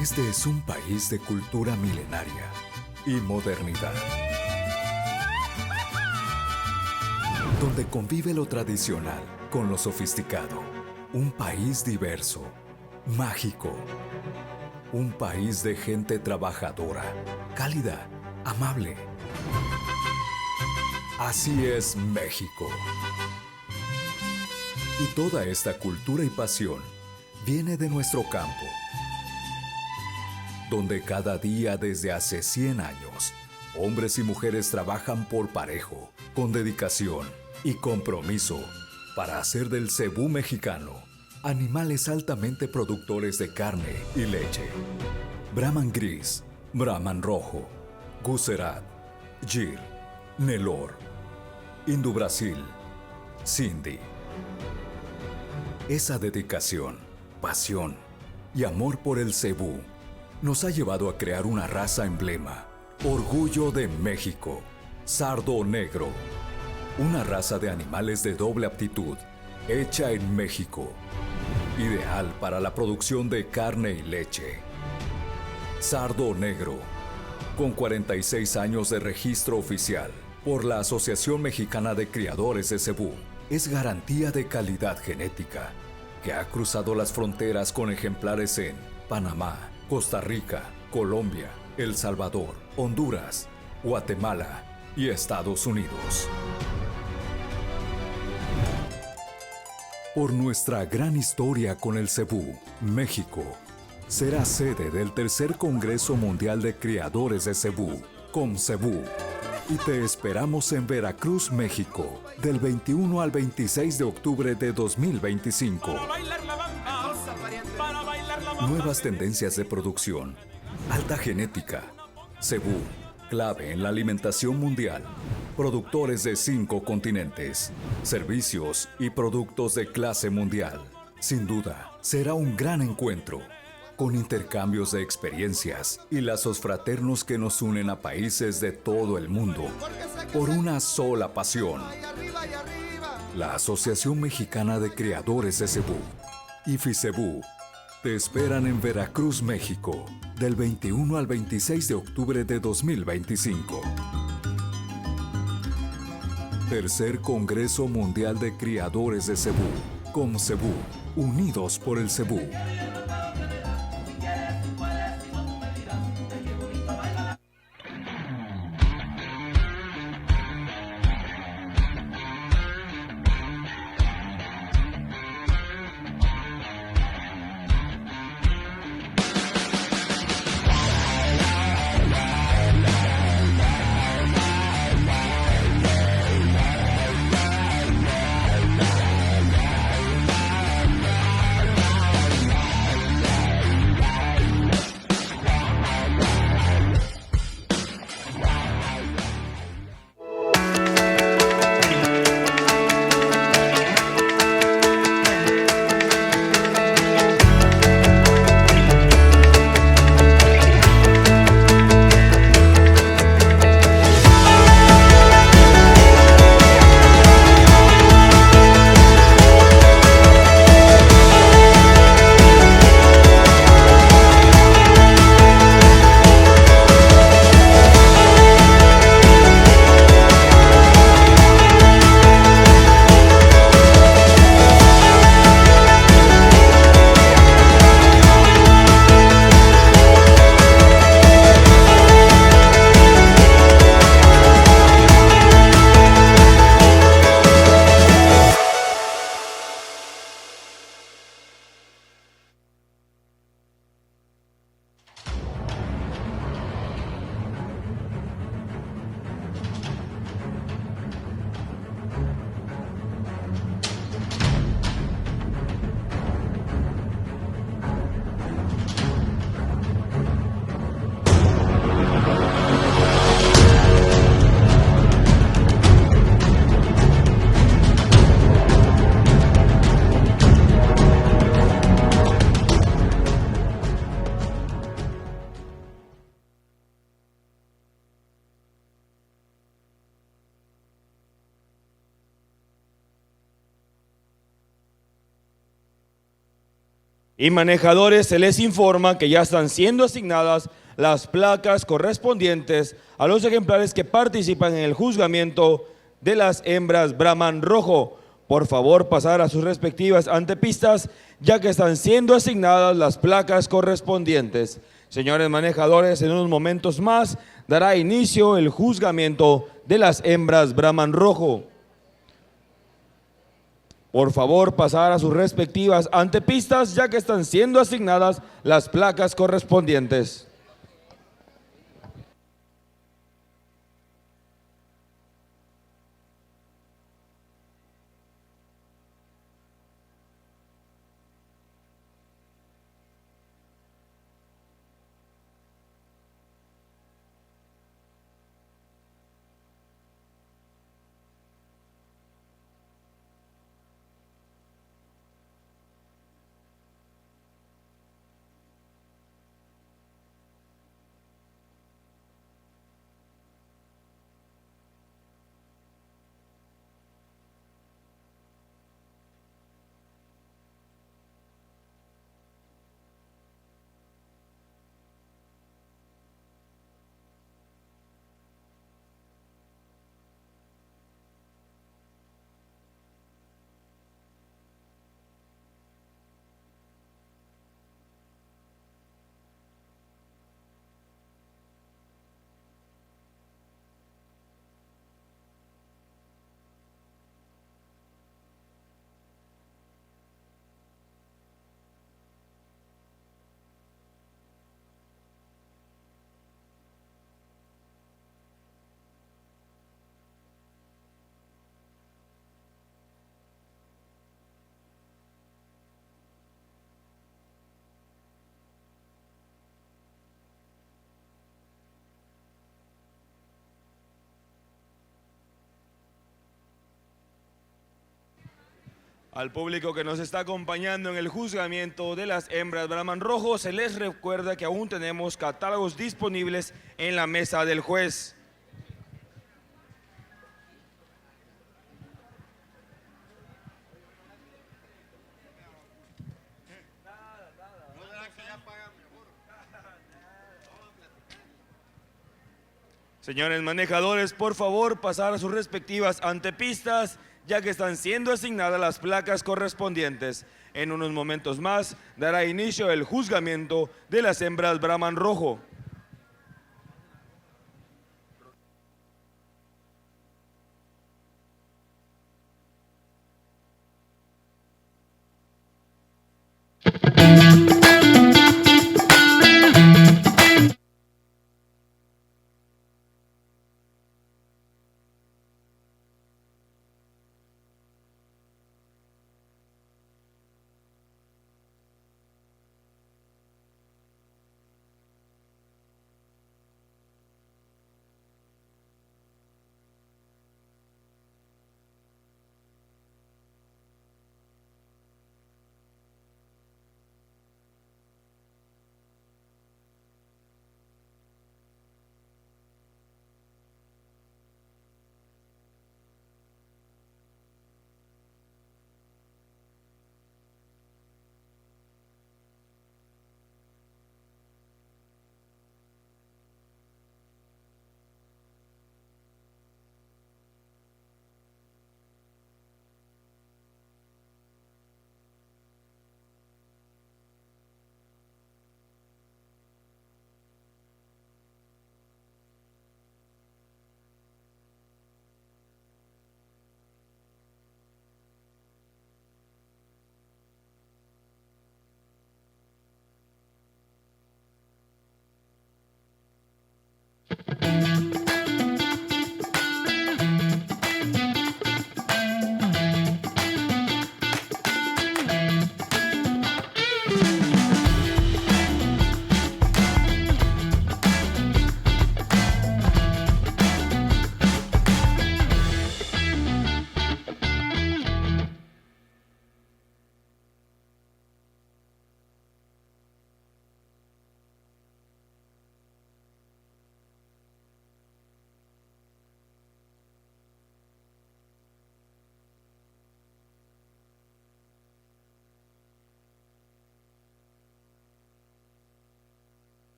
Este es un país de cultura milenaria y modernidad, donde convive lo tradicional con lo sofisticado. Un país diverso, mágico. Un país de gente trabajadora, cálida, amable. Así es México. Y toda esta cultura y pasión viene de nuestro campo, donde cada día desde hace 100 años, hombres y mujeres trabajan por parejo, con dedicación y compromiso para hacer del cebú mexicano animales altamente productores de carne y leche. Brahman gris, Brahman rojo, Gucerat, Gir, Nelor, Indu Brasil, Sindhi. Esa dedicación, pasión y amor por el cebú nos ha llevado a crear una raza emblema, orgullo de México, sardo negro. Una raza de animales de doble aptitud, hecha en México, ideal para la producción de carne y leche. Sardo negro, con 46 años de registro oficial por la Asociación Mexicana de Criadores de Cebú, es garantía de calidad genética, que ha cruzado las fronteras con ejemplares en Panamá, Costa Rica, Colombia, El Salvador, Honduras, Guatemala y Estados Unidos. Por nuestra gran historia con el cebú, México será sede del tercer Congreso Mundial de Criadores de Cebú, CONCEBU. Y te esperamos en Veracruz, México, del 21 al 26 de octubre de 2025. Nuevas tendencias de producción, alta genética, cebú, clave en la alimentación mundial, productores de 5 continentes, servicios y productos de clase mundial. Sin duda, será un gran encuentro, con intercambios de experiencias y lazos fraternos que nos unen a países de todo el mundo por una sola pasión. La Asociación Mexicana de Criadores de Cebú, IFICEBU, te esperan en Veracruz, México, del 21 al 26 de octubre de 2025. Tercer Congreso Mundial de Criadores de Cebú, CONCEBU, unidos por el cebú. y manejadores se les informa que ya están siendo asignadas las placas correspondientes a los ejemplares que participan en el juzgamiento de las hembras Brahman rojo. Por favor, pasar a sus respectivas antepistas, ya que están siendo asignadas las placas correspondientes. Señores manejadores, en unos momentos más dará inicio el juzgamiento de las hembras Brahman rojo. Por favor, pasar a sus respectivas antepistas, ya que están siendo asignadas las placas correspondientes. Al público que nos está acompañando en el juzgamiento de las hembras Brahman rojo, se les recuerda que aún tenemos catálogos disponibles en la mesa del juez. Señores manejadores, por favor, pasar a sus respectivas antepistas, ya que están siendo asignadas las placas correspondientes. En unos momentos más dará inicio el juzgamiento de las hembras Brahman rojo.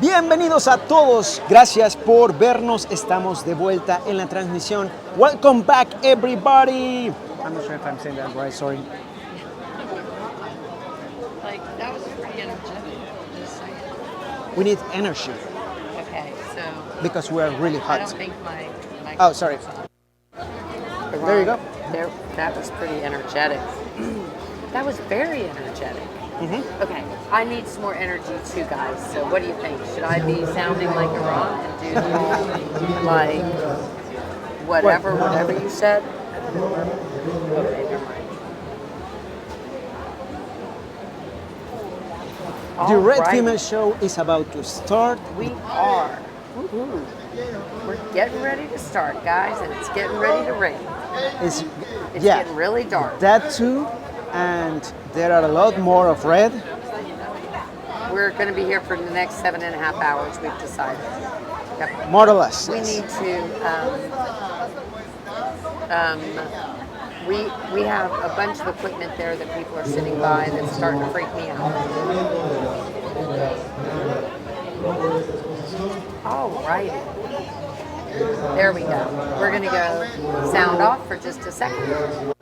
Bienvenidos a todos, gracias por vernos, estamos de vuelta en la transmisión. Welcome back everybody. I'm not sure if I'm saying that right, sorry. Like, that was pretty energetic, just saying. We need energy Okay, so because we're really I don't hot. think my Oh, sorry. There you go. There, that was pretty energetic. That was very energetic. Okay, I need some more energy too, guys. So what do you think? Should I be sounding like a rock and do the whole, like, whatever you said? Okay, never mind. The Red Alright. Female Show is about to start. We are. Woo-hoo. We're getting ready to start, guys, and it's getting ready to rain. It's It's getting really dark. that too, and there are a lot more of red. We're going to be here for the next 7.5 hours, we've decided. Yep. More or less. We yes. need to, we have a bunch of equipment there that people are sitting by that's starting to freak me out. All righty. There we go. We're going to go sound off for just a second.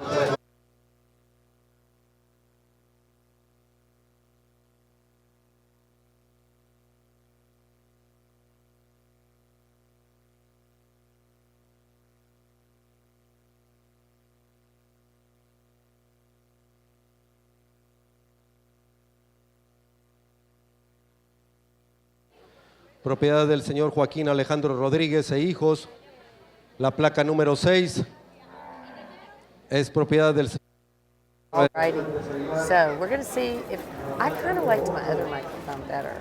Propiedad del señor Joaquín Alejandro Rodríguez e hijos. La placa número 6 es propiedad del señor. Alrighty. So we're going to see if I kind of liked my other microphone better.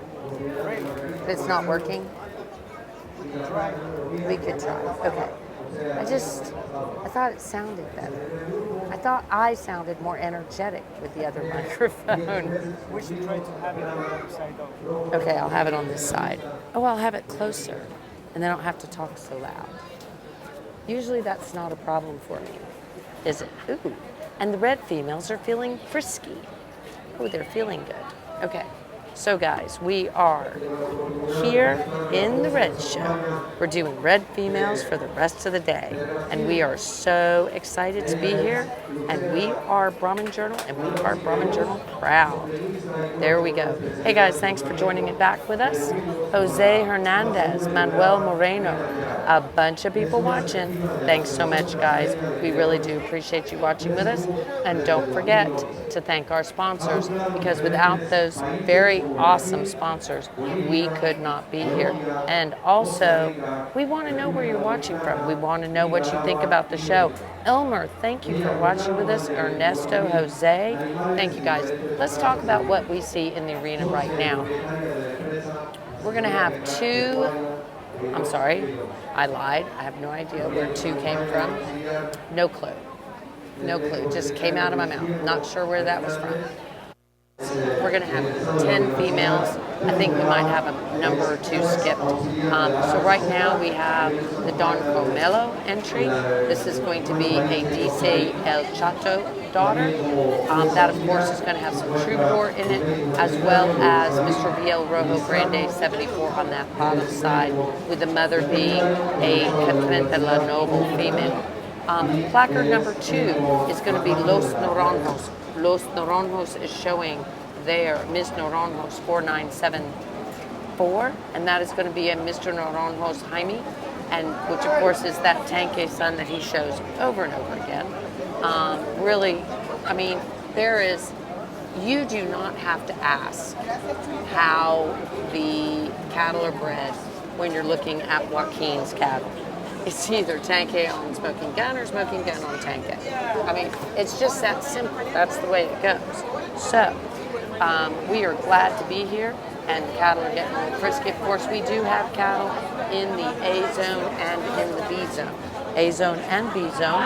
But it's not working. We could try. Okay. I thought it sounded better. I thought I sounded more energetic with the other microphone. We should try to have it on the other side though. Okay, I'll have it on this side. Oh, I'll have it closer, and then I don't have to talk so loud. Usually that's not a problem for me, is it? Ooh, and the red females are feeling frisky. Oh, they're feeling good. Okay, so guys, we are here in the red show. We're doing red females for the rest of the day, and we are so excited to be here, and we are Brahmin Journal, and we are Brahmin Journal proud. There we go. Hey guys, thanks for joining it back with us. Jose Hernandez, Manuel Moreno, a bunch of people watching. Thanks so much, guys. We really do appreciate you watching with us. And don't forget to thank our sponsors, because without those very awesome sponsors, we could not be here. And also, we want to know where you're watching from. We want to know what you think about the show. Elmer, thank you for watching with us. Ernesto, Jose, thank you guys. Let's talk about what we see in the arena right now. We're going to have I'm sorry, I lied. I have no idea where 2 came from. No clue. No clue. Just came out of my mouth. Not sure where that was from. We're going to have 10 females. I think we might have a number or 2 skipped. So right now we have the Don Comelo entry. This is going to be a DC El Chato daughter. That, of course, is going to have some troubadour in it, as well as Mr. Viel Rojo Grande 74 on that bottom side, with the mother being a Catherine de la Noble female. Placard number 2 is going to be Los Naranjos. Los Naranjos is showing there, Ms. Naranjos 4974, and that is going to be a Mr. Naranjos Jaime, and which of course is that Tanque son that he shows over and over again. Really, I mean, you do not have to ask how the cattle are bred when you're looking at Joaquin's cattle. It's either Tanque on Smoking Gun or Smoking Gun on Tanque. I mean, it's just that simple. That's the way it goes. So, we are glad to be here, and cattle are getting a little frisky. Of course, we do have cattle in the A zone and in the B zone. A zone and B zone.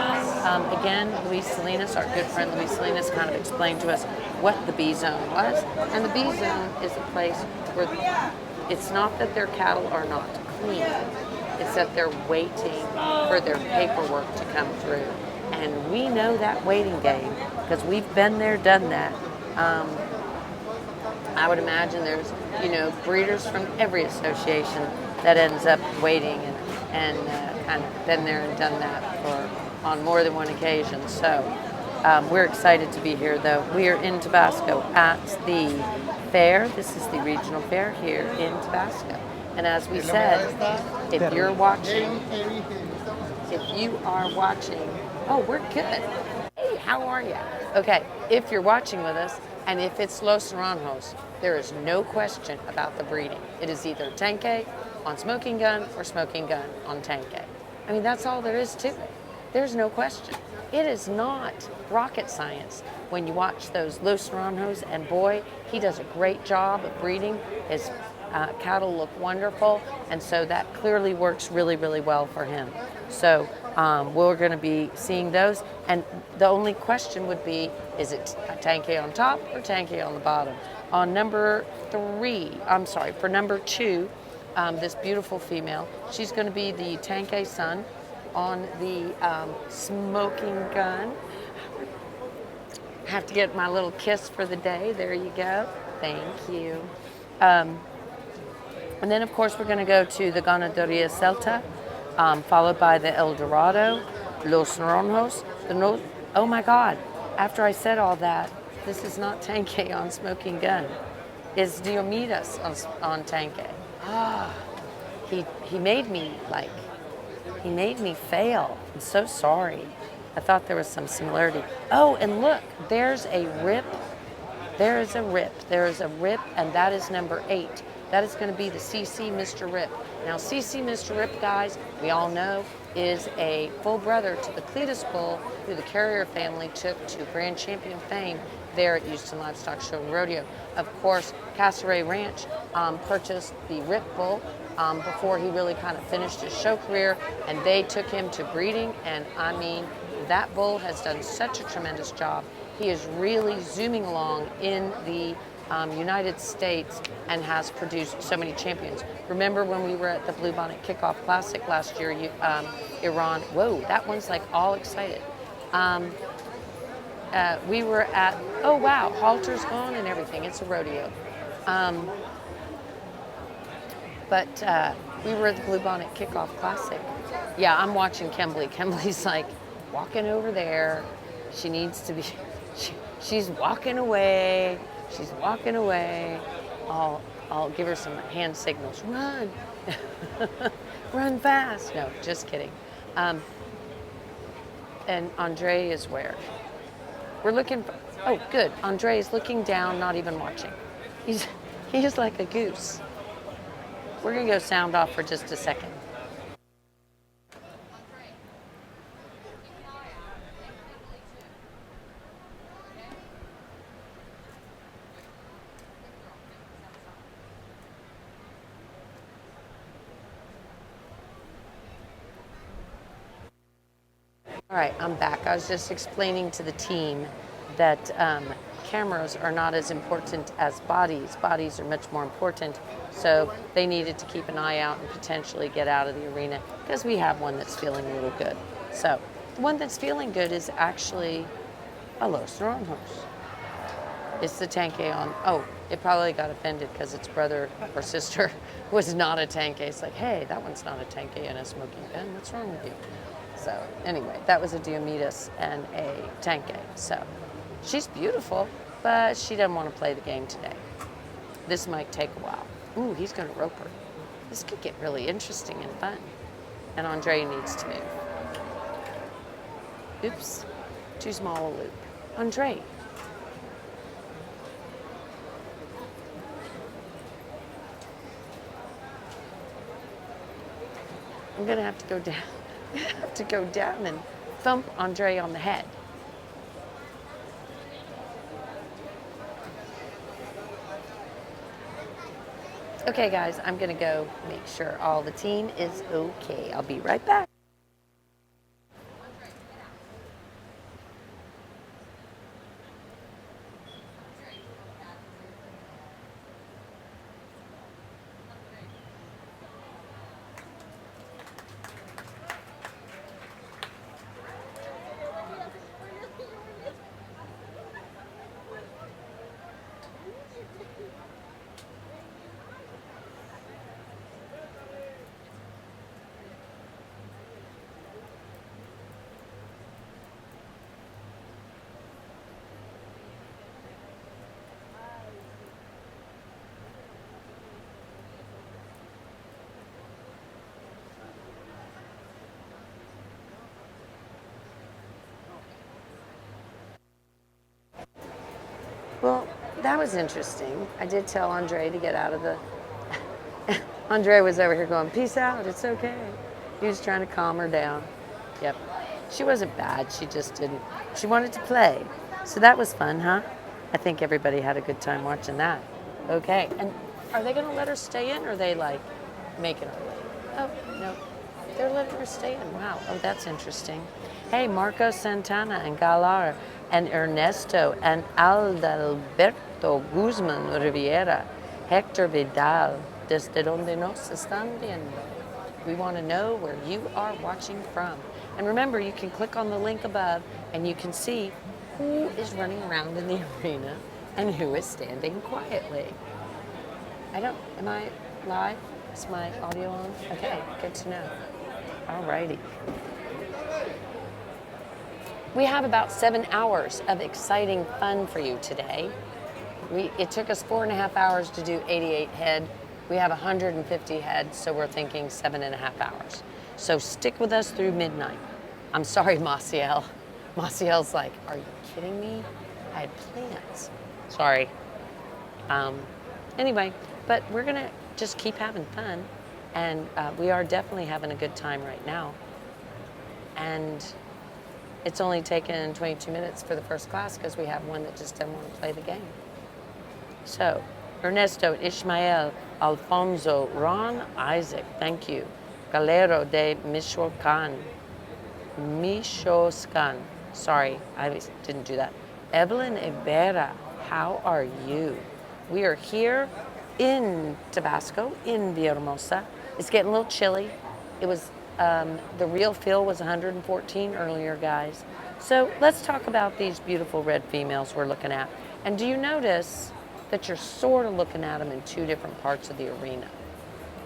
Again, Luis Salinas, our good friend Luis Salinas, kind of explained to us what the B zone was. And the B zone is a place where it's not that their cattle are not clean. It's that they're waiting for their paperwork to come through. And we know that waiting game because we've been there, done that. I would imagine there's, breeders from every association that ends up waiting and kind of been there and done that on more than one occasion. So we're excited to be here, though. We are in Tabasco at the fair. This is the regional fair here in Tabasco. And as we said, if you are watching, oh, we're good. Hey, how are you? Okay, if you're watching with us, and if it's Los Naranjos, there is no question about the breeding. It is either Tanque on Smoking Gun or Smoking Gun on Tanque. I mean, that's all there is to it. There's no question. It is not rocket science when you watch those Los Naranjos, and boy, he does a great job of breeding. His cattle look wonderful, and so that clearly works really, really well for him. So we're going to be seeing those, and the only question would be, is it Tanque on top or Tanque on the bottom? On for number 2, this beautiful female, she's going to be the Tanque son on the Smoking Gun. Have to get my little kiss for the day. There you go. Thank you. And then, of course, we're going to go to the Ganaderia Celta, followed by the El Dorado, Los Naranjos. Oh, my God. After I said all that, this is not Tanque on Smoking Gun. It's Diomedes on Tanque. He made me fail. I'm so sorry. I thought there was some similarity. Oh, and look, there's a rip. There is a rip, and that is number 8. That is going to be the CC Mr. Rip. Now, CC Mr. Rip, guys, we all know, is a full brother to the Cletus Bull, who the Carrier family took to Grand Champion fame there at Houston Livestock Show and Rodeo. Of course, Cassaway Ranch purchased the Rip Bull before he really kind of finished his show career, and they took him to breeding, and I mean, that bull has done such a tremendous job. He is really zooming along in the United States and has produced so many champions. Remember when we were at the Bluebonnet Kickoff Classic last year, Iran, whoa, that one's like all excited. We were at, oh wow, halter's gone and everything, it's a rodeo. But we were at the Bluebonnet Kickoff Classic. Yeah, I'm watching Kembley. Kembley's like walking over there. She needs to be, she's walking away. She's walking away. I'll give her some hand signals. Run, run fast. No, just kidding. And Andre is where? We're looking for, oh good. Andre is looking down, not even watching. He's like a goose. We're gonna go sound off for just a second. All right, I'm back. I was just explaining to the team that cameras are not as important as bodies. Bodies are much more important, so they needed to keep an eye out and potentially get out of the arena because we have one that's feeling a little good. So the one that's feeling good is actually a Los Naranjos. It's the Tanque on, oh, it probably got offended because its brother or sister was not a Tanque. It's like, hey, that one's not a Tanque and a Smoking Gun. What's wrong with you? So anyway, that was a Diomedes and a Tanque. So she's beautiful, but she doesn't want to play the game today. This might take a while. Ooh, he's going to rope her. This could get really interesting and fun. And Andre needs to move. Oops, too small a loop. Andre. I'm going to have to go down. Have to go down and thump Andre on the head. Okay, guys, I'm gonna go make sure all the team is okay. I'll be right back. Well, that was interesting. I did tell Andre to get out of the... Andre was over here going, peace out, it's okay. He was trying to calm her down. Yep. She wasn't bad, she just didn't... She wanted to play. So that was fun, huh? I think everybody had a good time watching that. Okay, and are they gonna let her stay in, or are they like making her wait? Oh, no, they're letting her stay in, wow. Oh, that's interesting. Hey, Marco Santana and Galar and Ernesto and Adalberto Guzman Riviera, Hector Vidal, desde donde nos están viendo. We want to know where you are watching from. And remember, you can click on the link above and you can see who is running around in the arena and who is standing quietly. Am I live? Is my audio on? Okay, good to know. All righty. We have about 7 hours of exciting fun for you today. It took us 4.5 hours to do 88 head. We have 150 head, so we're thinking 7.5 hours. So stick with us through midnight. I'm sorry, Maciel. Maciel's like, are you kidding me? I had plans. Sorry. Anyway, but we're gonna just keep having fun, and we are definitely having a good time right now. And it's only taken 22 minutes for the first class because we have one that just doesn't want to play the game. So, Ernesto, Ishmael, Alfonso, Ron, Isaac, thank you. Galero de Michoacán. Sorry, I didn't do that. Evelyn Ibarra, how are you? We are here in Tabasco, in Villahermosa. It's getting a little chilly. It was, the real feel was 114 earlier, guys. So let's talk about these beautiful red females we're looking at. And do you notice that you're sort of looking at them in two different parts of the arena?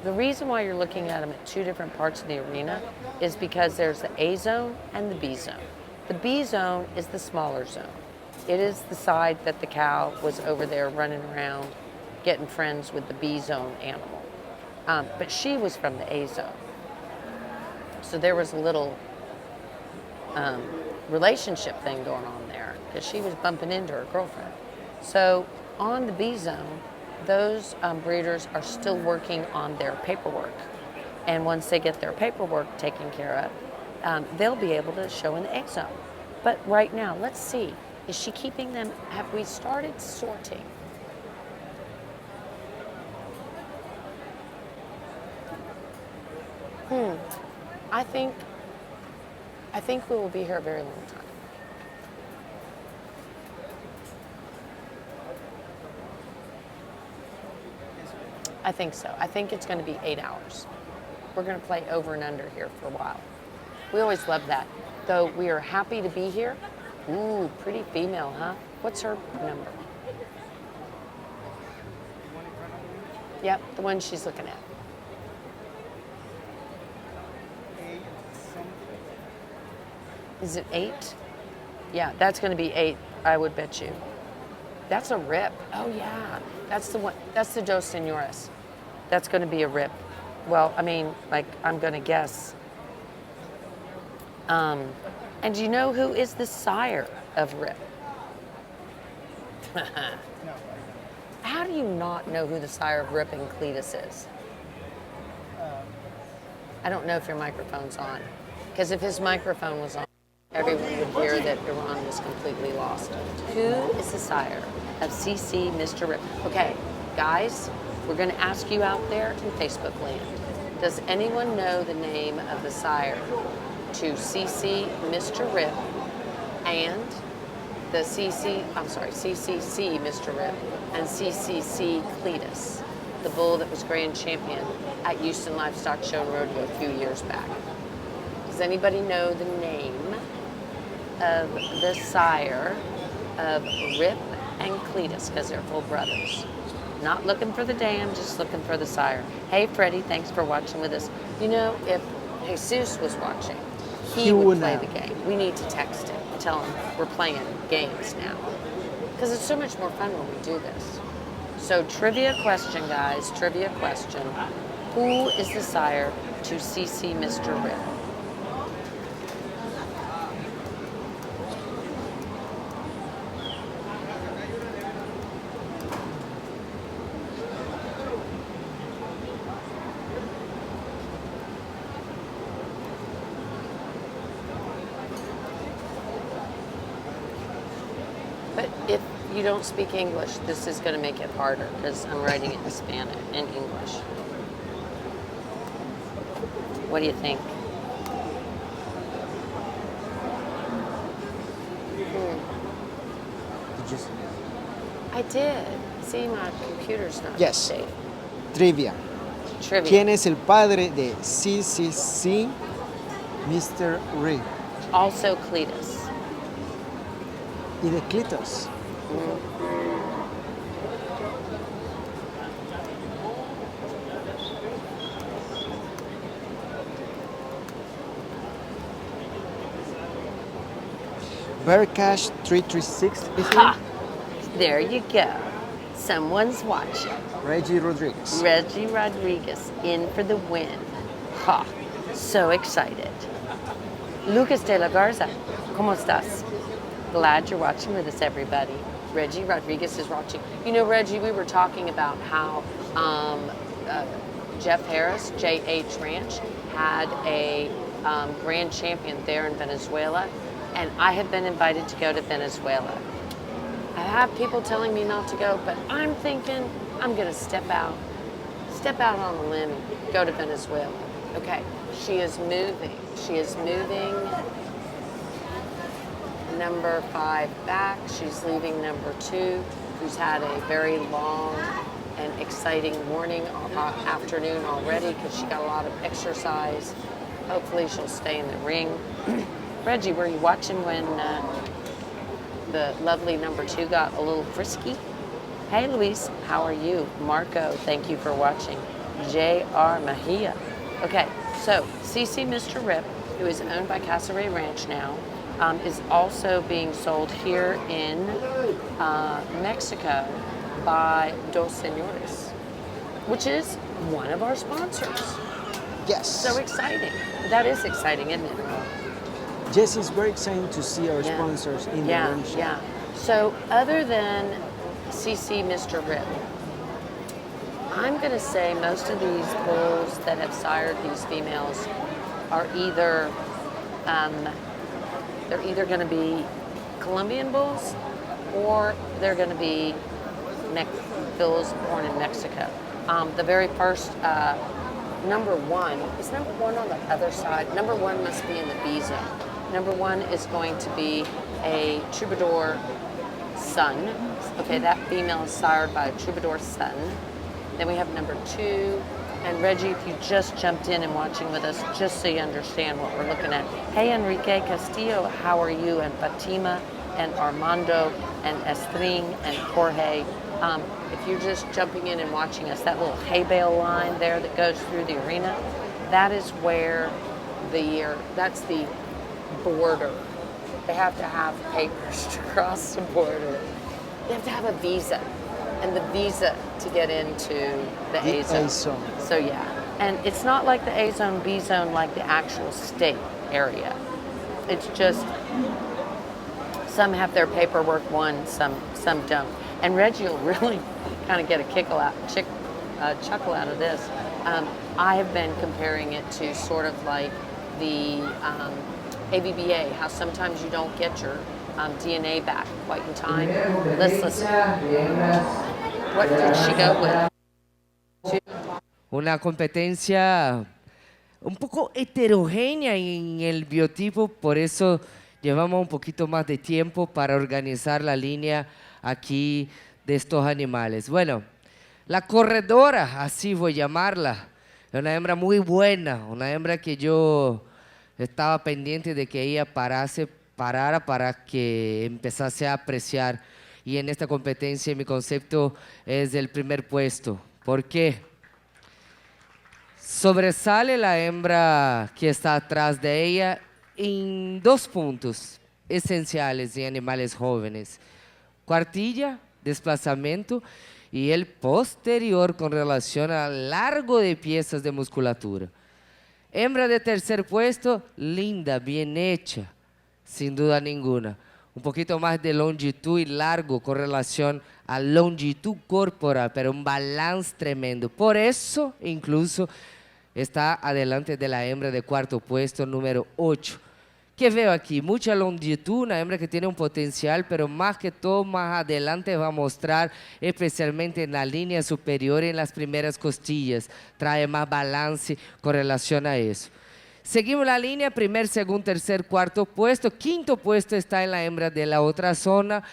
The reason why you're looking at them at two different parts of the arena is because there's the A zone and the B zone. The B zone is the smaller zone. It is the side that the cow was over there running around getting friends with the B zone animal. But she was from the A zone. So there was a little relationship thing going on there because she was bumping into her girlfriend. So on the B zone, those breeders are still working on their paperwork. And once they get their paperwork taken care of, they'll be able to show in the A zone. But right now, let's see, is she keeping them, have we started sorting? I think we will be here a very long time. I think so. I think it's going to be 8 hours. We're going to play over and under here for a while. We always love that. Though we are happy to be here. Ooh, pretty female, huh? What's her number? Yep, the one she's looking at. 8 something. Is it 8? Yeah, that's going to be 8, I would bet you. That's a rip. Oh, yeah. That's the one. That's the Dos Senoras. That's going to be a rip. Well, I mean, like, I'm going to guess. And do you know who is the sire of Rip? No. How do you not know who the sire of Rip and Cletus is? I don't know if your microphone's on. Because if his microphone was on, everyone would hear that Iran was completely lost. Who is the sire of CC Mr. Rip? Okay, guys, we're going to ask you out there in Facebook land. Does anyone know the name of the sire to CC Mr. Rip and the CCC Mr. Rip and CCC Cletus, the bull that was grand champion at Houston Livestock Show and Rodeo a few years back? Does anybody know the name of the sire of Rip and Cletus, because they're full brothers? Not looking for the dam, just looking for the sire. Hey, Freddie, thanks for watching with us. You know, if Jesus was watching, he would play the game. We need to text him and tell him we're playing games now. Because it's so much more fun when we do this. So trivia question, guys, trivia question. Who is the sire to CC Mr. Rip? you don't speak English, this is going to make it harder because I'm writing it in Spanish, in English. What do you think? Did you see? I did. See, my computer's not Yes. updated. Trivia. Trivia. ¿Quién es el padre de CCC, Mr. Reed? Also Cletus. Y de Clitos. Bearcash 336 is here. Ha! There you go. Someone's watching. Reggie Rodriguez. Reggie Rodriguez in for the win. Ha! So excited. Lucas de la Garza, ¿cómo estás? Glad you're watching with us, everybody. Reggie Rodriguez is watching. You know, Reggie, we were talking about how Jeff Harris, JH Ranch, had a grand champion there in Venezuela, and I have been invited to go to Venezuela. I have people telling me not to go, but I'm thinking I'm gonna step out on a limb, go to Venezuela. Okay, she is moving. She is moving number 5 back. She's leaving number 2, who's had a very long and exciting morning, afternoon already because she got a lot of exercise. Hopefully she'll stay in the ring. Reggie, were you watching when the lovely number 2 got a little frisky? Hey, Luis, how are you? Marco, thank you for watching. J.R. Mejia. Okay, so CC Mr. Rip, who is owned by Casaray Ranch now, is also being sold here in Mexico by Dos Señores, which is one of our sponsors. Yes. So exciting. That is exciting, isn't it? Yes, it's very exciting to see our sponsors in the ring show. Yeah. So other than CC Mr. Rip, I'm going to say most of these bulls that have sired these females are either they're either going to be Colombian bulls or they're going to be bulls born in Mexico. The very first number 1 is number 1 on the other side. Number 1 must be in the B zone. Number 1 is going to be a troubadour son. Okay, that female is sired by a troubadour son. Then we have number 2. And Reggie, if you just jumped in and watching with us, just so you understand what we're looking at. Hey, Enrique Castillo, how are you? And Fatima, and Armando, and Estrin, and Jorge. If you're just jumping in and watching us, that little hay bale line there that goes through the arena, that is where that's the border. They have to have papers to cross the border. They have to have a visa, and the visa to get into the A zone. So yeah, and it's not like the A zone, B zone, like the actual state area. It's just some have their paperwork won, some don't. And Reggie will really kind of get a chuckle out of this. I have been comparing it to sort of like the ABBA, how sometimes you don't get your DNA back quite in time. Let's listen. What did she go with? Una competencia un poco heterogénea en el biotipo, por eso llevamos un poquito más de tiempo para organizar la línea aquí de estos animales. Bueno, la corredora, así voy a llamarla, es una hembra muy buena, una hembra que yo estaba pendiente de que ella parara para que empezase a apreciar. Y en esta competencia mi concepto es el primer puesto. ¿Por qué? Sobresale la hembra que está atrás de ella en 2 puntos esenciales en animales jóvenes: cuartilla, desplazamiento, y el posterior con relación al largo de piezas de musculatura. Hembra de tercer puesto, linda, bien hecha, sin duda ninguna. Un poquito más de longitud y largo con relación a longitud corporal, pero un balance tremendo. Por eso, incluso, está adelante de la hembra de cuarto puesto, número 8, ¿Qué veo aquí? Mucha longitud, una hembra que tiene un potencial, pero más que todo más adelante va a mostrar, especialmente en la línea superior y en las primeras costillas. Trae más balance con relación a eso. Seguimos la línea, primer, segundo, tercer, cuarto puesto. Quinto puesto está en la hembra de la otra zona,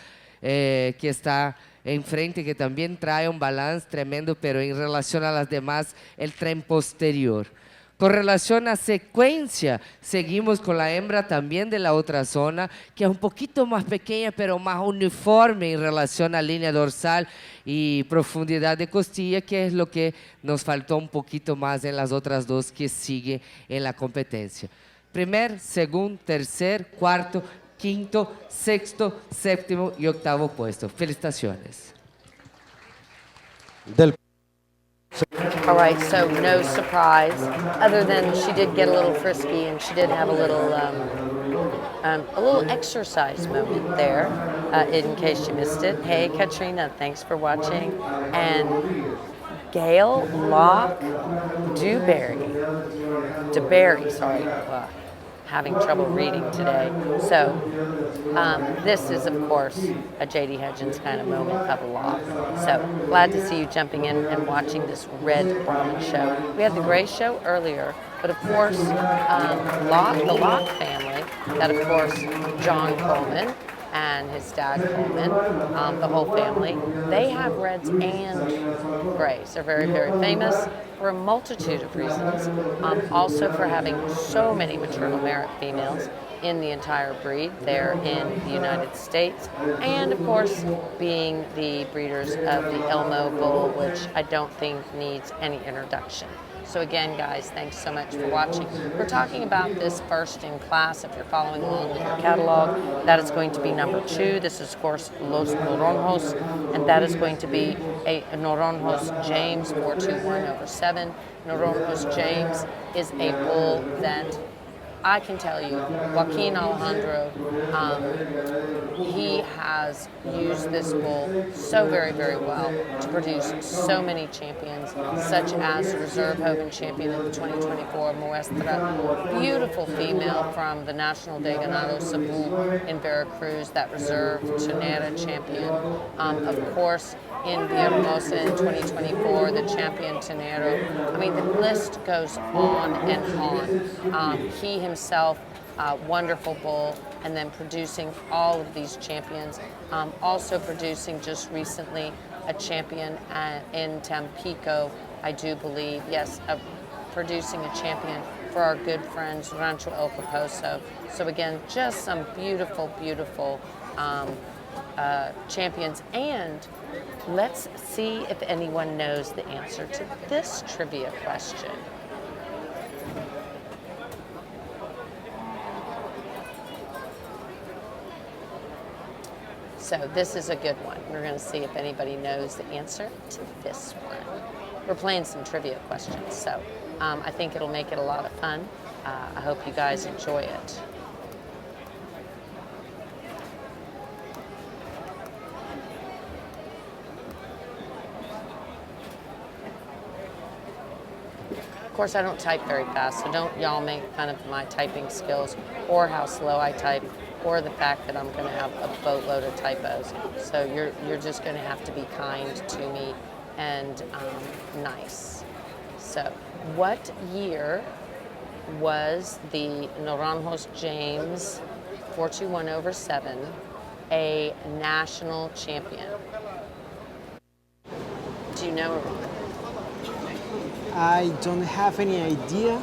que está enfrente, que también trae un balance tremendo, pero en relación a las demás, el tren posterior. Con relación a secuencia, seguimos con la hembra también de la otra zona, que es un poquito más pequeña, pero más uniforme en relación a línea dorsal y profundidad de costilla, que es lo que nos faltó un poquito más en las otras dos que sigue en la competencia. Primer, segundo, tercer, cuarto, quinto, sexto, séptimo y octavo puesto. Felicitaciones. Del All right, so no surprise, other than she did get a little frisky and she did have a little exercise moment there, in case you missed it. Hey, Katrina, thanks for watching. And Gail Locke DeBerry, sorry. Having trouble reading today. So this is, of course, a J.D. Hudgens kind of moment of a lot. So glad to see you jumping in and watching this red Brahmin show. We had the gray show earlier, but of course, the Locke family, that of course, John Coleman and his dad Coleman, the whole family, they have reds and grays. They're very, very famous for a multitude of reasons. Also for having so many maternal merit females in the entire breed there in the United States. And of course, being the breeders of the Elmo bull, which I don't think needs any introduction. So again, guys, thanks so much for watching. We're talking about this first in class. If you're following along with your catalog, that is going to be number 2. This is, of course, Los Naranjos, and that is going to be a Naranjos James 421/7. Naranjos James is a bull that I can tell you, Joaquin Alejandro, he has used this bull so very, very well to produce so many champions, such as Reserve Hogan champion in the 2024 Muestra. Beautiful female from the National de Ganado Cebu in Veracruz, that Reserve Ternera champion. Of course, in Villahermosa in 2024, the champion Ternero. I mean, the list goes on and on. He himself, wonderful bull, and then producing all of these champions. Also producing just recently a champion in Tampico, I do believe. Yes, producing a champion for our good friends Rancho El Poposo. So again, just some beautiful, beautiful champions. And let's see if anyone knows the answer to this trivia question. So this is a good one. We're going to see if anybody knows the answer to this one. We're playing some trivia questions, so I think it'll make it a lot of fun. I hope you guys enjoy it. Of course, I don't type very fast, so don't y'all make fun of my typing skills or how slow I type, or the fact that I'm going to have a boatload of typos. So you're just going to have to be kind to me and nice. So, what year was the Naranjos James 421/7 a national champion? Do you know? I don't have any idea.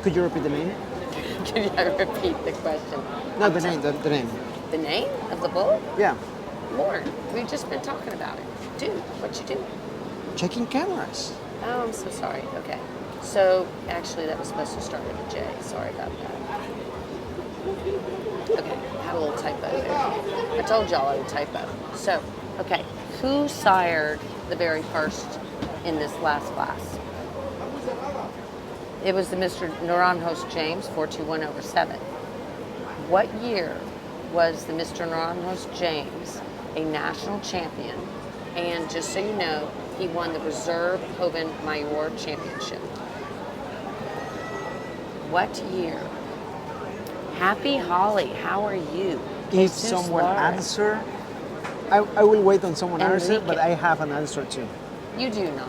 Could you repeat the name? Can I repeat the question? No, the name. The name. The name of the bull? Yeah. Lord, we've just been talking about it. Dude, what you do? Checking cameras. Oh, I'm so sorry. Okay. So, actually, that was supposed to start with a J. Sorry about that. Okay, had a little typo there. I told y'all I would typo. So, okay, who sired the very first in this last class? It was the Mr. Naranjos James 421/7. What year was the Mr. Naranjos James a national champion? And just so you know, he won the Reserve Joven Mayor Championship. What year? Happy Holly, how are you? If Jesus someone Lord. answer, I will wait on someone answer, but Enrique. I have an answer too. You do not.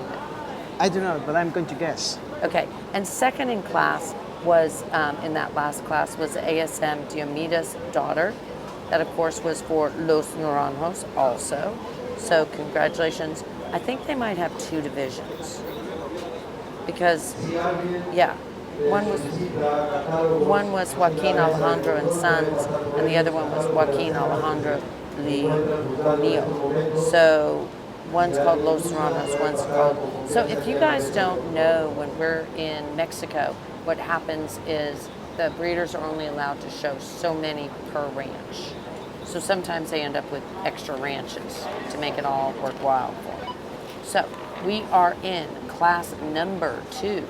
I do not, but I'm going to guess. Okay, and second in class was, in that last class, was ASM Diomeda's daughter. That, of course, was for Los Naranjos also. So congratulations. I think they might have 2 divisions. Because, yeah, one was Joaquin Alejandro and Sons, and the other one was Joaquin Alejandro Neo. So one's called Los Naranjos, one's called. So if you guys don't know, when we're in Mexico, what happens is the breeders are only allowed to show so many per ranch. So sometimes they end up with extra ranches to make it all worthwhile for them. So we are in class number two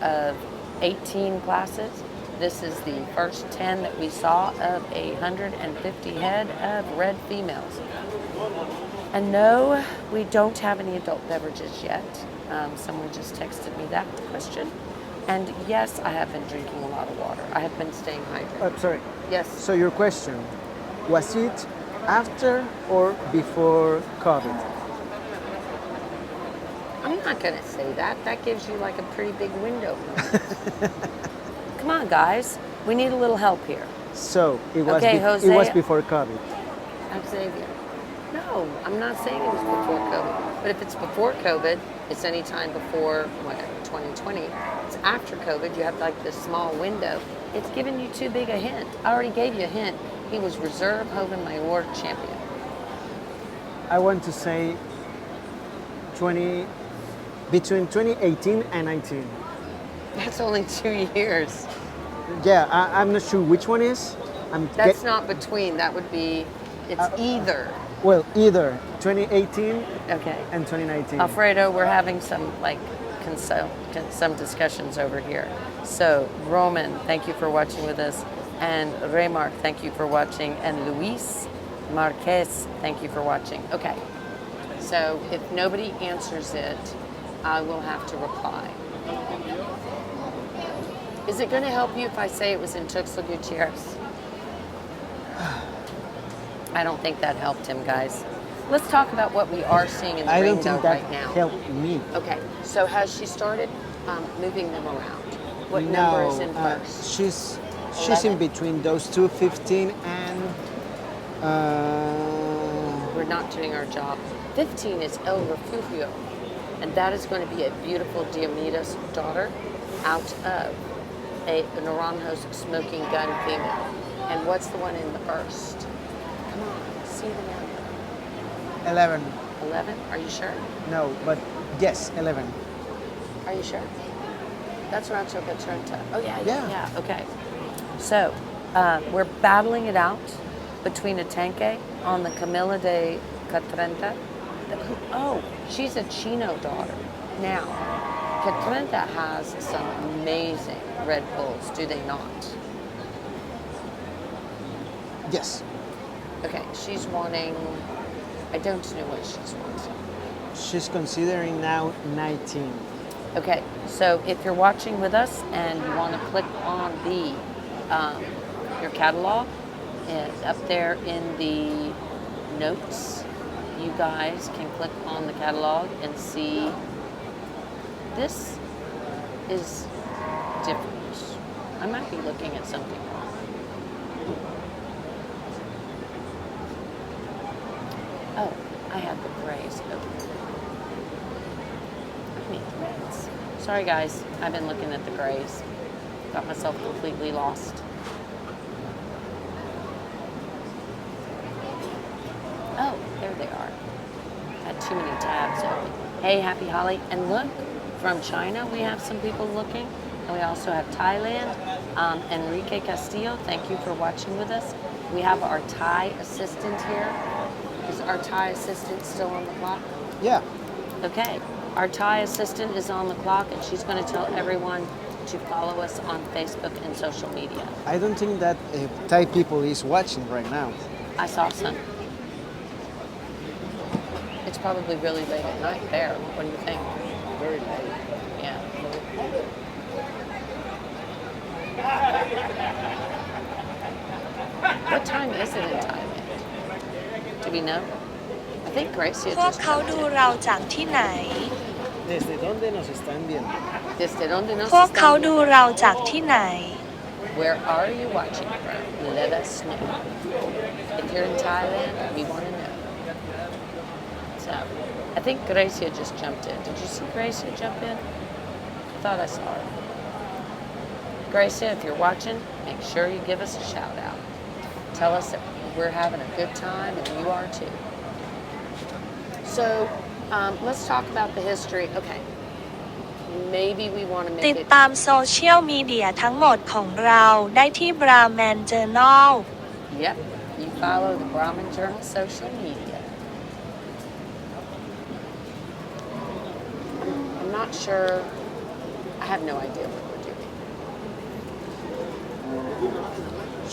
of 18 classes. This is the first 10 that we saw of 150 head of red females. And no, we don't have any adult beverages yet. Someone just texted me that question. And yes, I have been drinking a lot of water. I have been staying hydrated. Sorry. Yes. So your question, was it after or before COVID? I'm not going to say that. That gives you like a pretty big window. Come on, guys. We need a little help here. So it was, Okay, it Jose. was before COVID. Xavier. No, I'm not saying it was before COVID. But if it's before COVID, it's any time before 2020. It's after COVID. You have like this small window. It's giving you too big a hint. I already gave you a hint. He was Reserve Hogan Mayor champion. I want to say between 2018 and 19. That's only 2 years. Yeah, I'm not sure which one is. That's not between. That would be, it's either. Well, either 2018 Okay. and 2019. Alfredo, we're having some some discussions over here. So Roman, thank you for watching with us, and Remark, thank you for watching, and Luis Marquez, thank you for watching. Okay, so if nobody answers it, I will have to reply. Is it going to help you if I say it was in Tuxtla Gutierrez? I don't think that helped him, guys. Let's talk about what we are seeing in the I don't window think that right now. helped me. Okay, so has she started moving them around? What number is in first? She's 11? in between those two, 15 and We're not doing our job. 15 is El Refugio, and that is going to be a beautiful Diomeda's daughter out of a Naranjo's Smoking Gun female. And what's the one in the first? Come on, see the number. 11. 11? Are you sure? No, but yes, 11. Are you sure? That's Rancho Catrenta. Oh, yeah, Yeah. okay. So, we're battling it out between a Tanque on the Camilla de Catrenta. Oh, she's a Chino daughter. Now, Catrenta has some amazing red bulls, do they not? Yes. Okay, she's wanting, I don't know what she's wanting. She's considering now 19. Okay, so if you're watching with us and you want to click on the your catalog, it's up there in the notes. You guys can click on the catalog and see this is different. I might be looking at something wrong. Oh, I had the grays open. I mean, reds. Sorry guys, I've been looking at the grays. Got myself completely lost. Oh, there they are. Had too many tabs open. Hey, happy Holly. And look, from China, we have some people looking. And we also have Thailand. Enrique Castillo, thank you for watching with us. We have our Thai assistant here. Is our Thai assistant still on the clock? Yeah. Okay. Our Thai assistant is on the clock, and she's going to tell everyone to follow us on Facebook and social media. I don't think that Thai people is watching right now. I saw some. It's probably really late at night there. What do you think? Very late. Yeah. What time is it in Thailand? Do we know? I think Gracia พวก just เขา jumped ดู in. เราจากที่ไหน ¿Desde dónde nos están viendo? ¿Desde dónde nos พวกเขา están ดู viendo? เราจากที่ไหน Where are you watching from? Let us know. If you're in Thailand, we want to know. So, I think Gracia just jumped in. Did you see Gracia jump in? I thought I saw her. Gracia, if you're watching, make sure you give us a shout out. Tell us that we're having a good time and you are too. So, let's talk about the history. Okay. Maybe we want to ติ make ด it. ตามโซเชียลมีเดียทั้งหมดของเราได้ที่ Brahman Journal Yep. You follow the Brahmin Journal social media. I'm not sure. I have no idea what we're doing.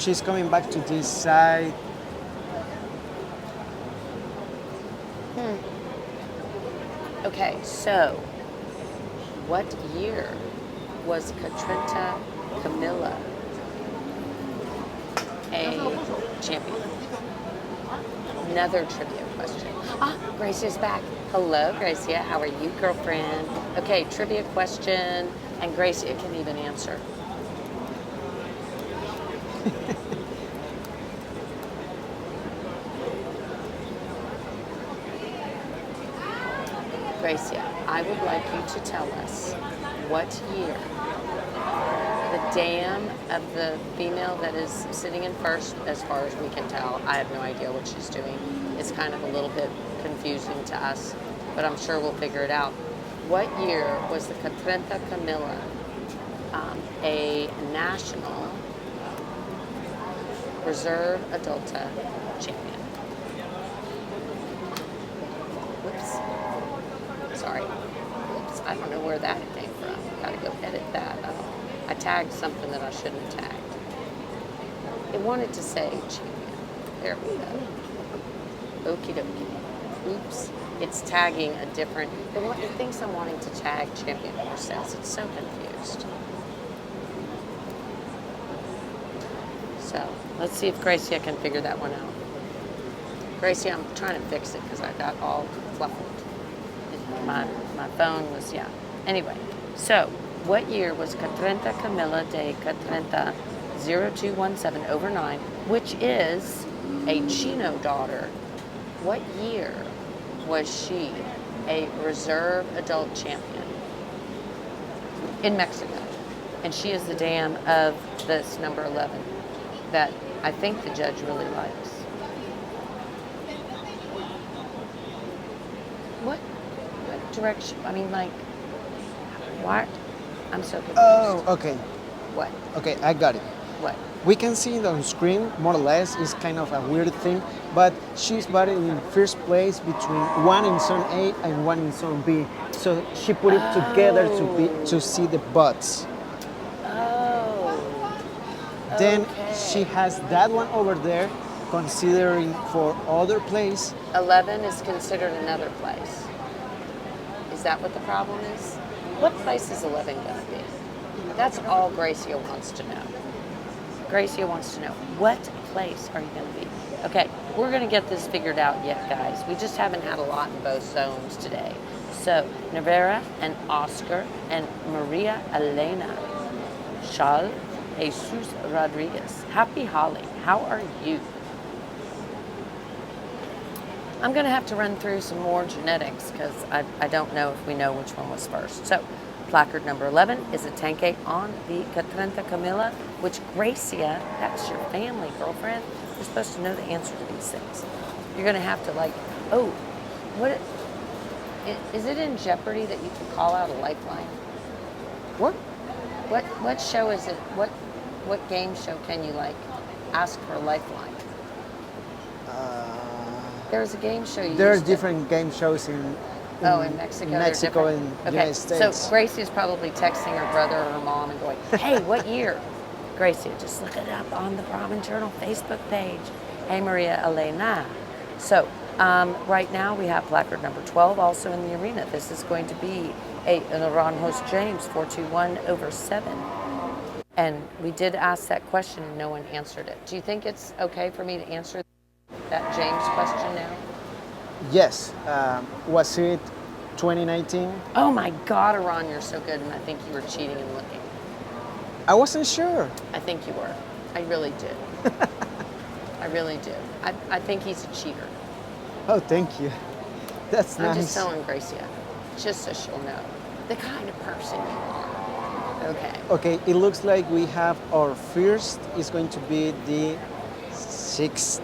She's coming back to this side. Okay, so what year was Katrinta Camilla a champion? Another trivia question. Gracia's back. Hello, Gracia. How are you, girlfriend? Okay, trivia question, and Gracia can even answer. Gracia, I would like you to tell us what year the dam of the female that is sitting in first, as far as we can tell. I have no idea what she's doing. It's kind of a little bit confusing to us, but I'm sure we'll figure it out. What year was the Katrinta Camilla a national reserve adulta champion? Whoops. Sorry. Oops, I don't know where that came from. Gotta go edit that. I tagged something that I shouldn't have tagged. It wanted to say champion. There we go. Okie dokie. Oops. It's tagging a different. It thinks I'm wanting to tag champion horses. It's so confused. So let's see if Gracia can figure that one out. Gracia, I'm trying to fix it because I got all fluffled. My phone was, yeah. Anyway, so what year was Katrinta Camilla de Katrinta 0217/9, which is a Chino daughter? What year was she a reserve adult champion in Mexico? And she is the dam of this number 11 that I think the judge really likes. What direction? I mean, like, why? I'm so confused. Oh, okay. What? Okay, I got it. What? We can see it on screen, more or less. It's kind of a weird thing, but she's batted in first place between one in zone A and one in zone B. So she put it together to see the butts. Oh. Then Okay. she has that one over there, considering for other place. 11 is considered another place. Is that what the problem is? What place is 11 going to be? That's all Gracia wants to know. Gracia wants to know, what place are you going to be? Okay, we're going to get this figured out yet, guys. We just haven't had a lot in both zones today. So, Nevera and Oscar and Maria Elena. Charles Jesus Rodriguez. Happy Holly. How are you? I'm going to have to run through some more genetics because I don't know if we know which one was first. So, placard number 11 is a tanque on the Katrinta Camilla, which Gracia, that's your family, girlfriend. You're supposed to know the answer to these things. You're going to have to is it in jeopardy that you can call out a lifeline? What? What show is it? What game show can you ask for a lifeline? There's a game show There are different game shows in Mexico. in Mexico and United States. So Gracie's probably texting her brother or her mom and going, hey, what year? Gracia, just look it up on the Brahmin Journal Facebook page. Hey, Maria Elena. So right now we have placard number 12 also in the arena. This is going to be an Iran host James 421/7. And we did ask that question and no one answered it. Do you think it's okay for me to answer that James question now? Yes. Was it 2019? Oh my God, Iran, you're so good, and I think you were cheating and looking. I wasn't sure. I think you were. I really did. I really do. I think he's a cheater. Oh, thank you. That's I'm nice. just telling Gracia, just so she'll know the kind of person you are. Okay. Okay, it looks like we have our first is going to be the 16.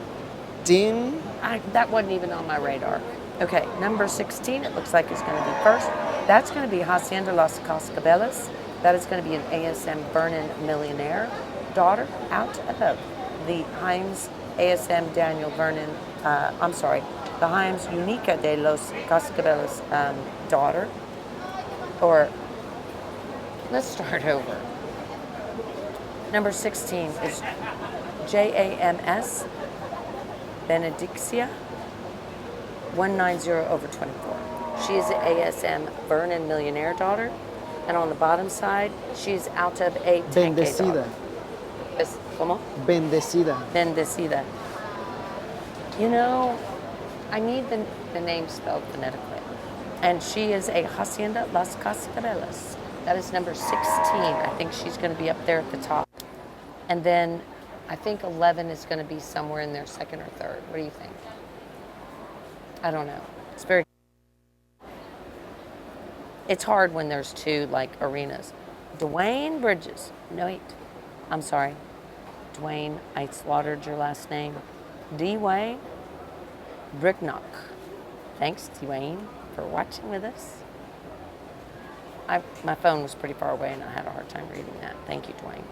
That wasn't even on my radar. Okay, number 16, it looks like it's going to be first. That's going to be Hacienda Las Cascabeles. That is going to be an ASM Vernon Millionaire daughter out of the Himes ASM Daniel Vernon, the Himes Unica de los Cascabeles daughter. Or, let's start over. Number 16 is JAMS Benedictia 190/24. She is the ASM Vernon Millionaire daughter. And on the bottom side, she's out of a Bendecida. ¿Cómo? Bendecida. Bendecida. You know, I need the name spelled phonetically. And she is a Hacienda Las Cascabeles. That is number 16. I think she's going to be up there at the top. And then I think 11 is going to be somewhere in there, second or third. What do you think? I don't know. It's very... It's hard when there's two, like, arenas. Dwayne Bridges. No, wait. I'm sorry. Dwayne, I slaughtered your last name. Dwayne Bricknock. Thanks, Dwayne, for watching with us. My phone was pretty far away and I had a hard time reading that. Thank you, Dwayne.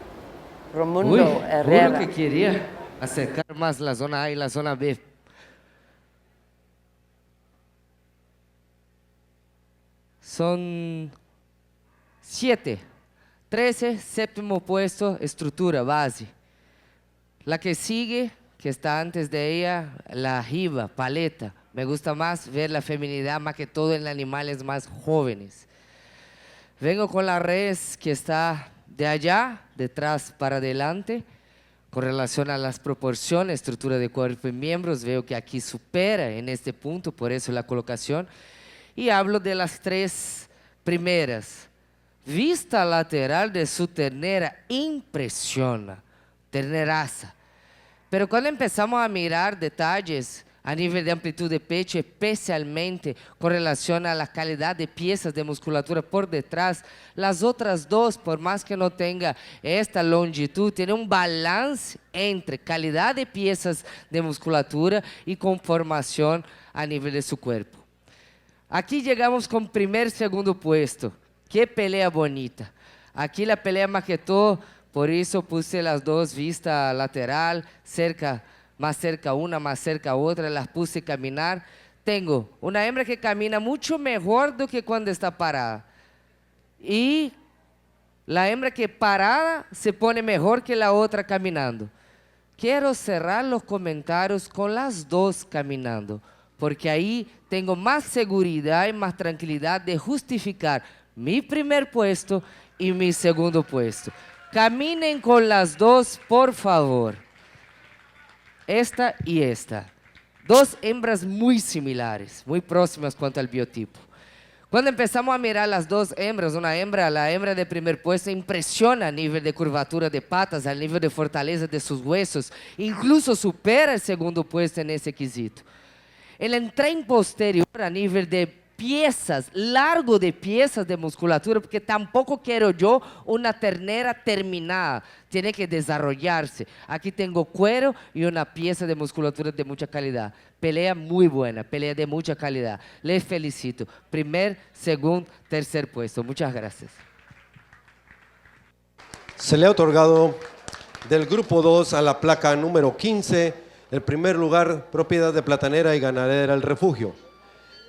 Romundo Herrera. Juro que quería acercar más la zona A y la zona B. Son 7. 13, séptimo puesto, estructura, base. La que sigue, que está antes de ella, la jiba, paleta. Me gusta más ver la feminidad más que todo en animales más jóvenes. Vengo con la res que está de allá, detrás para adelante. Con relación a las proporciones, estructura de cuerpo y miembros, veo que aquí supera en este punto, por eso la colocación. Y hablo de las 3 primeras. Vista lateral de su ternera impresiona, terneraza. Pero cuando empezamos a mirar detalles a nivel de amplitud de pecho, especialmente con relación a la calidad de piezas de musculatura por detrás, las otras 2, por más que no tenga esta longitud, tienen un balance entre calidad de piezas de musculatura y conformación a nivel de su cuerpo. Aquí llegamos con primer, segundo puesto. Qué pelea bonita. Aquí la pelea más que todo, por eso puse las 2 vistas lateral, más cerca una, más cerca otra, las puse a caminar. Tengo una hembra que camina mucho mejor do que cuando está parada. Y la hembra que parada se pone mejor que la otra caminando. Quiero cerrar los comentarios con las 2 caminando, porque ahí tengo más seguridad y más tranquilidad de justificar mi primer puesto y mi segundo puesto. Caminen con las 2, por favor. Esta y esta. 2 hembras muy similares, muy próximas cuanto al biotipo. Cuando empezamos a mirar las 2 hembras, la hembra de primer puesto impresiona a nivel de curvatura de patas, a nivel de fortaleza de sus huesos, incluso supera el segundo puesto en ese quesito. El entren posterior a nivel de piezas, largo de piezas de musculatura, porque tampoco quiero yo una ternera terminada, tiene que desarrollarse. Aquí tengo cuero y una pieza de musculatura de mucha calidad. Pelea muy buena, pelea de mucha calidad. Les felicito. Primer, segundo, tercer puesto. Muchas gracias. Se le ha otorgado del grupo 2 a la placa número 15, el primer lugar, propiedad de Platanera y Ganadera El Refugio.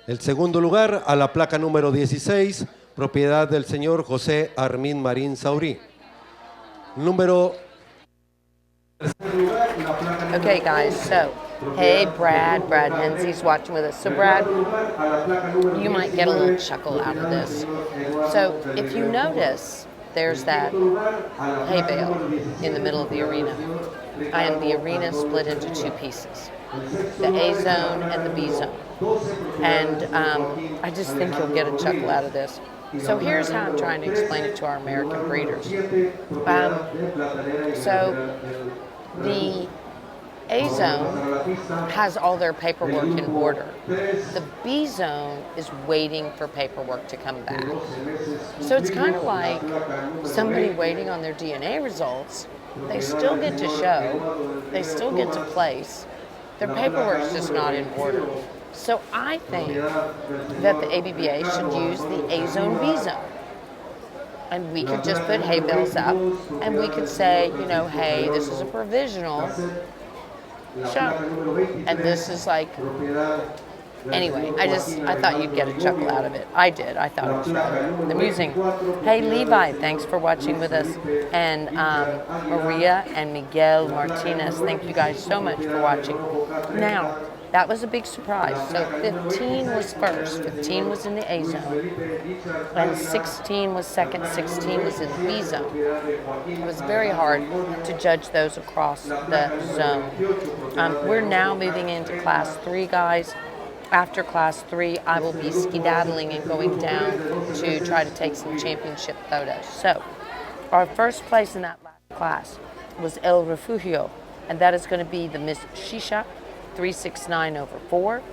El segundo lugar a la placa número 16, propiedad del señor José Armín Marín Saurí. Okay, guys, so, hey, Brad Hensey's watching with us. So, Brad, you might get a little chuckle out of this. So, if you notice, there's that hay bale in the middle of the arena. And the arena split into two pieces, the A zone and the B zone. And I just think you'll get a chuckle out of this. So here's how I'm trying to explain it to our American breeders. So the A zone has all their paperwork in order. The B zone is waiting for paperwork to come back. So it's kind of like somebody waiting on their DNA results. They still get to show, they still get to place. Their paperwork's just not in order. So I think that the ABBA should use the A zone, B zone. And we could just put hay bales up and we could say, you know, hey, this is a provisional show. And this is like, anyway, I thought you'd get a chuckle out of it. I did. I thought it was rather amusing. Hey, Levi, thanks for watching with us. And Maria and Miguel Martinez, thank you guys so much for watching. Now, that was a big surprise. So 15 was first. 15 was in the A zone. And 16 was second. 16 was in the B zone. It was very hard to judge those across the zone. We're now moving into class 3, guys. After class 3, I will be skedaddling and going down to try to take some championship photos. So, our first place in that last class was El Refugio, and that is going to be the Miss Shisha 369/4.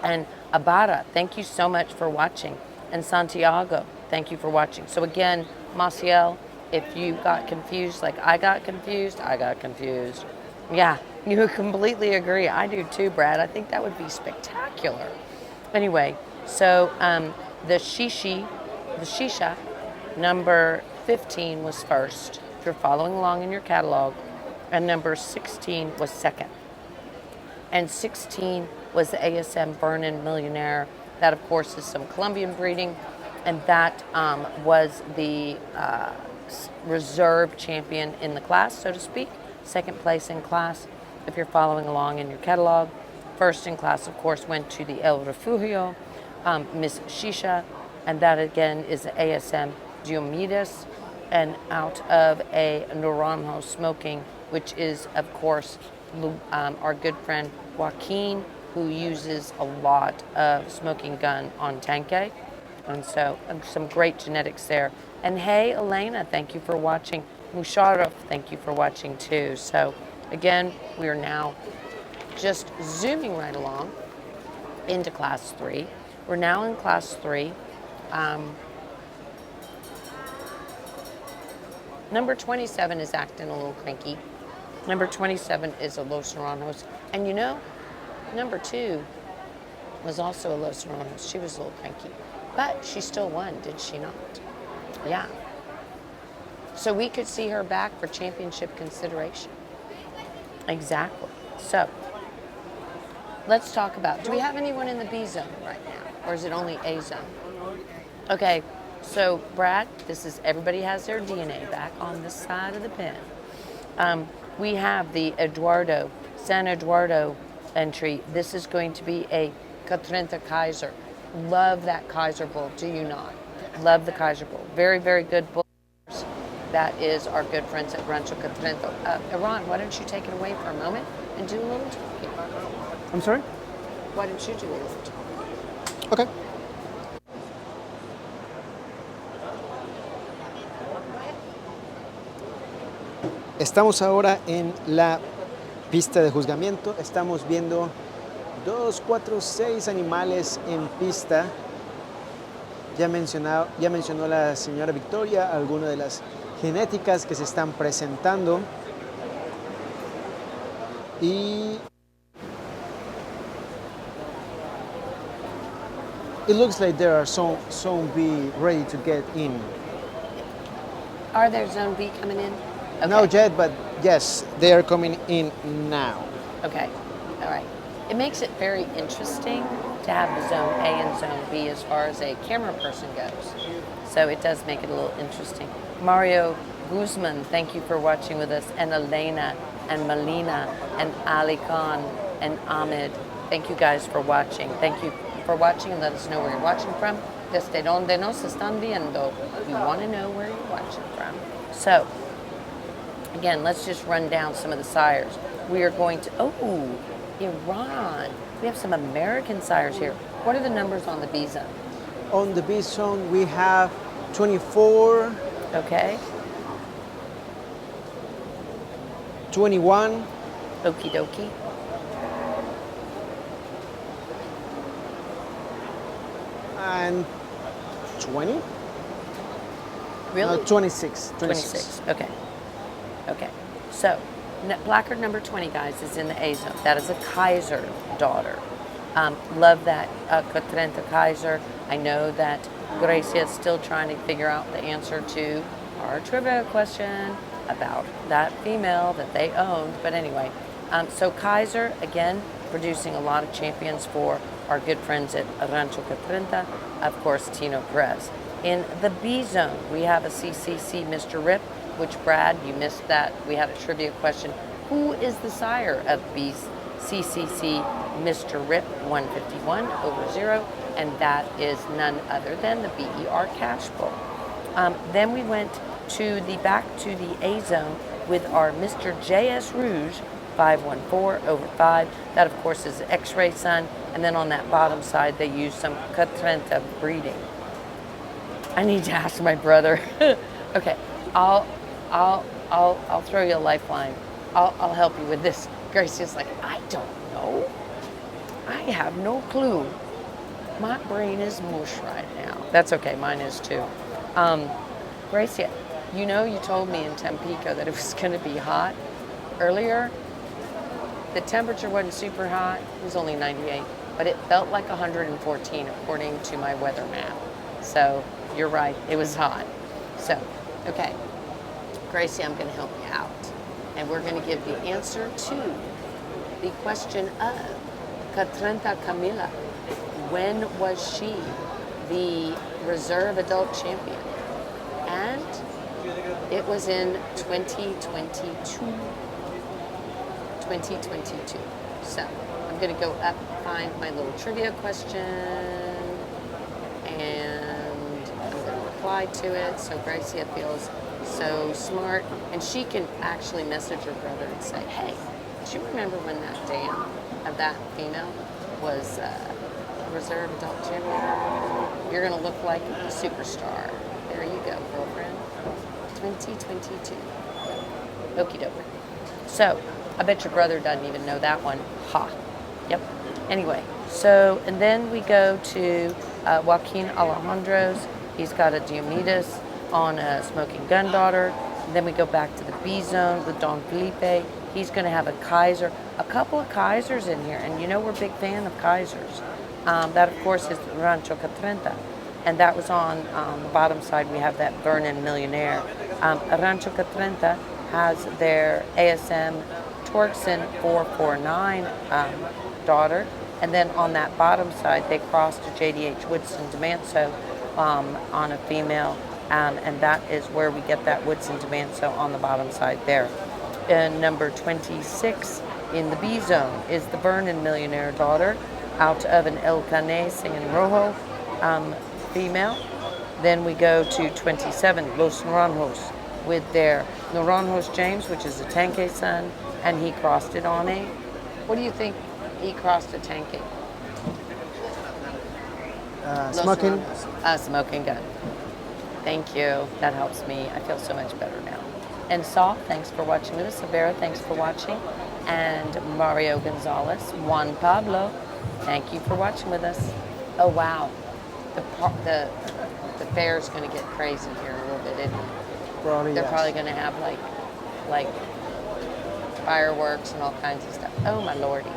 And Abara, thank you so much for watching. And Santiago, thank you for watching. So again, Maciel, if you got confused like I got confused. Yeah, you completely agree. I do too, Brad. I think that would be spectacular. Anyway, so the Shisha, number 15 was first, if you're following along in your catalog, and number 16 was second. And 16 was the ASM Vernon Millionaire. That, of course, is some Colombian breeding, and that was the reserve champion in the class, so to speak. Second place in class, if you're following along in your catalog. First in class, of course, went to the El Refugio, Miss Shisha, and that again is the ASM Diomedes, and out of a Naranjo Smoking, which is, of course, our good friend Joaquin, who uses a lot of smoking gun on Tanque. And so some great genetics there. And hey, Elena, thank you for watching. Musharraf, thank you for watching too. So again, we are now just zooming right along into class 3. We're now in class 3. Number 27 is acting a little cranky. Number 27 is a Los Naranjos. And you know, number 2 was also a Los Naranjos. She was a little cranky. But she still won, did she not? Yeah. So we could see her back for championship consideration. Exactly. So let's talk about, do we have anyone in the B zone right now? Or is it only A zone? Okay, so Brad, this is, everybody has their DNA back on this side of the pen. We have the San Eduardo entry. This is going to be a Catrenta Kaiser. Love that Kaiser bull, do you not? Love the Kaiser bull. Very, very good bull. That is our good friends at Rancho Catrento. Iran, why don't you take it away for a moment and do a little talking? I'm sorry? Why don't you do a little talking? Okay. Estamos ahora en la pista de juzgamiento. Estamos viendo 2, 4, 6 animales en pista. Ya mencionó la señora Victoria algunas de las genéticas que se están presentando. Y it looks like there are some B ready to get in. Are there zone B coming in? Okay. Not yet, but yes, they are coming in now. Okay, all right. It makes it very interesting to have the zone A and zone B as far as a camera person goes. So it does make it a little interesting. Mario Guzman, thank you for watching with us, and Elena and Melina and Ali Khan and Ahmed. Thank you guys for watching. Thank you for watching and let us know where you're watching from. Desde donde nos están viendo. We want to know where you're watching from. So, again, let's just run down some of the sires. We are going to, Iran. We have some American sires here. What are the numbers on the B zone? On the B zone, we have 24, Okay. 21, Okie dokie. and 20? Really? No, 26. 26. Okay. Okay. So, placard number 20, guys, is in the A zone. That is a Kaiser daughter. Love that Catrenta Kaiser. I know that Gracia is still trying to figure out the answer to our trivia question about that female that they owned. But anyway, so Kaiser, again, producing a lot of champions for our good friends at Rancho Catrenta, of course, Tino Perez. In the B zone, we have a CCC Mr. Rip, which, Brad, you missed that. We had a trivia question. Who is the sire of CCC Mr. Rip 151/0? And that is none other than the BER Cash Bowl. Then we went back to the A zone with our Mr. JS Rouge 514/5. That, of course, is the X-ray son. And then on that bottom side, they use some Catrenta breeding. I need to ask my brother. Okay, I'll throw you a lifeline. I'll help you with this. Gracie's like, I don't know. I have no clue. My brain is mush right now. That's okay, mine is too. Gracia, you know you told me in Tampico that it was gonna be hot earlier. The temperature wasn't super hot, it was only 98, but it felt like 114 according to my weather map. So you're right, it was hot. So, okay, Gracie, I'm gonna help you out. And we're gonna give the answer to the question of Catrenta Camila. When was she the reserve adult champion? And it was in 2022. 2022. So I'm gonna go up, find my little trivia question, and I'm gonna reply to it. So Gracia feels so smart, and she can actually message her brother and say, hey, do you remember when that dam of that female was reserve adult champion? You're gonna look like a superstar. There you go, girlfriend. 2022. Okie dokie. So, I bet your brother doesn't even know that one. Ha. Yep. Anyway, so, and then we go to Joaquin Alejandro's. He's got a Diomedes on a Smoking Gun daughter. And then we go back to the B zone with Don Felipe. He's going to have a Kaiser, a couple of Kaisers in here. And you know we're a big fan of Kaisers. That, of course, is Rancho Catrenta. And that was on the bottom side, we have that Vernon Millionaire. Rancho Catrenta has their ASM Torxen 449 daughter. And then on that bottom side, they crossed a JDH Woodson Demanso on a female. And that is where we get that Woodson Demanso on the bottom side there. And number 26 in the B zone is the Vernon Millionaire daughter out of an El Cane Singing Rojo female. Then we go to 27, Los Naranjos, with their Naranjos James, which is a Tanque son, and he crossed it on a, what do you think he crossed a Tanque? Smoking. Smoking Gun. Thank you. That helps me. I feel so much better now. And Saul, thanks for watching with us. Savera, thanks for watching. And Mario Gonzalez, Juan Pablo, thank you for watching with us. Oh, wow. The fair's going to get crazy here in a little bit, isn't it? Probably, They're yes. probably going to have like fireworks and all kinds of stuff. Oh, my lordy.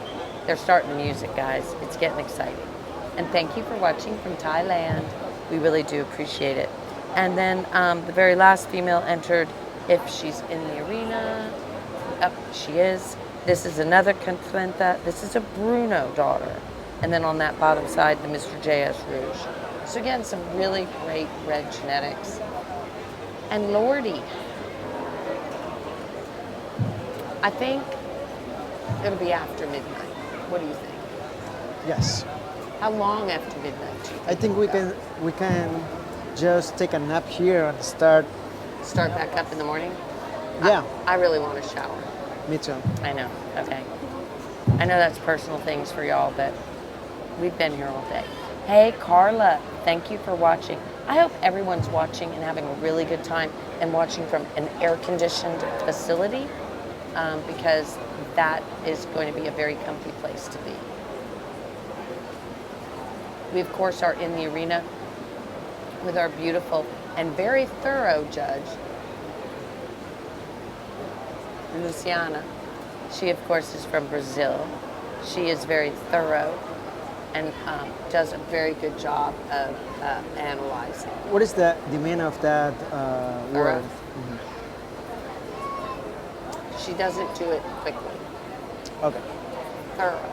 They're starting the music, guys. It's getting exciting. And thank you for watching from Thailand. We really do appreciate it. And then the very last female entered, if she's in the arena. Up, she is. This is another Catrenta. This is a Bruno daughter. And then on that bottom side, the Mr. JS Rouge. So again, some really great red genetics. And Lordy, I think it'll be after midnight. What do you think? Yes. How long after midnight? Do you I think we can just take a nap here and start. start back up in the morning? Yeah, I really want to shower. me too. I know. Okay. I know that's personal things for y'all, but we've been here all day. Hey, Carla, thank you for watching. I hope everyone's watching and having a really good time and watching from an air-conditioned facility because that is going to be a very comfy place to be. We, of course, are in the arena with our beautiful and very thorough judge, Luciana. She, of course, is from Brazil. She is very thorough and does a very good job of analyzing. What is the meaning of that word? She doesn't do it quickly. Okay. Thorough.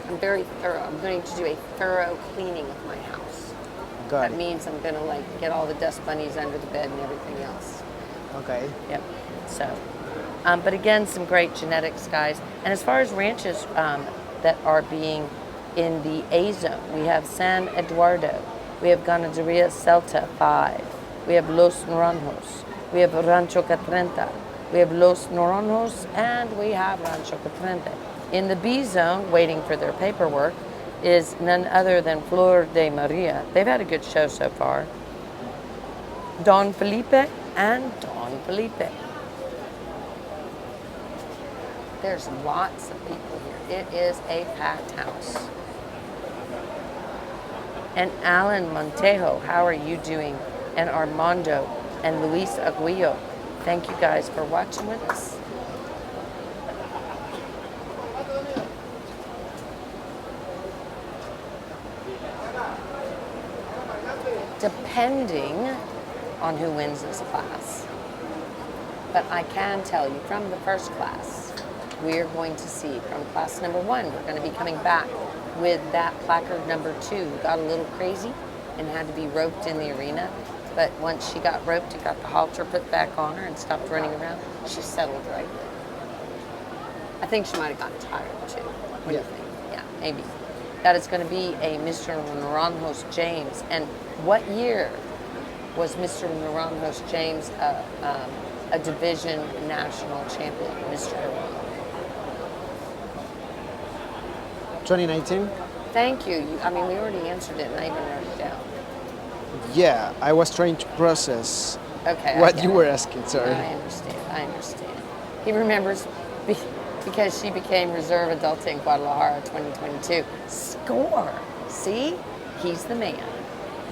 I'm very thorough. I'm going to do a thorough cleaning of my house. Got That it. means I'm going to get all the dust bunnies under the bed and everything else. Okay. Yep. So, but again, some great genetics, guys. And as far as ranches that are being in the A zone, we have San Eduardo, we have Ganaderia Celta 5, we have Los Naranjos, we have Rancho Catrenta, we have Los Naranjos, and we have Rancho Catrenta. In the B zone, waiting for their paperwork, is none other than Flor de Maria. They've had a good show so far. Don Felipe and Don Felipe. There's lots of people here. It is a packed house. And Alan Montejo, how are you doing? And Armando and Luis Aguillo. Thank you guys for watching with us. Depending on who wins this class. But I can tell you from the first class, we're going to see from class number 1, we're going to be coming back with that placard number 2 who got a little crazy and had to be roped in the arena. But once she got roped and got the halter put back on her and stopped running around, she settled right in. I think she might have gotten tired too. What do you think? Yeah, maybe. That is going to be a Mr. Naranjos James. And what year was Mr. Naranjos James a division national champion, Mr. Naranjos? 2019? Thank you. I mean, we already answered it and I even wrote it down. Yeah, I was trying to process Okay. what you were asking, sorry. I understand. He remembers because she became reserve adulta in Guadalajara 2022. Score! See? He's the man.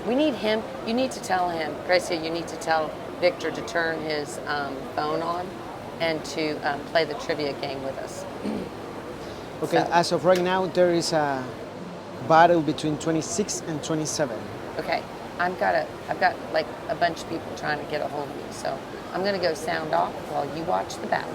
We need him. You need to tell him, Gracia, you need to tell Victor to turn his phone on and to play the trivia game with us. Okay, So- as of right now, there is a battle between 26 and 27. Okay, I've got like a bunch of people trying to get a hold of me, so I'm gonna go sound off while you watch the battle.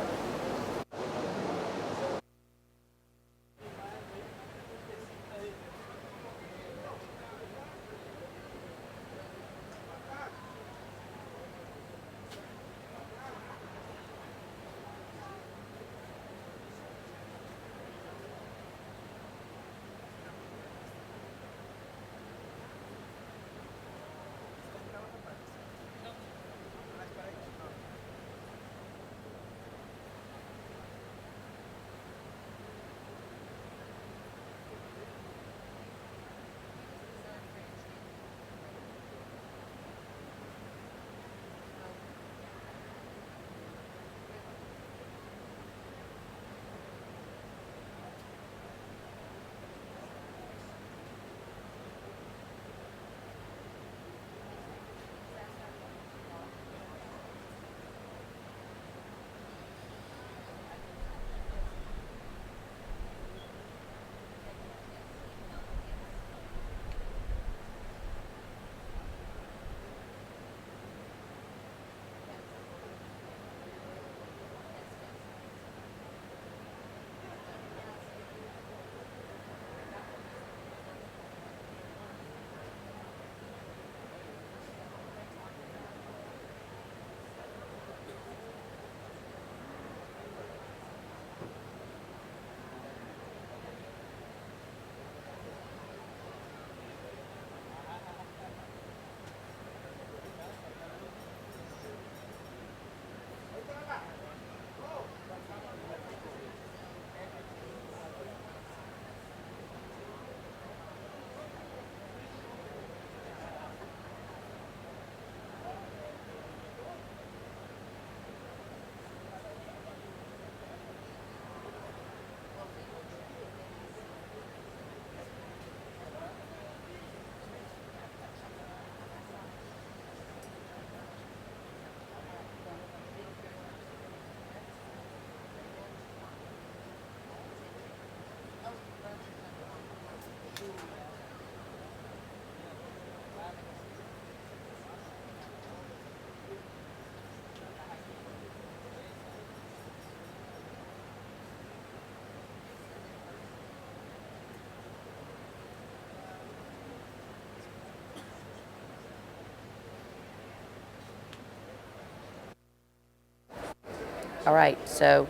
All right, so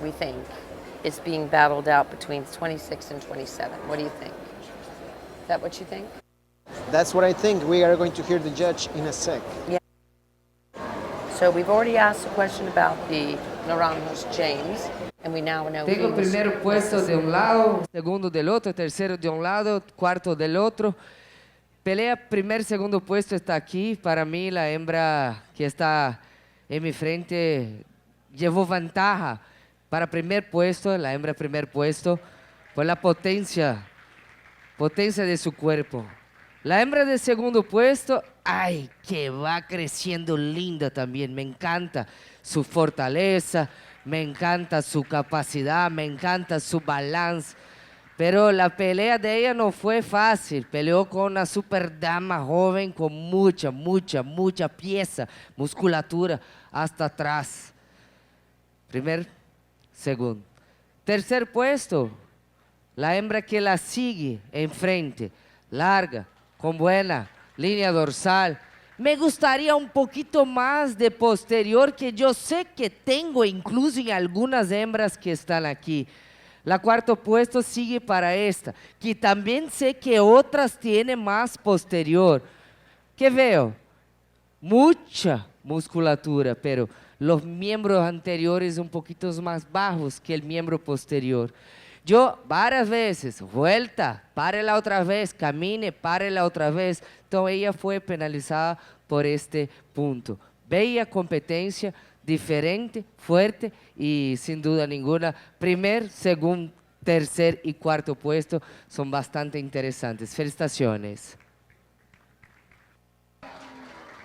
we think, it's being battled out between 26 and 27. What do you think? Is that what you think? That's what I think. We are going to hear the judge in a sec. Yeah. So we've already asked a question about the Naranjos James, and we now know Tengo who's- primero puesto de un lado, segundo del otro, tercero de un lado, cuarto del otro. Pelea primer, segundo puesto está aquí. Para mí la hembra que está en mi frente llevó ventaja. Para primer puesto, la hembra primer puesto, por la potencia de su cuerpo. La hembra de segundo puesto, ay, que va creciendo linda también. Me encanta su fortaleza, me encanta su capacidad, me encanta su balance. Pero la pelea de ella no fue fácil. Peleó con una super dama joven con mucha pieza, musculatura hasta atrás. Primer, segundo. Tercer puesto, la hembra que la sigue enfrente, larga, con buena línea dorsal. Me gustaría un poquito más de posterior, que yo sé que tengo incluso en algunas hembras que están aquí. La cuarto puesto sigue para esta, que también sé que otras tienen más posterior. ¿Qué veo? Mucha musculatura, pero los miembros anteriores un poquito más bajos que el miembro posterior. Yo varias veces, vuelta, párela otra vez, camine, párela otra vez. Entonces ella fue penalizada por este punto. Bella competencia, diferente, fuerte y sin duda ninguna, primer, segundo, tercer y cuarto puesto son bastante interesantes. Felicitaciones.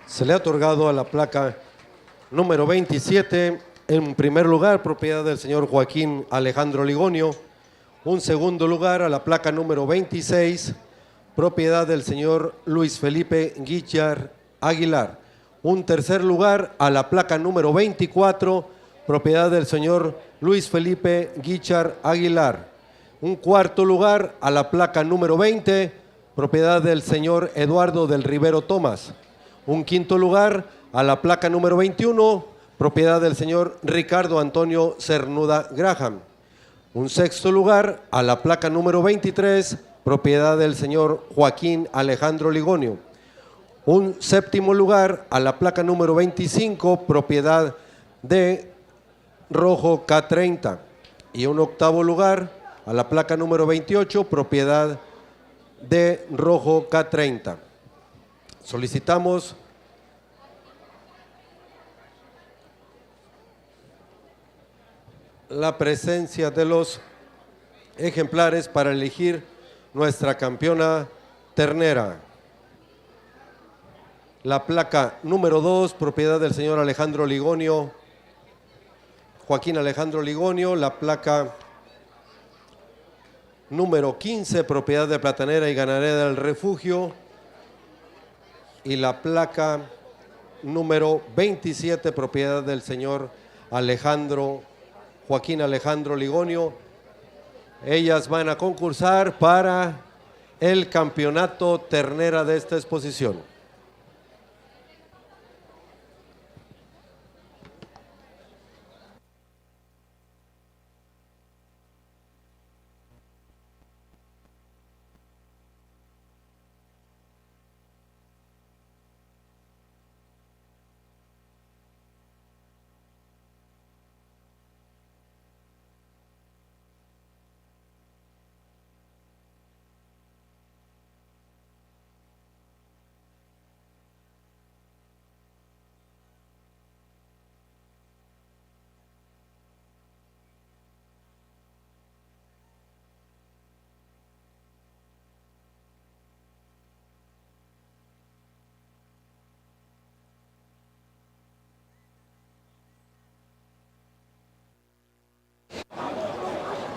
Se le ha otorgado a la placa número 27, en primer lugar, propiedad del señor Joaquín Alejandro Ligonio. Un segundo lugar a la placa número 26, propiedad del señor Luis Felipe Guichar Aguilar. Un tercer lugar a la placa número 24, propiedad del señor Luis Felipe Guichar Aguilar. Un cuarto lugar a la placa número 20, propiedad del señor Eduardo del Rivero Tomás. Un quinto lugar a la placa número 21, propiedad del señor Ricardo Antonio Cernuda Graham. Un sexto lugar a la placa número 23, propiedad del señor Joaquín Alejandro Ligonio. Un séptimo lugar a la placa número 25, propiedad de Rojo K30. Y un octavo lugar a la placa número 28, propiedad de Rojo K30. Solicitamos la presencia de los ejemplares para elegir nuestra campeona ternera. La placa número 2, propiedad del señor Alejandro Ligonio, Joaquín Alejandro Ligonio. La placa número 15, propiedad de Platanera y Ganadera del Refugio. Y la placa número 27, propiedad del señor Joaquín Alejandro Ligonio. Ellas van a concursar para el campeonato ternera de esta exposición.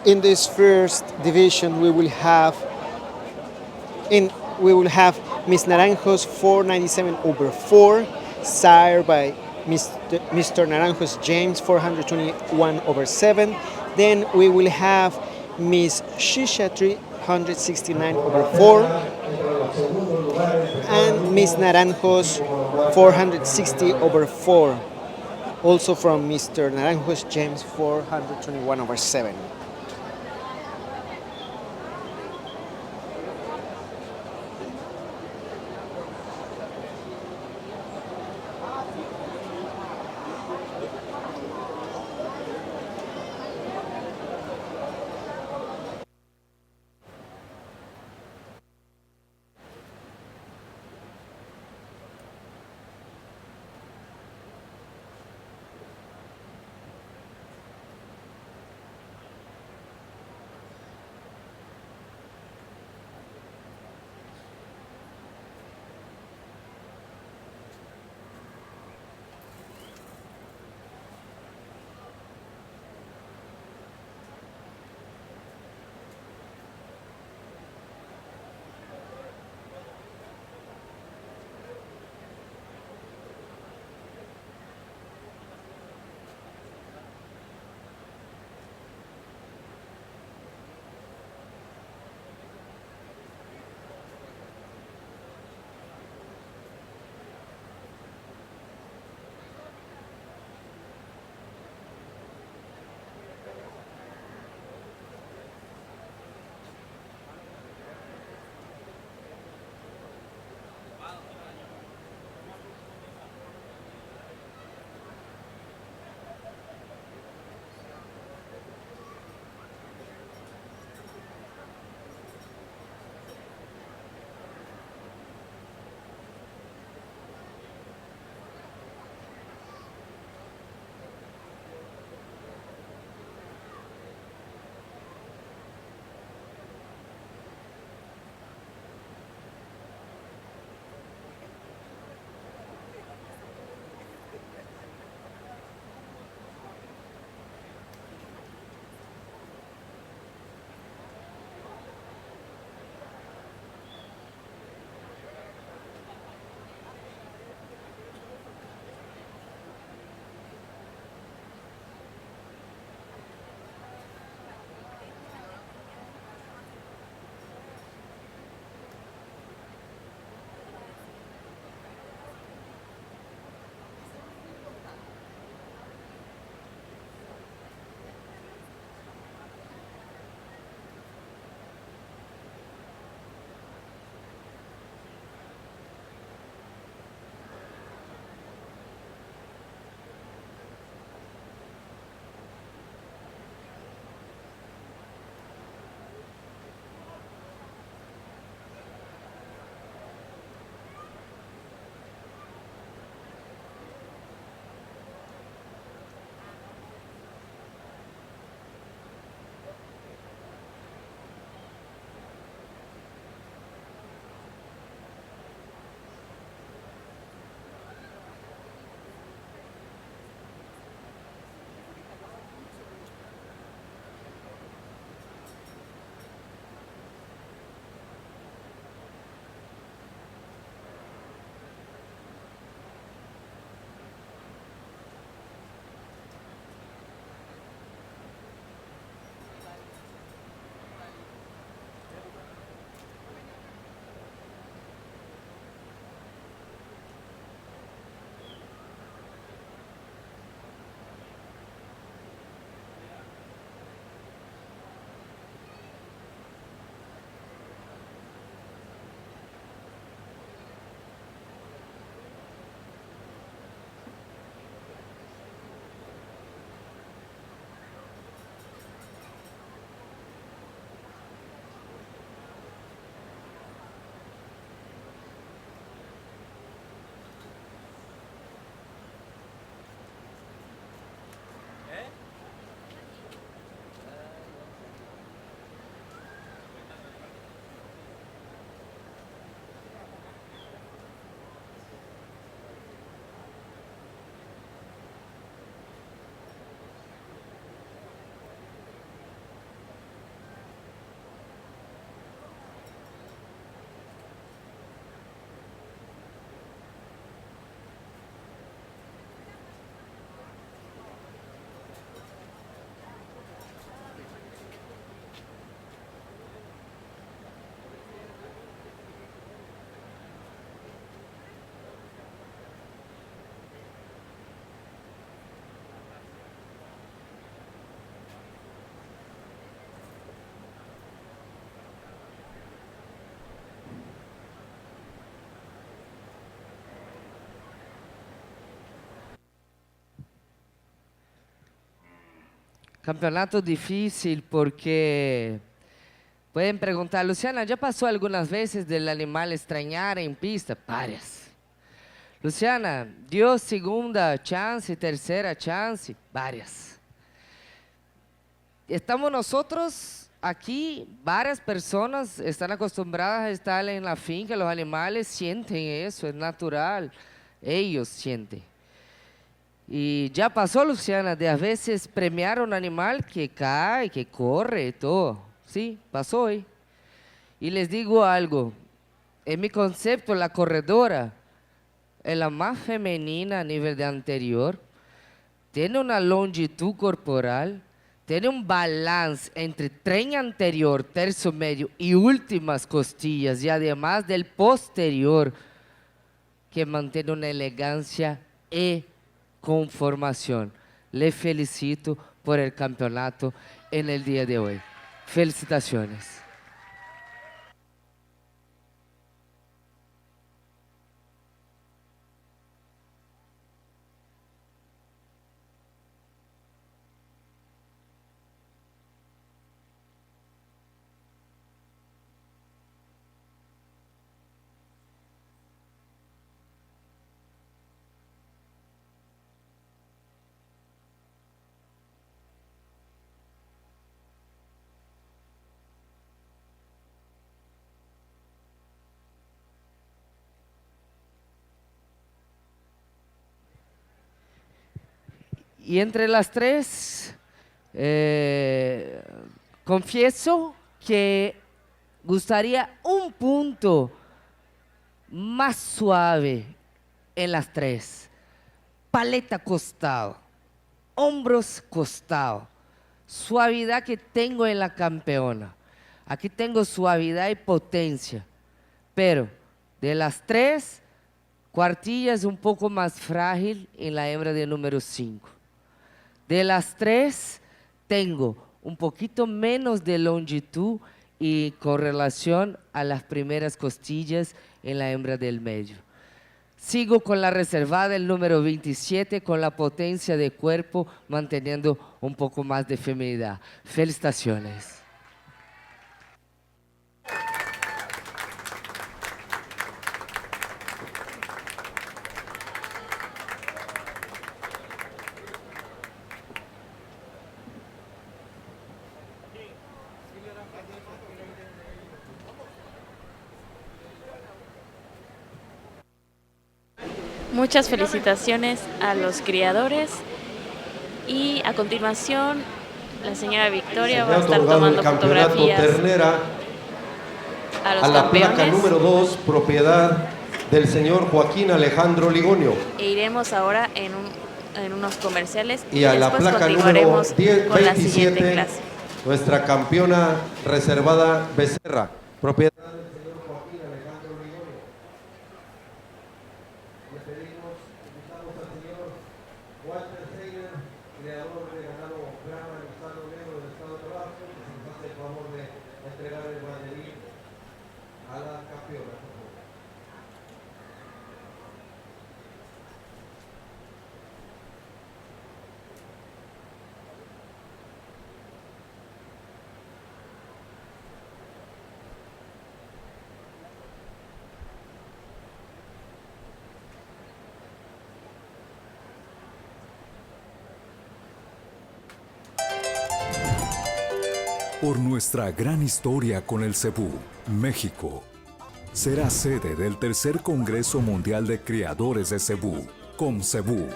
In this first division, we will have Miss Naranjos 497/4, sired by Mr. Naranjos James 421/7. Then we will have Miss Shisha 369/4 and Miss Naranjos 460/4. Also from Mr. Naranjo's James 421/7. Campeonato difícil porque pueden preguntar, Luciana, ¿ya pasó algunas veces del animal extrañar en pista? Varias. Luciana, ¿dio segunda chance, tercera chance? Varias. Estamos nosotros aquí, varias personas están acostumbradas a estar en la finca, los animales sienten eso, es natural, ellos sienten. Y ya pasó, Luciana, de a veces premiar a un animal que cae, que corre, todo. Sí, pasó hoy. Y les digo algo, en mi concepto la corredora es la más femenina a nivel de anterior, tiene una longitud corporal, tiene un balance entre tren anterior, tercio medio y últimas costillas y además del posterior que mantiene una elegancia y conformación. Le felicito por el campeonato en el día de hoy. Felicitaciones. Y entre las tres, confieso que gustaría un punto más suave en las tres. Paleta costado, hombros costado, suavidad que tengo en la campeona. Aquí tengo suavidad y potencia, pero de las tres, cuartilla es un poco más frágil en la hembra de número 5. De las tres, tengo un poquito menos de longitud y con relación a las primeras costillas en la hembra del medio. Sigo con la reservada, el número 27, con la potencia de cuerpo, manteniendo un poco más de feminidad. Felicitaciones. Muchas felicitaciones a los criadores y a continuación la señora Victoria va a estar tomando fotografías ternera a los a la placa campeones. número 2, propiedad del señor Joaquín Alejandro Ligonio. E iremos ahora en unos comerciales Y a la después placa número continuaremos con la 27, siguiente clase. nuestra campeona reservada Becerra, propiedad del señor Joaquín Alejandro Ligonio. Le pedimos, invitamos al señor Walter Seiner, creador de ganado Brahma en Estado Negro del Estado de Tabasco, que se nos hace el favor de entregar el banderín a la campeona. Por nuestra gran historia con el cebú, México será sede del tercer Congreso Mundial de Criadores de Cebú, CONCEBU,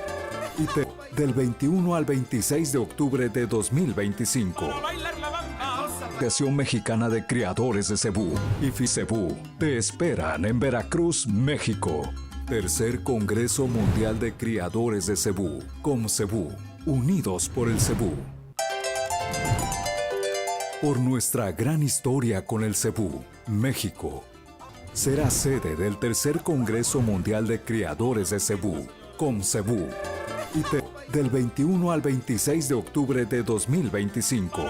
del 21 al 26 de octubre de 2025. Asociación Mexicana de Criadores de Cebú y FICEBU te esperan en Veracruz, México. Tercer Congreso Mundial de Criadores de Cebú, CONCEBU, unidos por el cebú. Por nuestra gran historia con el cebú, México será sede del tercer Congreso Mundial de Criadores de Cebú, CONCEBU, del 21 al 26 de octubre de 2025.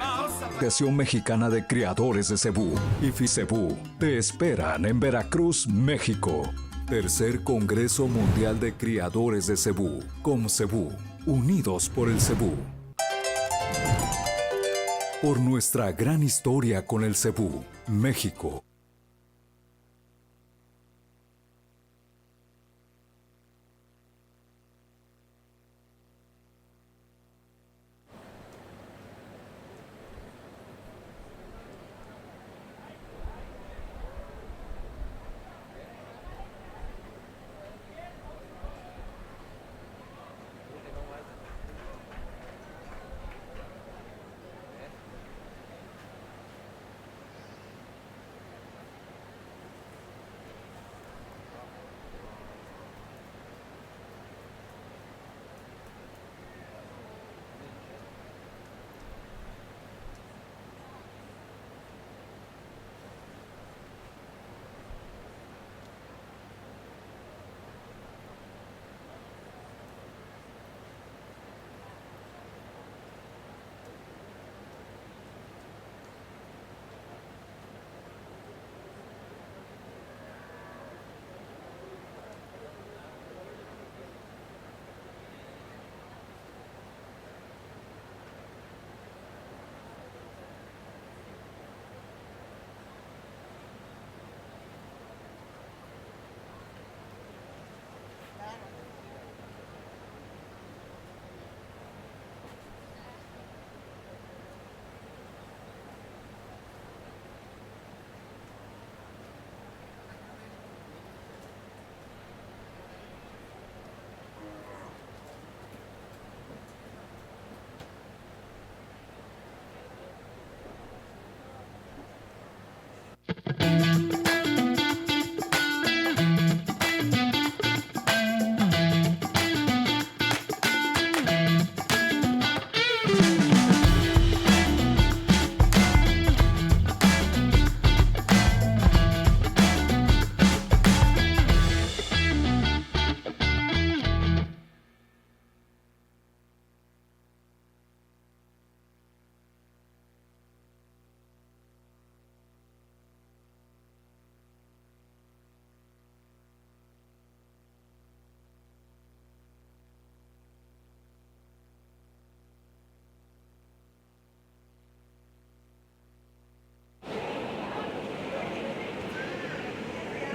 Asociación Mexicana de Criadores de Cebú y FICEBU te esperan en Veracruz, México. Tercer Congreso Mundial de Criadores de Cebú, CONCEBU, unidos por el cebú. por nuestra gran historia con el cebú, México.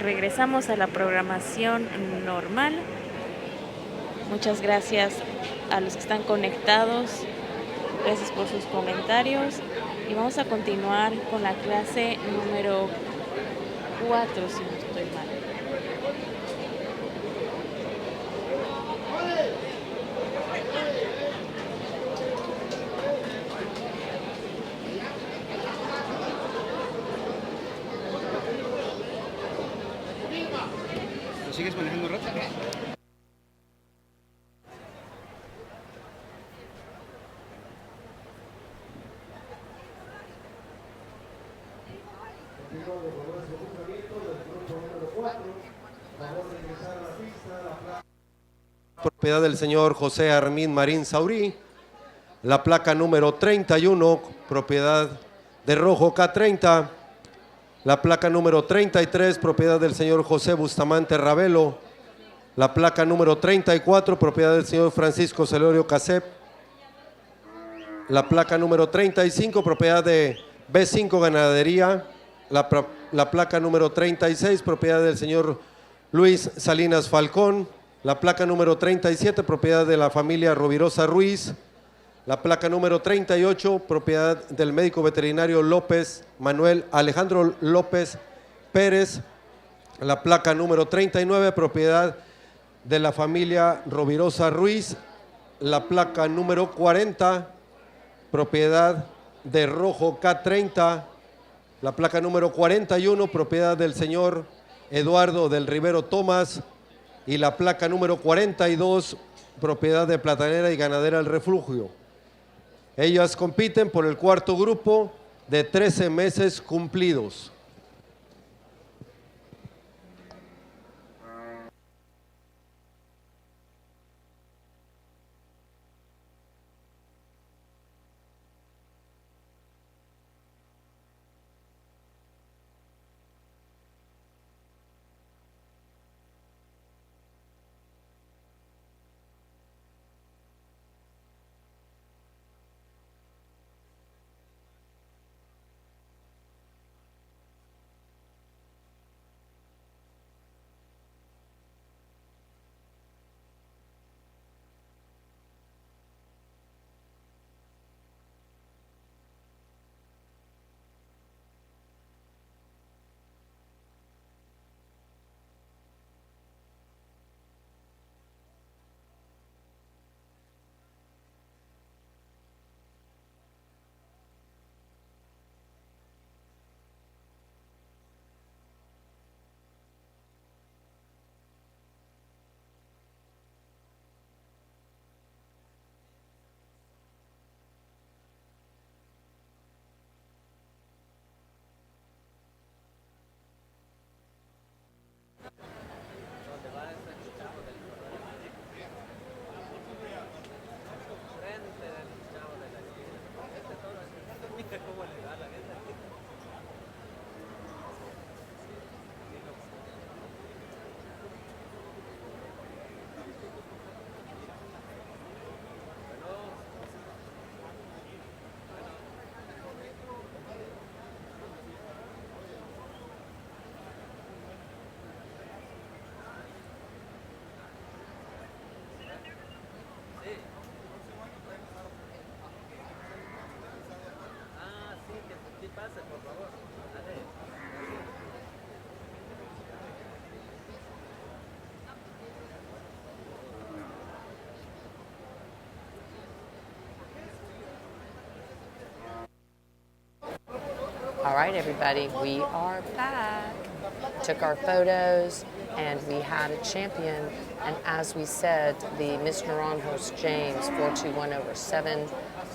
Regresamos a la programación normal. Muchas gracias a los que están conectados. Gracias por sus comentarios. Y vamos a continuar con la clase número 4, si no estoy mal. ¿Lo sigues manejando rápido? Propiedad del señor José Armín Marín Saurí. La placa número 31, propiedad de Rojo K30. La placa número 33, propiedad del señor José Bustamante Ravelo. La placa número 34, propiedad del señor Francisco Celorio Casep. La placa número 35, propiedad de B5 Ganadería. La placa número 36, propiedad del señor Luis Salinas Falcón. La placa número 37, propiedad de la familia Rovirosa Ruiz. La placa número 38, propiedad del médico veterinario López Manuel Alejandro López Pérez. La placa número 39, propiedad de la familia Rovirosa Ruiz. La placa número 40, propiedad de Rojo K30. La placa número 41, propiedad del señor Eduardo del Rivero Tomás. Y la placa número 42, propiedad de Platanera y Ganadera El Refugio. Ellas compiten por el cuarto grupo de 13 meses cumplidos. All right, everybody, we are back. Took our photos, and we had a champion. And as we said, the Miss Naranjos James 421/7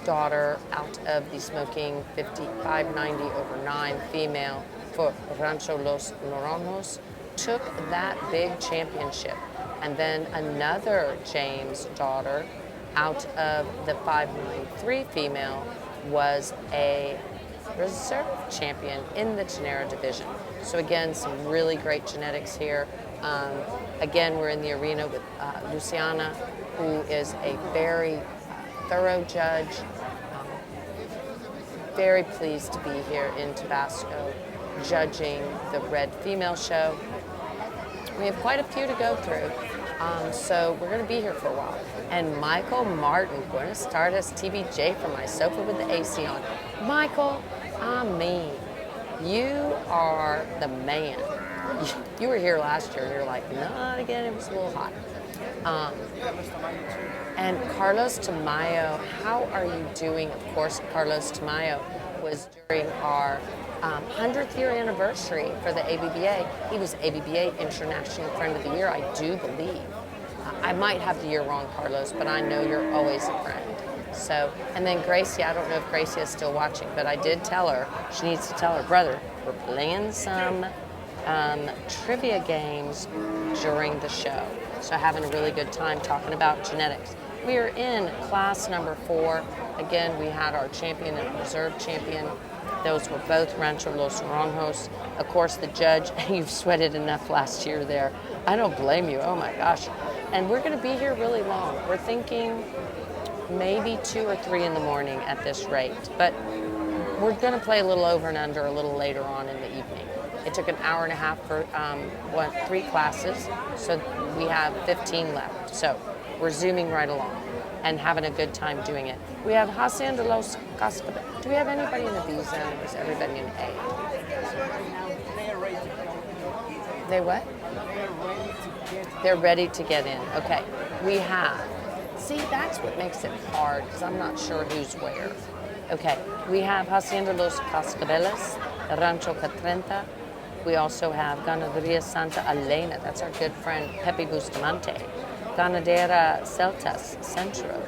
daughter out of the smoking 5590/9 female for Rancho Los Naranjos took that big championship. And then another James daughter out of the 593 female was a reserve champion in the Genera division. So again, some really great genetics here. Again, we're in the arena with Luciana, who is a very thorough judge. Very pleased to be here in Tabasco judging the Red Female Show. We have quite a few to go through, so we're going to be here for a while. And Michael Martin, Buenos Tardes, TBJ from my sofa with the AC on. Michael, I mean, you are the man. You were here last year, and you're like, not again, it was a little hot. And Carlos Tamayo, how are you doing? Of course, Carlos Tamayo was during our 100th year anniversary for the ABBA. He was ABBA International Friend of the Year, I do believe. I might have the year wrong, Carlos, but I know you're always a friend. So, and then Gracie, I don't know if Gracie is still watching, but I did tell her, she needs to tell her brother, we're playing some trivia games during the show. So having a really good time talking about genetics. We are in class number 4. Again, we had our champion and reserve champion. Those were both Rancho Los Naranjos. Of course, the judge, you've sweated enough last year there. I don't blame you, oh my gosh. And we're gonna be here really long. We're thinking maybe 2 or 3 in the morning at this rate. But we're gonna play a little over and under a little later on in the evening. It took an hour and a half for 3 classes, so we have 15 left. So we're zooming right along and having a good time doing it. We have Hacienda Los Cascabeles. Do we have anybody in the B zone, or is everybody in A? They what? They're ready to get in. Okay, we have. See, that's what makes it hard, because I'm not sure who's where. Okay, we have Hacienda Los Cascabeles, Rancho Catrenta. We also have Ganaderia Santa Elena, that's our good friend Pepe Bustamante. Ganadera Celtas Centro.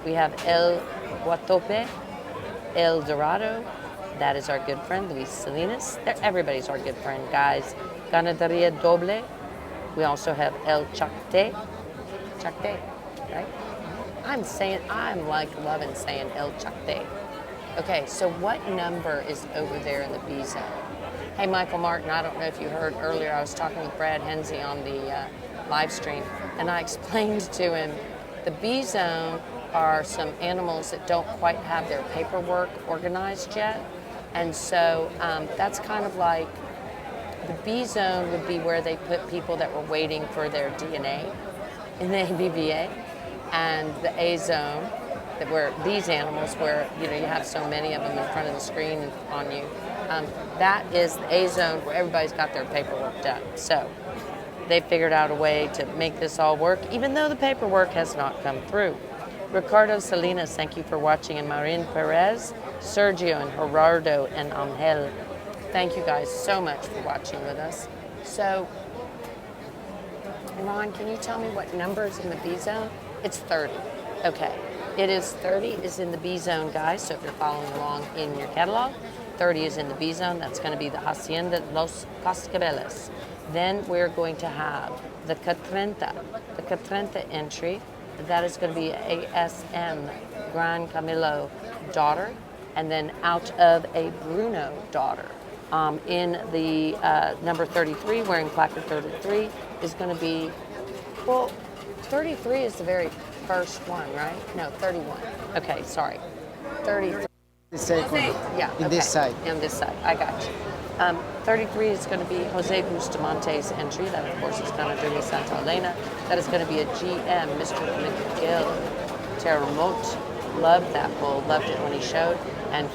We have El Guatope, El Dorado, that is our good friend Luis Salinas. Everybody's our good friend, guys. Ganaderia Doble. We also have El Chacte, right? I'm like loving saying El Chacte. Okay, so what number is over there in the B zone? Hey, Michael Martin, I don't know if you heard earlier, I was talking with Brad Hensey on the live stream, and I explained to him the B zone are some animals that don't quite have their paperwork organized yet. And so that's kind of like the B zone would be where they put people that were waiting for their DNA in the ABBA, and the A zone, that where these animals, where you have so many of them in front of the screen on you, that is the A zone where everybody's got their paperwork done. So they figured out a way to make this all work, even though the paperwork has not come through. Ricardo Salinas, thank you for watching, and Marin Perez, Sergio and Gerardo and Angel. Thank you guys so much for watching with us. So, Ron, can you tell me what number is in the B zone? It's 30. Okay. It is 30 is in the B zone, guys, so if you're following along in your catalog, 30 is in the B zone. That's going to be the Hacienda Los Cascabeles. Then we're going to have the Catrenta entry. That is going to be ASM Gran Camilo daughter, and then out of a Bruno daughter. In the number 33, wearing placard 33, is going to be, well, 33 is the very first one, right? No, 31. Okay, sorry. 33. The second. Yeah. In this side. On this side. I got you. 33 is going to be Jose Bustamante's entry. That, of course, is Ganaderia Santa Elena. That is going to be a GM, Mr. McGill. Terremote. Loved that bull. Loved it when he showed. And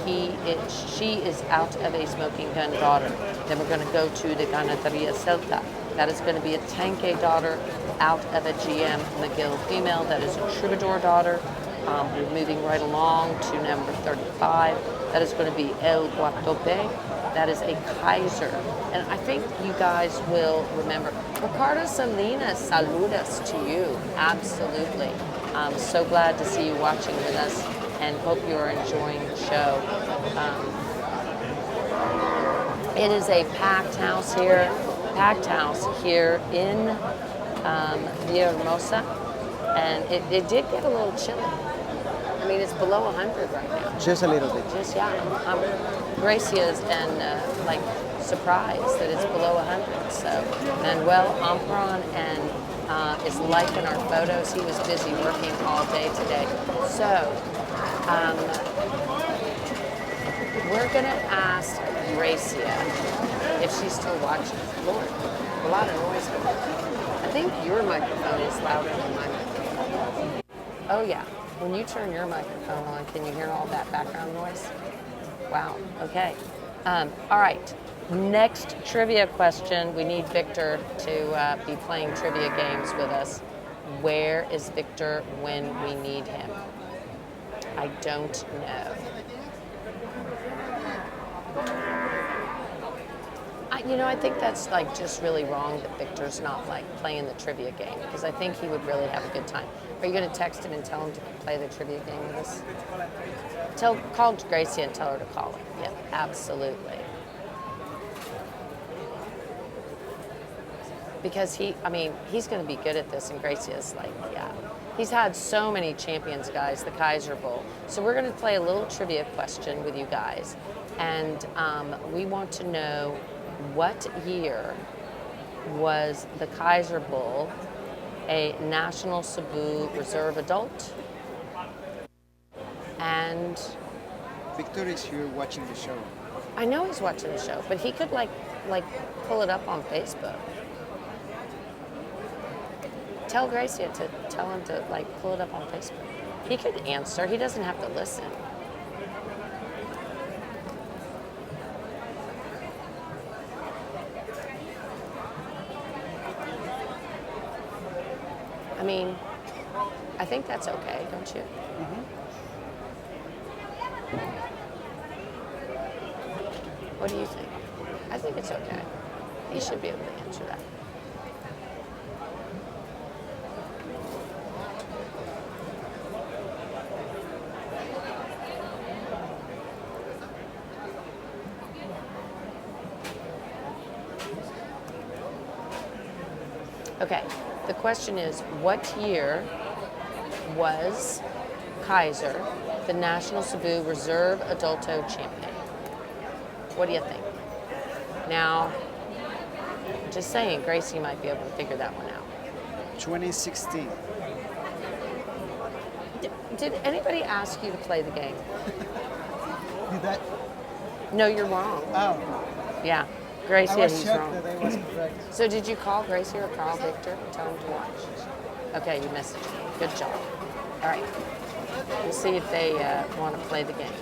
she is out of a smoking gun daughter. Then we're going to go to the Ganaderia Celta. That is going to be a Tanque daughter out of a GM McGill female. That is a Troubadour daughter. We're moving right along to number 35. That is going to be El Guatope. That is a Kaiser. And I think you guys will remember. Ricardo Salinas, saludos to you. Absolutely. I'm so glad to see you watching with us and hope you are enjoying the show. It is a packed house here in Villahermosa. And it did get a little chilly. I mean, it's below 100 right now. Just a little bit. Just, yeah. Gracia is like surprised that it's below 100. So Manuel Ampron is liking our photos. He was busy working all day today. So we're gonna ask Gracia if she's still watching. Lord, a lot of noise going on. I think your microphone is louder than my microphone. Oh yeah. When you turn your microphone on, can you hear all that background noise? Wow, okay. All right, next trivia question. We need Victor to be playing trivia games with us. Where is Victor when we need him? I don't know. I think that's like just really wrong that Victor's not like playing the trivia game, because I think he would really have a good time. Are you going to text him and tell him to play the trivia game with us? Call Gracie and tell her to call him. Yeah, absolutely. Because he's going to be good at this, and Gracie is like, yeah. He's had so many champions, guys, the Kaiser Bowl. So we're going to play a little trivia question with you guys, and we want to know what year was the Kaiser Bowl a National Cebu Reserve adult? And Victor is here watching the show. I know he's watching the show, but he could like pull it up on Facebook. Tell Gracia to tell him to like pull it up on Facebook. He could answer. He doesn't have to listen. I mean, I think that's okay, don't you? Mm-hmm. What do you think? I think it's okay. He should be able to answer that. Okay, the question is, what year was Kaiser the National Cebu Reserve Adulto Champion? What do you think? Now, just saying, Gracie might be able to figure that one out. 2016. Did anybody ask you to play the game? Did that? No, you're wrong. Oh. Yeah, Gracie, I was he's shocked wrong. that I was correct. So did you call Gracie or call Victor and tell him to watch? Okay, you messaged me. Good job. All right. We'll see if they want to play the game.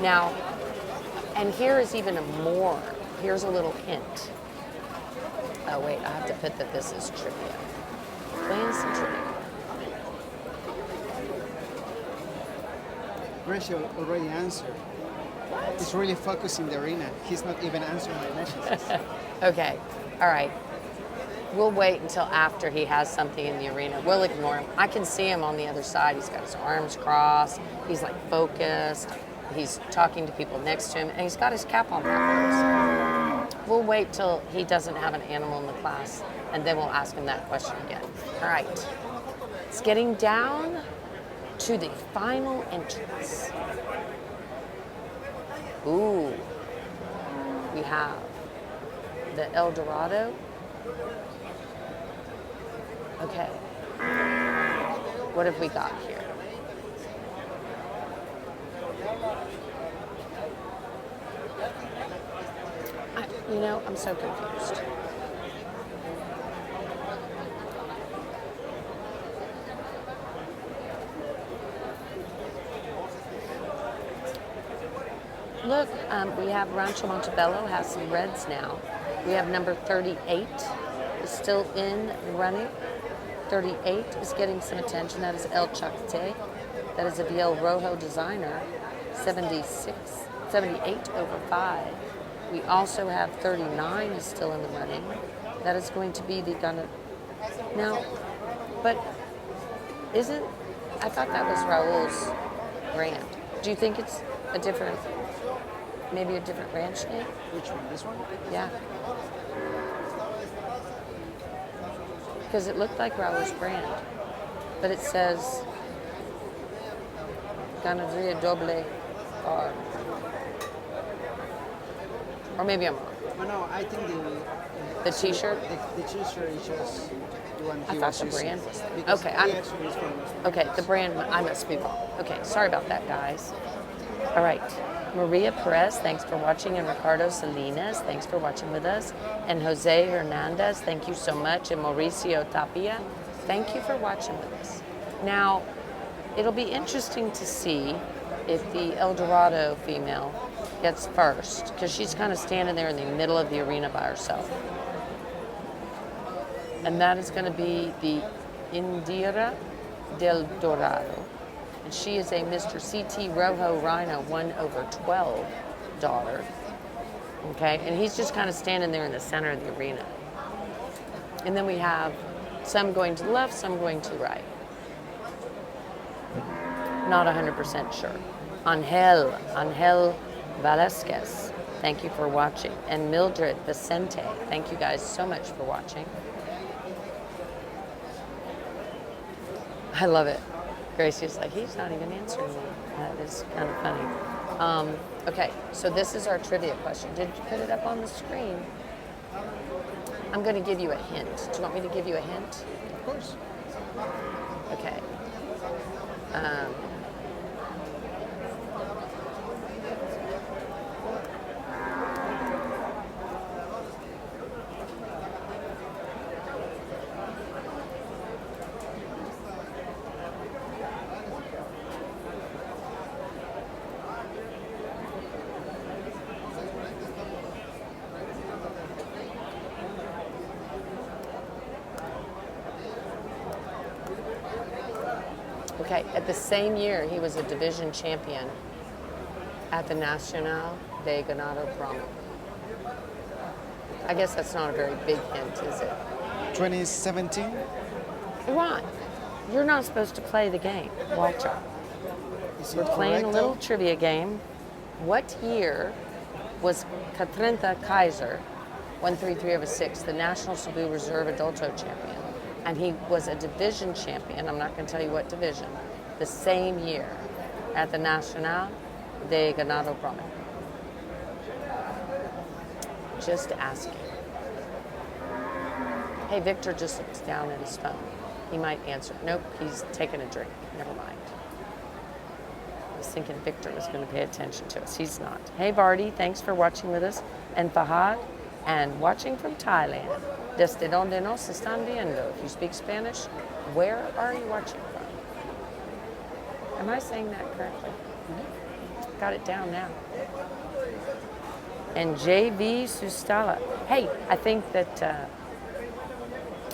Now, and here is even more. Here's a little hint. Oh, wait, I have to put that this is trivia. Playing some trivia. Gracia already answered. What? He's really focused in the arena. He's not even answering my messages. Okay, all right. We'll wait until after he has something in the arena. We'll ignore him. I can see him on the other side. He's got his arms crossed. He's like focused. He's talking to people next to him, and he's got his cap on backwards. We'll wait till he doesn't have an animal in the class, and then we'll ask him that question again. All right. It's getting down to the final entrance. Ooh. We have the El Dorado. Okay. What have we got here? I'm so confused. Look, we have Rancho Montebello has some reds now. We have number 38 is still in the running. 38 is getting some attention. That is El Chacte. That is a Viel Rojo designer. 78 over 5. We also have 39 is still in the running. That is going to be the Ganadera. Now, but isn't, I thought that was Raul's brand. Do you think it's a different, maybe a different ranch name? Which one? This one? Yeah. Because it looked like Raul's brand, but it says Ganadera Doble R. Or maybe I'm wrong. Oh, no, I think The T-shirt? The T-shirt is just the one I he thought was the using. brand was there. Because Okay, he I'm- actually is famous. Okay, the brand, I must be wrong. Okay, sorry about that, guys. All right, Maria Perez, thanks for watching, and Ricardo Salinas, thanks for watching with us, and Jose Hernandez, thank you so much, and Mauricio Tapia, thank you for watching with us. Now, it'll be interesting to see if the El Dorado female gets first, because she's kind of standing there in the middle of the arena by herself. And that is going to be the Indira del Dorado. And she is a Mr. CT Rojo Rhino 1/12 daughter. Okay, and he's just kind of standing there in the center of the arena. And then we have some going to the left, some going to the right. Not 100% sure. Angel Velasquez, thank you for watching. And Mildred Vicente, thank you guys so much for watching. I love it. Gracie's like, he's not even answering me. That is kind of funny. Okay, so this is our trivia question. Did you put it up on the screen? I'm going to give you a hint. Do you want me to give you a hint? Of course. Okay. Okay, at the same year, he was a division champion at the Nacional de Ganado Promo. I guess that's not a very big hint, is it? 2017? Ron, you're not supposed to play the game, Walter. Is We're it playing a correct, little though? trivia game. What year was Katrinta Kaiser, 133/6, the National Cebu Reserve Adulto champion? And he was a division champion, I'm not going to tell you what division, the same year at the Nacional de Ganado Promo. Just asking. Hey, Victor just looks down at his phone. He might answer. Nope, he's taking a drink. Never mind. I was thinking Victor was going to pay attention to us. He's not. Hey, Vardy, thanks for watching with us. And Fahad, and watching from Thailand. Desde donde nos están viendo. If you speak Spanish, where are you watching from? Am I saying that correctly? Got it down now. And JV Sustala. Hey, I think that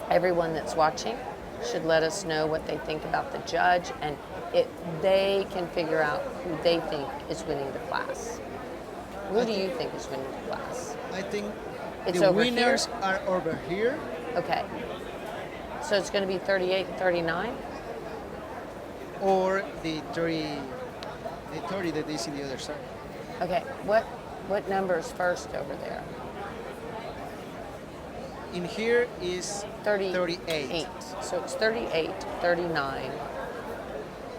everyone that's watching should let us know what they think about the judge, and they can figure out who they think is winning the class. Who do you think is winning the class? I think It's the over winners here? are over here, Okay. So it's going to be 38 and 39? or the 30 that is in the other side. Okay. What number is first over there? In here is 38. So it's 38, 39.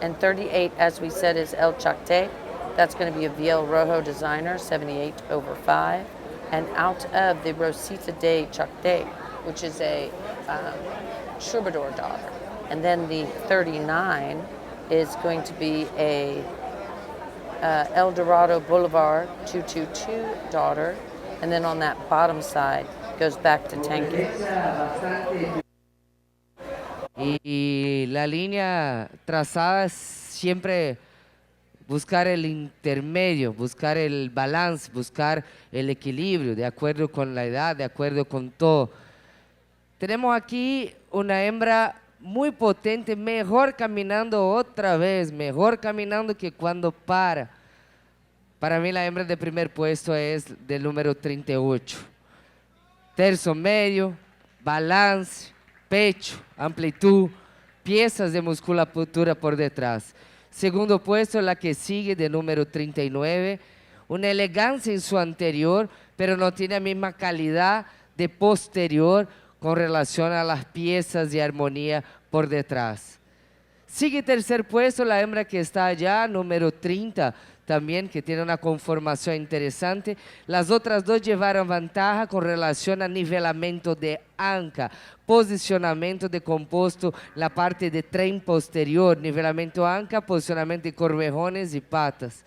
And 38, as we said, is El Chacte. That's going to be a VL Rojo designer, 78/5. And out of the Rosita de Chacte, which is a troubadour daughter. And then the 39 is going to be a El Dorado Boulevard 222 daughter. And then on that bottom side goes back to Tanque. Y la línea trazada es siempre buscar el intermedio, buscar el balance, buscar el equilibrio, de acuerdo con la edad, de acuerdo con todo. Tenemos aquí una hembra muy potente, mejor caminando otra vez, mejor caminando que cuando para. Para mí la hembra de primer puesto es del número 38. Tercio medio, balance, pecho, amplitud, piezas de musculatura por detrás. Segundo puesto, la que sigue de número 39, una elegancia en su anterior, pero no tiene la misma calidad de posterior con relación a las piezas de armonía por detrás. Sigue tercer puesto la hembra que está allá, número 30, también que tiene una conformación interesante. Las otras dos llevaron ventaja con relación a nivelamiento de anca, posicionamiento de composto, la parte de tren posterior, nivelamiento anca, posicionamiento de corvejones y patas.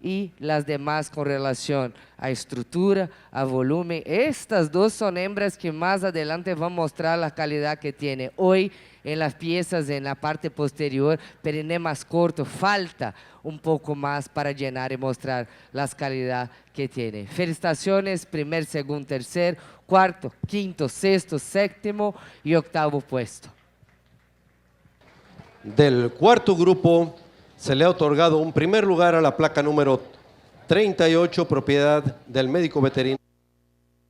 Y las demás con relación a estructura, a volumen. Estas dos son hembras que más adelante van a mostrar la calidad que tiene. Hoy en las piezas, en la parte posterior, periné más corto, falta un poco más para llenar y mostrar las calidades que tiene. Felicitaciones, primer, segundo, tercer, cuarto, quinto, sexto, séptimo y octavo puesto. Del cuarto grupo se le ha otorgado un primer lugar a la placa número 38, propiedad del médico veterinario.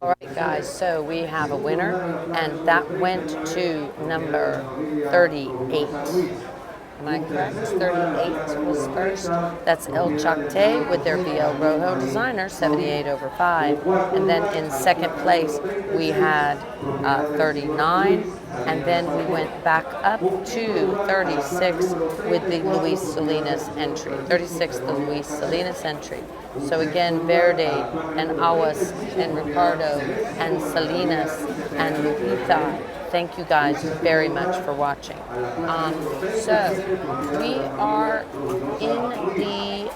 All right, guys, so we have a winner, and that went to number 38. Am I correct? 38 was first. That's El Chacte with their BL Rojo designer, 78/5. And then in second place, we had 39. And then we went back up to 36 with the Luis Salinas entry. 36, the Luis Salinas entry. So again, Verde and Aguas and Ricardo and Salinas and Lupita, thank you guys very much for watching. So we are in the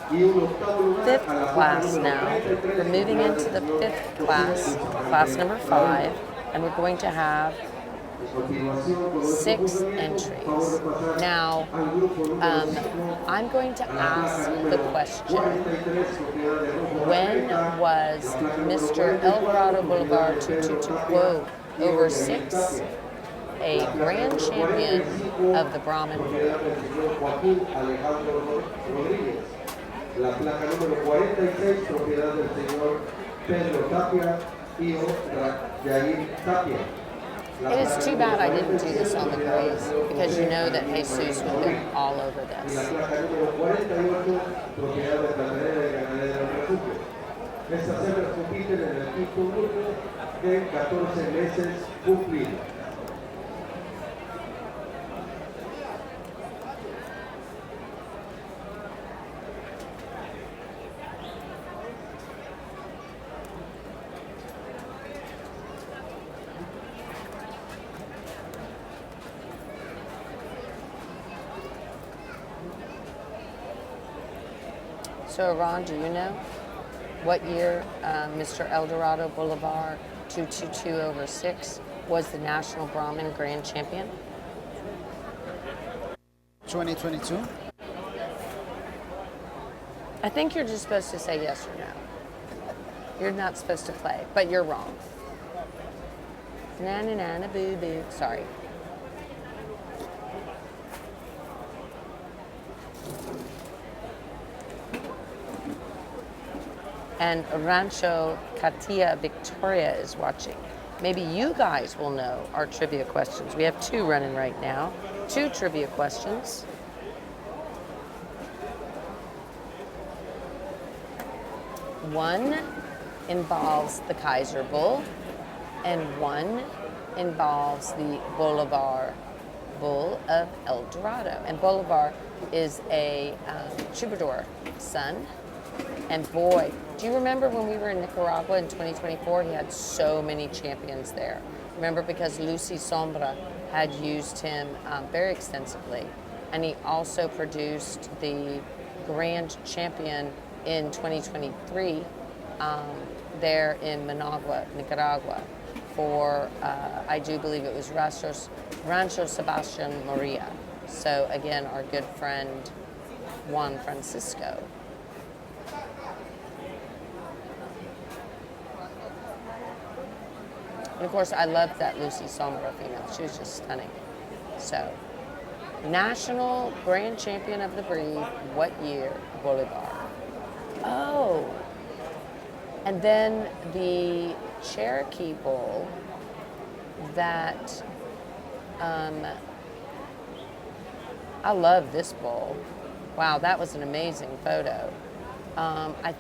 fifth class now. We're moving into the fifth class, class number 5, and we're going to have 6 entries. Now, I'm going to ask the question, when was Mr. Eldorado Boulevard 222 over 6 a grand champion of the Brahman Bull? La placa número 46, propiedad del señor Pedro Tapia, hijo Yair Tapia. It is too bad I didn't do this on the breeze, because you know that Jesus would have been all over this. La placa número 48, propiedad de Ganadera y Ganadera del Refugio. Estas hembras compiten en el quinto grupo de 14 meses cumplidos. So, Ron, do you know what year Mr. Eldorado Boulevard 222 over 6 was the National Brahmin Grand Champion? 2022. I think you're just supposed to say yes or no. You're not supposed to play, but you're wrong. Na boo boo. Sorry. And Rancho Katia Victoria is watching. Maybe you guys will know our trivia questions. We have 2 running right now. 2 trivia questions. One involves the Kaiser Bull, and one involves the Bolivar Bull of El Dorado. And Bolivar is a troubadour son. And boy, do you remember when we were in Nicaragua in 2024? He had so many champions there. Remember, because Lucy Sombra had used him very extensively. And he also produced the grand champion in 2023 there in Managua, Nicaragua, for, I do believe it was Rancho Sebastian Maria. So again, our good friend, Juan Francisco. And of course, I loved that Lucy Sombra female. She was just stunning. So, National Grand Champion of the Breed, what year? Bolivar. Oh. And then the Cherokee Bowl that, I love this bowl. Wow, that was an amazing photo. I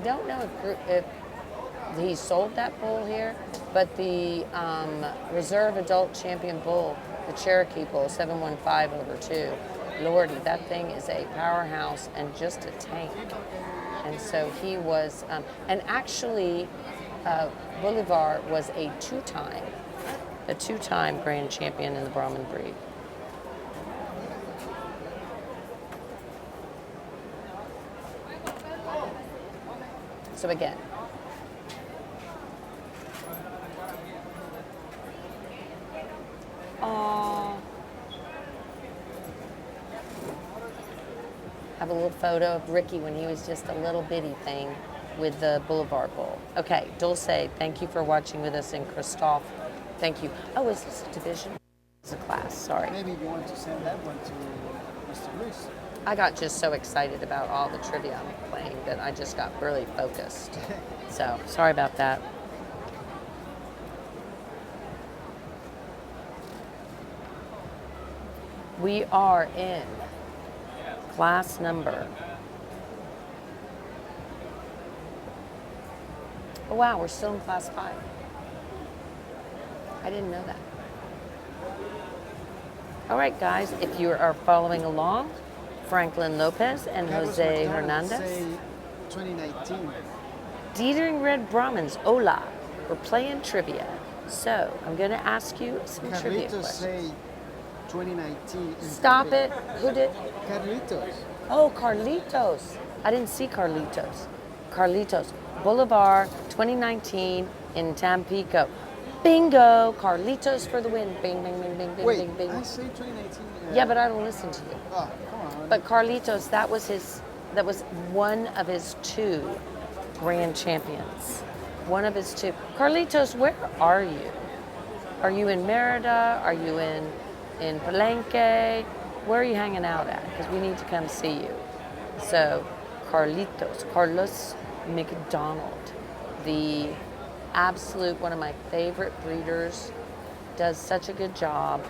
don't know if he sold that bull here, but the Reserve Adult Champion Bull, the Cherokee Bull, 715/2, Lordy, that thing is a powerhouse and just a tank. And so he was, and actually, Bolivar was a two-time grand champion in the Brahman breed. So again, I have a little photo of Ricky when he was just a little bitty thing with the Boulevard Bull. Okay, Dulce, thank you for watching with us, and Christophe, thank you. Oh, is this a division? It's a class, sorry. Maybe you want to send that one to Mr. Luis. I got just so excited about all the trivia I'm playing that I just got really focused. So, sorry about that. We are in class number. Oh wow, we're still in class 5. I didn't know that. All right, guys, if you are following along, Franklin Lopez and Carlos Jose McDonald Hernandez. say 2019. Dietering Red Brahmins, hola. We're playing trivia. So, I'm going to ask you some trivia Carlitos questions. say 2019. Stop it. Who did? Carlitos. Oh, Carlitos. I didn't see Carlitos. Carlitos. Boulevard 2019 in Tampico. Bingo. Carlitos for the win. Bing, bing, bing, bing, bing, Wait, bing, bing. I say 2019. Yeah, but I don't listen to you. Oh, come on. But Carlitos, that was one of his 2 grand champions. One of his 2. Carlitos, where are you? Are you in Merida? Are you in Palenque? Where are you hanging out at? Because we need to come see you. So, Carlos McDonald, the absolute one of my favorite breeders, does such a good job.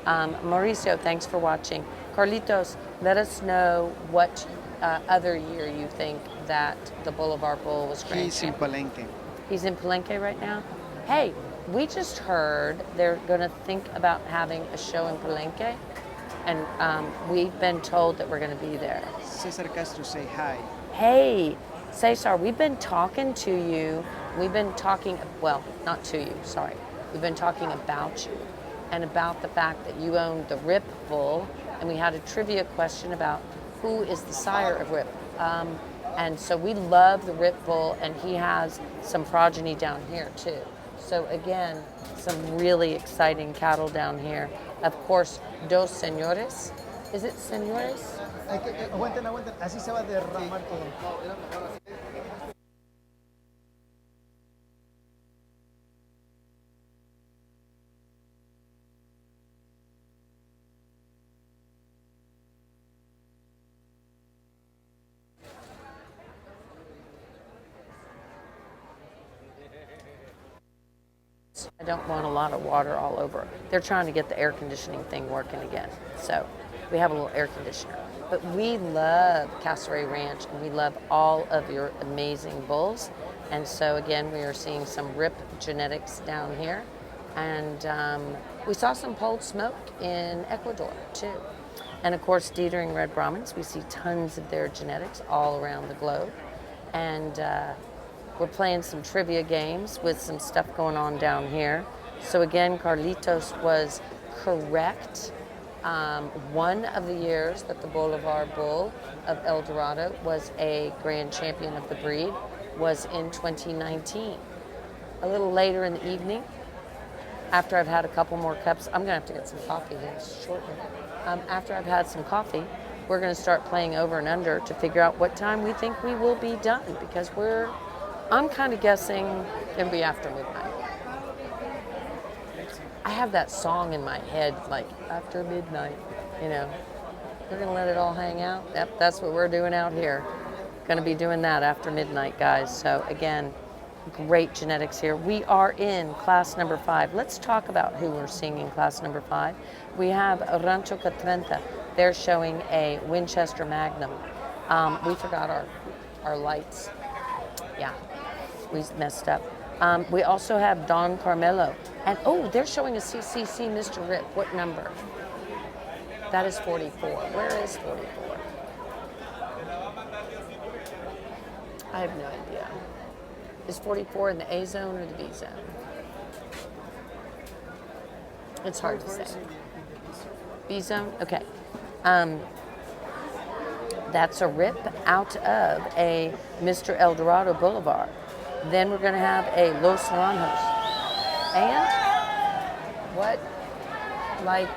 Mauricio, thanks for watching. Carlitos, let us know what other year you think that the Boulevard Bull was grand He's in champion. Palenque. He's in Palenque right now? Hey, we just heard they're going to think about having a show in Palenque, and we've been told that we're going to be there. Cesar Castro say hi. Hey, Cesar, we've been talking to you. We've been talking, well, not to you, sorry. We've been talking about you and about the fact that you owned the Rip Bull, and we had a trivia question about who is the sire of Rip. And so we love the Rip Bull, and he has some progeny down here too. So again, some really exciting cattle down here. Of course, Dos Señores. Is it Señores? Aguanten. Así se va a derramar todo. I don't want a lot of water all over. They're trying to get the air conditioning thing working again. So we have a little air conditioner. But we love Castaway Ranch, and we love all of your amazing bulls. And so again, we are seeing some Rip genetics down here. And we saw some Polled Smoke in Ecuador too. And of course, Dietering Red Brahmins, we see tons of their genetics all around the globe. And we're playing some trivia games with some stuff going on down here. So again, Carlitos was correct. One of the years that the Boulevard Bull of El Dorado was a grand champion of the breed was in 2019. A little later in the evening, after I've had a couple more cups, I'm gonna have to get some coffee here shortly. After I've had some coffee, we're gonna start playing over and under to figure out what time we think we will be done, because I'm kind of guessing it'll be after midnight. I have that song in my head, like, after midnight, you know. We're gonna let it all hang out. Yep, that's what we're doing out here. Going to be doing that after midnight, guys. So again, great genetics here. We are in class number 5. Let's talk about who we're seeing in class number 5. We have Rancho Catrenta. They're showing a Winchester Magnum. We forgot our lights. Yeah, we messed up. We also have Don Carmelo. And oh, they're showing a CCC Mr. Rip. What number? That is 44. Where is 44? I have no idea. Is 44 in the A zone or the B zone? It's hard to say. B zone? Okay. That's a rip out of a Mr. El Dorado Boulevard. Then we're going to have a Los Naranjos. And what? Like,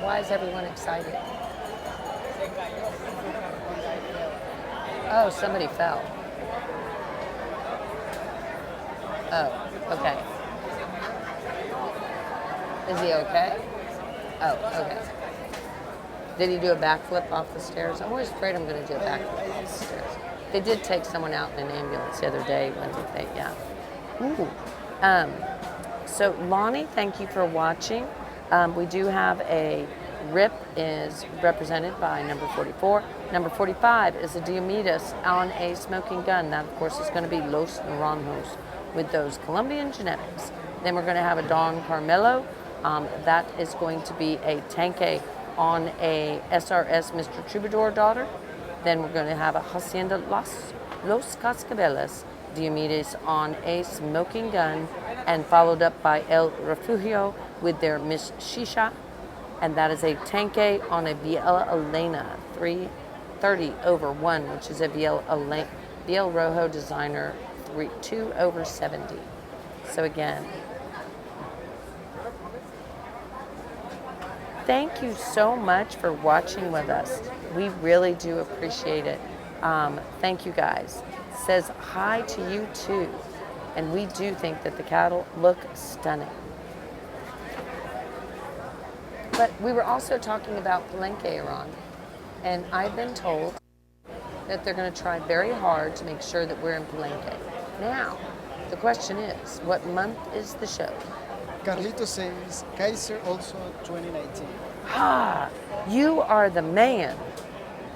why is everyone excited? Oh, somebody fell. Oh, okay. Is he okay? Oh, okay. Did he do a backflip off the stairs? I'm always afraid I'm going to do a backflip off the stairs. They did take someone out in an ambulance the other day when they, yeah. Ooh. So Lonnie, thank you for watching. We do have a rip is represented by number 44. Number 45 is a Diomedes on a smoking gun. That, of course, is going to be Los Naranjos with those Colombian genetics. Then we're going to have a Don Carmelo. That is going to be a Tanque on a SRS Mr. Troubadour daughter. Then we're going to have a Hacienda Los Cascabeles Diomedes on a smoking gun, and followed up by El Refugio with their Miss Shisha, and that is a Tanque on a Biel Elena 330/1, which is a Biel Rojo designer 2/70. So again, thank you so much for watching with us. We really do appreciate it. Thank you guys. Says hi to you too. And we do think that the cattle look stunning. But we were also talking about Palenque, Iran. And I've been told that they're going to try very hard to make sure that we're in Palenque. Now, the question is, what month is the show? Carlito says Kaiser also 2019. Ah, you are the man.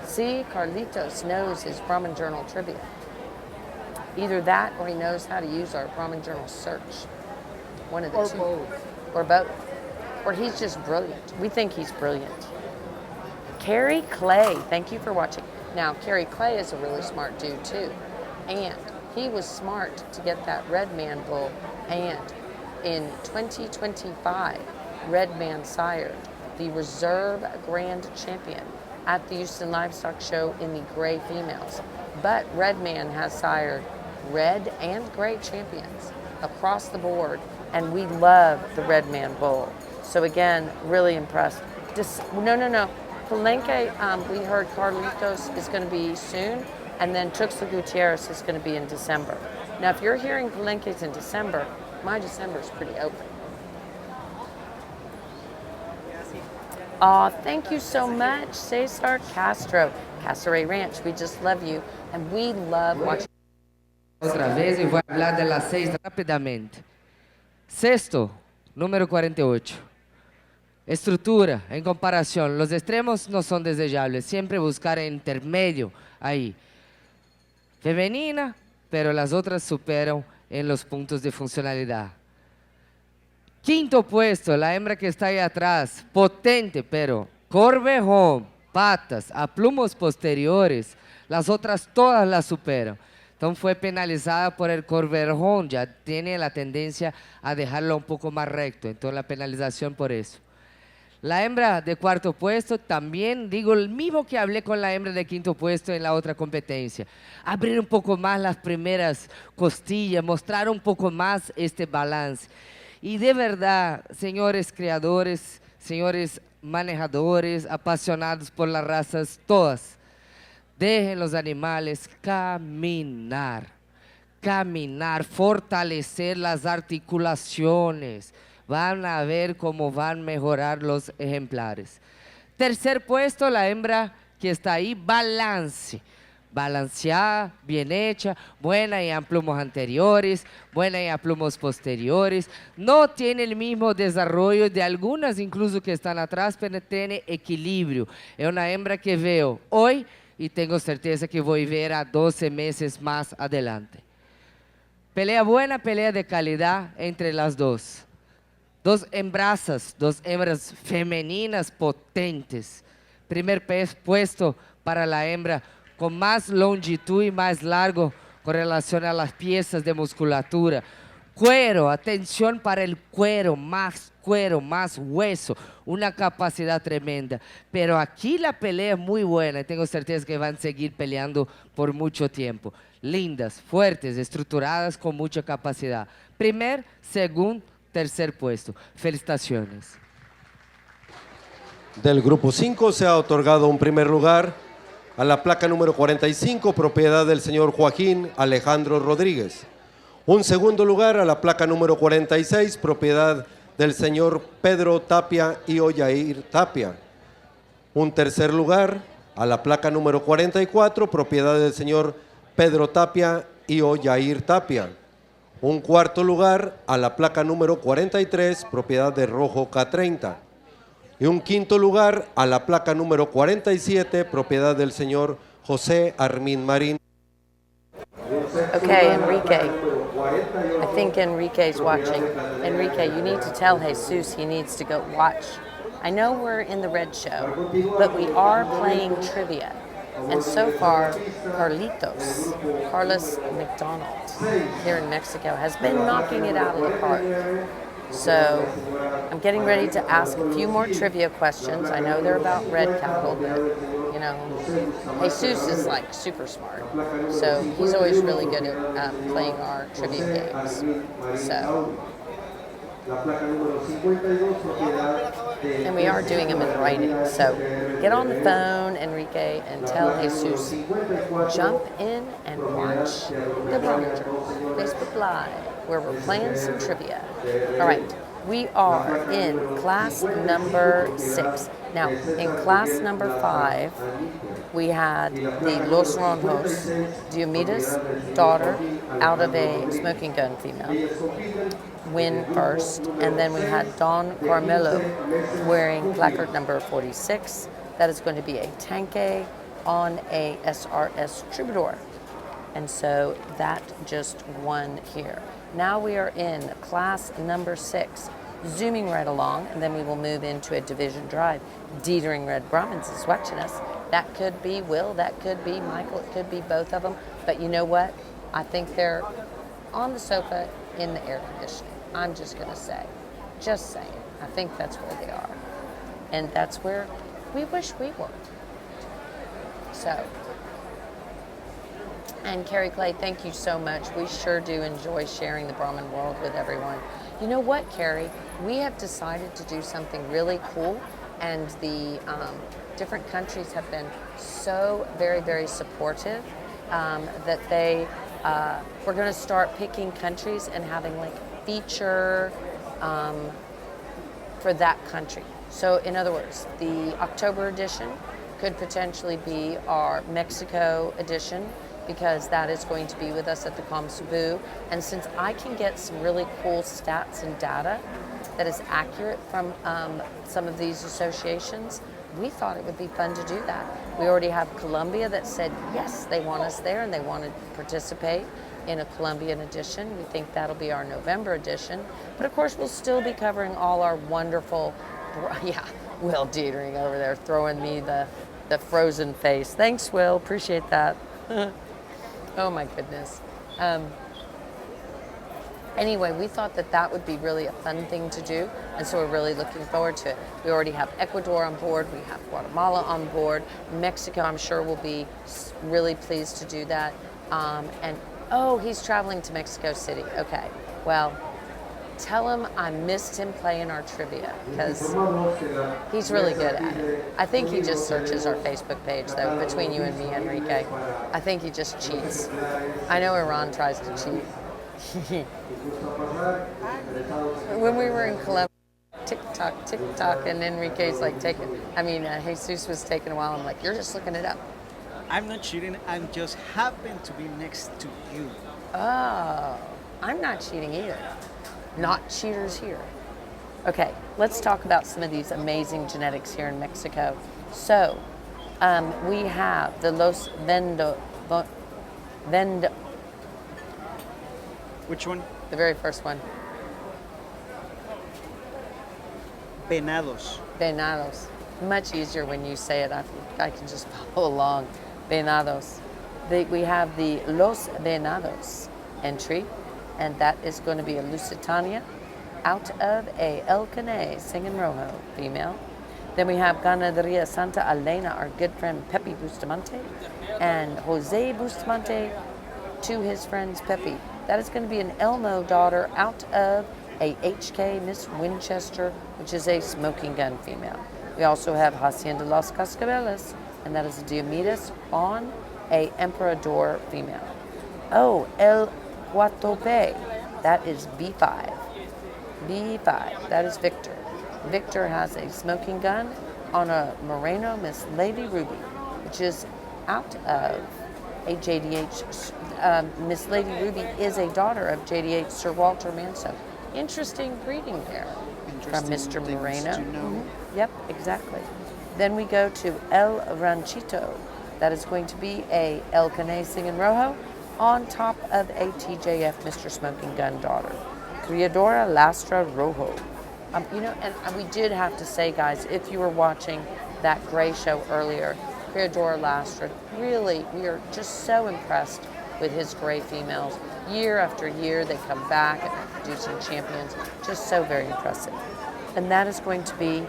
See, Carlitos knows his Brahmin Journal trivia. Either that or he knows how to use our Brahmin Journal search. One of the two. Both. Or both. Or he's just brilliant. We think he's brilliant. Carrie Clay, thank you for watching. Now, Carrie Clay is a really smart dude too. And he was smart to get that Red Man bull. And in 2025, Red Man sired the reserve grand champion at the Houston Livestock Show in the gray females. But Red Man has sired red and gray champions across the board, and we love the Red Man bull. So again, really impressed. No. Palenque, we heard Carlitos is going to be soon, and then Tuxtla Gutierrez is going to be in December. Now, if you're hearing Palenque's in December, my December is pretty open. Thank you so much, Cesar Castro. Casseret Ranch, we just love you, and we love watching. Otra vez y voy a hablar de las 6 rápidamente. Sexto, número 48. Estructura, en comparación, los extremos no son deseables, siempre buscar el intermedio ahí. Femenina, pero las otras superan en los puntos de funcionalidad. Quinto puesto, la hembra que está ahí atrás, potente, pero corvejón, patas, a plumos posteriores, las otras todas las superan. Entonces fue penalizada por el corvejón, ya tiene la tendencia a dejarlo un poco más recto, entonces la penalización por eso. La hembra de cuarto puesto, también digo el mismo que hablé con la hembra de quinto puesto en la otra competencia. Abrir un poco más las primeras costillas, mostrar un poco más este balance. Y de verdad, señores criadores, señores manejadores, apasionados por las razas todas, dejen los animales caminar, fortalecer las articulaciones. Van a ver cómo van a mejorar los ejemplares. Tercer puesto, la hembra que está ahí, balance. balanceada, bien hecha, buena en plumos anteriores, buena en plumos posteriores. No tiene el mismo desarrollo de algunas incluso que están atrás, pero tiene equilibrio. Es una hembra que veo hoy y tengo certeza que voy a ver a 12 meses más adelante. Pelea buena, pelea de calidad entre las dos. Dos hembrazas, dos hembras femeninas potentes. Primer puesto para la hembra con más longitud y más largo con relación a las piezas de musculatura. Cuero, atención para el cuero, más hueso, una capacidad tremenda. Pero aquí la pelea es muy buena y tengo certeza que van a seguir peleando por mucho tiempo. Lindas, fuertes, estructuradas con mucha capacidad. Primer, segundo, tercer puesto. Felicitaciones. Del grupo 5 se ha otorgado un primer lugar a la placa número 45, propiedad del señor Joaquín Alejandro Rodríguez. Un segundo lugar a la placa número 46, propiedad del señor Pedro Tapia y Oyair Tapia. Un tercer lugar a la placa número 44, propiedad del señor Pedro Tapia y Oyair Tapia. Un cuarto lugar a la placa número 43, propiedad de Rojo K30. Y un quinto lugar a la placa número 47, propiedad del señor José Armin Marín. Okay, Enrique. I think Enrique's watching. Enrique, you need to tell Jesus he needs to go watch. I know we're in the red show, but we are playing trivia. And so far, Carlos McDonald here in Mexico has been knocking it out of the park. So I'm getting ready to ask a few more trivia questions. I know they're about red cattle, but you know, Jesus is like super smart. So he's always really good at playing our trivia games. So, and we are doing them in writing. So get on the phone, Enrique, and tell Jesus, jump in and watch the Monitor Facebook Live, where we're playing some trivia. All right, we are in class number 6. Now, in class number 5, we had the Los Ronjos, Diomedes' daughter, out of a smoking gun female, win first. And then we had Don Carmelo wearing placard number 46. That is going to be a tanque on a SRS Troubadour. And so that just won here. Now we are in class number 6, zooming right along, and then we will move into a division drive. Dietering Red Brahmins is watching us. That could be Will, that could be Michael, it could be both of them. But you know what? I think they're on the sofa in the air conditioning. I'm just going to say. Just saying. I think that's where they are. And that's where we wish we were. So. And Carrie Clay, thank you so much. We sure do enjoy sharing the Brahmin world with everyone. You know what, Carrie? We have decided to do something really cool, and the different countries have been so very, very supportive that we're going to start picking countries and having like feature for that country. So in other words, the October edition could potentially be our Mexico edition, because that is going to be with us at the Com Cebu. And since I can get some really cool stats and data that is accurate from some of these associations, we thought it would be fun to do that. We already have Colombia that said, yes, they want us there and they want to participate in a Colombian edition. We think that'll be our November edition. But of course, we'll still be covering all our wonderful, yeah, Will Dietering over there throwing me the frozen face. Thanks, Will, appreciate that. Oh my goodness. Anyway, we thought that would be really a fun thing to do, and so we're really looking forward to it. We already have Ecuador on board, we have Guatemala on board, Mexico I'm sure will be really pleased to do that. And oh, he's traveling to Mexico City. Okay, well, tell him I missed him playing our trivia, because he's really good at it. I think he just searches our Facebook page, though, between you and me, Enrique. I think he just cheats. I know Iran tries to cheat. When we were in Colombia, TikTok, and Enrique's like Jesus was taking a while. I'm like, you're just looking it up. I'm not cheating. I'm just happen to be next to you. Oh, I'm not cheating either. Not cheaters here. Okay, let's talk about some of these amazing genetics here in Mexico. So, we have the Los Vendo, Which one? the very first one, Venados. Venados. Much easier when you say it. I can just follow along. Venados. We have the Los Venados entry, and that is going to be a Lusitania out of a El Caney Singing Rojo female. Then we have Ganaderia Santa Elena, our good friend Pepe Bustamante, and Jose Bustamante to his friends Pepe. That is going to be an Elmo daughter out of a HK Miss Winchester, which is a smoking gun female. We also have Hacienda Los Cascabeles, and that is a Diomedes on a Emperador female. Oh, El Guatope, that is B5. B5, that is Victor. Victor has a smoking gun on a Moreno Miss Lady Ruby, which is out of a JDH. Miss Lady Ruby is a daughter of JDH Sir Walter Manso. Interesting breeding pair from Mr. Moreno. Yep, exactly. Then we go to El Ranchito. That is going to be a El Caney Singing Rojo on top of a TJF Mr. Smoking Gun daughter. Criadora Lastra Rojo. And we did have to say, guys, if you were watching that gray show earlier, Criadora Lastra, really, we are just so impressed with his gray females. Year after year, they come back and are producing champions. Just so very impressive. And that is going to be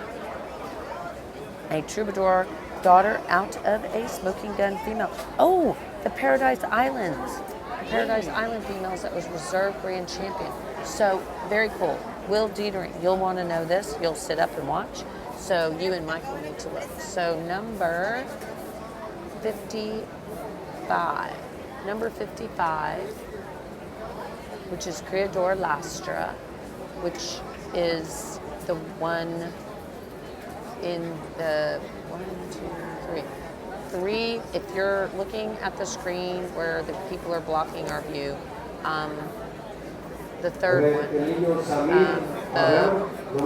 a Troubadour daughter out of a smoking gun female. Oh, the Paradise Islands. The Paradise Island females that was reserve grand champion. So, very cool. Will Dietering, you'll want to know this. You'll sit up and watch. So, you and Michael need to look. So, number 55. Number 55, which is Criador Lastra, which is the one in the 1, 2, 3. 3, if you're looking at the screen where the people are blocking our view, the third one,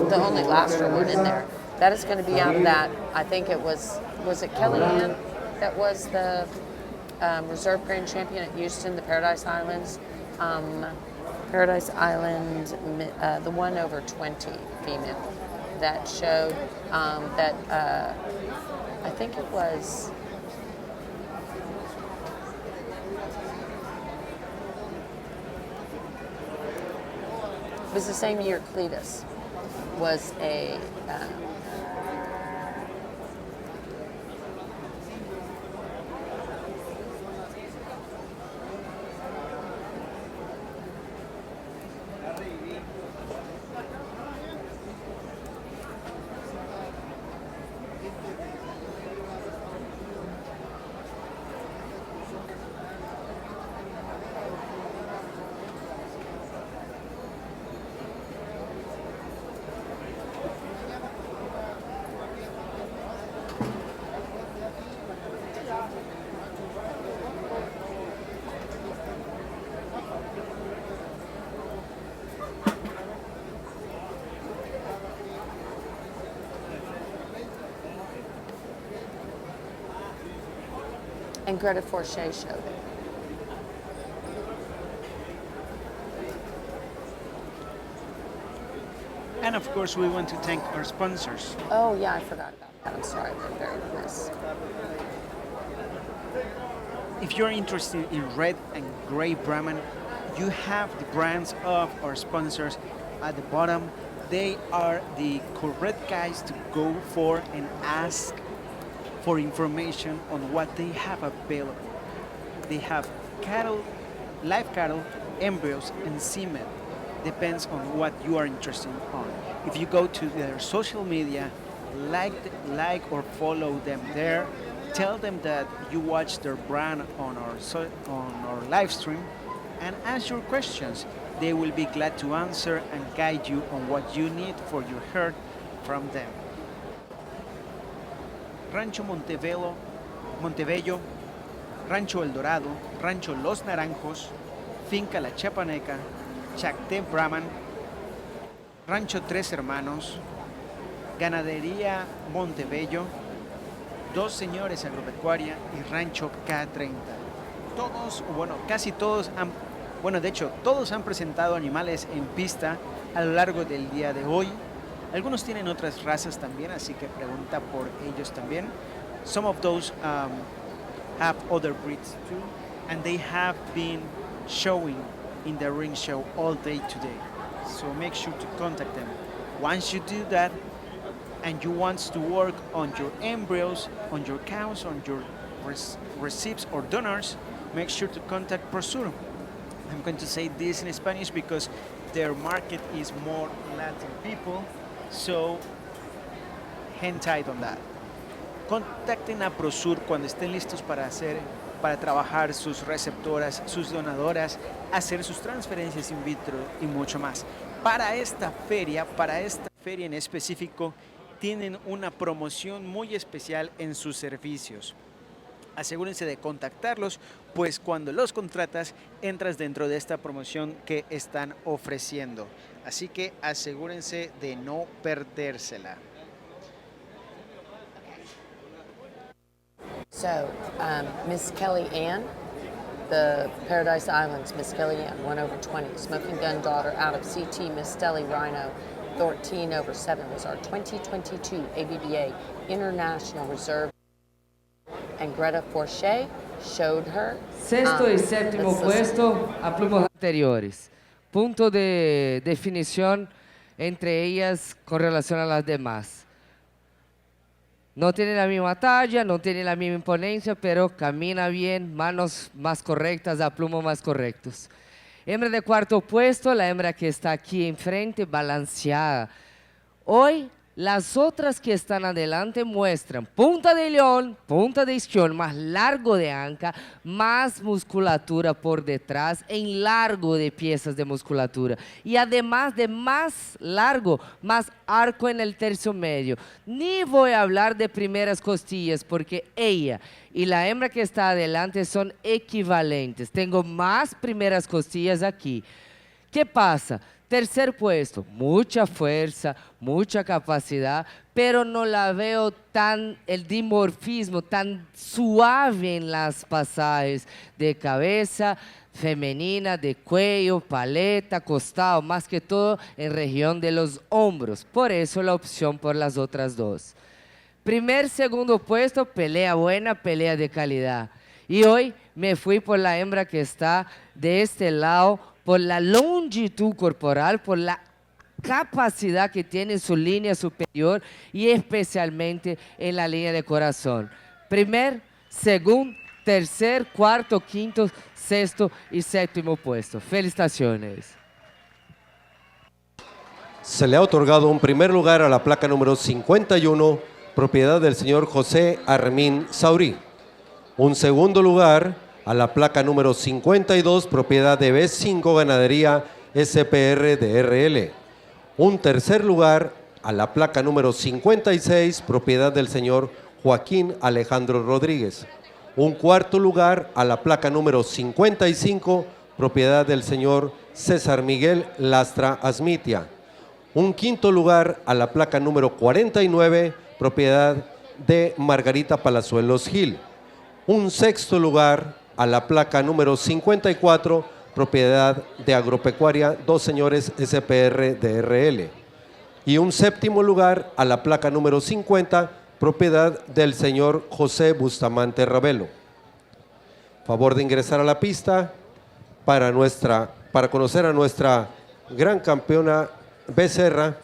the only Lastra one in there, that is going to be out of that. I think it was it Kellyanne that was the reserve grand champion at Houston, the Paradise Islands. Paradise Island, the 1 over 20 female that showed that I think it was the same year Cletus was a and Greta Forche showed it. And of course, we want to thank our sponsors. Oh yeah, I forgot about that. I'm sorry, we're very remiss. If you're interested in red and gray Brahman, you have the brands of our sponsors at the bottom. They are the correct guys to go for and ask for information on what they have available. They have cattle, live cattle, embryos, and semen. Depends on what you are interested on. If you go to their social media, like or follow them there, tell them that you watch their brand on our live stream, and ask your questions. They will be glad to answer and guide you on what you need for your herd from them. Rancho Montebello, Rancho El Dorado, Rancho Los Naranjos, Finca La Chapaneca, Chacté Brahman, Rancho Tres Hermanos, Ganadería Montebello, Dos Señores Agropecuaria y Rancho K30. Todos, bueno, casi todos de hecho, todos han presentado animales en pista a lo largo del día de hoy. Algunos tienen otras razas también, así que pregunta por ellos también. Some of those have other breeds too, and they have been showing in the ring show all day today. So make sure to contact them. Once you do that, and you want to work on your embryos, on your cows, on your receipts or donors, make sure to contact Prosur. I'm going to say this in Spanish because their market is more Latin people, so hang tight on that. Contacten a Prosur cuando estén listos para trabajar sus receptoras, sus donadoras, hacer sus transferencias in vitro y mucho más. Para esta feria en específico, tienen una promoción muy especial en sus servicios. Asegúrense de contactarlos, pues cuando los contratas, entras dentro de esta promoción que están ofreciendo. Así que asegúrense de no perdérsela. So, Miss Kelly Ann, the Paradise Islands, Miss Kelly Ann, 1/20. Smoking Gun Daughter out of CT, Miss Stelly Rhino, 13/7 was our 2022 ABBA International Reserve. And Greta Forche showed her. Sexto y séptimo puesto a plumas anteriores. Punto de definición entre ellas con relación a las demás. No tiene la misma talla, no tiene la misma imponencia, pero camina bien, manos más correctas, a plumos más correctos. Hembra de cuarto puesto, la hembra que está aquí enfrente, balanceada. Hoy, las otras que están adelante muestran punta de león, punta de isquión, más largo de anca, más musculatura por detrás, en largo de piezas de musculatura. Y además de más largo, más arco en el tercio medio. Ni voy a hablar de primeras costillas porque ella y la hembra que está adelante son equivalentes. Tengo más primeras costillas aquí. ¿Qué pasa? Tercer puesto, mucha fuerza, mucha capacidad, pero no la veo el dimorfismo tan suave en las pasajes de cabeza femenina, de cuello, paleta, costado, más que todo en región de los hombros. Por eso la opción por las otras dos. Primer, segundo puesto, pelea buena, pelea de calidad. Y hoy me fui por la hembra que está de este lado, por la longitud corporal, por la capacidad que tiene en su línea superior y especialmente en la línea de corazón. Primer, segundo, tercer, cuarto, quinto, sexto y séptimo puesto. Felicitaciones. Se le ha otorgado un primer lugar a la placa número 51, propiedad del señor José Armín Saurí. Un segundo lugar a la placa número 52, propiedad de B5 Ganadería SPR DRL. Un tercer lugar a la placa número 56, propiedad del señor Joaquín Alejandro Rodríguez. Un cuarto lugar a la placa número 55, propiedad del señor César Miguel Lastra Asmitia. Un quinto lugar a la placa número 49, propiedad de Margarita Palazuelos Gil. Un sexto lugar a la placa número 54, propiedad de Agropecuaria Dos Señores SPR DRL. Y un séptimo lugar a la placa número 50, propiedad del señor José Bustamante Ravelo. Favor de ingresar a la pista para conocer a nuestra gran campeona becerra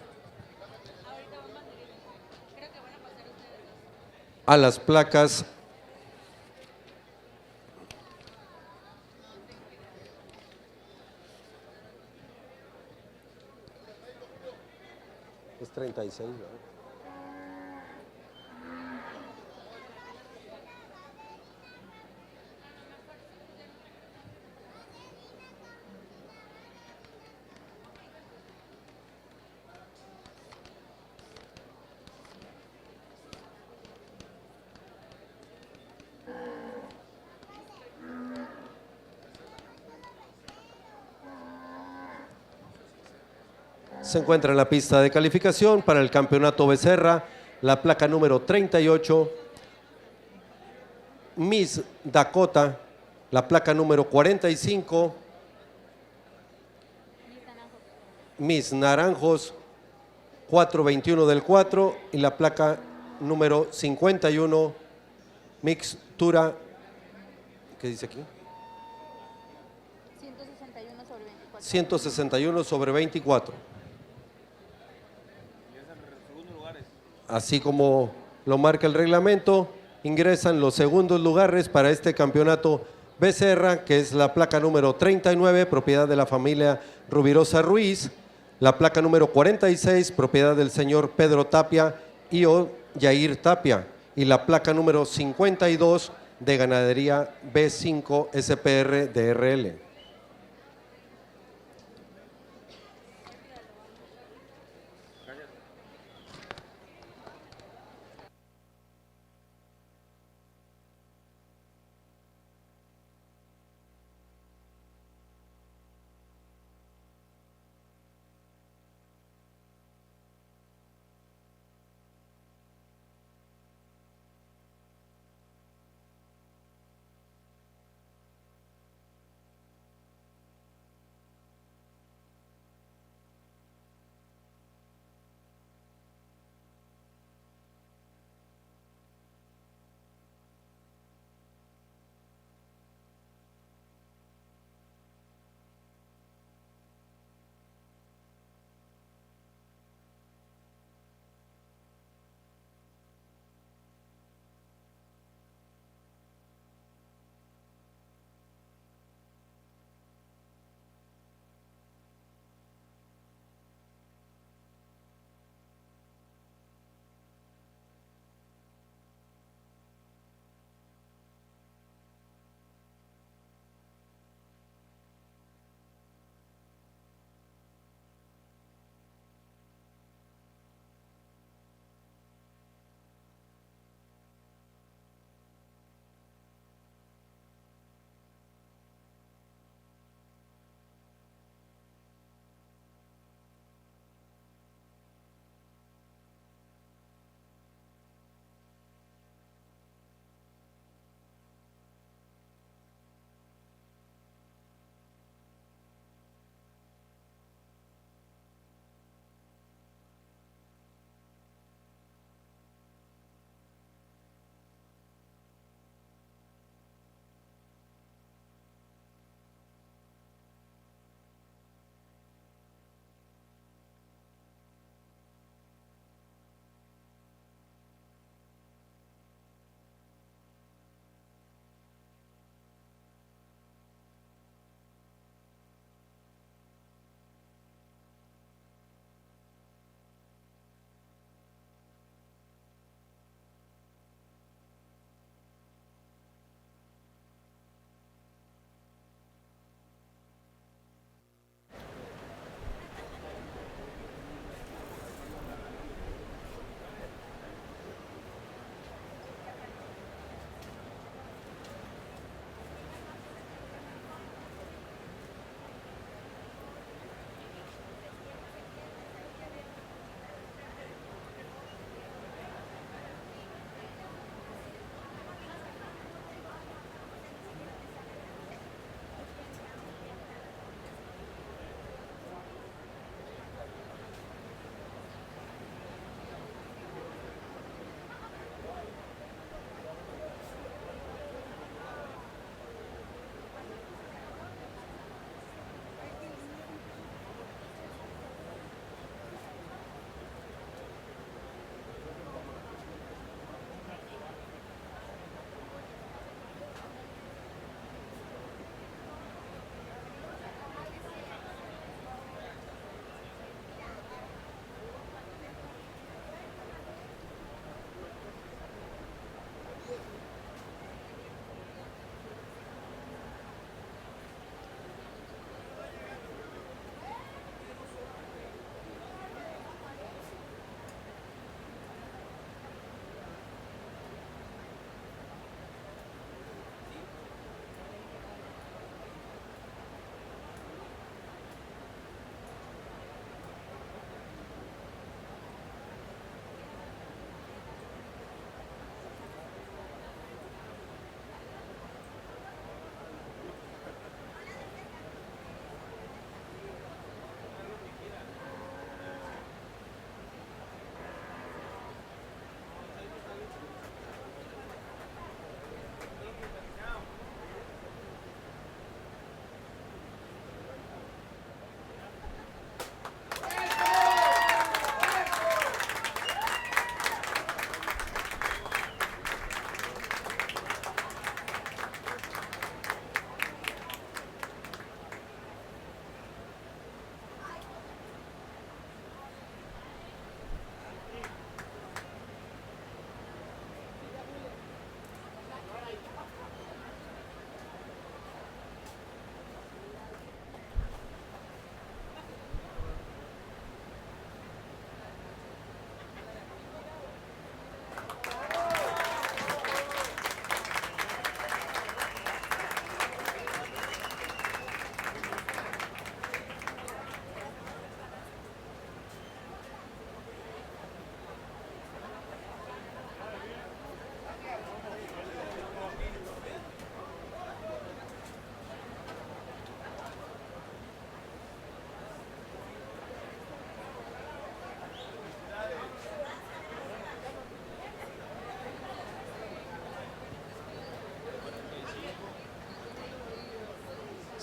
a las placas es 36, ¿verdad? Se encuentra en la pista de calificación para el campeonato Becerra, la placa número 38, Miss Dakota, la placa número 45, Miss Naranjos, 421 del 4, y la placa número 51, Mixtura, ¿qué dice aquí? 161 sobre 24. Así como lo marca el reglamento, ingresan los segundos lugares para este campeonato Becerra, que es la placa número 39, propiedad de la familia Rubirosa Ruiz, la placa número 46, propiedad del señor Pedro Tapia y o Yair Tapia, y la placa número 52 de Ganadería B5 SPR DRL.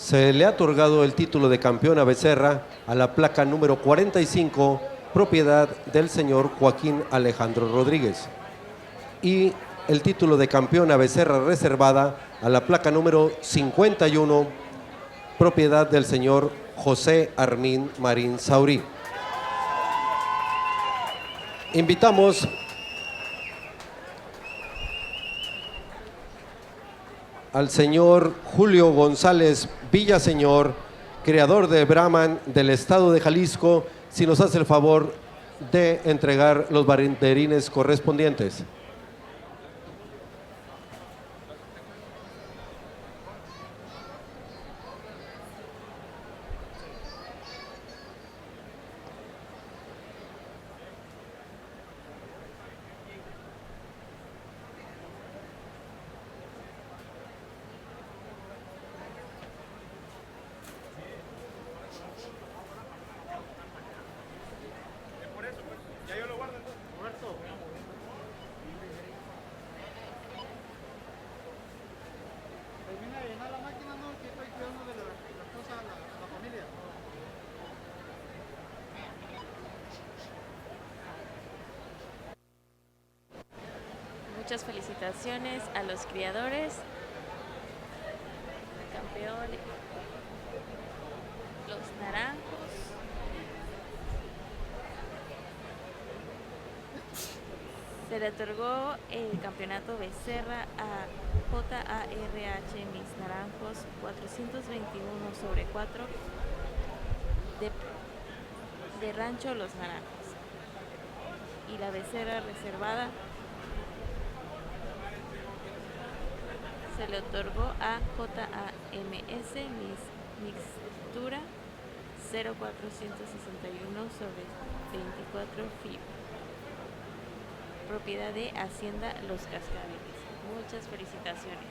Se le ha otorgado el título de campeón a Becerra a la placa número 45, propiedad del señor Joaquín Alejandro Rodríguez. Y el título de campeón a Becerra reservada a la placa número 51, propiedad del señor José Armín Marín Saurí. Invitamos al señor Julio González Villaseñor, creador de Brahman del estado de Jalisco, si nos hace el favor de entregar los banderines correspondientes. Muchas felicitaciones a los criadores, el campeón, los naranjos. Se le otorgó el campeonato Becerra a JARH Mis Naranjos 421/4 de Rancho Los Naranjos. Y la Becerra reservada se le otorgó a JAMS Mixtura 0461/24 FIB, propiedad de Hacienda Los Cascabeles. Muchas felicitaciones.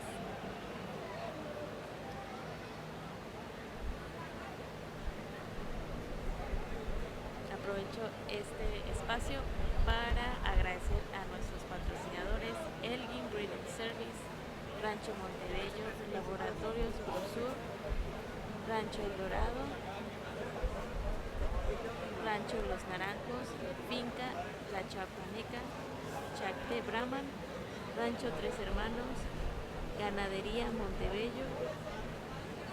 Aprovecho este espacio para agradecer a nuestros patrocinadores, Elgin Breeding Service, Rancho Montebello, Laboratorios Prosur, Rancho El Dorado, Rancho Los Naranjos, Finca La Chapaneca, Chacté Brahman, Rancho Tres Hermanos, Ganadería Montebello,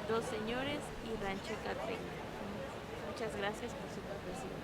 Dos Señores y Rancho Catrina. Muchas gracias por su patrocinio.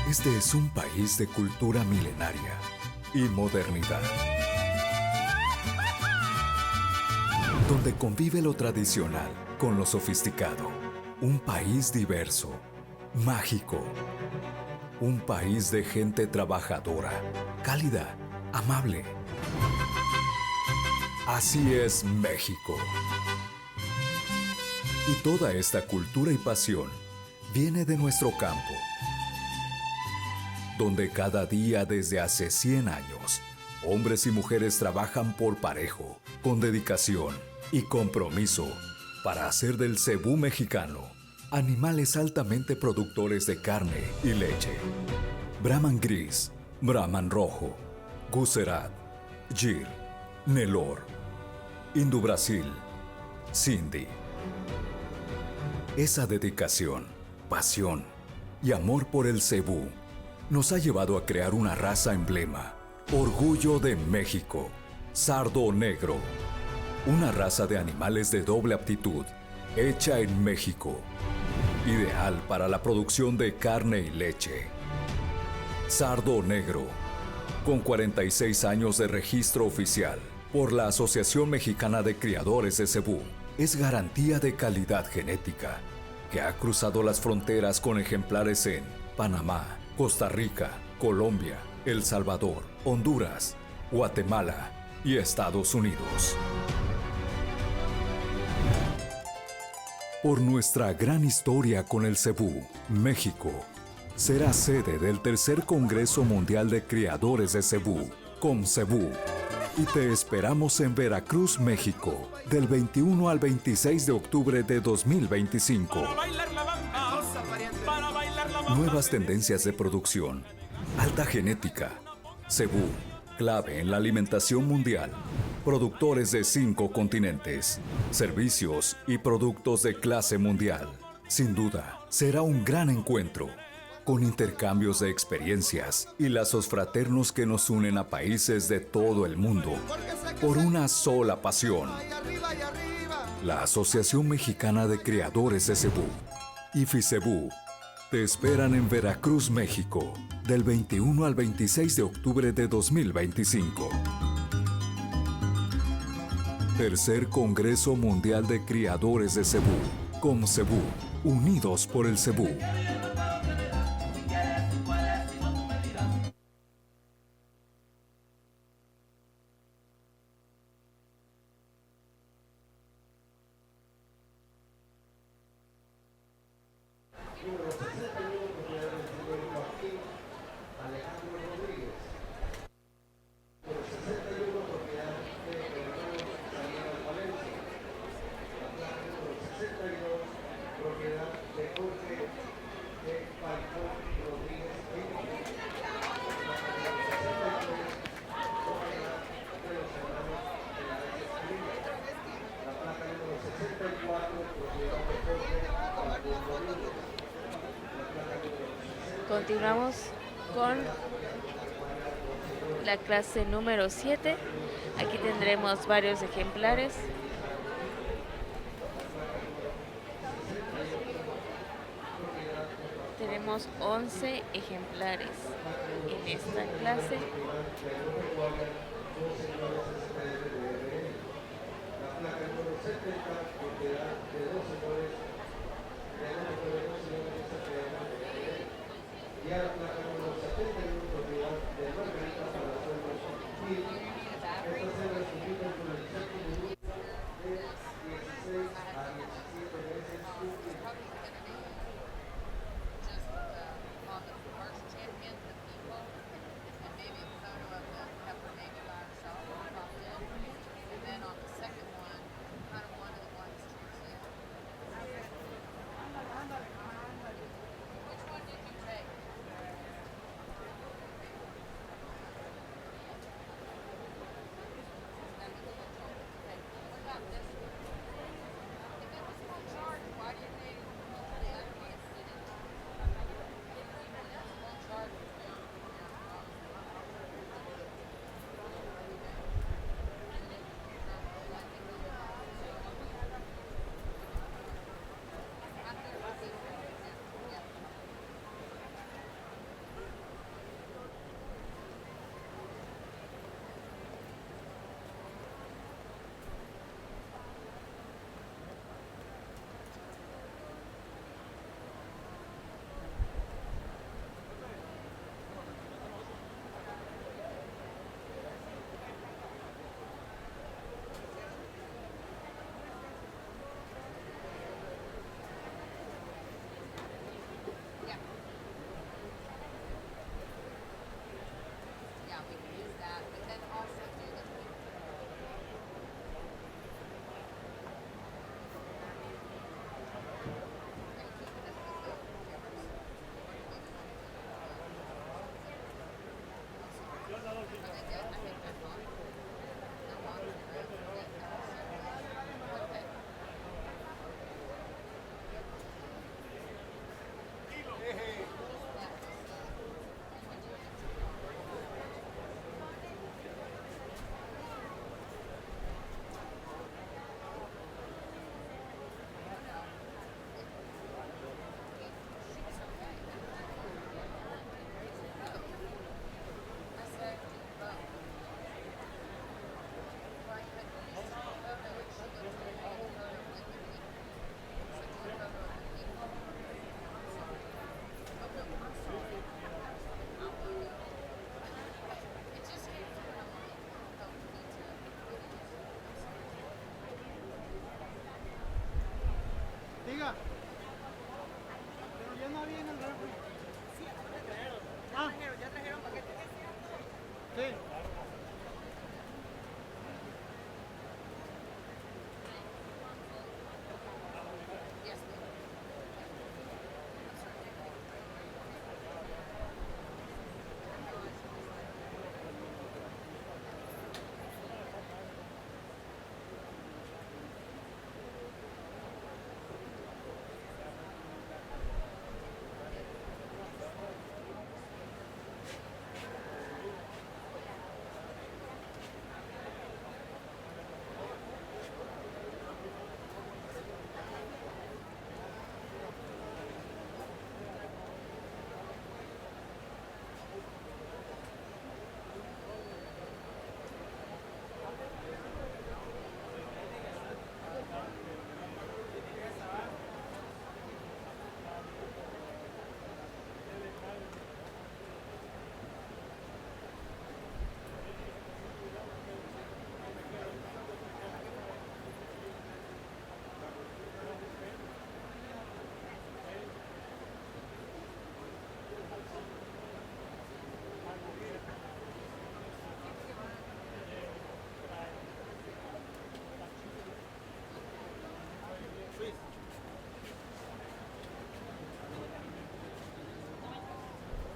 Este es un país de cultura milenaria y modernidad, donde convive lo tradicional con lo sofisticado. Un país diverso, mágico. Un país de gente trabajadora, cálida, amable. Así es México. Y toda esta cultura y pasión viene de nuestro campo, donde cada día desde hace 100 años, hombres y mujeres trabajan por parejo, con dedicación y compromiso para hacer del cebú mexicano animales altamente productores de carne y leche. Brahman gris, Brahman rojo, Gucerat, Gir, Nelor, Indo Brasil, Sindhi. Esa dedicación, pasión y amor por el cebú nos ha llevado a crear una raza emblema, orgullo de México, sardo negro. Una raza de animales de doble aptitud, hecha en México, ideal para la producción de carne y leche. Sardo negro, con 46 años de registro oficial por la Asociación Mexicana de Criadores de Cebú, es garantía de calidad genética que ha cruzado las fronteras con ejemplares en Panamá, Costa Rica, Colombia, El Salvador, Honduras, Guatemala y Estados Unidos. Por nuestra gran historia con el cebú, México será sede del tercer Congreso Mundial de Criadores de Cebú, CONCEBU. Y te esperamos en Veracruz, México, del 21 al 26 de octubre de 2025. Nuevas tendencias de producción, alta genética, cebú, clave en la alimentación mundial, productores de 5 continentes, servicios y productos de clase mundial. Sin duda, será un gran encuentro, con intercambios de experiencias y lazos fraternos que nos unen a países de todo el mundo por una sola pasión. La Asociación Mexicana de Criadores de Cebú, IFICEBU, te esperan en Veracruz, México, del 21 al 26 de octubre de 2025. Tercer Congreso Mundial de Criadores de Cebú, CONCEBU, unidos por el cebú. Continuamos con la clase número 7. Aquí tendremos varios ejemplares. Tenemos 11 ejemplares en esta clase.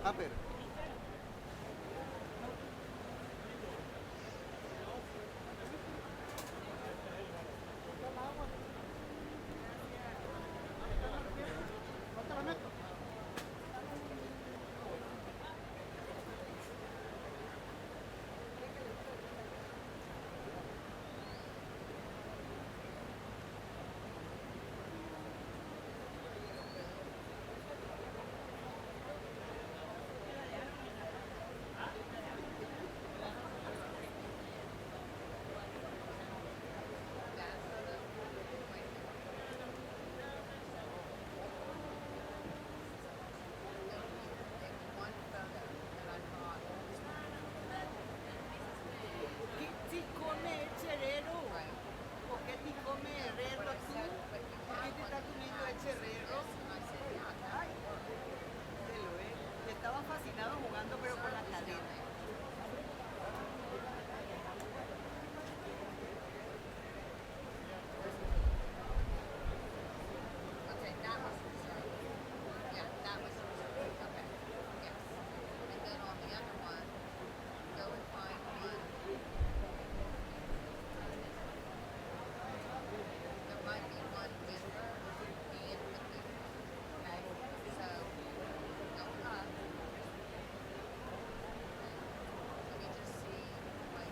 Upper. Si come el cerero, ¿por qué te come herrero tú? ¿Por qué te estás comiendo el cerero? Ay, te lo ve. Estaba fascinado jugando, pero con la cadena. Okay, that was reserved. Yeah, that was reserved. Okay, yes. And then on the other one, go and find me. There might be one with her and with you. Okay, so go up. Let me just see. Wait.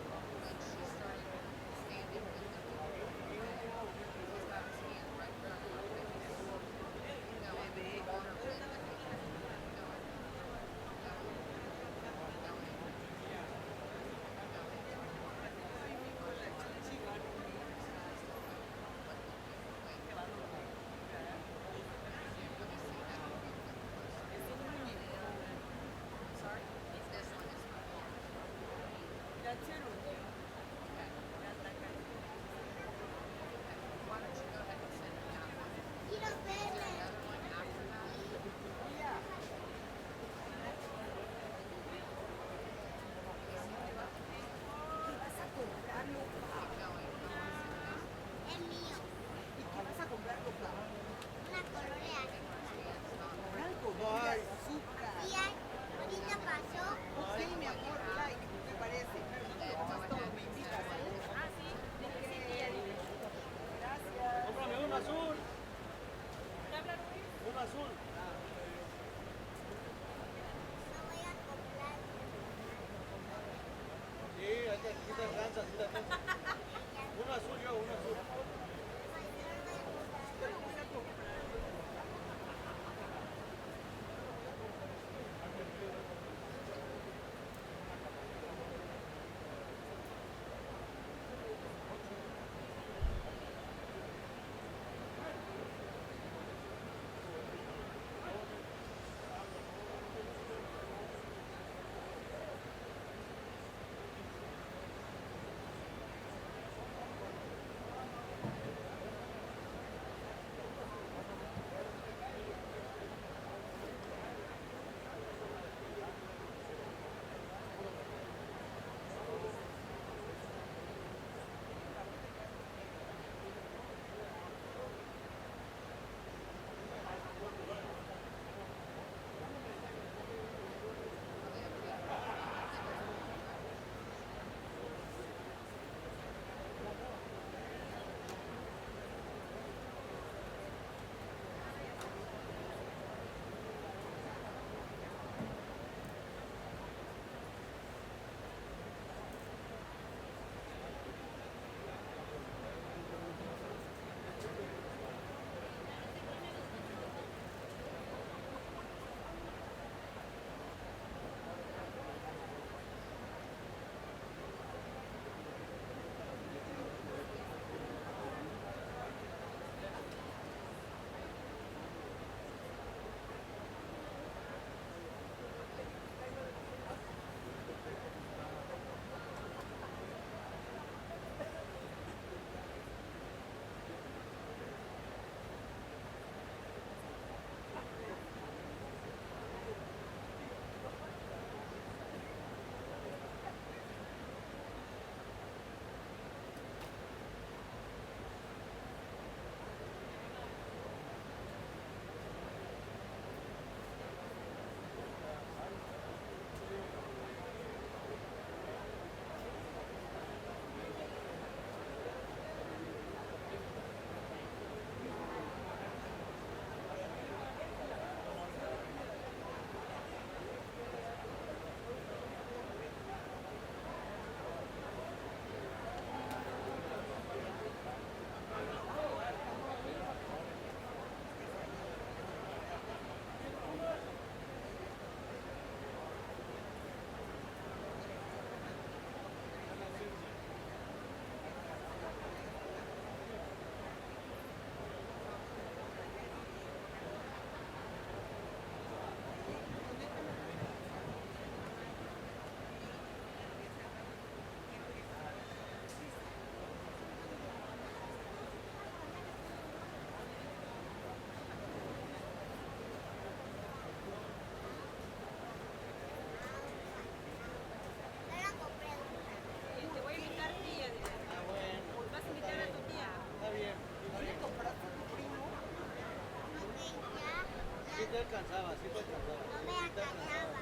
alcanzaba, sí te alcanzaba. No me alcanzaba.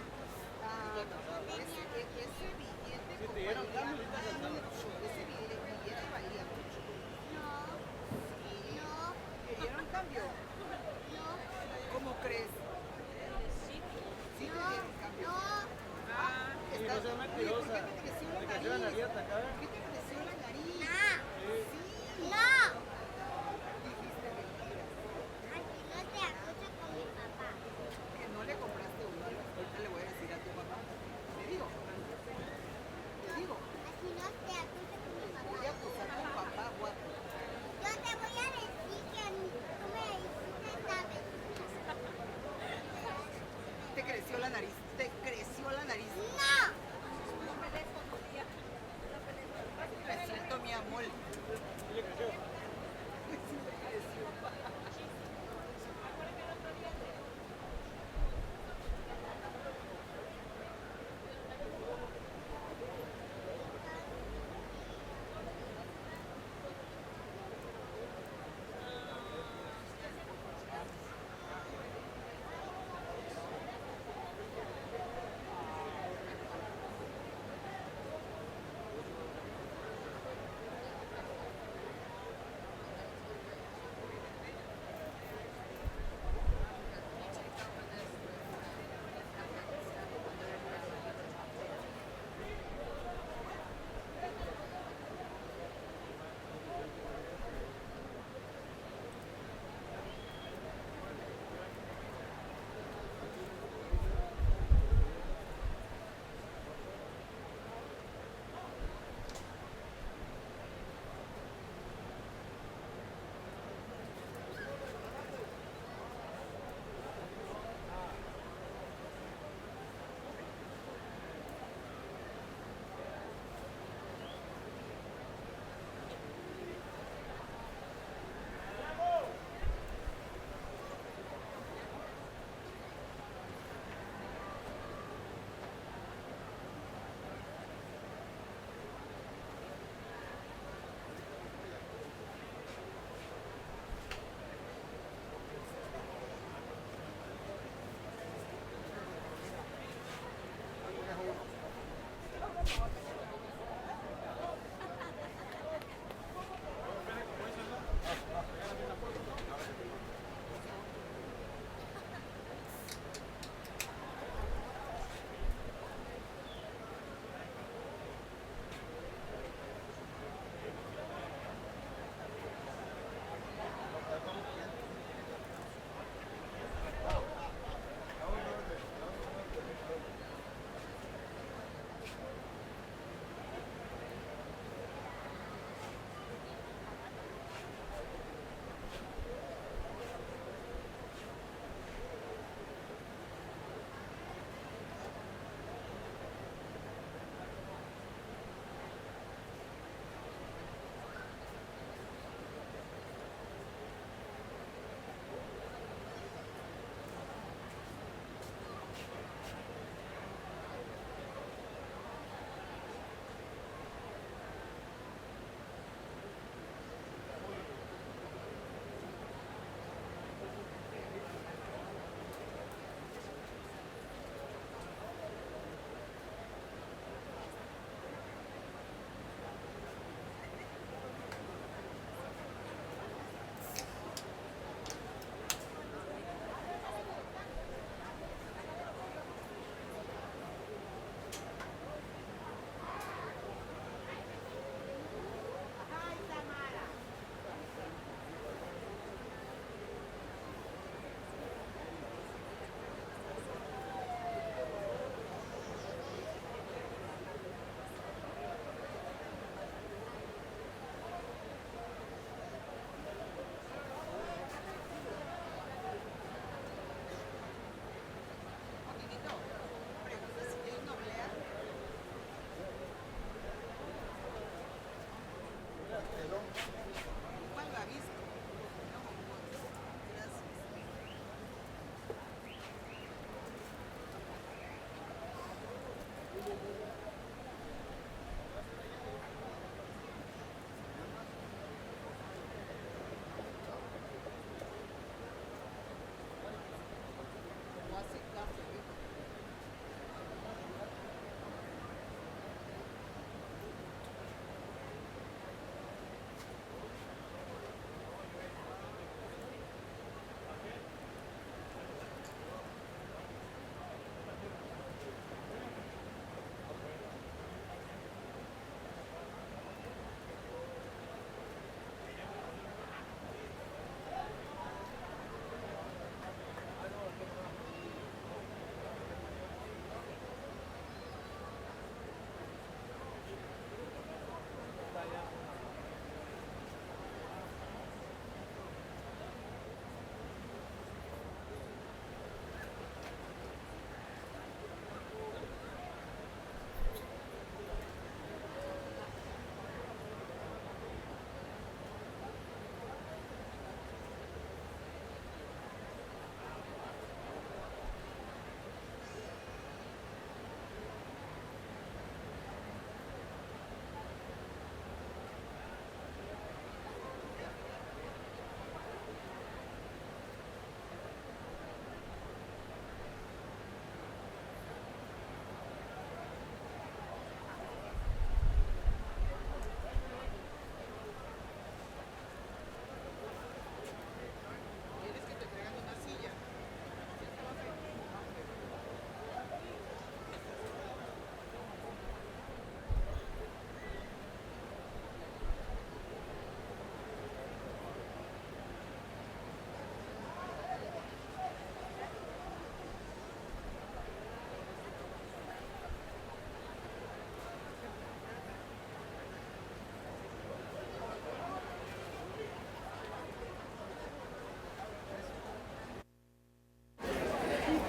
Ese billete Si te dieron valía cambio, sí te alcanzaba. mucho. Ese billete valía mucho. No, no, ¿Te dieron cambio? no, ¿Cómo crees? Sí te dieron cambio. no. Sí, no seas mentirosa. ¿Por qué te creció Te la creció la nariz? nariz hasta acá, ¿Por qué te creció la nariz? Sí. No. Dijiste mentiras. Así no te acuso con mi papá. Que no le compraste uno. Ahorita le voy a decir a tu papá. Te digo. Te digo. Así no te acuso con mi Voy a papá. acusar a tu papá, guapo. Yo te voy a decir que tú me hiciste esta vez. Te creció la nariz. Te creció la nariz. No. Me siento mi amor.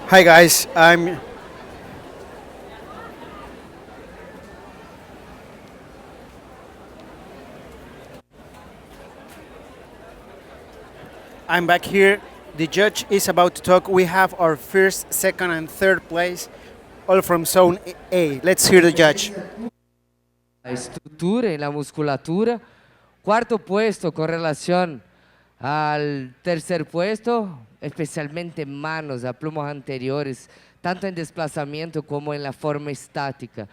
Hi guys, I'm back here. The judge is about to talk. We have our first, second, and third place, all from zone A. Let's hear the judge. La estructura y la musculatura. Cuarto puesto con relación al tercer puesto, especialmente manos a plumos anteriores, tanto en desplazamiento como en la forma estática.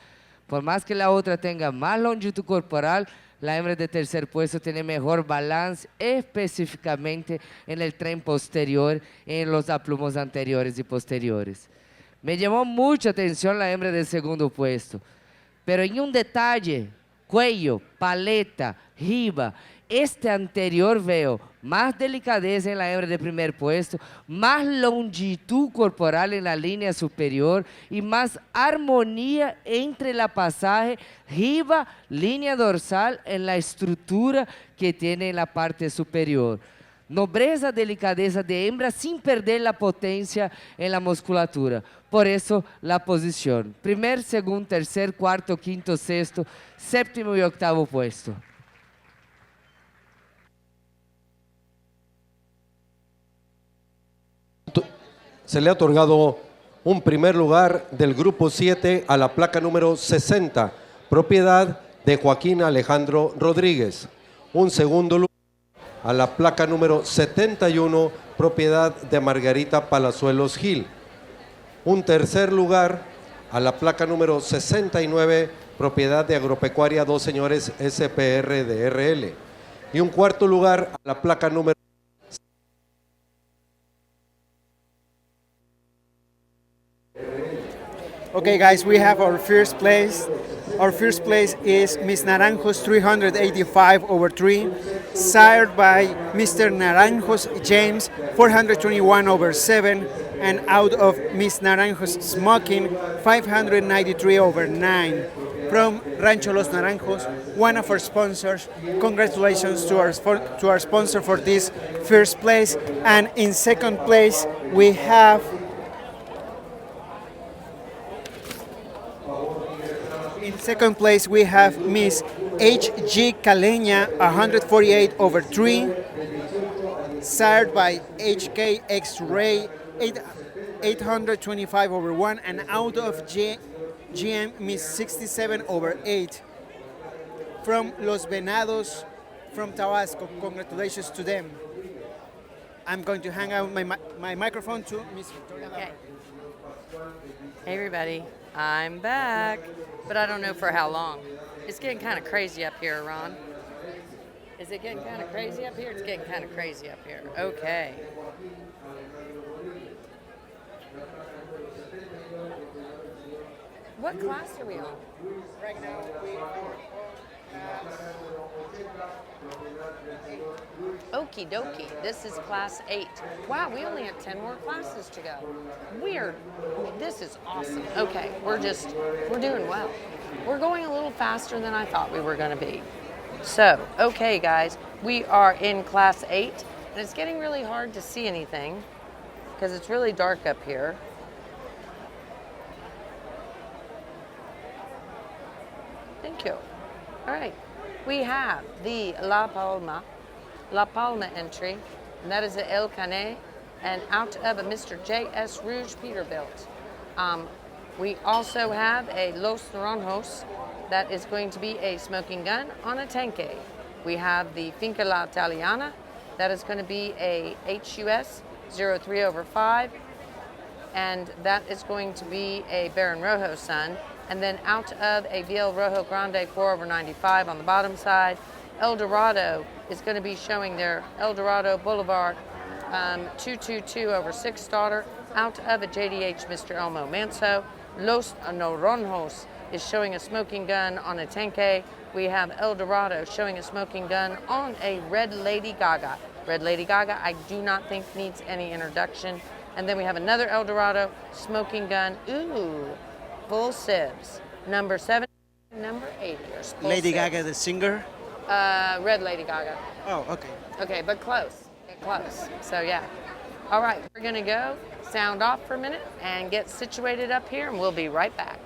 Por más que la otra tenga más longitud corporal, la hembra de tercer puesto tiene mejor balance, específicamente en el tren posterior, en los aplumos anteriores y posteriores. Me llamó mucha atención la hembra del segundo puesto, pero en un detalle, cuello, paleta, jiba, este anterior veo más delicadeza en la hembra de primer puesto, más longitud corporal en la línea superior y más armonía entre la pasaje jiba, línea dorsal en la estructura que tiene en la parte superior. Nobreza, delicadeza de hembra sin perder la potencia en la musculatura. Por eso la posición. Primer, segundo, tercer, cuarto, quinto, sexto, séptimo y octavo puesto. Se le ha otorgado un primer lugar del grupo 7 a la placa número 60, propiedad de Joaquín Alejandro Rodríguez. Un segundo lugar a la placa número 71, propiedad de Margarita Palazuelos Gil. Un tercer lugar a la placa número 69, propiedad de Agropecuaria Dos Señores SPR de RL. Y un cuarto lugar a la placa número Okay, guys, we have our first place. Our first place is Miss Naranjos 385/3, sired by Mr. Naranjos James 421/7, and out of Miss Naranjos Smoking 593/9. From Rancho Los Naranjos, one of our sponsors. Congratulations to our sponsor for this first place. And in second place, we have Miss H.G. Caleña 148/3, sired by H.K. X-Ray 825/1, and out of GM Miss 67/8. From Los Venados, from Tabasco. Congratulations to them. I'm going to hang out my microphone to Miss Victoria. Okay. Hey everybody, I'm back, but I don't know for how long. It's getting kind of crazy up here, Ron. Is it getting kind of crazy up here? It's getting kind of crazy up here. Okay. What class are we on? Right now we are Okie dokie. This is class 8. Wow, we only have 10 more classes to go. Weird. This is awesome. Okay, we're doing well. We're going a little faster than I thought we were going to be. So, okay, guys, we are in class 8, and it's getting really hard to see anything because it's really dark up here. Thank you. All right. We have the La Palma entry, and that is the El Canet, and out of a Mr. J.S. Rouge Peterbilt. We also have a Los Naranjos, that is going to be a smoking gun on a tanque. We have the Finca La Italiana, that is going to be a HUS 03/5, and that is going to be a Baron Rojo Sun. And then out of a VL Rojo Grande 4/95 on the bottom side, El Dorado is going to be showing their El Dorado Boulevard 222/6 starter out of a JDH Mr. Elmo Manso. Los Naranjos is showing a smoking gun on a tanque. We have El Dorado showing a smoking gun on a Red Lady Gaga. Red Lady Gaga, I do not think needs any introduction. And then we have another El Dorado smoking gun. Ooh. Full sibs, number 7, number 8. Lady Gaga, the singer? Red Lady Gaga. Oh, okay. Okay, but close. So yeah. All right, we're gonna go sound off for a minute and get situated up here, and we'll be right back.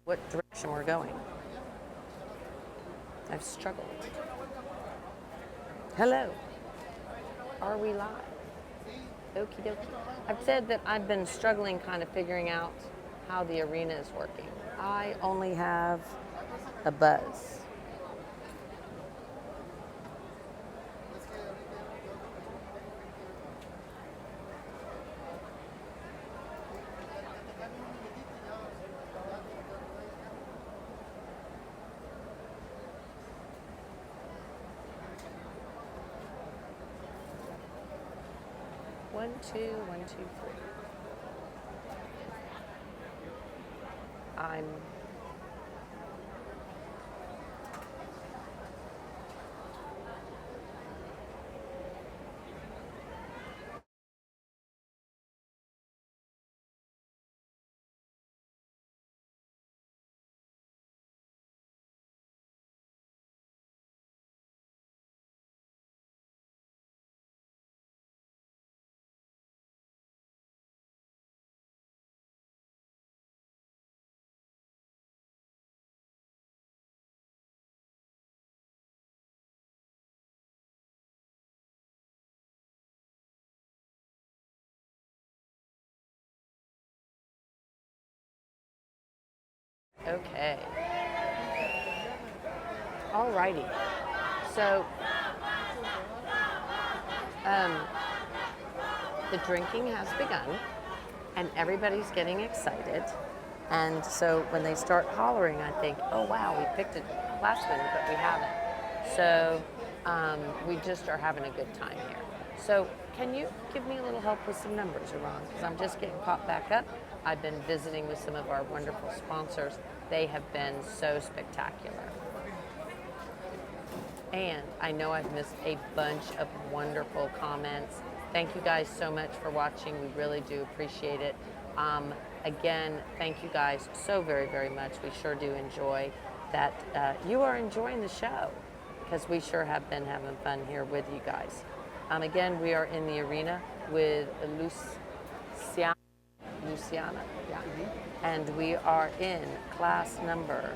What direction we're going. I've struggled. Hello. Are we live? Okie dokie. I've said that I've been struggling kind of figuring out how the arena is working. I only have a buzz. One, two, 3. I'm okay. Alrighty. So, the drinking has begun, and everybody's getting excited. And so when they start hollering, I think, oh wow, we picked it last minute, but we haven't. So we just are having a good time here. So can you give me a little help with some numbers, Iran? Because I'm just getting caught back up. I've been visiting with some of our wonderful sponsors. They have been so spectacular. And I know I've missed a bunch of wonderful comments. Thank you guys so much for watching. We really do appreciate it. Again, thank you guys so very, very much. We sure do enjoy that you are enjoying the show, because we sure have been having fun here with you guys. Again, we are in the arena with Luciana, yeah. And we are in class number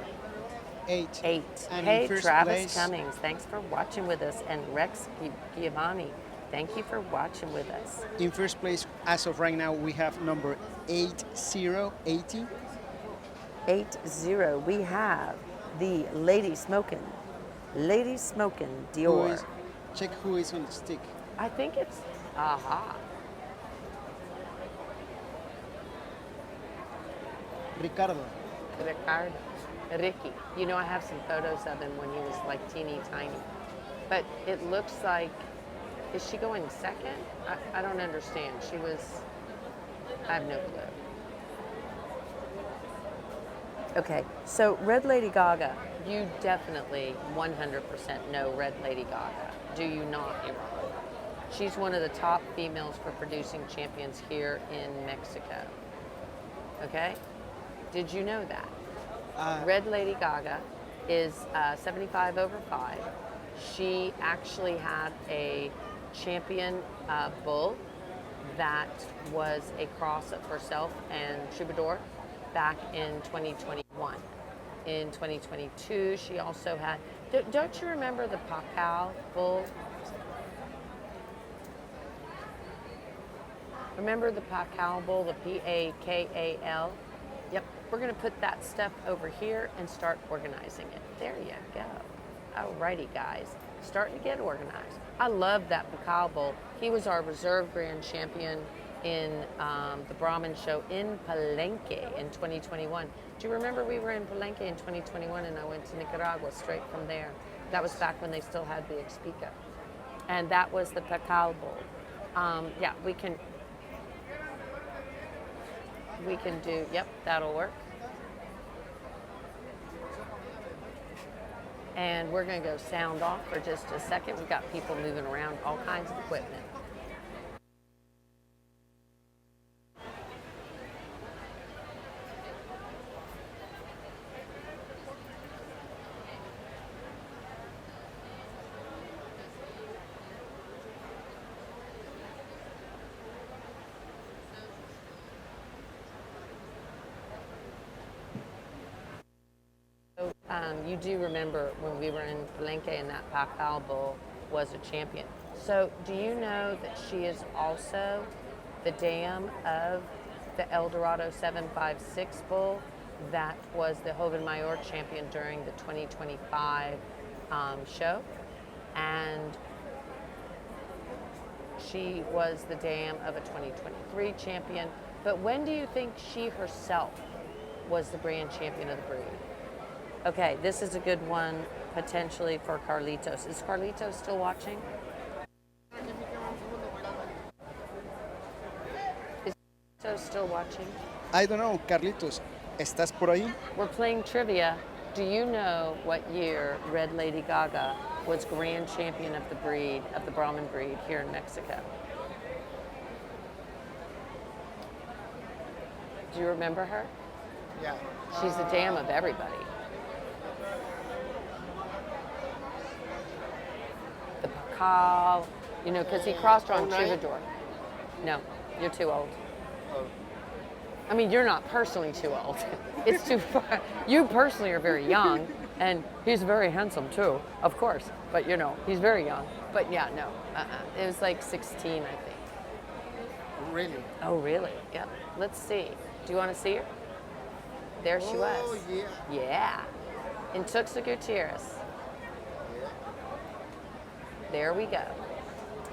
8. 8. And Hey, in first Travis place- Cummings, thanks for watching with us. And Rex Giovanni, thank you for watching with us. In first place, as of right now, we have number 8080. 8-0, we have the Lady Smokin' Who Dior. is, check who is on the stick. I think it's, aha. Ricardo. Ricky. You know, I have some photos of him when he was like teeny tiny. But it looks like, is she going second? I don't understand. She was, I have no clue. Okay, so Red Lady Gaga, you definitely 100% know Red Lady Gaga. Do you not, Iran? She's one of the top females for producing champions here in Mexico. Okay? Did you know that? Red Lady Gaga is 75 over 5. She actually had a champion bull that was a cross of herself and Troubadour back in 2021. In 2022, she also had, don't you remember the Pakal bull? Remember the Pakal bull, the Pakal? Yep, we're gonna put that stuff over here and start organizing it. There you go. Alrighty, guys, starting to get organized. I love that Pakal bull. He was our reserve grand champion in the Brahman show in Palenque in 2021. Do you remember we were in Palenque in 2021 and I went to Nicaragua straight from there? That was back when they still had the Expica. And that was the Pakal bull. Yeah, we can do, yep, that'll work. And we're gonna go sound off for just a second. We've got people moving around, all kinds of equipment. You do remember when we were in Palenque and that Pakal bull was a champion. So do you know that she is also the dam of the El Dorado 756 bull that was the Joven Mayor champion during the 2025 show? And she was the dam of a 2023 champion. But when do you think she herself was the grand champion of the breed? Okay, this is a good one potentially for Carlitos. Is Carlitos still watching? Is Carlitos still watching? I don't know, Carlitos, ¿estás por ahí? We're playing trivia. Do you know what year Red Lady Gaga was grand champion of the breed, of the Brahman breed here in Mexico? Do you remember her? Yeah. She's the dam of everybody. The Pakal, you know, because he crossed her on Troubadour. No, you're too old. I mean, you're not personally too old. It's too far. You personally are very young, and he's very handsome too, of course. But you know, he's very young. But yeah, no, it was like 16, I think. Really? Oh, really? Yep. Let's see. Do you want to see her? There she was. Oh, yeah. Yeah. In Tuxtla Gutierrez. There we go.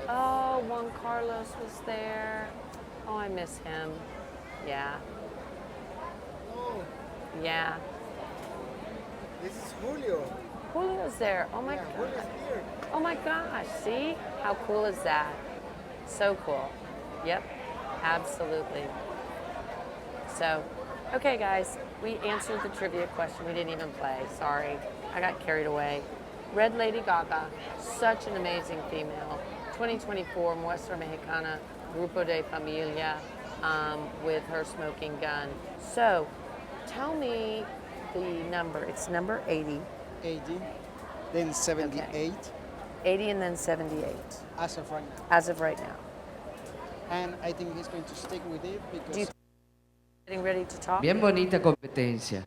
Oh, Juan Carlos was there. Oh, I miss him. Yeah. Yeah. This is Julio. Julio's there. Oh my Yeah, Julio's God. here. Oh my gosh. See? How cool is that? So cool. Yep. Absolutely. So, okay, guys. We answered the trivia question. We didn't even play. Sorry. I got carried away. Red Lady Gaga. Such an amazing female. 2024 Muestra Mexicana Grupo de Familia with her smoking gun. So, tell me the number. It's number 80. 80, then 78 80 and then 78 as of right now. as of right now. And I think he's going to stick with it because Do you getting ready to talk? Bien bonita competencia.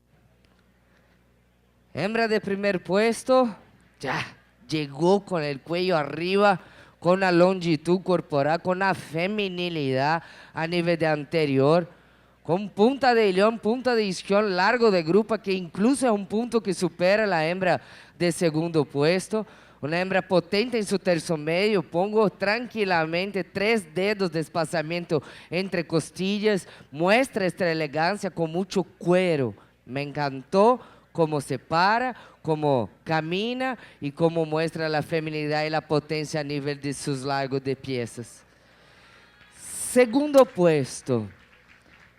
Hembra de primer puesto, ya llegó con el cuello arriba, con la longitud corporal, con la feminilidad a nivel de anterior, con punta de león, punta de isquión, largo de grupa, que incluso es un punto que supera la hembra de segundo puesto. Una hembra potente en su tercio medio, pongo tranquilamente 3 dedos de espaciamiento entre costillas, muestra esta elegancia con mucho cuero. Me encantó cómo se para, cómo camina y cómo muestra la feminidad y la potencia a nivel de sus largos de piezas. Segundo puesto,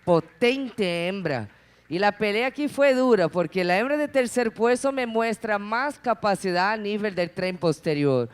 potente hembra. Y la pelea aquí fue dura porque la hembra de tercer puesto me muestra más capacidad a nivel del tren posterior,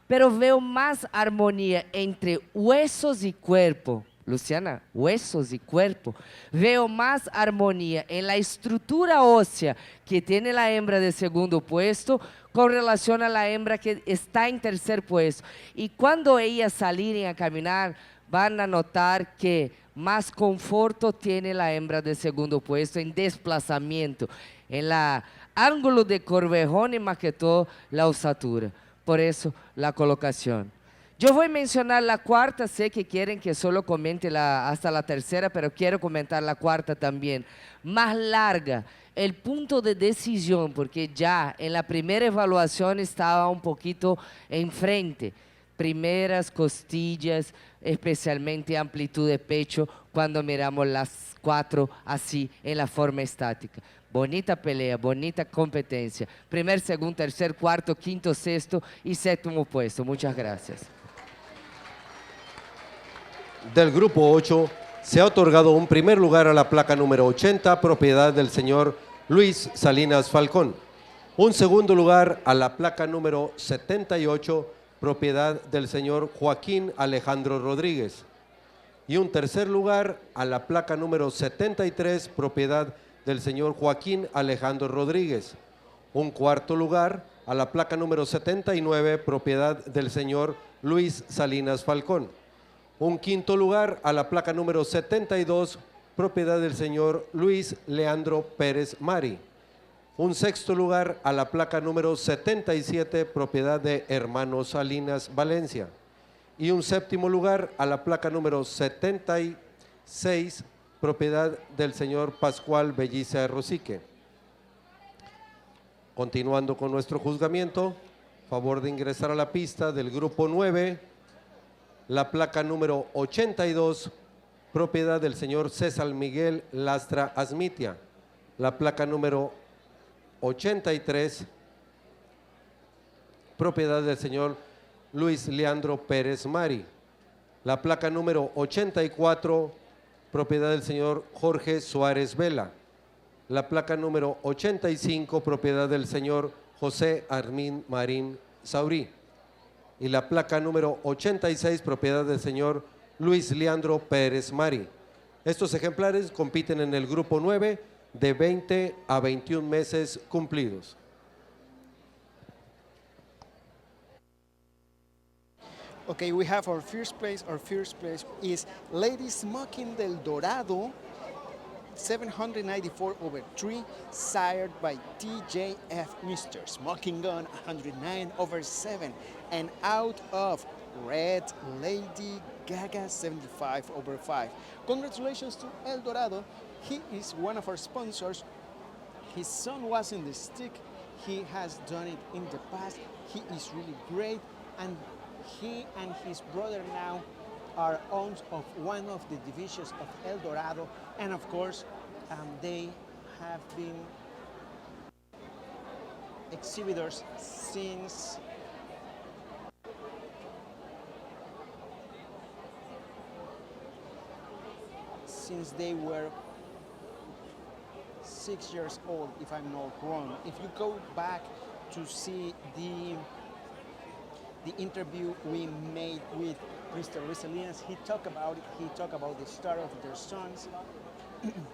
pero veo más armonía entre huesos y cuerpo. Luciana, huesos y cuerpo. Veo más armonía en la estructura ósea que tiene la hembra de segundo puesto con relación a la hembra que está en tercer puesto. Y cuando ellas salen a caminar, van a notar que más conforto tiene la hembra de segundo puesto en desplazamiento, en la ángulo de corvejón y más que todo la osatura. Por eso la colocación. Yo voy a mencionar la cuarta, sé que quieren que solo comente hasta la tercera, pero quiero comentar la cuarta también. Más larga, el punto de decisión, porque ya en la primera evaluación estaba un poquito enfrente. Primeras costillas, especialmente amplitud de pecho, cuando miramos las 4 así en la forma estática. Bonita pelea, bonita competencia. Primer, segundo, tercer, cuarto, quinto, sexto y séptimo puesto. Muchas gracias. Del grupo 8 se ha otorgado un primer lugar a la placa número 80, propiedad del señor Luis Salinas Falcón. Un segundo lugar a la placa número 78, propiedad del señor Joaquín Alejandro Rodríguez. Y un tercer lugar a la placa número 73, propiedad del señor Joaquín Alejandro Rodríguez. Un cuarto lugar a la placa número 79, propiedad del señor Luis Salinas Falcón. Un quinto lugar a la placa número 72, propiedad del señor Luis Leandro Pérez Mari. Un sexto lugar a la placa número 77, propiedad de Hermanos Salinas Valencia. Y un séptimo lugar a la placa número 76, propiedad del señor Pascual Belliza Rosique. Continuando con nuestro juzgamiento, favor de ingresar a la pista del grupo 9, la placa número 82, propiedad del señor César Miguel Lastra Asmitia. La placa número 83, propiedad del señor Luis Leandro Pérez Mari. La placa número 84, propiedad del señor Jorge Suárez Vela. La placa número 85, propiedad del señor José Armín Marín Saurí. Y la placa número 86, propiedad del señor Luis Leandro Pérez Mari. Estos ejemplares compiten en el grupo 9 de 20 a 21 meses cumplidos. okay, we have our first place. Our first place is Lady Smoking del Dorado, 794/3, sired by TJF Mr. Smoking Gun 109/7, and out of Red Lady Gaga 75/5. Congratulations to El Dorado. He is one of our sponsors. His son was in the stick. He has done it in the past. He is really great, and he and his brother now are owners of one of the divisions of El Dorado, and of course They have been exhibitors since they were 6 years old, if I'm not wrong. If you go back to see the interview we made with Mr. Resilience, he talked about it. He talked about the start of their sons,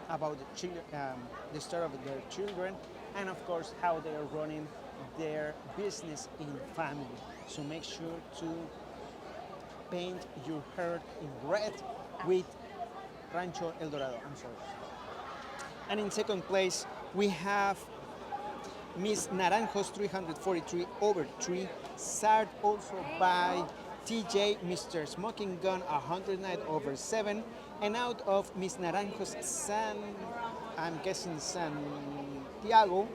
about the start of their children, and of course how they are running their business in family. So make sure to paint your hair in red with Rancho El Dorado. I'm sorry. And in second place, we have Miss Naranjos 343 over 3, starred also by TJ, Mr. Smoking Gun 109 over 7, and out of Miss Naranjos I'm guessing Santiago,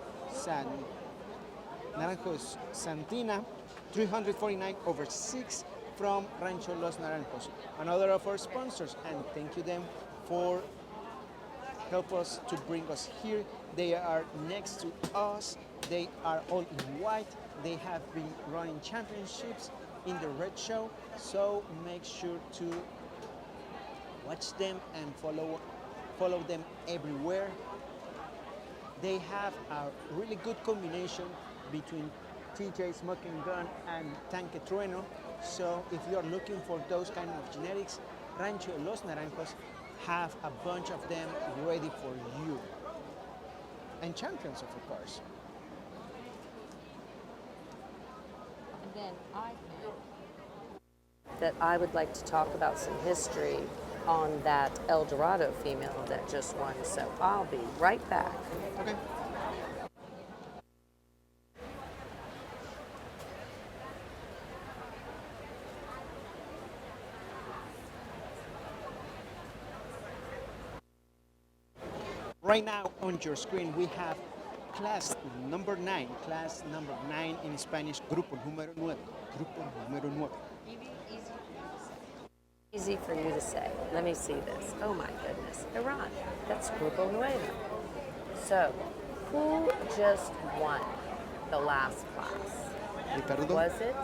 Naranjos Santina 349 over 6 from Rancho Los Naranjos, another of our sponsors, and thank you them for help us to bring us here. They are next to us. They are all in white. They have been running championships in the Red Show. So make sure to watch them and follow them everywhere. They have a really good combination between TJ Smoking Gun and Tanque Trueno. So if you are looking for those kind of genetics, Rancho Los Naranjos have a bunch of them ready for you. And champions, of course. And then I think that I would like to talk about some history on that El Dorado female that just won. So I'll be right back. Okay. Right now on your screen we have class number 9 in Spanish, grupo número 9. Easy for you to say. Let me see this. Oh my goodness. Iran. That's Grupo Nuevo. So, who just won the last class? Ricardo? Was it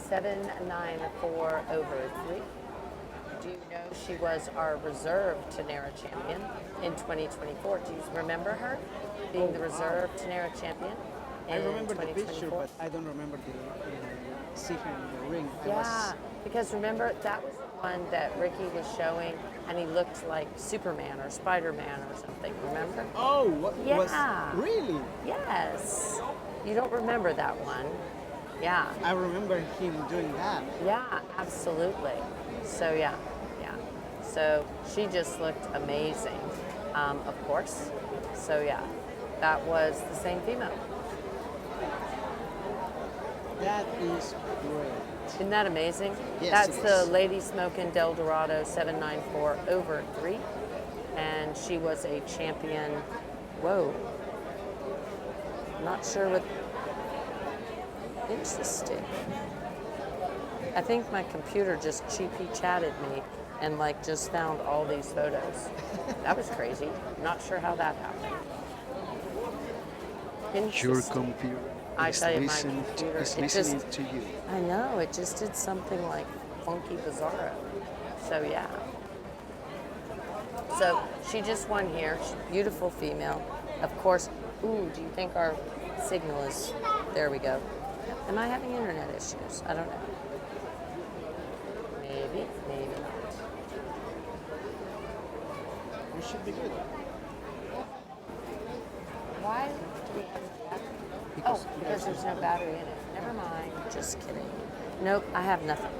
794 over 3? Do you know she was our reserve Tenera champion in 2024? Do you remember her being the reserve Tenera champion in I remember the 2024? picture, but I don't remember the see her in the ring. Yeah, because remember, that was the one that Ricky was showing, and he looked like Superman or Spider-Man or something, remember? Oh, what Yeah. was really? Yes. You don't remember that one? Yeah. I remember him doing that. Yeah, absolutely. So, yeah. So, she just looked amazing, of course. So, yeah, that was the same female. That is great. Isn't that amazing? Yes, That's it the is. Lady Smokin' Del Dorado 794 over 3. And she was a champion. Whoa. Not sure what. Interesting. I think my computer just cheapy chatted me and like just found all these photos. That was crazy. Not sure how that happened. Your Interesting. computer I is, tell you, my computer, is it listening just- to you. I know, it just did something like funky bizarro. So yeah. So she just won here. She's a beautiful female. Of course, ooh, do you think our signal is, there we go. Am I having internet issues? I don't know. Maybe, maybe not. We should be good. Why do we have a battery? Because there's no battery in it. Never mind. Just kidding. Nope, I have nothing.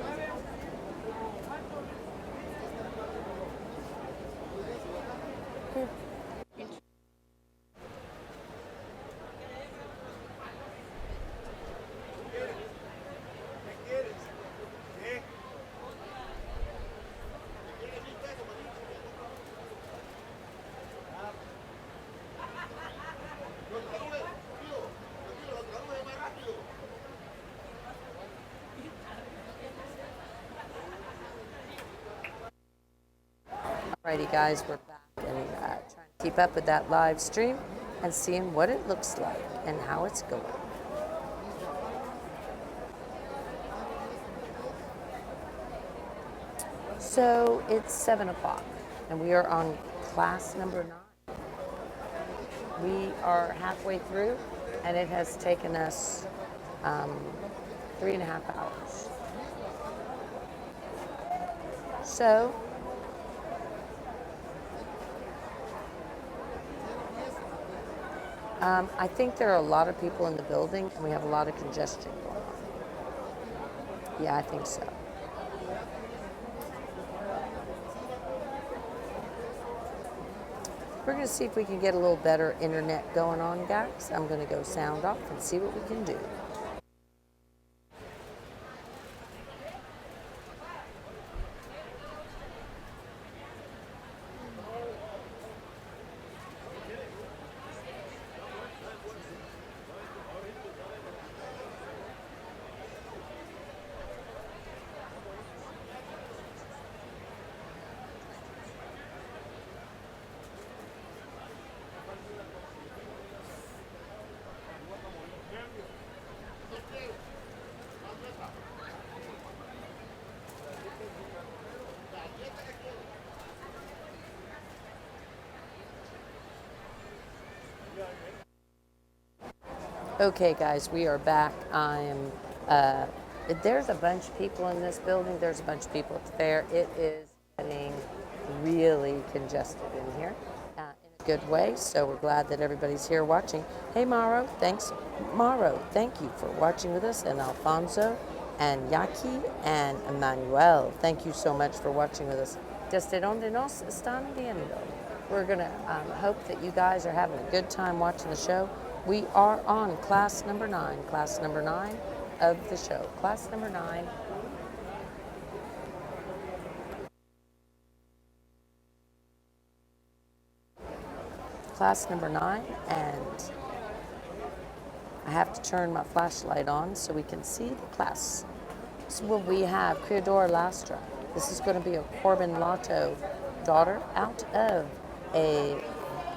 Alrighty, guys, we're back, and Keep up with that live stream and seeing what it looks like and how it's going. So it's 7 o'clock and we are on class number 9. We are halfway through and it has taken us 3.5 hours. So I think there are a lot of people in the building and we have a lot of congestion going on. Yeah, I think so. We're going to see if we can get a little better internet going on, guys. I'm going to go sound off and see what we can do. Okay, guys, we are back. There's a bunch of people in this building. There's a bunch of people at the fair. It is getting really congested in here in a good way. So we're glad that everybody's here watching. Hey, Mauro, thanks. Mauro, thank you for watching with us. And Alfonso and Yaki and Emmanuel, thank you so much for watching with us. Desde donde nos están viendo. We're going to hope that you guys are having a good time watching the show. We are on class number 9 of the show. Class number 9. Class number 9, and I have to turn my flashlight on so we can see the class. So we have Creadora Lastra. This is going to be a Corbin Lotto daughter out of a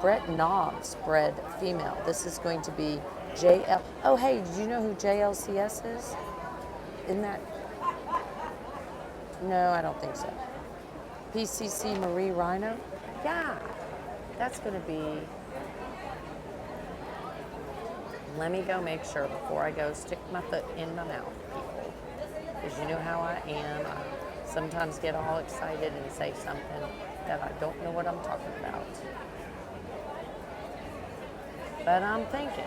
Brett Knobs bred female. This is going to be JL. Oh, hey, did you know who JLCS is? Isn't that? No, I don't think so. PCC Marie Rhino? Yeah, that's going to be. Let me go make sure before I go stick my foot in my mouth, people. Because you know how I am. I sometimes get all excited and say something that I don't know what I'm talking about. But I'm thinking.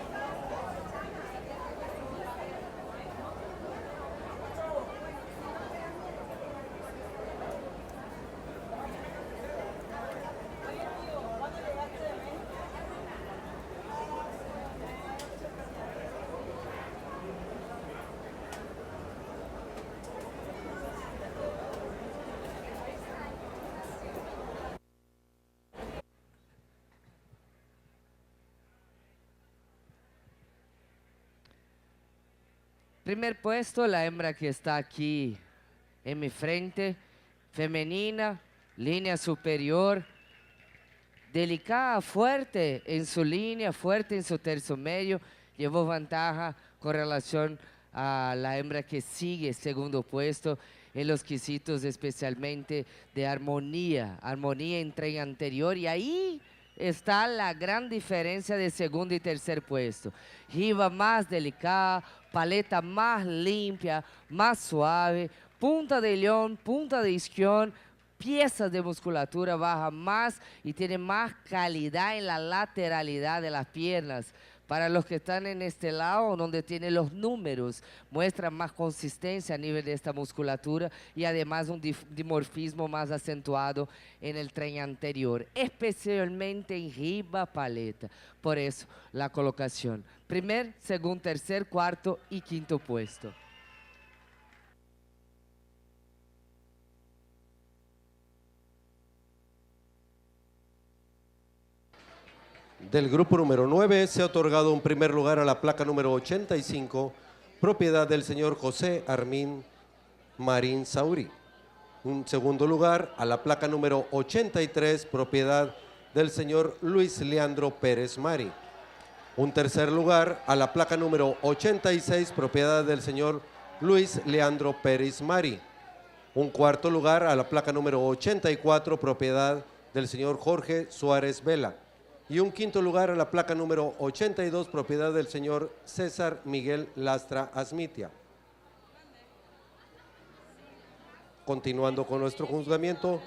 Primer puesto, la hembra que está aquí en mi frente, femenina, línea superior, delicada, fuerte en su línea, fuerte en su tercio medio, llevó ventaja con relación a la hembra que sigue segundo puesto en los quesitos especialmente de armonía en tren anterior, y ahí está la gran diferencia de segundo y tercer puesto. Riba más delicada, paleta más limpia, más suave, punta de león, punta de isquión, piezas de musculatura baja más y tiene más calidad en la lateralidad de las piernas. Para los que están en este lado, donde tiene los números, muestra más consistencia a nivel de esta musculatura y además un dimorfismo más acentuado en el tren anterior, especialmente en riba paleta. Por eso, la colocación. Primer, segundo, tercer, cuarto y quinto puesto. Del grupo número 9 se ha otorgado un primer lugar a la placa número 85, propiedad del señor José Armín Marín Sauri. Un segundo lugar a la placa número 83, propiedad del señor Luis Leandro Pérez Mari. Un tercer lugar a la placa número 86, propiedad del señor Luis Leandro Pérez Mari. Un cuarto lugar a la placa número 84, propiedad del señor Jorge Suárez Vela. Y un quinto lugar a la placa número 82, propiedad del señor César Miguel Lastra Asmitia. Continuando con nuestro juzgamiento,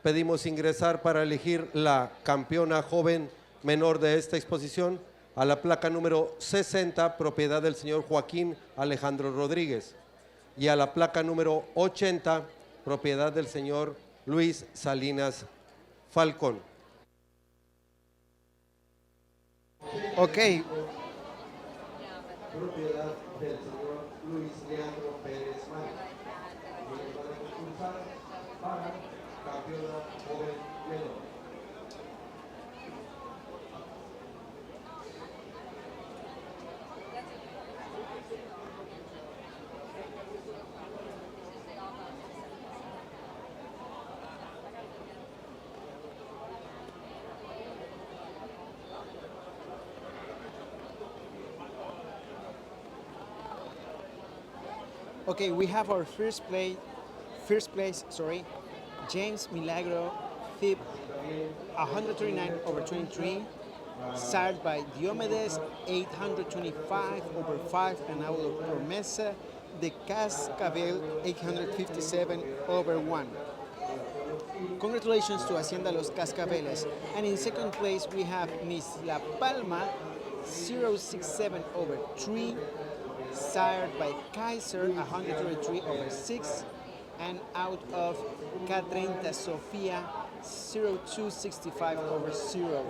pedimos ingresar para elegir la campeona joven menor de esta exposición a la placa número 60, propiedad del señor Joaquín Alejandro Rodríguez, y a la placa número 80, propiedad del señor Luis Salinas Falcón. Ok, Propiedad del señor Luis Leandro Pérez Mari. Y nos van a concursar para campeona joven menor. okay, we have our first place, James Milagro, FIP 139/23, started by Diomedes 825/5, and Aulo Promesa de Cascabel 857/1. Congratulations to Hacienda Los Cascabeles. And in second place we have Miss La Palma 067/3, sired by Kaiser 133/6, and out of K30 Sofia 0265/0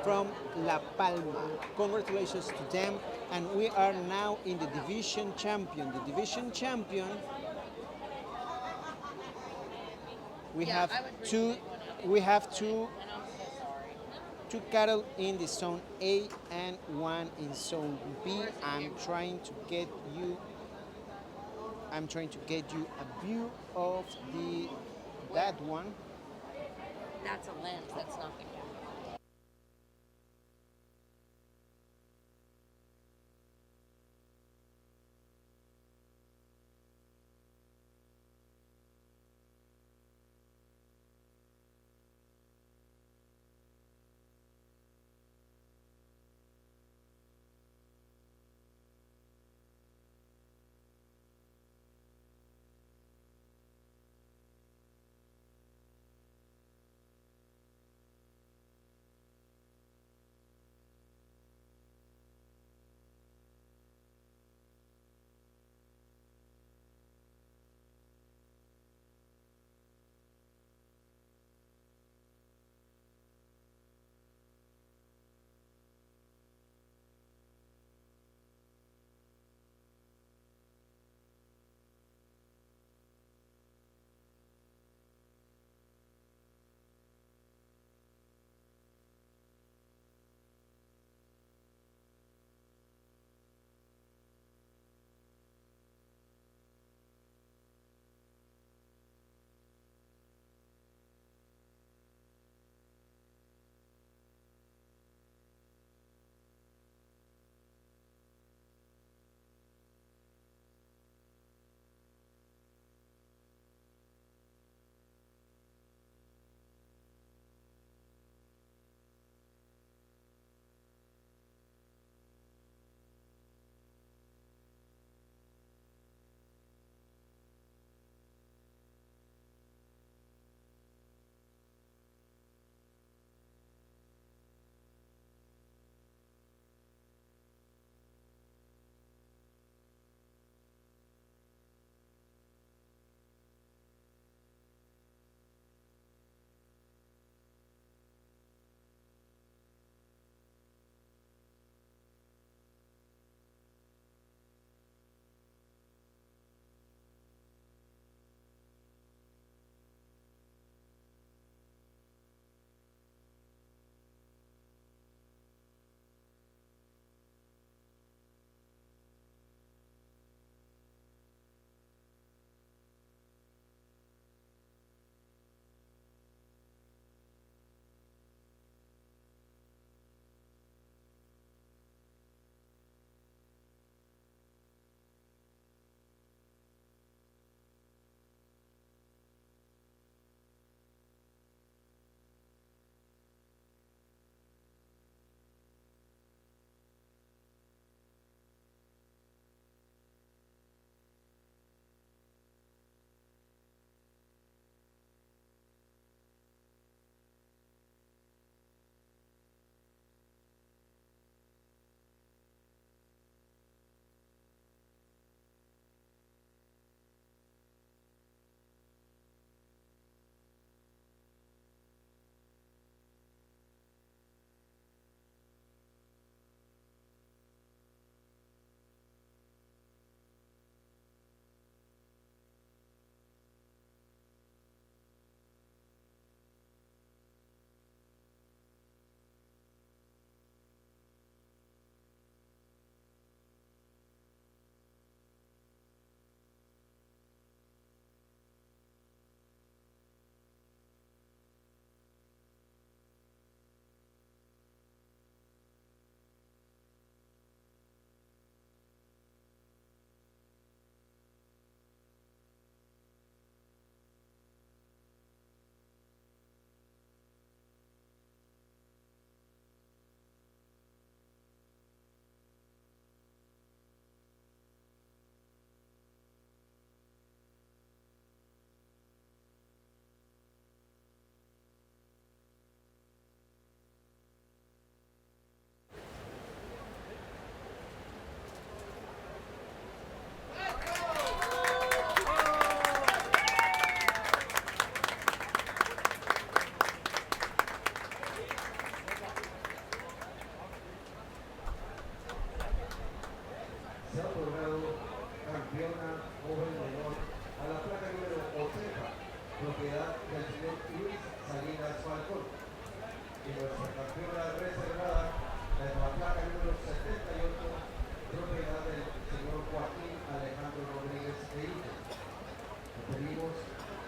from La Palma. Congratulations to them, and we are now in the division champion. The division champion, we have two cattle in the zone A and one in zone B. I'm trying to get you a view of that one. That's a lens, that's not the camera. propiedad del señor Luis Salinas Falcón. Y nuestra campeona reservada es la placa número 78, propiedad del señor Joaquín Alejandro Rodríguez de Hijo. Le pedimos,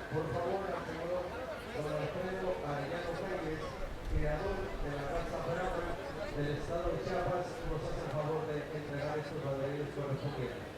por favor, al señor don Alfredo Arellano Reyes, creador de la raza brava del estado de Chiapas, nos hace el favor de entregar estos banderines correspondientes.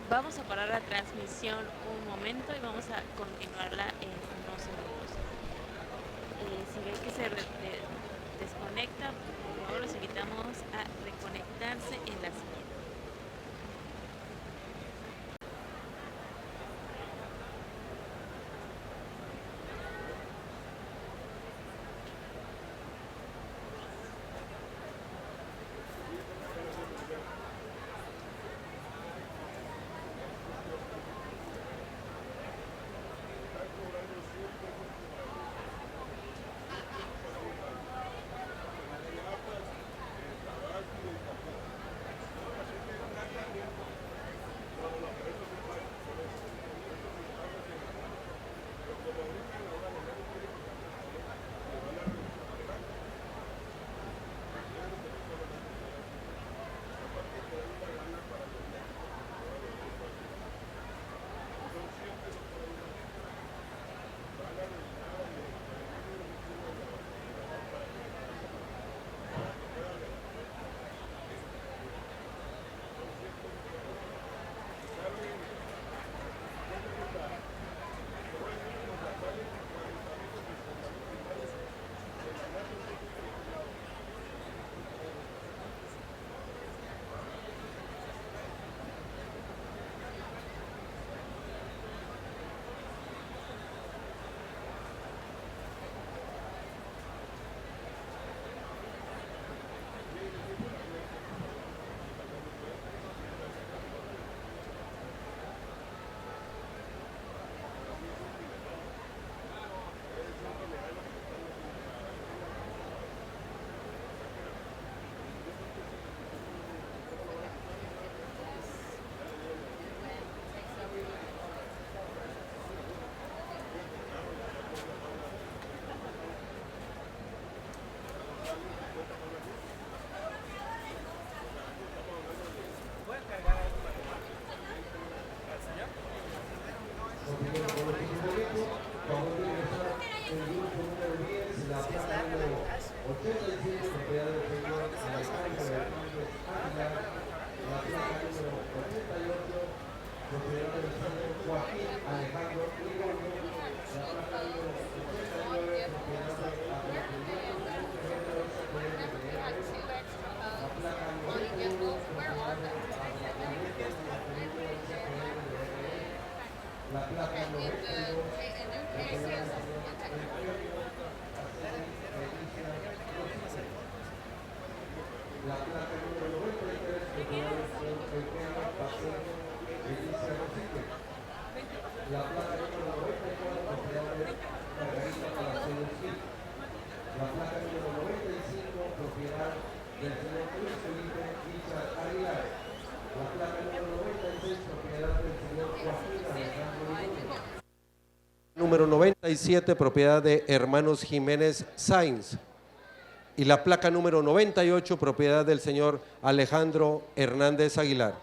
Vamos a parar la transmisión un momento y vamos a continuarla en unos segundos. Si ven que se desconecta, por favor los invitamos a reconectarse en la siguiente. Número 97, propiedad de hermanos Jiménez Sainz. Y la placa número 98, propiedad del señor Alejandro Hernández Aguilar.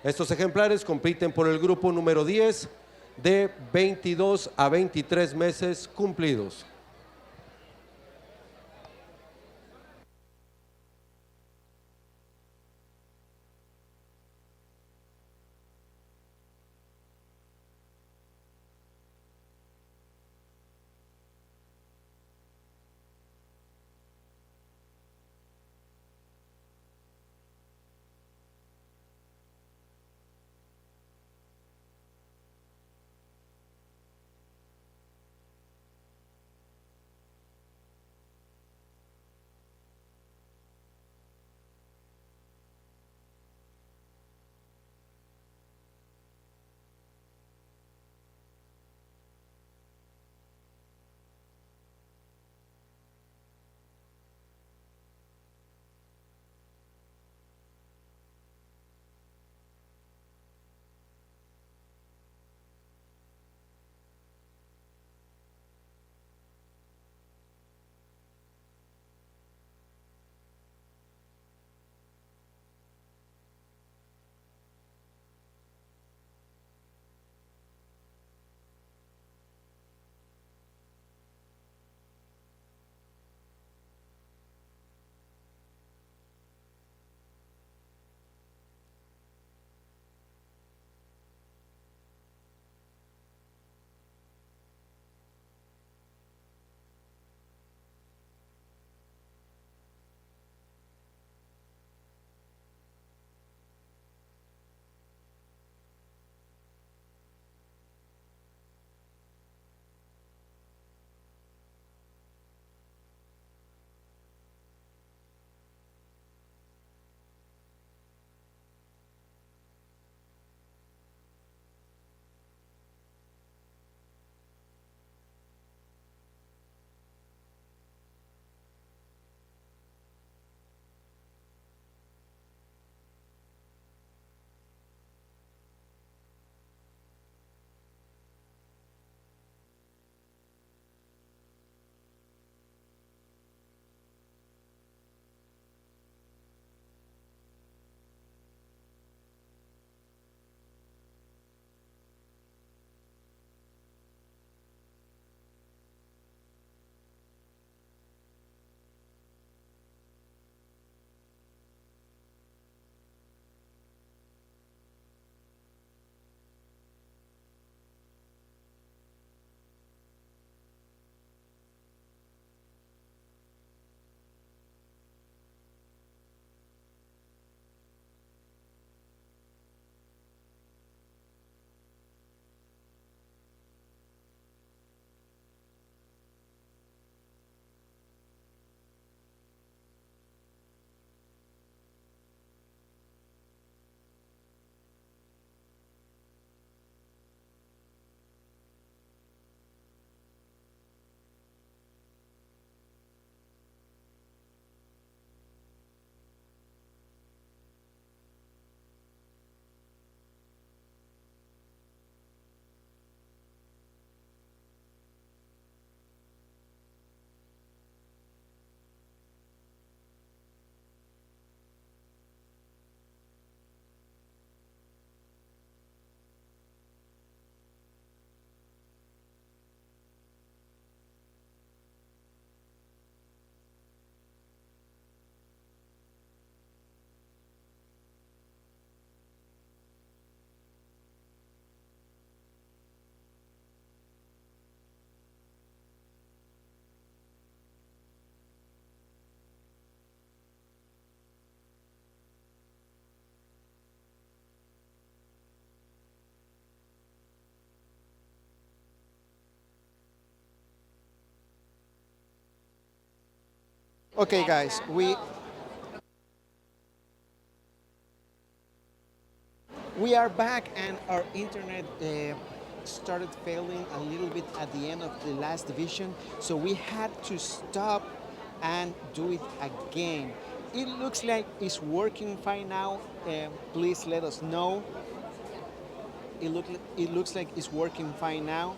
Estos ejemplares compiten por el grupo número 10 de 22 a 23 meses cumplidos. Okay, guys, we are back, and our internet started failing a little bit at the end of the last division, so we had to stop and do it again. It looks like it's working fine now. Please let us know. It looks like it's working fine now,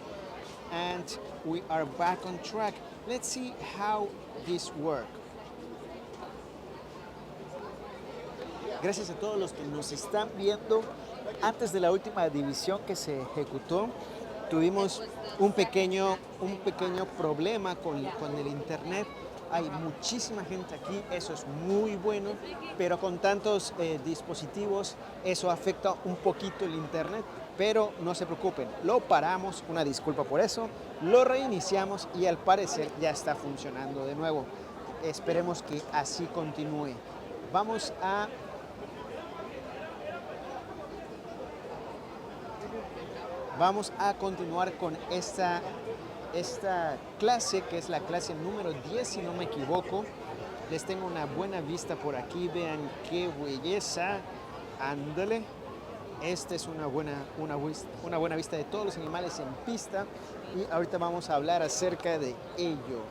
and we are back on track. Let's see how this works. Gracias a todos los que nos están viendo. Antes de la última división que se ejecutó, tuvimos un pequeño problema con el internet. Hay muchísima gente aquí, eso es muy bueno, pero con tantos dispositivos eso afecta un poquito el internet. Pero no se preocupen, lo paramos, una disculpa por eso, lo reiniciamos y al parecer ya está funcionando de nuevo. Esperemos que así continúe. Vamos a continuar con esta clase, que es la clase número 10, si no me equivoco. Les tengo una buena vista por aquí, vean qué belleza. Ándale. Esta es una buena vista de todos los animales en pista, y ahorita vamos a hablar acerca de ello.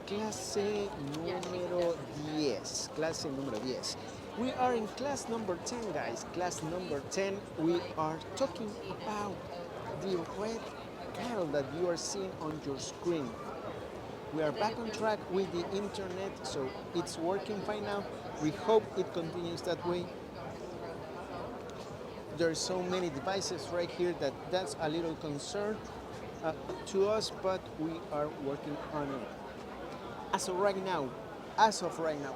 Clase número 10. Clase número 10. We are in class number 10, guys. Class number 10, we are talking about the red cattle that you are seeing on your screen. We are back on track with the internet, so it's working fine now. We hope it continues that way. There's so many devices right here that's a little concern to us, but we are working on it. As of right now,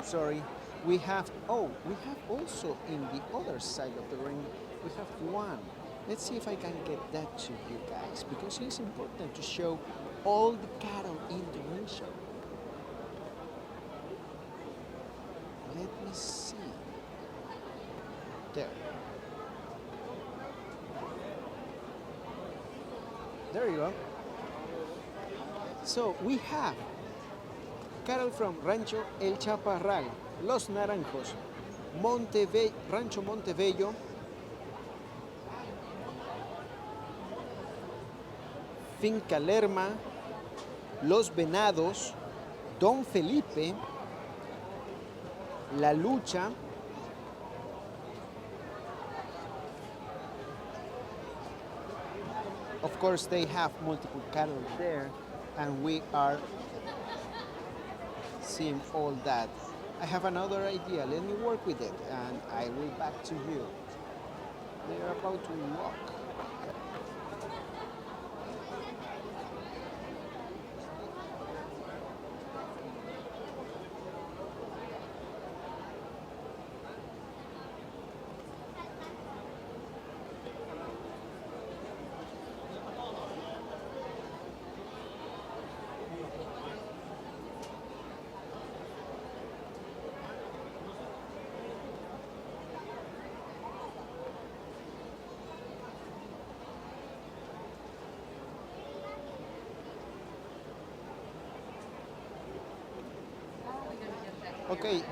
sorry, we have also in the other side of the ring, we have one. Let's see if I can get that to you guys, because it's important to show all the cattle in the ring show. Let me see. There. There you go. So we have cattle from Rancho El Chaparral, Los Naranjos, Rancho Montebello, Finca Lerma, Los Venados, Don Felipe, La Lucha, of course they have multiple cattle there, and we are seeing all that. I have another idea, let me work with it and I will back to you. They are about to walk. Okay.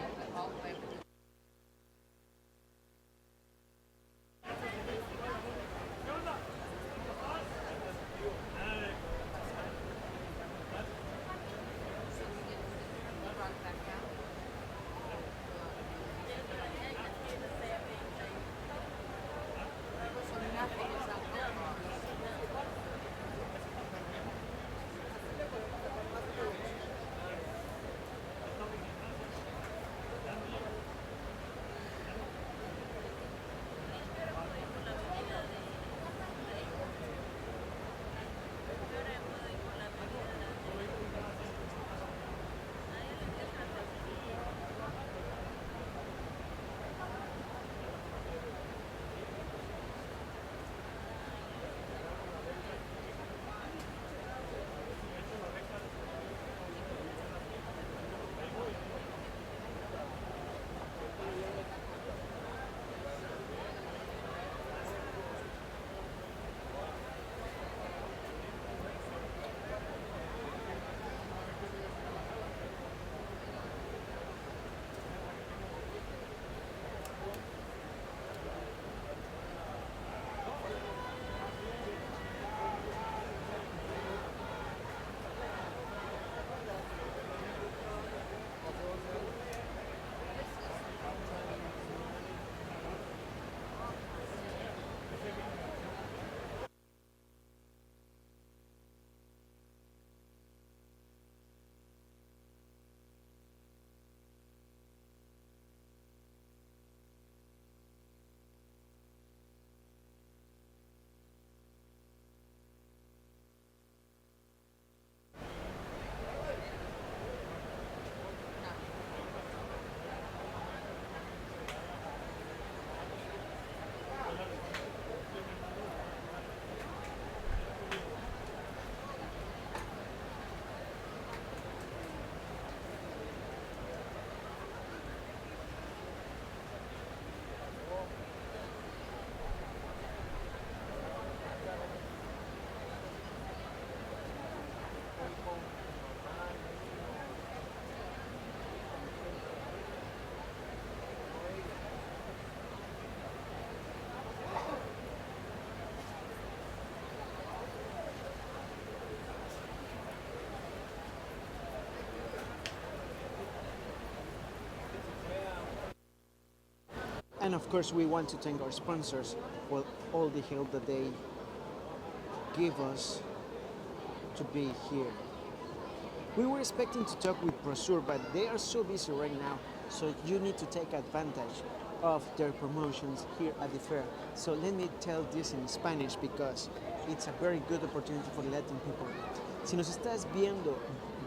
And of course, we want to thank our sponsors for all the help that they give us to be here. We were expecting to talk with Prosur, but they are so busy right now, so you need to take advantage of their promotions here at the fair. So let me tell this in Spanish because it's a very good opportunity for Latin people. Si nos estás viendo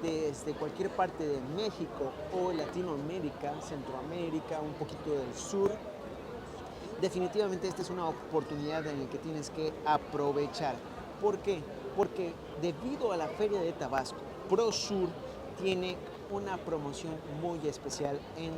desde cualquier parte de México o Latinoamérica, Centroamérica, un poquito del sur, definitivamente esta es una oportunidad en la que tienes que aprovechar. ¿Por qué? Porque debido a la Feria de Tabasco, Prosur tiene una promoción muy especial en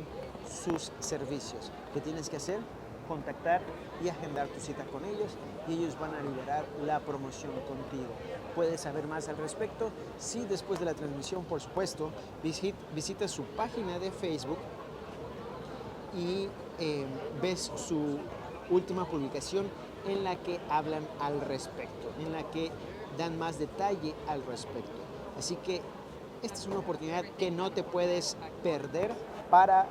sus servicios. ¿Qué tienes que hacer? Contactar y agendar tu cita con ellos y ellos van a liberar la promoción contigo. ¿Puedes saber más al respecto? Sí, después de la transmisión, por supuesto, visita su página de Facebook y ves su última publicación en la que hablan al respecto, en la que dan más detalle al respecto. Así que esta es una oportunidad que no te puedes perder para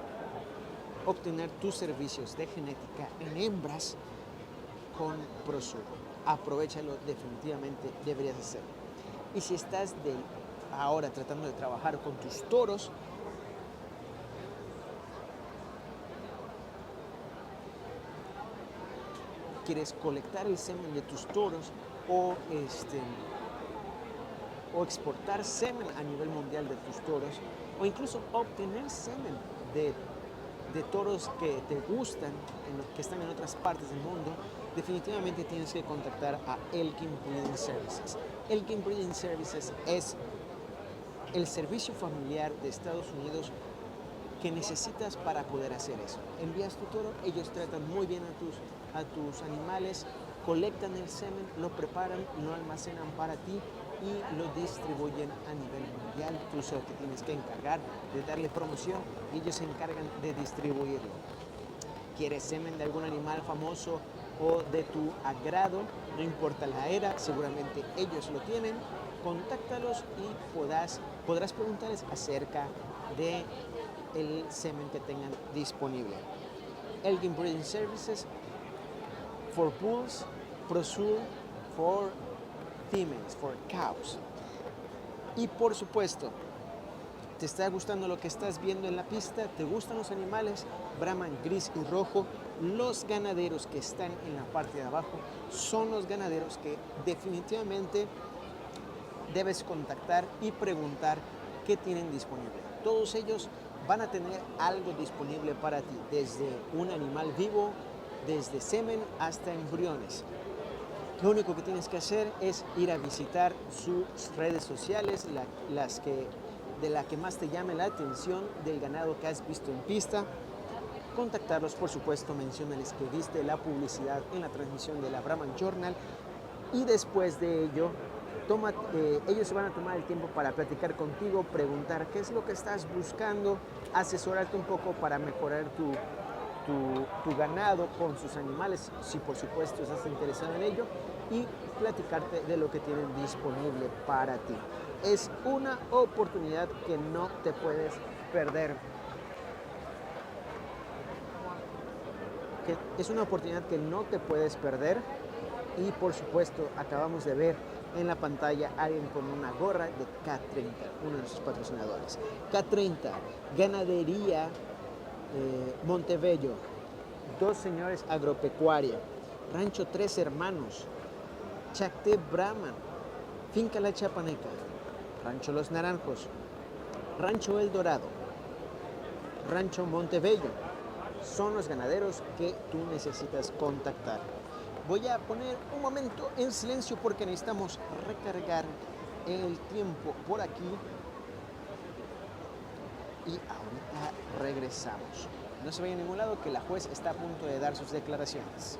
obtener tus servicios de genética en hembras con Prosur. Aprovechalo, definitivamente deberías hacerlo. Y si estás ahora tratando de trabajar con tus toros, quieres colectar el semen de tus toros o exportar semen a nivel mundial de tus toros o incluso obtener semen de toros que te gustan, que están en otras partes del mundo, definitivamente tienes que contactar a Elkin Breeding Services. Elkin Breeding Services es el servicio familiar de Estados Unidos que necesitas para poder hacer eso. Envías tu toro, ellos tratan muy bien a tus animales, colectan el semen, lo preparan, lo almacenan para ti y lo distribuyen a nivel mundial. Tú solo te tienes que encargar de darle promoción y ellos se encargan de distribuirlo. ¿Quieres semen de algún animal famoso o de tu agrado? No importa la era, seguramente ellos lo tienen. Contáctalos y podrás preguntarles acerca de el semen que tengan disponible. Elgin Breeding Services for bulls, Prosur for females, for cows. Y por supuesto, ¿te está gustando lo que estás viendo en la pista? ¿Te gustan los animales? Brahman gris y rojo. Los ganaderos que están en la parte de abajo son los ganaderos que definitivamente debes contactar y preguntar qué tienen disponible. Todos ellos van a tener algo disponible para ti, desde un animal vivo, desde semen hasta embriones. Lo único que tienes que hacer es ir a visitar sus redes sociales, de la que más te llame la atención del ganado que has visto en pista. Contactarlos, por supuesto, menciónales que viste la publicidad en la transmisión de la Brahman Journal y después de ello ellos se van a tomar el tiempo para platicar contigo, preguntar qué es lo que estás buscando, asesorarte un poco para mejorar tu ganado con sus animales, si por supuesto estás interesado en ello, y platicarte de lo que tienen disponible para ti. Es una oportunidad que no te puedes perder. Es una oportunidad que no te puedes perder y por supuesto acabamos de ver en la pantalla alguien con una gorra de K30, uno de nuestros patrocinadores. K30, Ganadería Montebello, Dos Señores Agropecuaria, Rancho Tres Hermanos, Chacté Brahman, Finca La Chapaneca, Rancho Los Naranjos, Rancho El Dorado, Rancho Montebello. Son los ganaderos que tú necesitas contactar. Voy a poner un momento en silencio porque necesitamos recargar el tiempo por aquí y ahorita regresamos. No se vaya a ningún lado que la juez está a punto de dar sus declaraciones.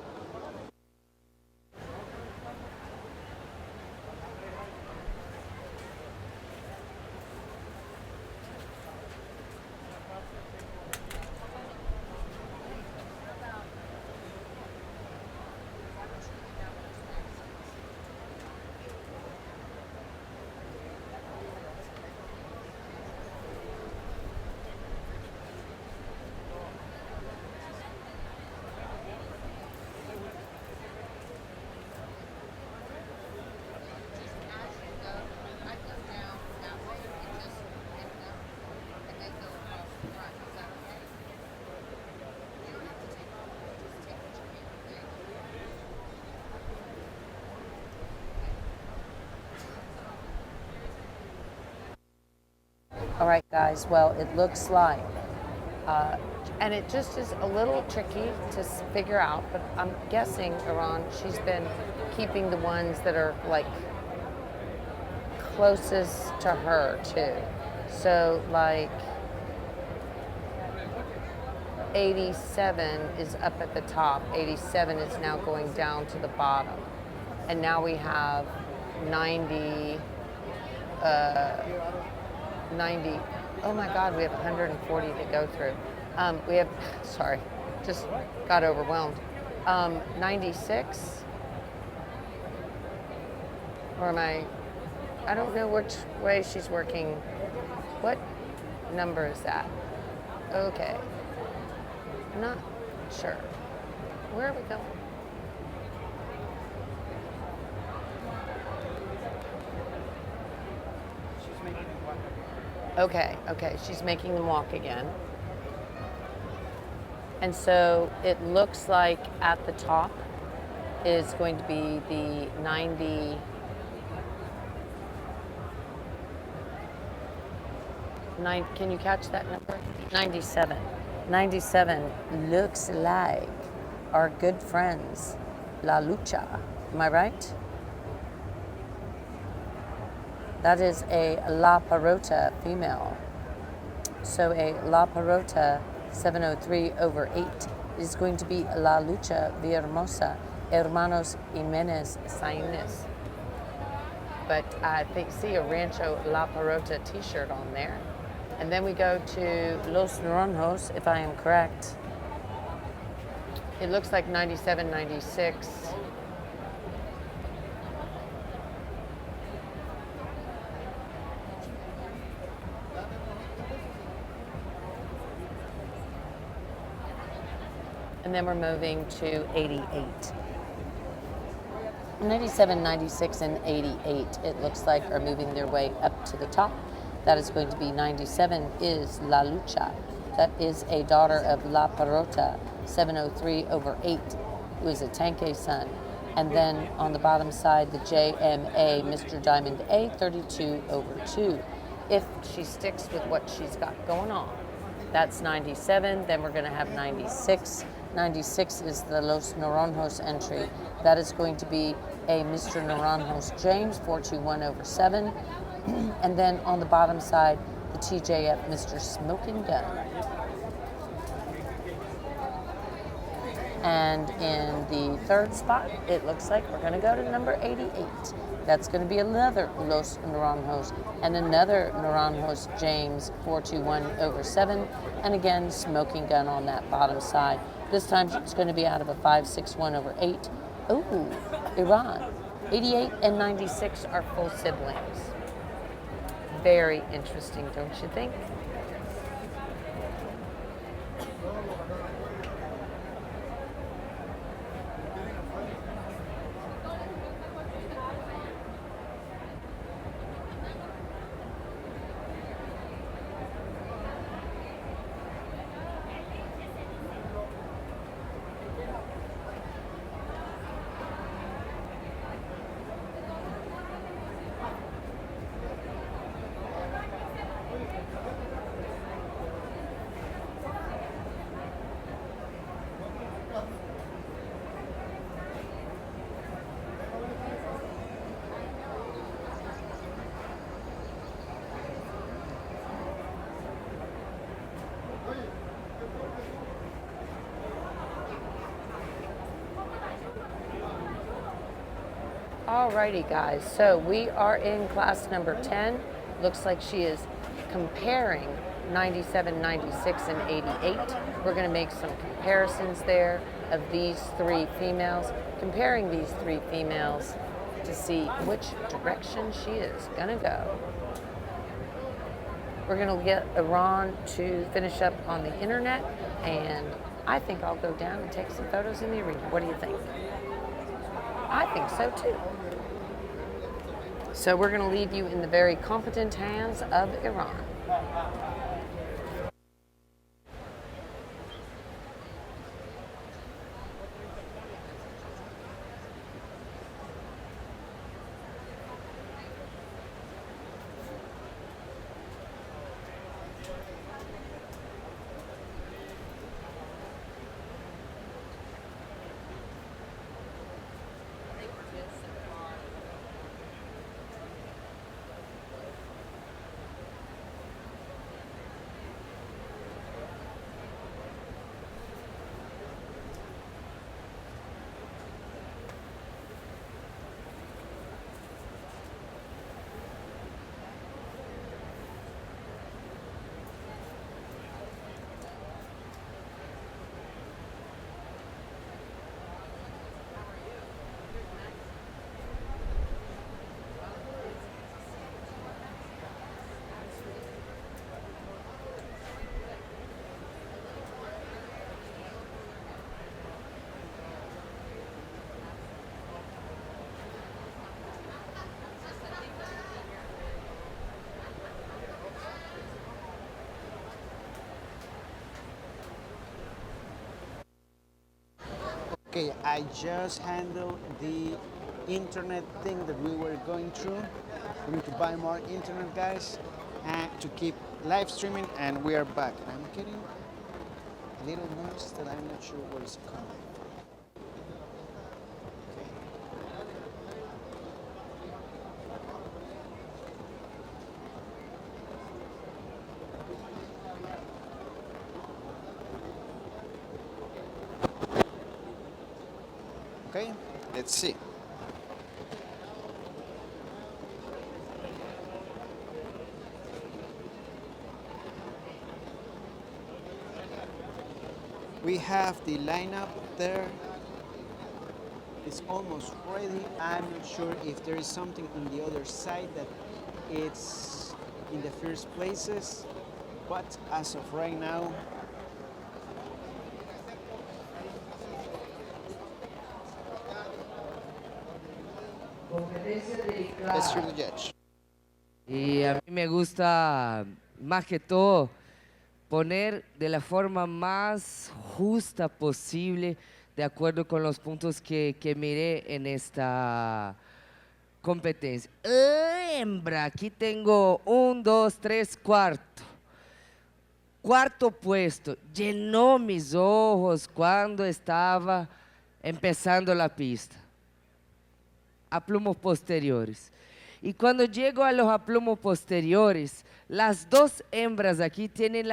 All right, guys, well, it looks like, and it just is a little tricky to figure out, but I'm guessing, Iran, she's been keeping the ones that are like closest to her too. So like 87 is up at the top, 87 is now going down to the bottom. And now we have 90, 90, oh my God, we have 140 to go through. We have, sorry, just got overwhelmed. 96, or am I don't know which way she's working. What number is that? Okay, I'm not sure. Where are we going? Okay, she's making them walk again. And so it looks like at the top is going to be the 90, can you catch that number? 97. 97 looks like our good friends, La Lucha. Am I right? That is a La Parota female. So a La Parota 703/8 is going to be La Lucha Villahermosa, Hermanos Jimenez Sainz. But I think, see a Rancho La Parota t-shirt on there. And then we go to Los Naranjos, if I am correct. It looks like 97, 96. And then we're moving to 88. 97, 96, and 88, it looks like, are moving their way up to the top. That is going to be 97 is La Lucha. That is a daughter of La Parota, 703/8, who is a Tanque son. And then on the bottom side, the JMA, Mr. Diamond A, 32/2. If she sticks with what she's got going on. That's 97, then we're gonna have 96. 96 is the Los Naranjos entry. That is going to be a Mr. Naranjos James, 421/7. And then on the bottom side, the TJF Mr. Smoking Gun. And in the third spot, it looks like we're gonna go to number 88. That's gonna be another Los Naranjos and another Naranjos James, 421/7. And again, Smoking Gun on that bottom side. This time it's gonna be out of a 561/8. Ooh, Iran. 88 and 96 are full siblings. Very interesting, don't you think? Alrighty guys, so we are in class number 10. Looks like she is comparing 97, 96, and 88. We're gonna make some comparisons there of these three females, comparing these three females to see which direction she is gonna go. We're gonna get Iran to finish up on the internet, and I think I'll go down and take some photos in the arena. What do you think? I think so too. So we're going to leave you in the very competent hands of Iran. Okay, I just handled the internet thing that we were going through. We need to buy more internet, guys, and to keep live streaming, and we are back. I'm getting a little noise that I'm not sure where it's coming from. Okay, let's see. We have the lineup there. It's almost ready. I'm not sure if there is something on the other side that it's in the first places, but as of right now, let's hear the judge. Y a mí me gusta, más que todo, poner de la forma más justa posible, de acuerdo con los puntos que miré en esta competencia. Hembra, aquí tengo 1, 2, 3, cuarto. Cuarto puesto, llenó mis ojos cuando estaba empezando la pista. Aplumos posteriores. Y cuando llego a los aplumos posteriores, las dos hembras aquí tienen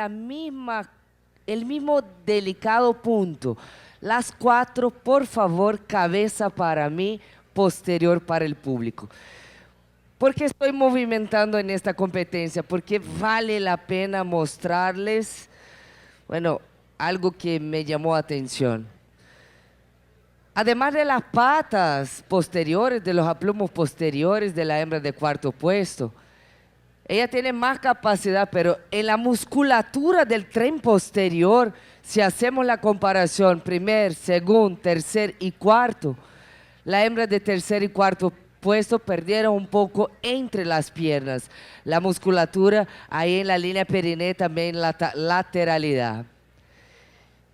el mismo delicado punto. Las 4, por favor, cabeza para mí, posterior para el público. ¿Por qué estoy movimentando en esta competencia? Porque vale la pena mostrarles, bueno, algo que me llamó atención. Además de las patas posteriores, de los aplumos posteriores de la hembra de cuarto puesto, ella tiene más capacidad, pero en la musculatura del tren posterior, si hacemos la comparación primer, segundo, tercer y cuarto, la hembra de tercer y cuarto puesto perdieron un poco entre las piernas. La musculatura ahí en la línea perinea, también la lateralidad.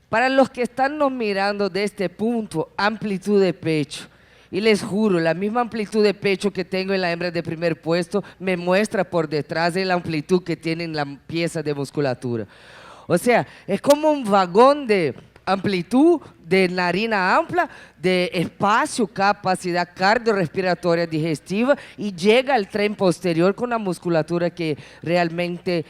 Para los que están nos mirando de este punto, amplitud de pecho. Y les juro, la misma amplitud de pecho que tengo en la hembra de primer puesto me muestra por detrás de la amplitud que tiene en la pieza de musculatura. O sea, es como un vagón de amplitud, de narina amplia, de espacio, capacidad cardiorrespiratoria digestiva y llega al tren posterior con una musculatura que realmente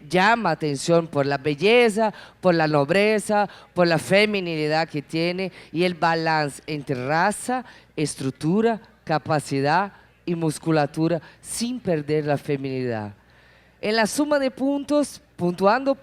llama atención por la belleza, por la nobleza, por la feminilidad que tiene y el balance entre raza, estructura, capacidad y musculatura sin perder la feminilidad. En la suma de puntos, puntuando,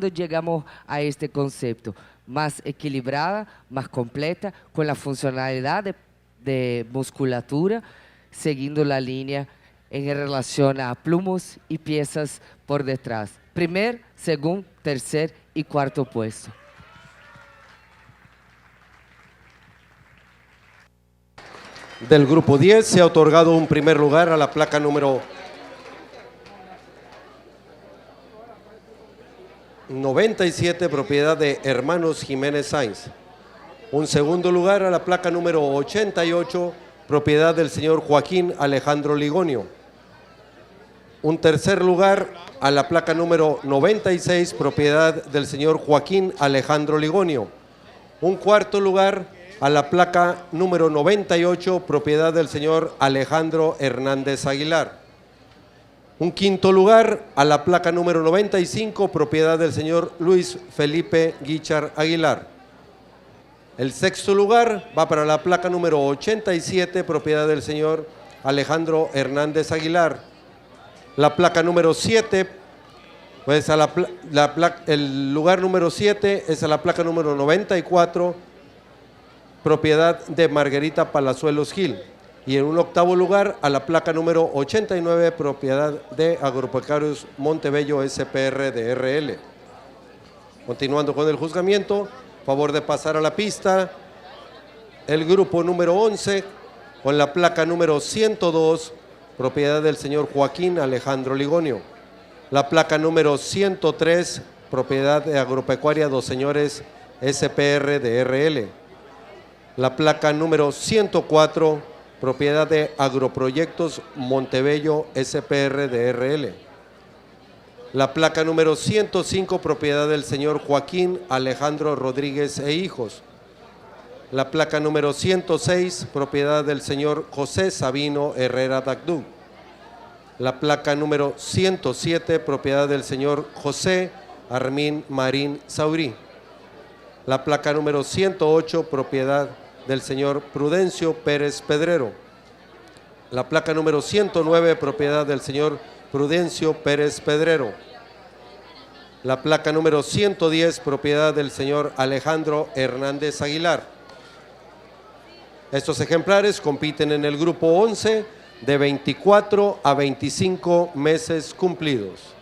llegamos a este concepto. Más equilibrada, más completa, con la funcionalidad de musculatura, siguiendo la línea en relación a plumos y piezas por detrás. Primer, segundo, tercer y cuarto puesto. Del grupo 10 se ha otorgado un primer lugar a la placa número 97, propiedad de Hermanos Jiménez Sainz. Un segundo lugar a la placa número 88, propiedad del señor Joaquín Alejandro Ligonio. Un tercer lugar a la placa número 96, propiedad del señor Joaquín Alejandro Ligonio. Un cuarto lugar a la placa número 98, propiedad del señor Alejandro Hernández Aguilar. Un quinto lugar a la placa número 95, propiedad del señor Luis Felipe Guichar Aguilar. El sexto lugar va para la placa número 87, propiedad del señor Alejandro Hernández Aguilar. La placa número 7, pues el lugar número 7 es a la placa número 94, propiedad de Margarita Palazuelos Gil. Y en un octavo lugar a la placa número 89, propiedad de Agropecuarios Montebello SPR de RL. Continuando con el juzgamiento, favor de pasar a la pista el grupo número 11 con la placa número 102, propiedad del señor Joaquín Alejandro Ligonio. La placa número 103, propiedad de Agropecuaria Dos Señores SPR de RL. La placa número 104, propiedad de Agroproyectos Montebello SPR de RL. La placa número 105, propiedad del señor Joaquín Alejandro Rodríguez e hijos. La placa número 106, propiedad del señor José Sabino Herrera Dagdú. La placa número 107, propiedad del señor José Armín Marín Saurí. La placa número 108, propiedad del señor Prudencio Pérez Pedrero. La placa número 109, propiedad del señor Prudencio Pérez Pedrero. La placa número 110, propiedad del señor Alejandro Hernández Aguilar. Estos ejemplares compiten en el grupo 11 de 24 a 25 meses cumplidos.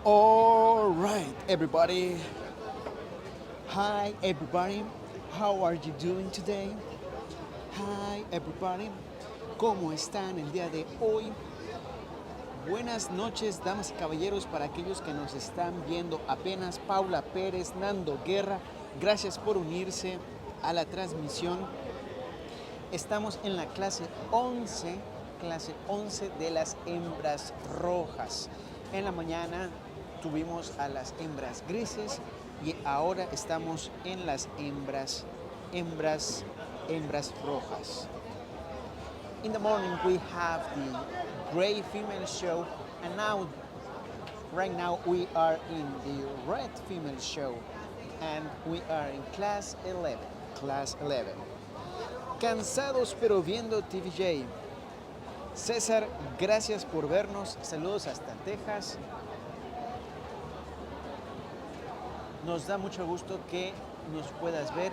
All right, everybody. Hi, everybody. How are you doing today? Hi, everybody. ¿Cómo están el día de hoy? Buenas noches, damas y caballeros, para aquellos que nos están viendo apenas. Paula Pérez, Nando Guerra, gracias por unirse a la transmisión. Estamos en la clase 11 de las hembras rojas. En la mañana tuvimos a las hembras grises y ahora estamos en las hembras rojas. In the morning we have the gray female show, and right now we are in the red female show, and we are in class 11. Cansados pero viendo TVJ. César, gracias por vernos. Saludos hasta Texas. Nos da mucho gusto que nos puedas ver,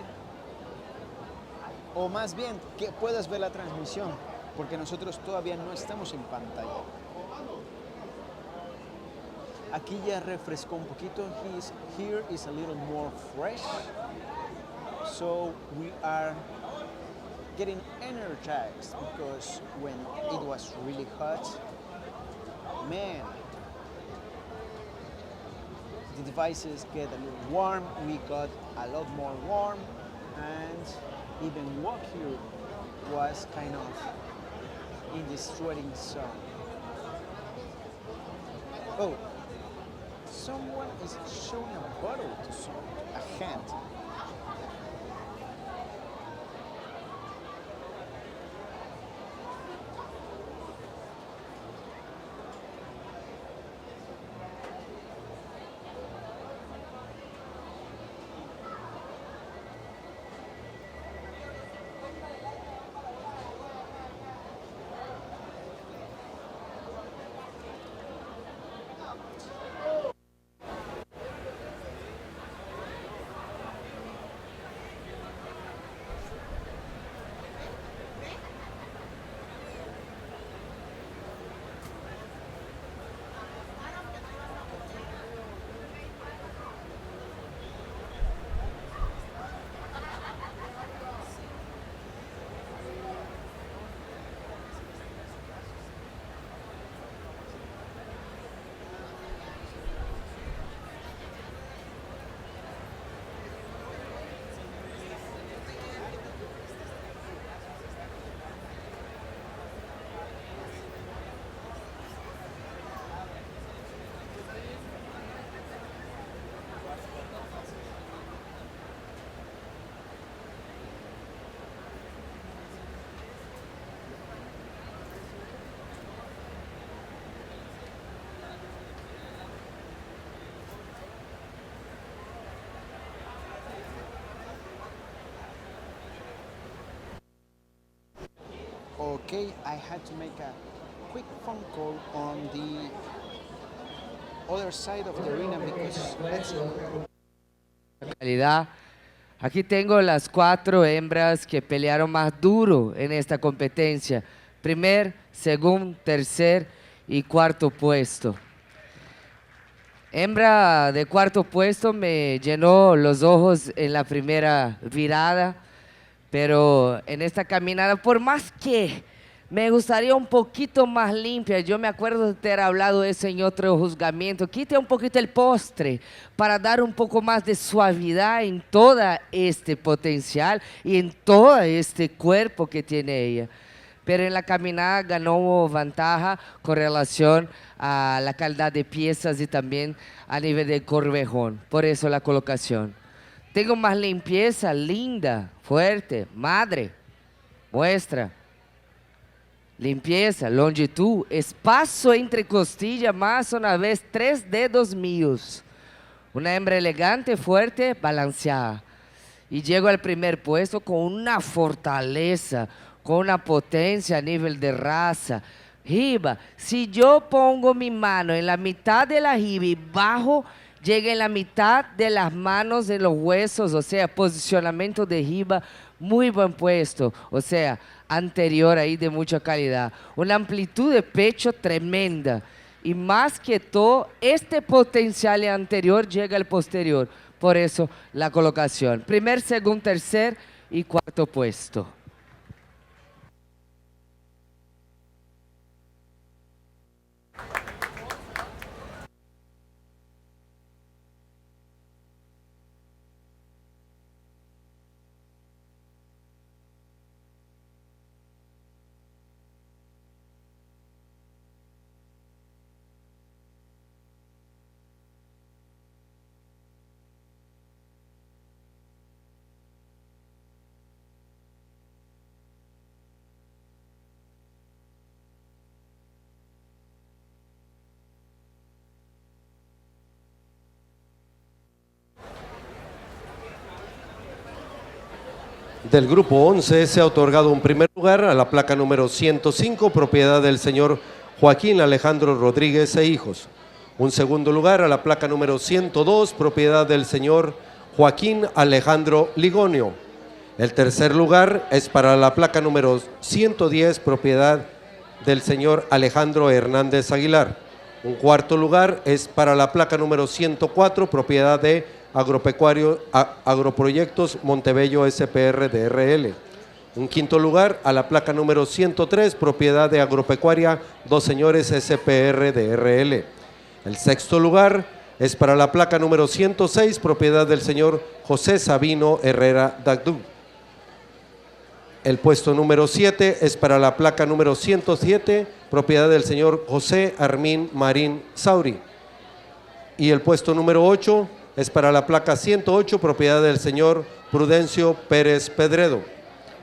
o más bien que puedas ver la transmisión, porque nosotros todavía no estamos en pantalla. Aquí ya refrescó un poquito. Here is a little more fresh. So we are getting energized, because when it was really hot, man, the devices get a little warm. We got a lot more warm, and even walk here was kind of in the sweating sun. Oh, someone is showing a bottle to someone, a hand. Okay, I had to make a quick phone call on the other side of the arena because let's calidad. Aquí tengo las 4 hembras que pelearon más duro en esta competencia. Primer, segundo, tercer y cuarto puesto. Hembra de cuarto puesto me llenó los ojos en la primera virada, pero en esta caminada, por más que me gustaría un poquito más limpia, yo me acuerdo de ter hablado eso en otro juzgamiento, quite un poquito el postre para dar un poco más de suavidad en todo este potencial y en todo este cuerpo que tiene ella. Pero en la caminada ganó ventaja con relación a la calidad de piezas y también a nivel de corvejón, por eso la colocación. Tengo más limpieza, linda, fuerte, madre, muestra. Limpieza, longitud, espacio entre costillas, más una vez 3 dedos míos. Una hembra elegante, fuerte, balanceada. Y llego al primer puesto con una fortaleza, con una potencia a nivel de raza. Jiba, si yo pongo mi mano en la mitad de la jiba y bajo, llega en la mitad de las manos de los huesos, o sea, posicionamiento de jiba, muy buen puesto, o sea, anterior ahí de mucha calidad. Una amplitud de pecho tremenda y más que todo, este potencial anterior llega al posterior. Por eso la colocación. Primer, segundo, tercer y cuarto puesto. Del grupo 11 se ha otorgado un primer lugar a la placa número 105, propiedad del señor Joaquín Alejandro Rodríguez e hijos. Un segundo lugar a la placa número 102, propiedad del señor Joaquín Alejandro Ligonio. El tercer lugar es para la placa número 110, propiedad del señor Alejandro Hernández Aguilar. Un cuarto lugar es para la placa número 104, propiedad de Agroproyectos Montebello SPR DRL. Un quinto lugar a la placa número 103, propiedad de Agropecuaria Dos Señores SPR DRL. El sexto lugar es para la placa número 106, propiedad del señor José Sabino Herrera Dagdú. El puesto número 7 es para la placa número 107, propiedad del señor José Armín Marín Sauri. Y el puesto número 8 es para la placa 108, propiedad del señor Prudencio Pérez Pedredo.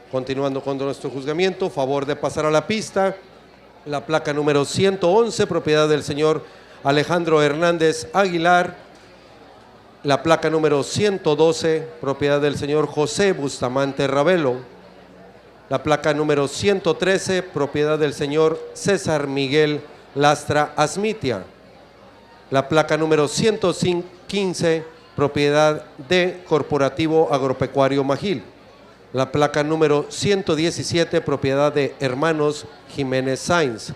Continuando con nuestro juzgamiento, favor de pasar a la pista, la placa número 111, propiedad del señor Alejandro Hernández Aguilar. La placa número 112, propiedad del señor José Bustamante Ravelo. La placa número 113, propiedad del señor César Miguel Lastra Asmitia. La placa número 115, propiedad de Corporativo Agropecuario Magil. La placa número 117, propiedad de Hermanos Jiménez Sainz.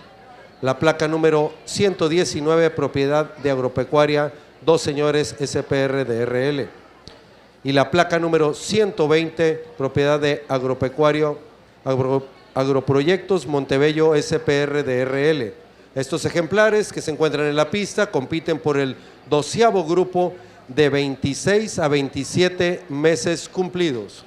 La placa número 119, propiedad de Agropecuaria Dos Señores SPR DRL. Y la placa número 120, propiedad de Agroproyectos Montebello SPR DRL. Estos ejemplares que se encuentran en la pista compiten por el 12º grupo de 26 a 27 meses cumplidos.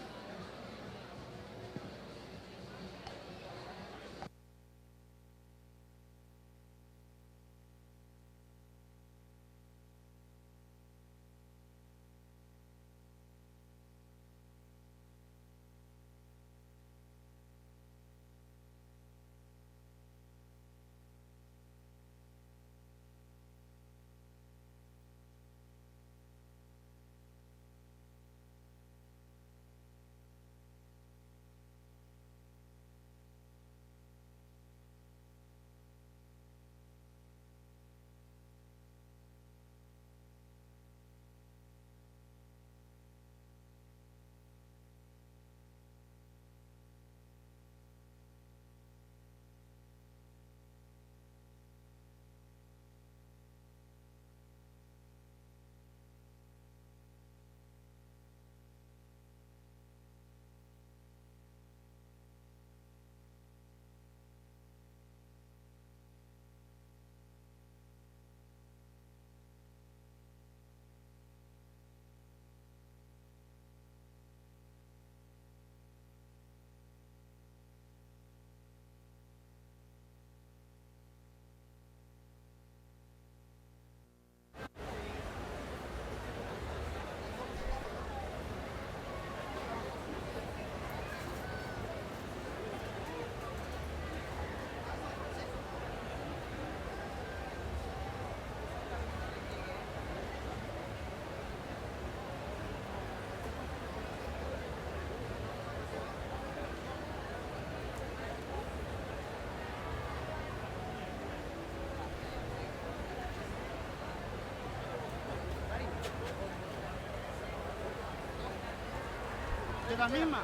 De la misma.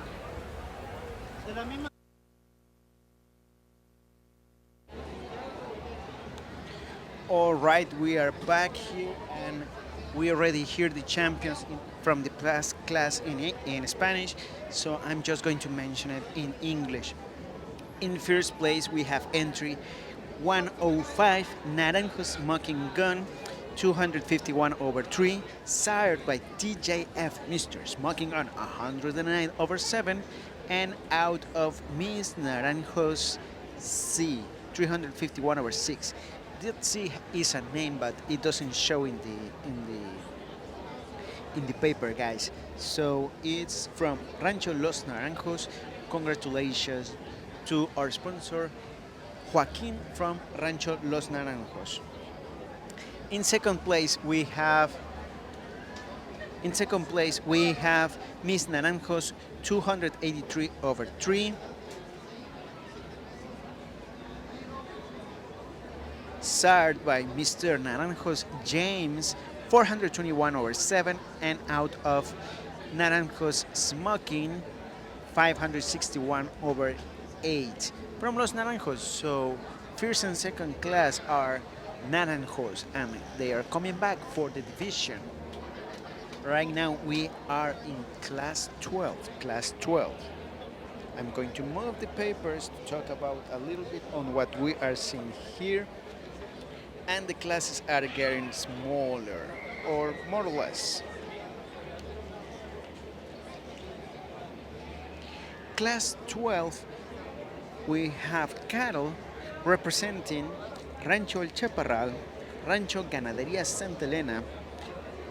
De la misma. All right, we are back here and we already hear the champions from the past class in Spanish, so I'm just going to mention it in English. In first place, we have entry 105 Naranjo Smoking Gun, 251 over 3, sired by TJF Mr. Smoking Gun, 109 over 7, and out of Miss Naranjo's C, 351 over 6. That C is a name, but it doesn't show in the paper, guys. So it's from Rancho Los Naranjos. Congratulations to our sponsor Joaquin from Rancho Los Naranjos. In second place we have Miss Naranjos 283 over 3. Sired by Mr. Naranjos James 421 over 7, and out of Naranjos Smoking 561 over 8 from Los Naranjos. So first and second class are Naranjos and they are coming back for the division. Right now we are in class 12. I'm going to move the papers to talk about a little bit on what we are seeing here. And the classes are getting smaller, or more or less. Class 12, we have cattle representing Rancho El Chaparral, Rancho Ganadería Santa Elena,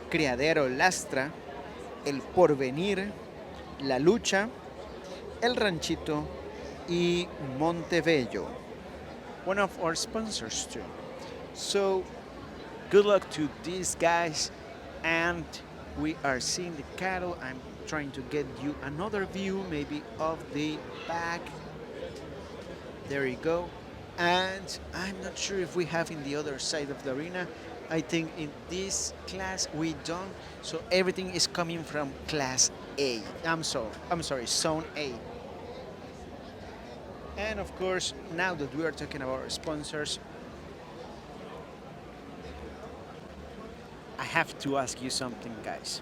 Criadero Lastra, El Porvenir, La Lucha, El Ranchito y Montebello. One of our sponsors too. So good luck to these guys, and we are seeing the cattle. I'm trying to get you another view maybe of the back. There you go. And I'm not sure if we have in the other side of the arena. I think in this class we don't. So everything is coming from class A. I'm sorry, zone A. And of course, now that we are talking about our sponsors, I have to ask you something, guys.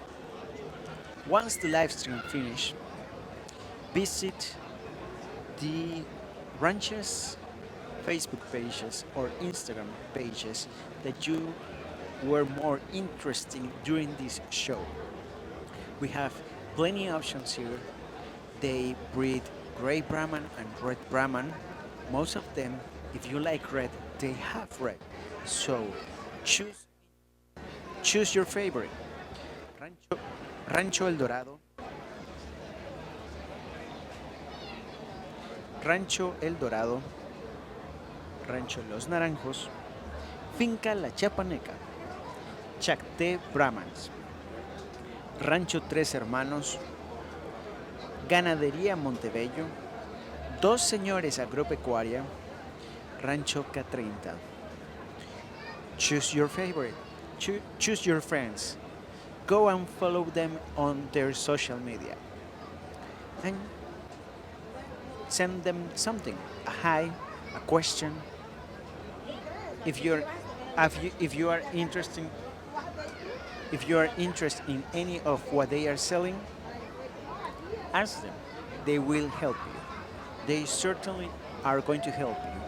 Once the live stream finishes, visit the ranches Facebook pages or Instagram pages that you were more interested during this show. We have plenty of options here. They breed gray Brahman and red Brahman. Most of them, if you like red, they have red. So choose your favorite. Rancho El Dorado, Rancho El Dorado, Rancho Los Naranjos, Finca La Chapaneca, Chacté Brahmans, Rancho Tres Hermanos, Ganadería Montebello, Dos Señores Agropecuaria, Rancho K30. Choose your favorite. Choose your friends. Go and follow them on their social media. And send them something, a hi, a question. If you are interested in any of what they are selling, ask them. They will help you. They certainly are going to help you.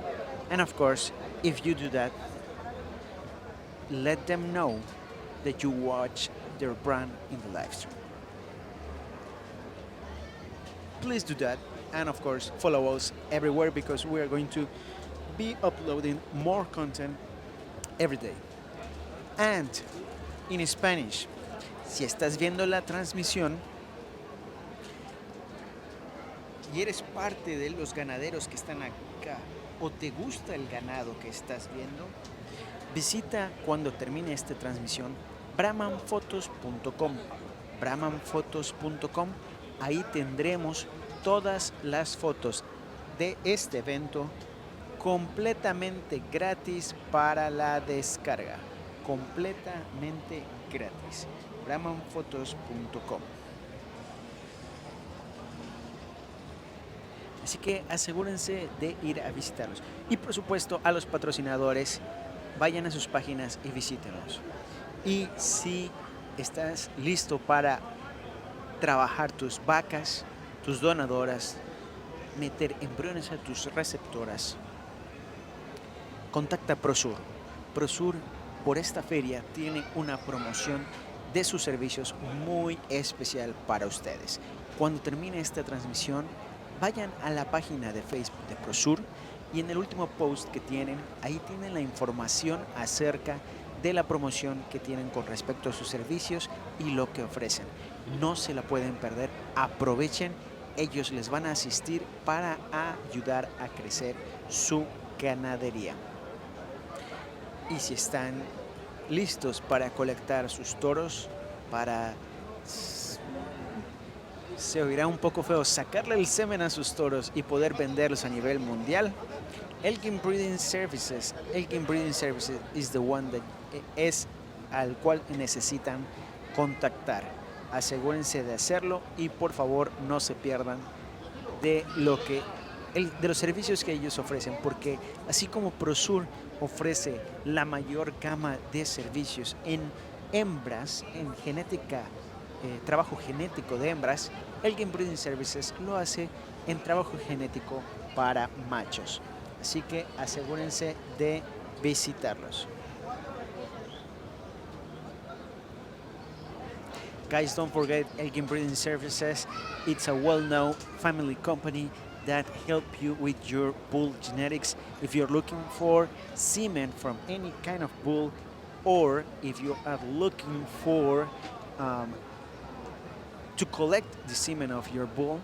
And of course, if you do that, let them know that you watch their brand in the live stream. Please do that, and of course follow us everywhere, because we are going to be uploading more content every day. And in Spanish, si estás viendo la transmisión y eres parte de los ganaderos que están acá o te gusta el ganado que estás viendo, visita cuando termine esta transmisión brahmanfotos.com. brahmanfotos.com. Ahí tendremos todas las fotos de este evento completamente gratis para la descarga. Completamente gratis. brahmanfotos.com. Así que asegúrense de ir a visitarlos. Y por supuesto a los patrocinadores vayan a sus páginas y visítenlos. Y si estás listo para trabajar tus vacas, tus donadoras, meter embriones a tus receptoras, contacta a Prosur. Prosur por esta feria tiene una promoción de sus servicios muy especial para ustedes. Cuando termine esta transmisión, vayan a la página de Facebook de Prosur y en el último post que tienen, ahí tienen la información acerca de la promoción que tienen con respecto a sus servicios y lo que ofrecen. No se la pueden perder, aprovechen, ellos les van a asistir para ayudar a crecer su ganadería. Y si están listos para colectar sus toros, para, se oirá un poco feo, sacarle el semen a sus toros y poder venderlos a nivel mundial, Elgin Breeding Services is the one that es al cual necesitan contactar. Asegúrense de hacerlo y por favor no se pierdan de de los servicios que ellos ofrecen, porque así como Prosur ofrece la mayor gama de servicios en hembras, en genética, trabajo genético de hembras, Elgin Breeding Services lo hace en trabajo genético para machos. Así que asegúrense de visitarlos. Guys, don't forget Elgin Breeding Services. It's a well-known family company that help you with your bull genetics. If you're looking for semen from any kind of bull, or if you are looking for to collect the semen of your bull,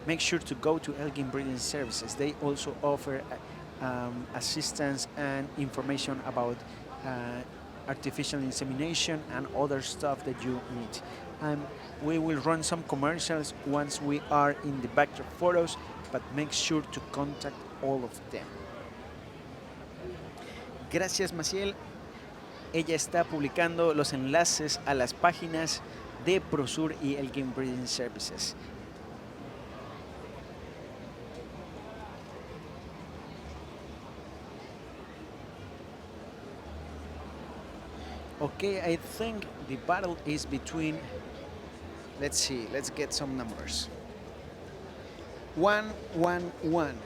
make sure to go to Elgin Breeding Services. They also offer assistance and information about artificial insemination and other stuff that you need. We will run some commercials once we are in the backyard photos, but make sure to contact all of them. Gracias, Maciel. Ella está publicando los enlaces a las páginas de Prosur y Elgin Breeding Services. Okay, I think the battle is between, let's see, let's get some numbers. 111.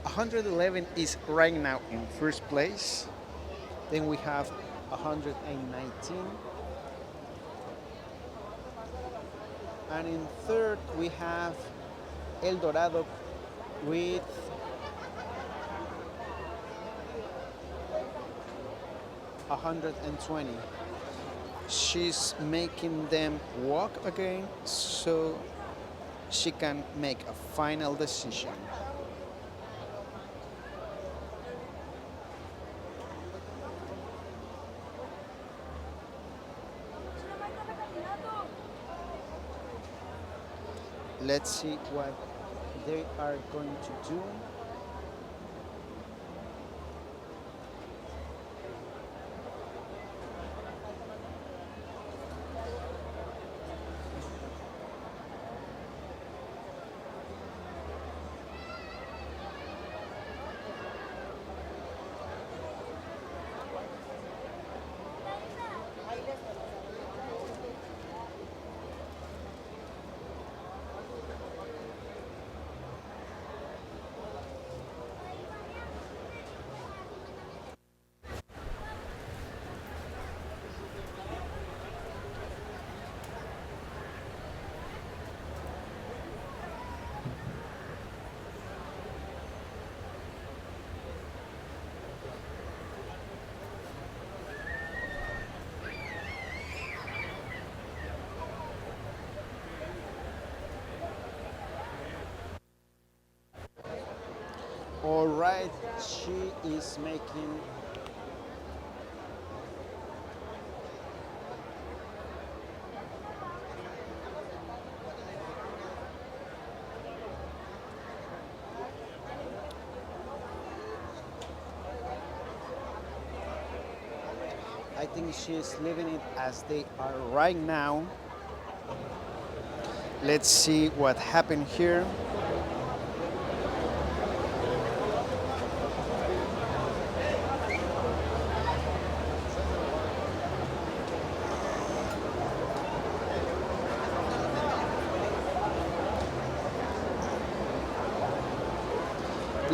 111 is right now in first place. Then we have 119. And in third we have El Dorado with 120. She's making them walk again so she can make a final decision. Let's see what they are going to do. All right, she is making I think she's leaving it as they are right now. Let's see what happened here.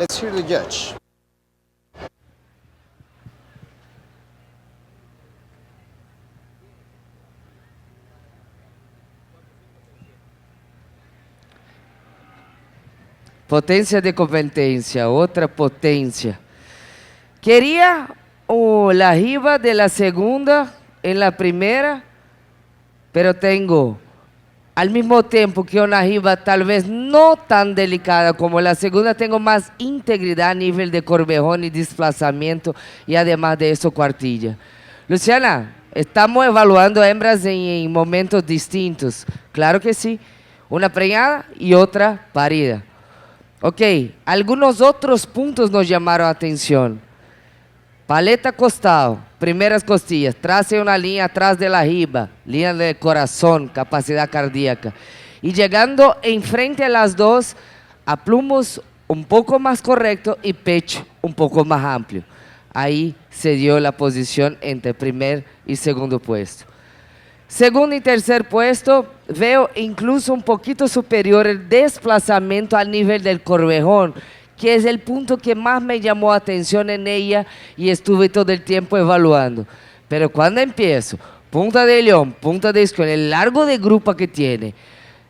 Let's hear the judge. Potencia de competencia, otra potencia. Quería la riba de la segunda en la primera, pero tengo al mismo tiempo que una riba tal vez no tan delicada como la segunda, tengo más integridad a nivel de corvejón y desplazamiento y además de eso cuartilla. Luciana, estamos evaluando hembras en momentos distintos. Claro que sí, una preñada y otra parida. Ok, algunos otros puntos nos llamaron la atención. Paleta costado, primeras costillas, trace una línea atrás de la riba, línea del corazón, capacidad cardíaca. Y llegando enfrente a las dos, a plumos un poco más correcto y pecho un poco más amplio. Ahí se dio la posición entre primer y segundo puesto. Segundo y tercer puesto, veo incluso un poquito superior el desplazamiento al nivel del corvejón, que es el punto que más me llamó la atención en ella y estuve todo el tiempo evaluando. Pero cuando empiezo, punta de león, punta de escuela, el largo de grupa que tiene,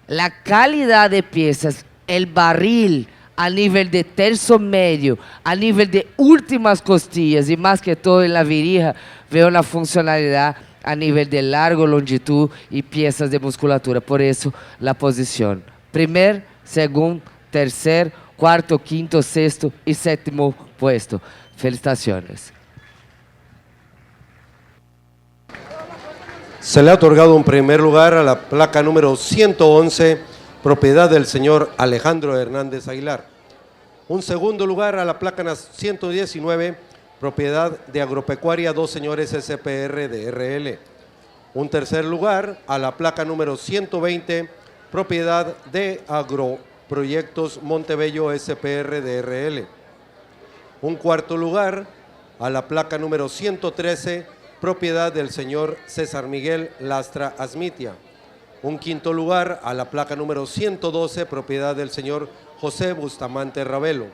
la calidad de piezas, el barril a nivel de tercio medio, a nivel de últimas costillas y más que todo en la virija, veo la funcionalidad a nivel de largo, longitud y piezas de musculatura. Por eso la posición. Primer, segundo, tercer, cuarto, quinto, sexto y séptimo puesto. Felicitaciones. Se le ha otorgado un primer lugar a la placa número 111, propiedad del señor Alejandro Hernández Aguilar. Un segundo lugar a la placa 119, propiedad de Agropecuaria Dos Señores SPR de RL. Un tercer lugar a la placa número 120, propiedad de Agroproyectos Montebello SPR de RL. Un cuarto lugar a la placa número 113, propiedad del señor César Miguel Lastra Asmitia. Un quinto lugar a la placa número 112, propiedad del señor José Bustamante Ravelo.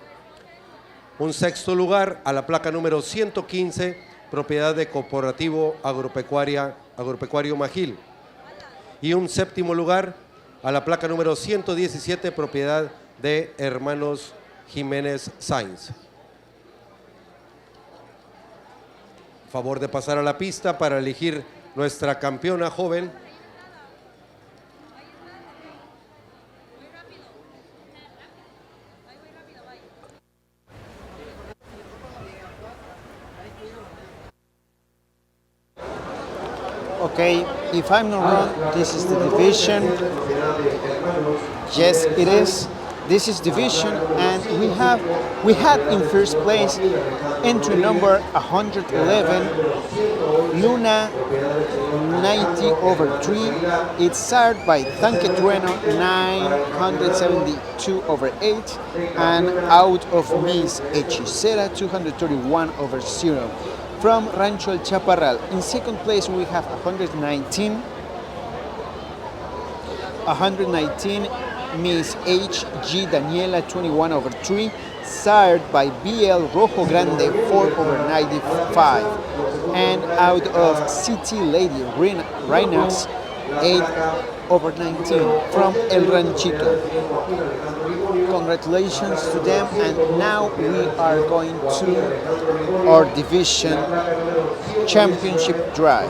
Un sexto lugar a la placa número 115, propiedad de Corporativo Agropecuario Magil. Y un séptimo lugar a la placa número 117, propiedad de Hermanos Jiménez Sainz. Favor de pasar a la pista para elegir nuestra campeona joven. Okay, if I'm not wrong, this is the division. Yes, it is. This is division, and we had in first place entry number 111, Luna 90/3. It's started by Tanque Trueno 972/8, and out of Miss Hechicera 231/0. From Rancho El Chaparral. In second place, we have 119. Miss H.G. Daniela 21/3, sired by B.L. Rojo Grande 4/95. And out of CT Lady Rhinox 8/19 from El Ranchito. Congratulations to them, and now we are going to our division championship drive.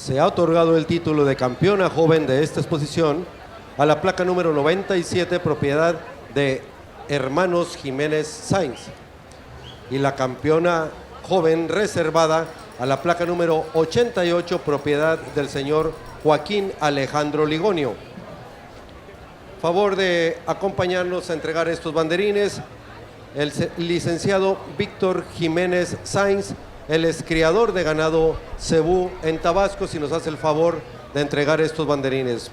Se ha otorgado el título de campeona joven de esta exposición a la placa número 97, propiedad de Hermanos Jiménez Sainz, y la campeona joven reservada a la placa número 88, propiedad del señor Joaquín Alejandro Ligonio. Favor de acompañarnos a entregar estos banderines el licenciado Víctor Jiménez Sainz, él es criador de ganado cebú en Tabasco, si nos hace el favor de entregar estos banderines.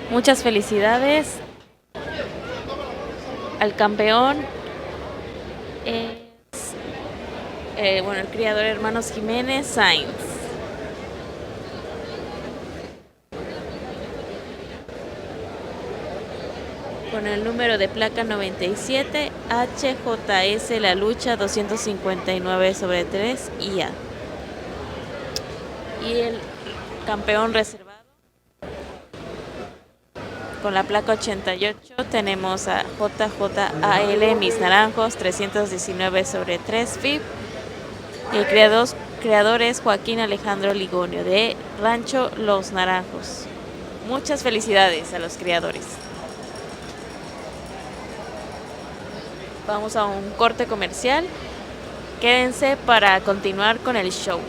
Muchas felicidades al campeón. El criador Hermanos Jiménez Sainz. Con el número de placa 97, HJS La Lucha 259/3 IA. Y el campeón reservado con la placa 88 tenemos a JJAL Mis Naranjos 319/3 FIB. Y el creador es Joaquín Alejandro Ligonio de Rancho Los Naranjos. Muchas felicidades a los criadores. Vamos a un corte comercial. Quédense para continuar con el show.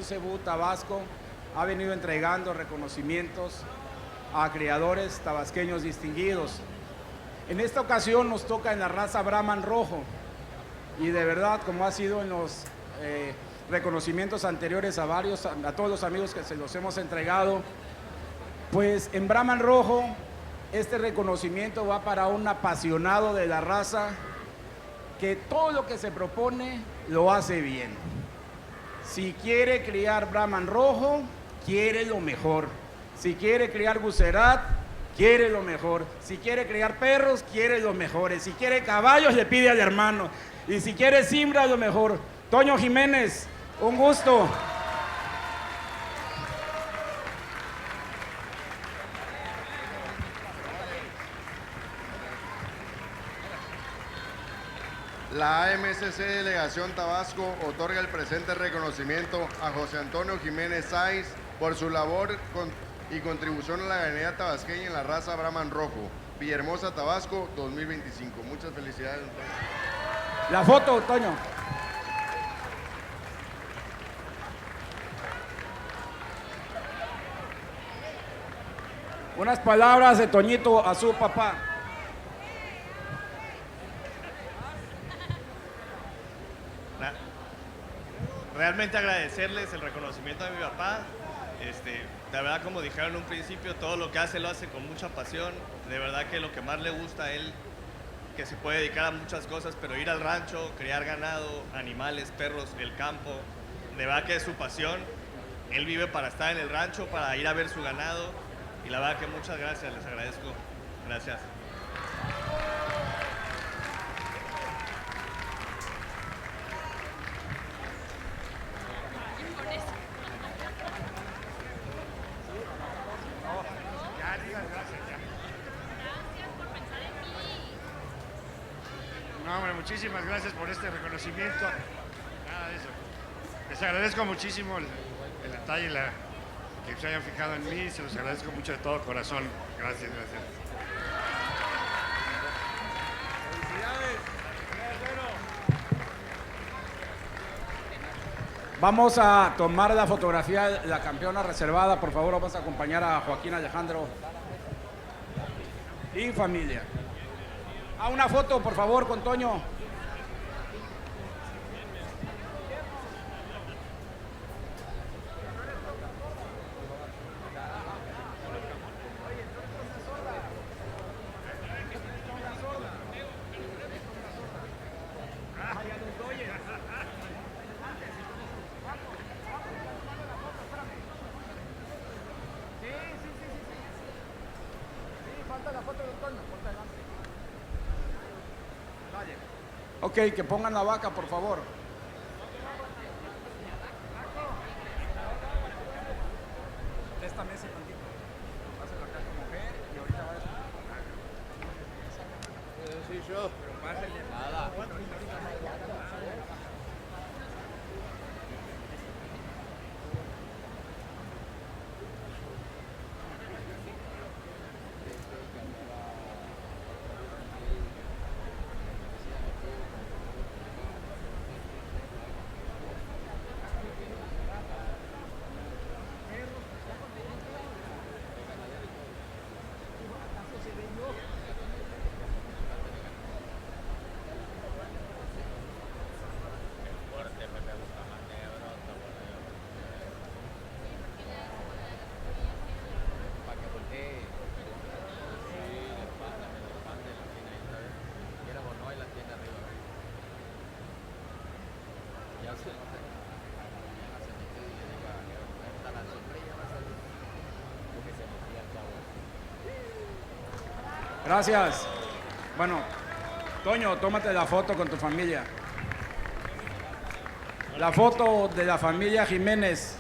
Cebú Tabasco ha venido entregando reconocimientos a criadores tabasqueños distinguidos. En esta ocasión nos toca en la raza Brahman rojo, y de verdad, como ha sido en los reconocimientos anteriores a todos los amigos que se los hemos entregado, pues en Brahman rojo este reconocimiento va para un apasionado de la raza que todo lo que se propone lo hace bien. Si quiere criar Brahman rojo, quiere lo mejor. Si quiere criar Gucerat, quiere lo mejor. Si quiere criar perros, quiere lo mejor. Si quiere caballos, le pide al hermano. Y si quiere simbra, lo mejor. Toño Jiménez, un gusto. La AMCC Delegación Tabasco otorga el presente reconocimiento a José Antonio Jiménez Sáiz por su labor y contribución a la ganadería tabasqueña en la raza Brahman Rojo. Villahermosa, Tabasco, 2025. Muchas felicidades, don Toño. La foto, Toño. Unas palabras de Toñito a su papá. Realmente agradecerles el reconocimiento de mi papá. De verdad, como dijeron en un principio, todo lo que hace lo hace con mucha pasión. De verdad que lo que más le gusta a él, que se puede dedicar a muchas cosas, pero ir al rancho, criar ganado, animales, perros, el campo, de verdad que es su pasión. Él vive para estar en el rancho, para ir a ver su ganado, y la verdad que muchas gracias, les agradezco. Gracias. No, hombre, muchísimas gracias por este reconocimiento. Nada de eso. Les agradezco muchísimo el detalle, que se hayan fijado en mí. Se los agradezco mucho de todo corazón. Gracias, gracias. Vamos a tomar la fotografía de la campeona reservada. Por favor, vamos a acompañar a Joaquín Alejandro y familia. Una foto, por favor, con Toño. Ok, que pongan la vaca, por favor. De esta mesa tantito. Pásalo acá con mujer y ahorita va a... Sí, yo, pero pásenle. Nada. Gracias. Bueno, Toño, tómate la foto con tu familia. La foto de la familia Jiménez.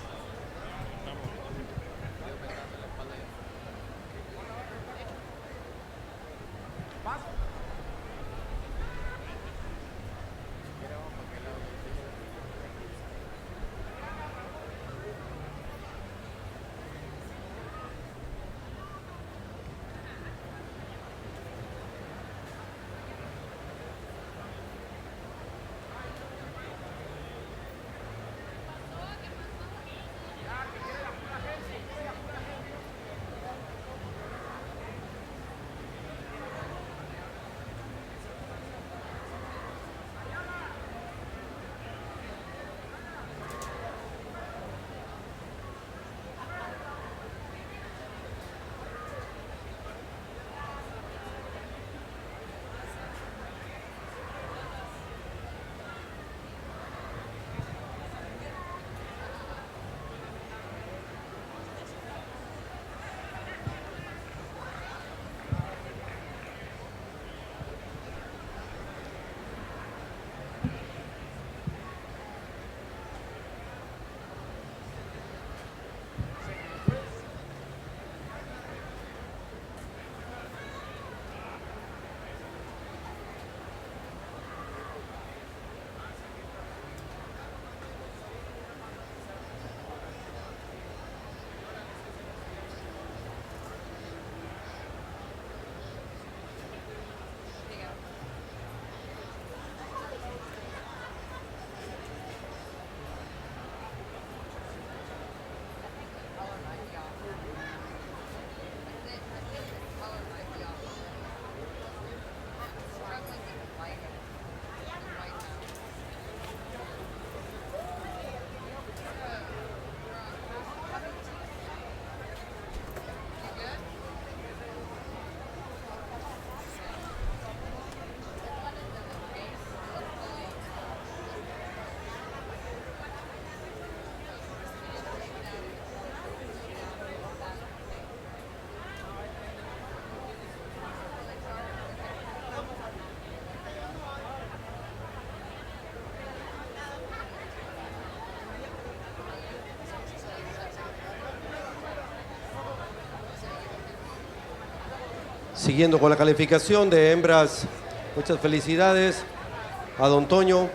Siguiendo con la calificación de hembras, muchas felicidades a don Toño.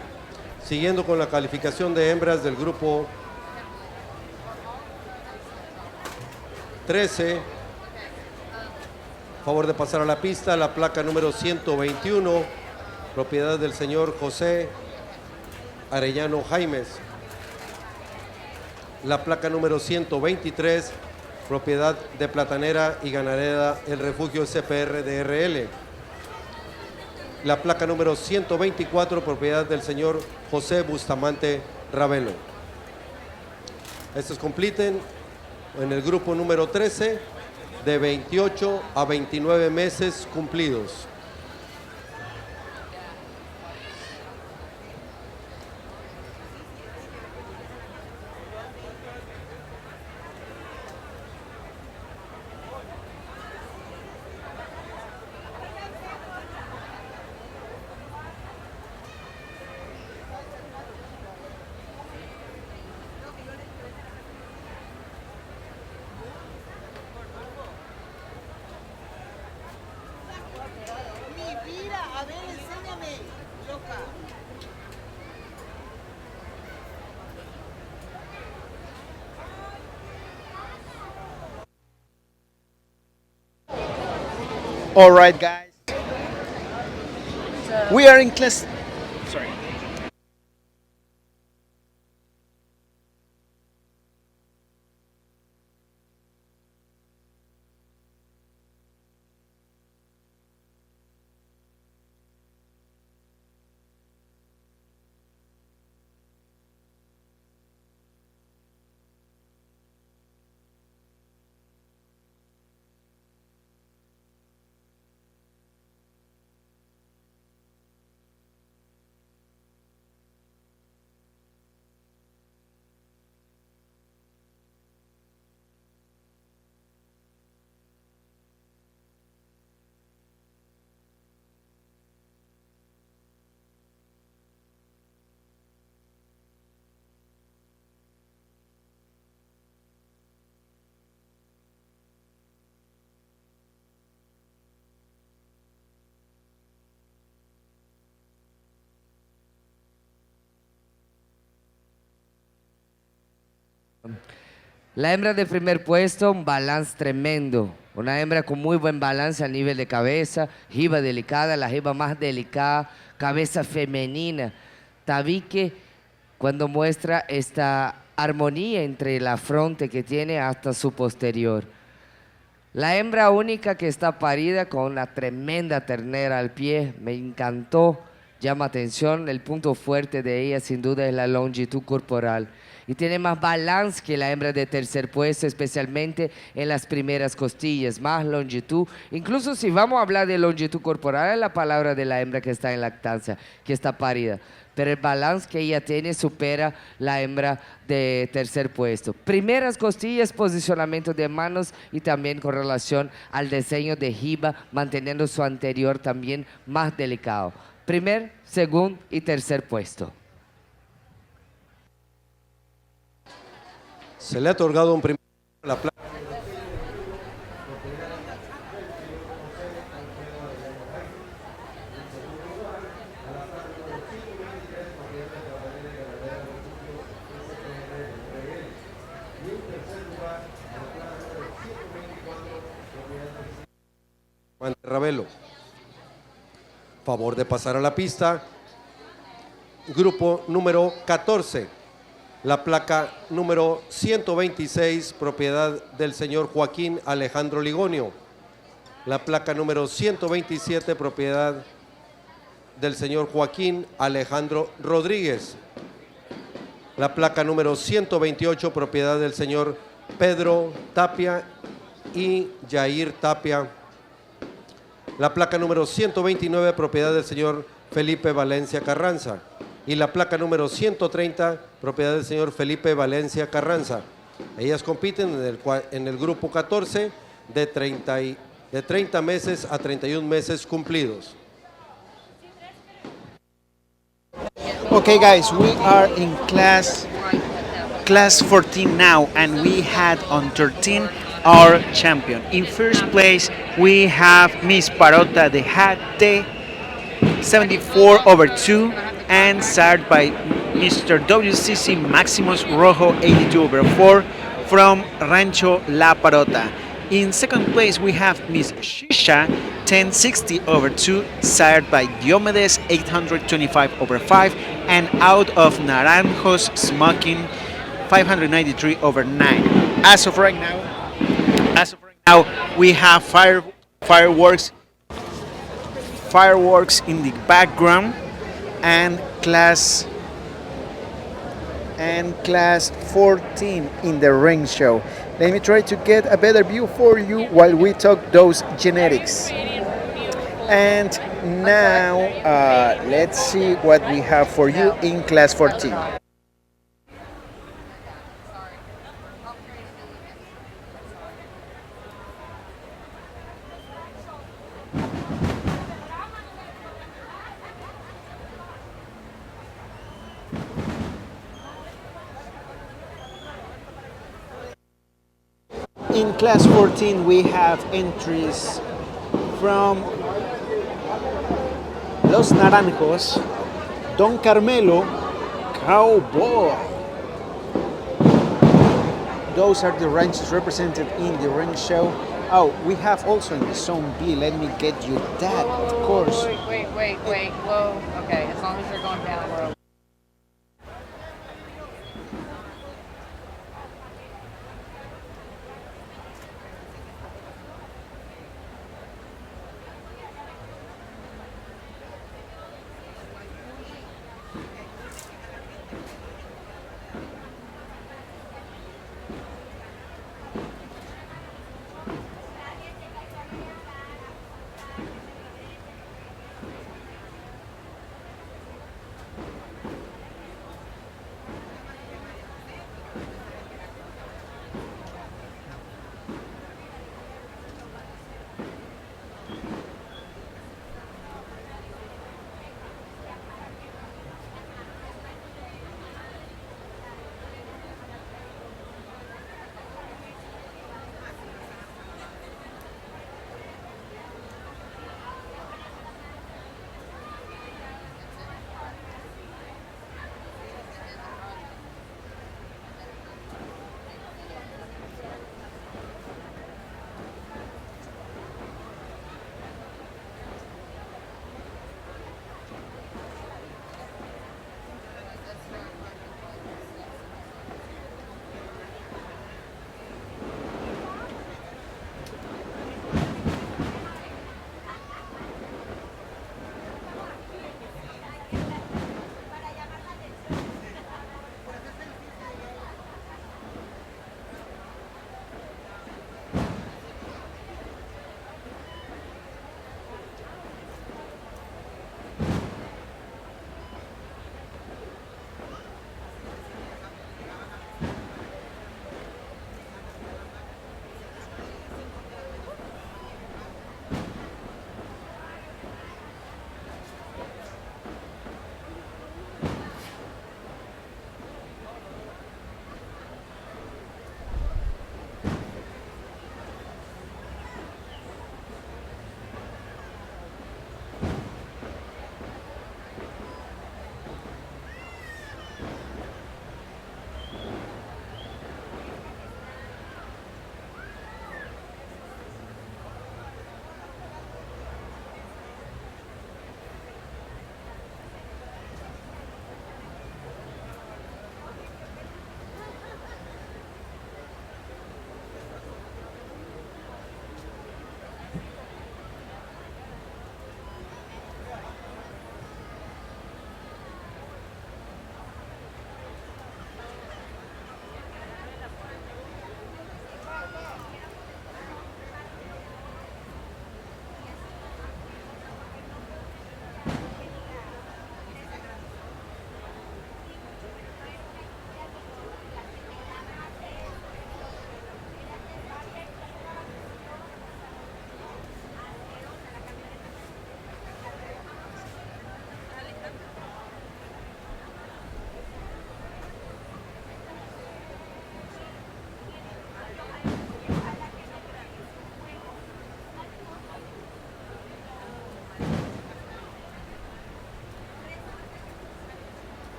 Siguiendo con la calificación de hembras del grupo 13. Favor de pasar a la pista la placa número 121, propiedad del señor José Arellano Jaimes. La placa número 123, propiedad de Platanera y Ganadera El Refugio SPR DRL. La placa número 124, propiedad del señor José Bustamante Ravelo. Estos completen en el grupo número 13 de 28 a 29 meses cumplidos. Mi vida, a ver, enséñame, loca. All right, guys. We are in class. Sorry. La hembra de primer puesto, un balance tremendo. Una hembra con muy buen balance a nivel de cabeza, jiba delicada, la jiba más delicada, cabeza femenina. Tabique cuando muestra esta armonía entre la frente que tiene hasta su posterior. La hembra única que está parida con una tremenda ternera al pie, me encantó, llama atención. El punto fuerte de ella sin duda es la longitud corporal. Y tiene más balance que la hembra de tercer puesto, especialmente en las primeras costillas, más longitud. Incluso si vamos a hablar de longitud corporal, es la palabra de la hembra que está en lactancia, que está parida. Pero el balance que ella tiene supera la hembra de tercer puesto. Primeras costillas, posicionamiento de manos y también con relación al diseño de jiba, manteniendo su anterior también más delicado. Primer, segundo y tercer puesto. Se le ha otorgado un primer la placa. Ravelo. Favor de pasar a la pista. Grupo número 14. La placa número 126, propiedad del señor Joaquín Alejandro Ligonio. La placa número 127, propiedad del señor Joaquín Alejandro Rodríguez. La placa número 128, propiedad del señor Pedro Tapia y Yair Tapia. La placa número 129, propiedad del señor Felipe Valencia Carranza. Y la placa número 130, propiedad del señor Felipe Valencia Carranza. Ellas compiten en el grupo 14 de 30 meses a 31 meses cumplidos. Okay, guys, we are in class 14 now, and we had on 13 our champion. In first place, we have Miss Parota de Jate, 74 over 2, and starred by Mr. WCC Maximus Rojo, 82 over 4, from Rancho La Parota. In second place, we have Miss Shisha, 1060 over 2, sired by Diomedes, 825 over 5, and out of Naranjos Smoking, 593 over 9. As of right now, we have fireworks in the background, and class 14 in the ring show. Let me try to get a better view for you while we talk those genetics. And now let's see what we have for you in class 14. In class 14, we have entries from Los Naranjos, Don Carmelo, Cowboy. Those are the ranches represented in the ring show. Oh, we have also in the Zone B, let me get you that, of course. Wait. Whoa. Okay, as long as you're going down, we're okay.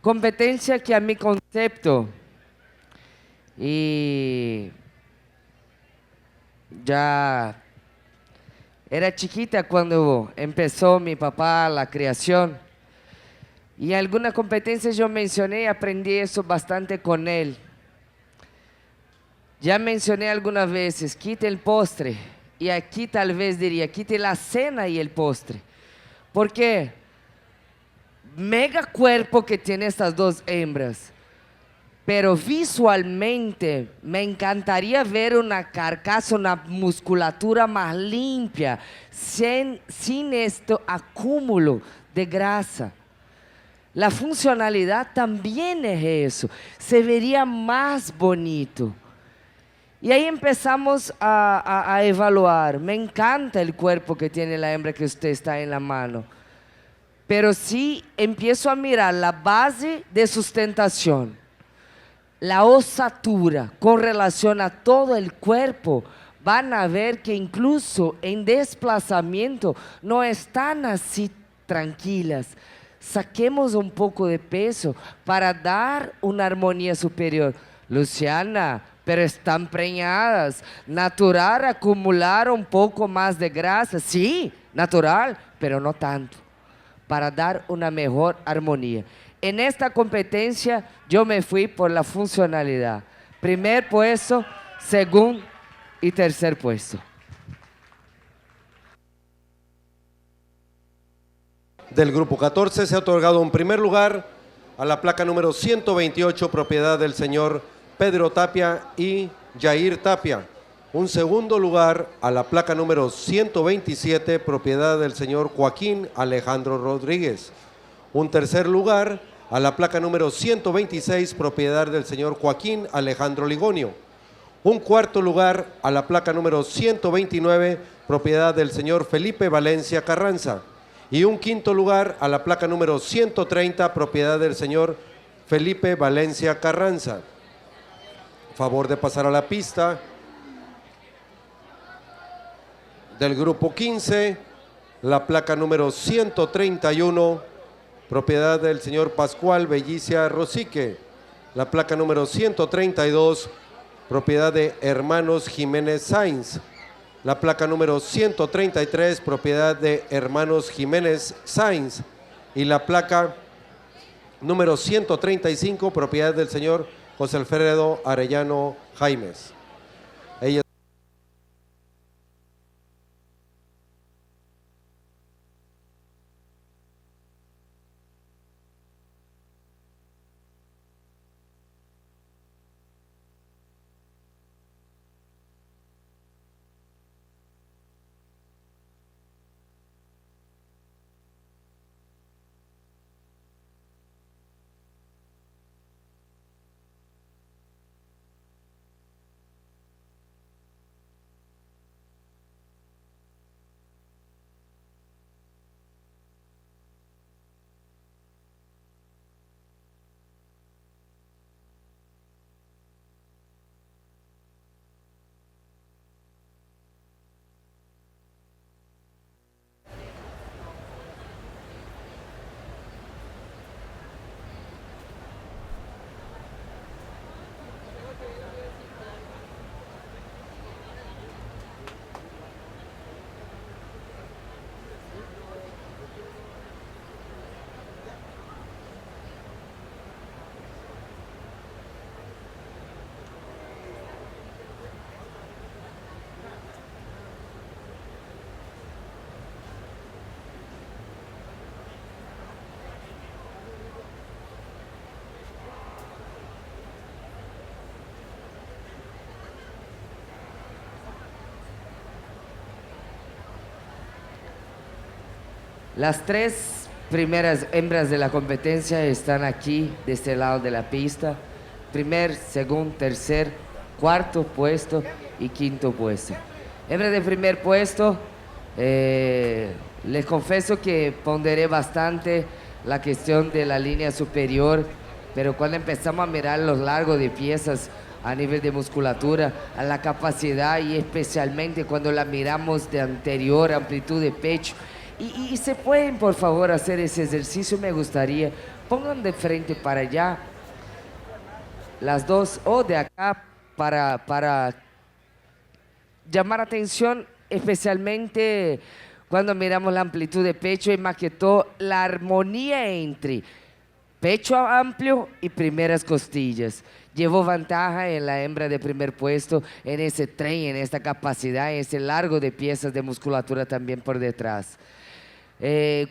competencia que a mi concepto y ya era chiquita cuando empezó mi papá la creación y algunas competencias yo mencioné y aprendí eso bastante con él. Ya mencioné algunas veces, quite el postre y aquí tal vez diría, quite la cena y el postre. Porque mega cuerpo que tiene estas dos hembras, pero visualmente me encantaría ver una carcasa, una musculatura más limpia, sin este acúmulo de grasa. La funcionalidad también es eso, se vería más bonito. Y ahí empezamos a evaluar. Me encanta el cuerpo que tiene la hembra que usted está en la mano. Pero si empiezo a mirar la base de sustentación, la osatura con relación a todo el cuerpo, van a ver que incluso en desplazamiento no están así tranquilas. Saquemos un poco de peso para dar una armonía superior. Luciana, pero están preñadas. Natural acumular un poco más de grasa. Sí, natural, pero no tanto. Para dar una mejor armonía. En esta competencia yo me fui por la funcionalidad. Primer puesto, segundo y tercer puesto. Del grupo 14 se ha otorgado un primer lugar a la placa número 128, propiedad del señor Pedro Tapia y Jair Tapia. Un segundo lugar a la placa número 127, propiedad del señor Joaquín Alejandro Rodríguez. Un tercer lugar a la placa número 126, propiedad del señor Joaquín Alejandro Ligonio. Un cuarto lugar a la placa número 129, propiedad del señor Felipe Valencia Carranza. Y un quinto lugar a la placa número 130, propiedad del señor Felipe Valencia Carranza. Favor de pasar a la pista. Del grupo 15, la placa número 131, propiedad del señor Pascual Bellicia Rosique. La placa número 132, propiedad de Hermanos Jiménez Sainz. La placa número 133, propiedad de Hermanos Jiménez Sainz. Y la placa número 135, propiedad del señor José Alfredo Arellano Jaimes. Ella Las tres primeras hembras de la competencia están aquí, de este lado de la pista. Primer, segundo, tercer, cuarto puesto y quinto puesto. Hembra de primer puesto, les confieso que ponderé bastante la cuestión de la línea superior, pero cuando empezamos a mirar los largos de piezas a nivel de musculatura, a la capacidad y especialmente cuando la miramos de anterior, amplitud de pecho, y se pueden por favor hacer ese ejercicio, me gustaría, pongan de frente para allá las dos o de acá para llamar atención, especialmente cuando miramos la amplitud de pecho y más que todo la armonía entre pecho amplio y primeras costillas. Llevó ventaja en la hembra de primer puesto en ese tren, en esta capacidad, en ese largo de piezas de musculatura también por detrás.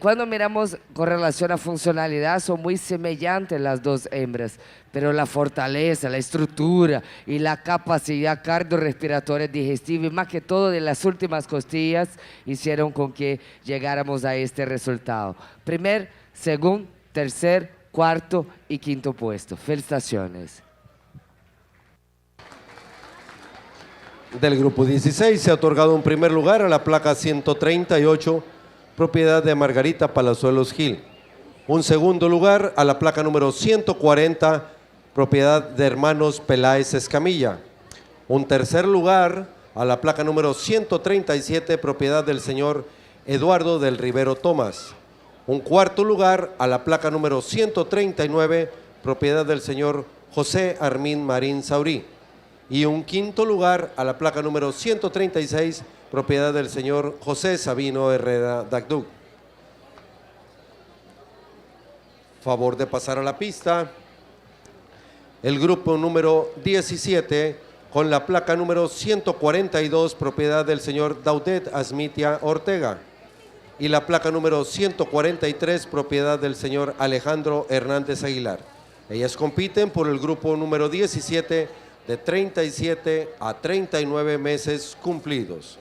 Cuando miramos con relación a funcionalidad, son muy semejantes las dos hembras, pero la fortaleza, la estructura y la capacidad cardiorrespiratoria digestiva y más que todo de las últimas costillas hicieron con que llegáramos a este resultado. Primer, segundo, tercer, cuarto y quinto puesto. Felicitaciones. Del grupo 16 se ha otorgado un primer lugar a la placa 138, propiedad de Margarita Palazuelos Gil. Un segundo lugar a la placa número 140, propiedad de hermanos Peláez Escamilla. Un tercer lugar a la placa número 137, propiedad del señor Eduardo del Rivero Tomás. Un cuarto lugar a la placa número 139, propiedad del señor José Armín Marín Saurí. Y un quinto lugar a la placa número 136, propiedad del señor José Sabino Herrera Dagduc. Favor de pasar a la pista. El grupo número 17 con la placa número 142, propiedad del señor Daudet Asmitia Ortega. Y la placa número 143, propiedad del señor Alejandro Hernández Aguilar. Ellas compiten por el grupo número 17 de 37 a 39 meses cumplidos.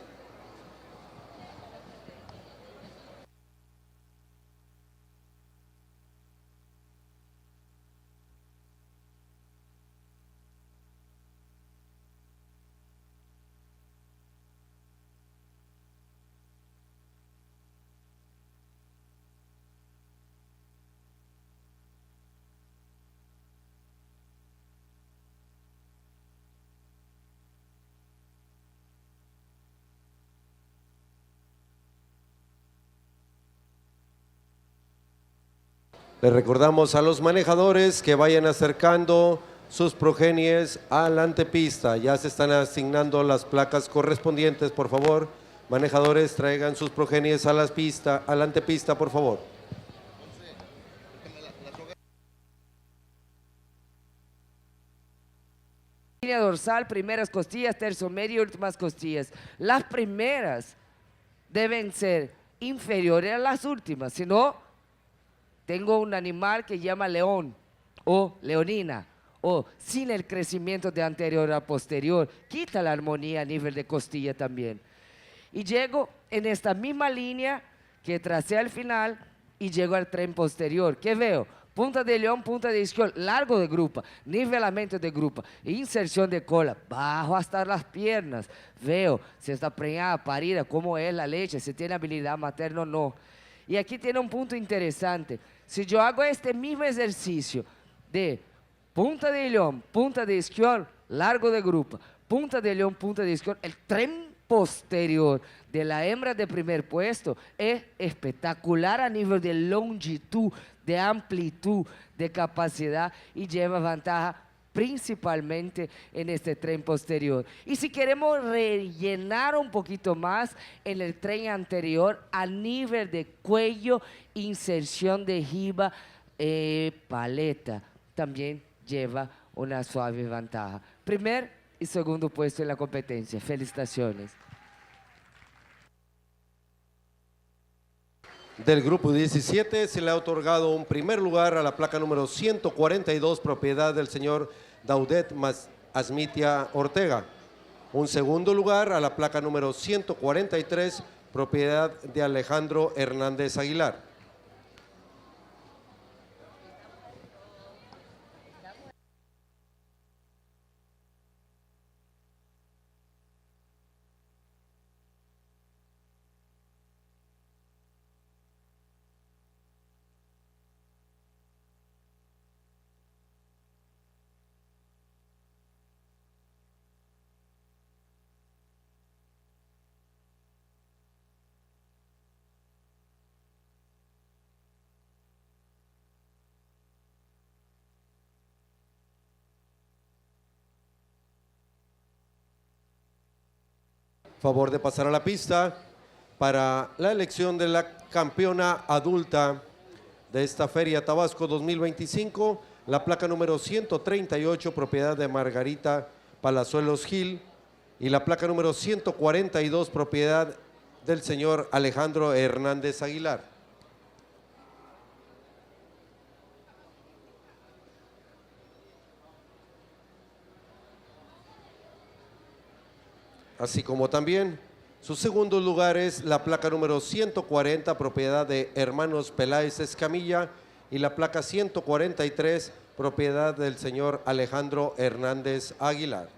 Les recordamos a los manejadores que vayan acercando sus progenies a la antepista. Ya se están asignando las placas correspondientes, por favor. Manejadores, traigan sus progenies a la antepista, por favor. Línea dorsal, primeras costillas, tercio medio y últimas costillas. Las primeras deben ser inferiores a las últimas, si no, tengo un animal que llama león o leonina o sin el crecimiento de anterior a posterior, quita la armonía a nivel de costilla también. Y llego en esta misma línea que tracé al final y llego al tren posterior. ¿Qué veo? Punta de león, punta de isquiol, largo de grupa, nivelamiento de grupa, inserción de cola, bajo hasta las piernas. Veo si está preñada, parida, cómo es la leche, si tiene habilidad materna o no. Y aquí tiene un punto interesante. Si yo hago este mismo ejercicio de punta de león, punta de isquiol, largo de grupa, punta de león, punta de isquiol, el tren posterior de la hembra de primer puesto es espectacular a nivel de longitud, de amplitud, de capacidad y lleva ventaja principalmente en este tren posterior. Y si queremos rellenar un poquito más en el tren anterior a nivel de cuello, inserción de jiba, paleta, también lleva una suave ventaja. Primer y segundo puesto en la competencia. Felicitaciones. Del grupo 17 se le ha otorgado un primer lugar a la placa número 142, propiedad del señor Daudet Asmitia Ortega. Un segundo lugar a la placa número 143, propiedad de Alejandro Hernández Aguilar. Favor de pasar a la pista para la elección de la campeona adulta de esta Feria Tabasco 2025, la placa número 138, propiedad de Margarita Palazuelos Gil, y la placa número 142, propiedad del señor Alejandro Hernández Aguilar. Así como también sus segundos lugares, la placa número 140, propiedad de Hermanos Peláez Escamilla, y la placa 143, propiedad del señor Alejandro Hernández Aguilar.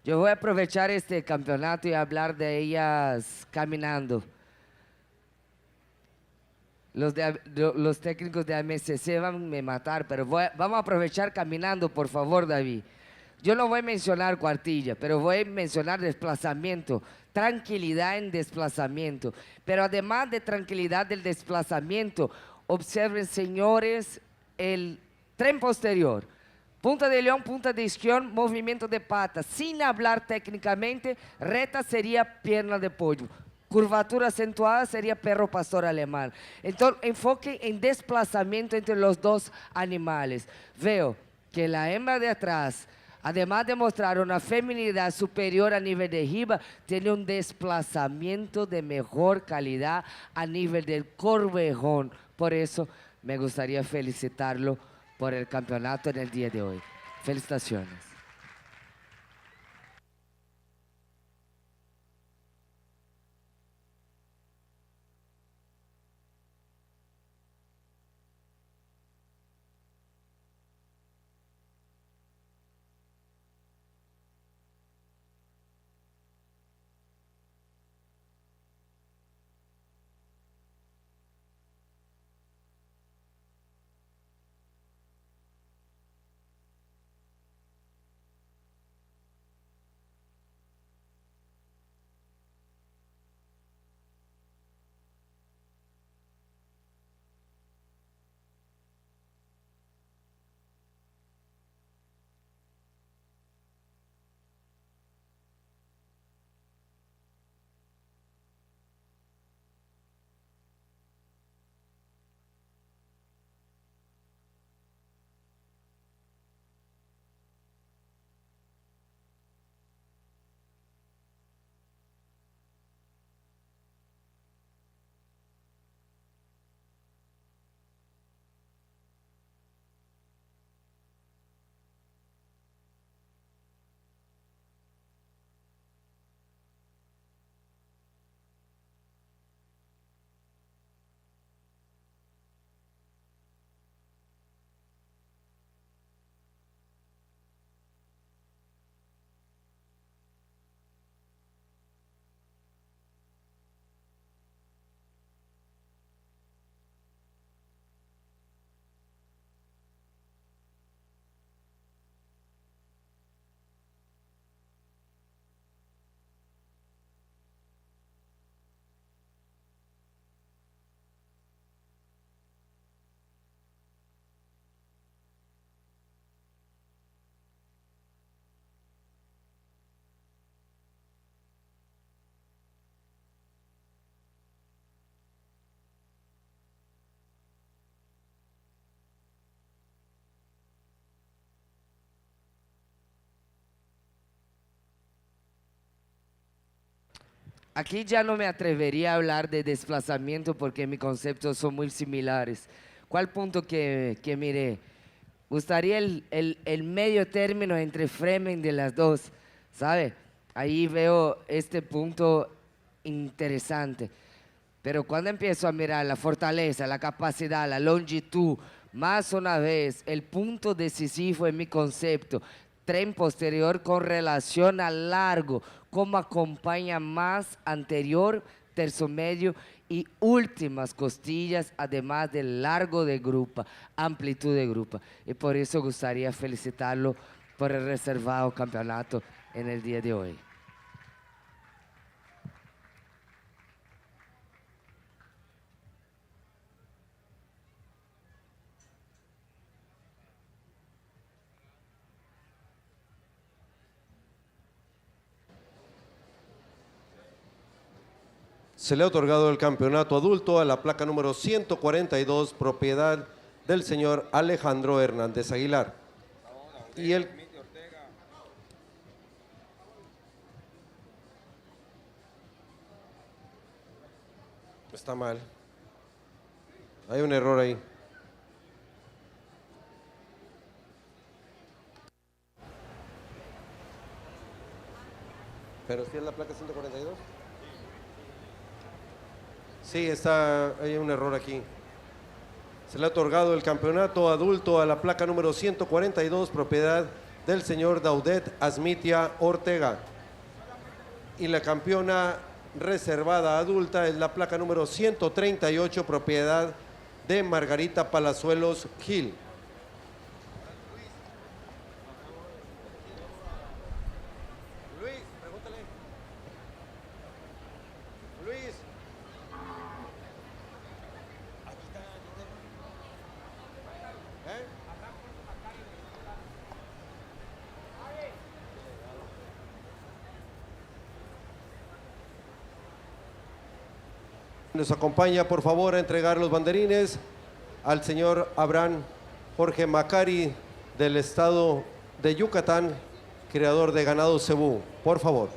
Yo voy a aprovechar este campeonato y hablar de ellas caminando. Los técnicos de AMCC van a me matar, pero vamos a aprovechar caminando, por favor, David. Yo no voy a mencionar cuartilla, pero voy a mencionar desplazamiento, tranquilidad en desplazamiento. Pero además de tranquilidad del desplazamiento, observen, señores, el tren posterior. Punta de león, punta de isquión, movimiento de patas. Sin hablar técnicamente, recta sería pierna de pollo. Curvatura acentuada sería perro pastor alemán. Entonces, enfoque en desplazamiento entre los dos animales. Veo que la hembra de atrás, además de mostrar una feminidad superior a nivel de jiba, tiene un desplazamiento de mejor calidad a nivel del corvejón. Por eso me gustaría felicitarlo por el campeonato en el día de hoy. Felicitaciones. Aquí ya no me atrevería a hablar de desplazamiento porque mis conceptos son muy similares. ¿Cuál punto que miré? Gustaría el medio término entre Fremen de las dos, ¿sabe? Ahí veo este punto interesante. Pero cuando empiezo a mirar la fortaleza, la capacidad, la longitud, más una vez, el punto decisivo en mi concepto, tren posterior con relación al largo, cómo acompaña más anterior tercio medio y últimas costillas, además del largo de grupa, amplitud de grupa. Y por eso gustaría felicitarlo por el reservado campeonato en el día de hoy. Se le ha otorgado el campeonato adulto a la placa número 142, propiedad del señor Alejandro Hernández Aguilar. Y el está mal. Hay un error ahí. ¿Pero si es la placa 142? Sí, hay un error aquí. Se le ha otorgado el campeonato adulto a la placa número 142, propiedad del señor Daudet Asmitia Ortega. Y la campeona reservada adulta es la placa número 138, propiedad de Margarita Palazuelos Gil. Luis, pregúntale. Luis. Nos acompaña, por favor, a entregar los banderines al señor Abraham Jorge Macari del estado de Yucatán, criador de ganado cebú. Por favor.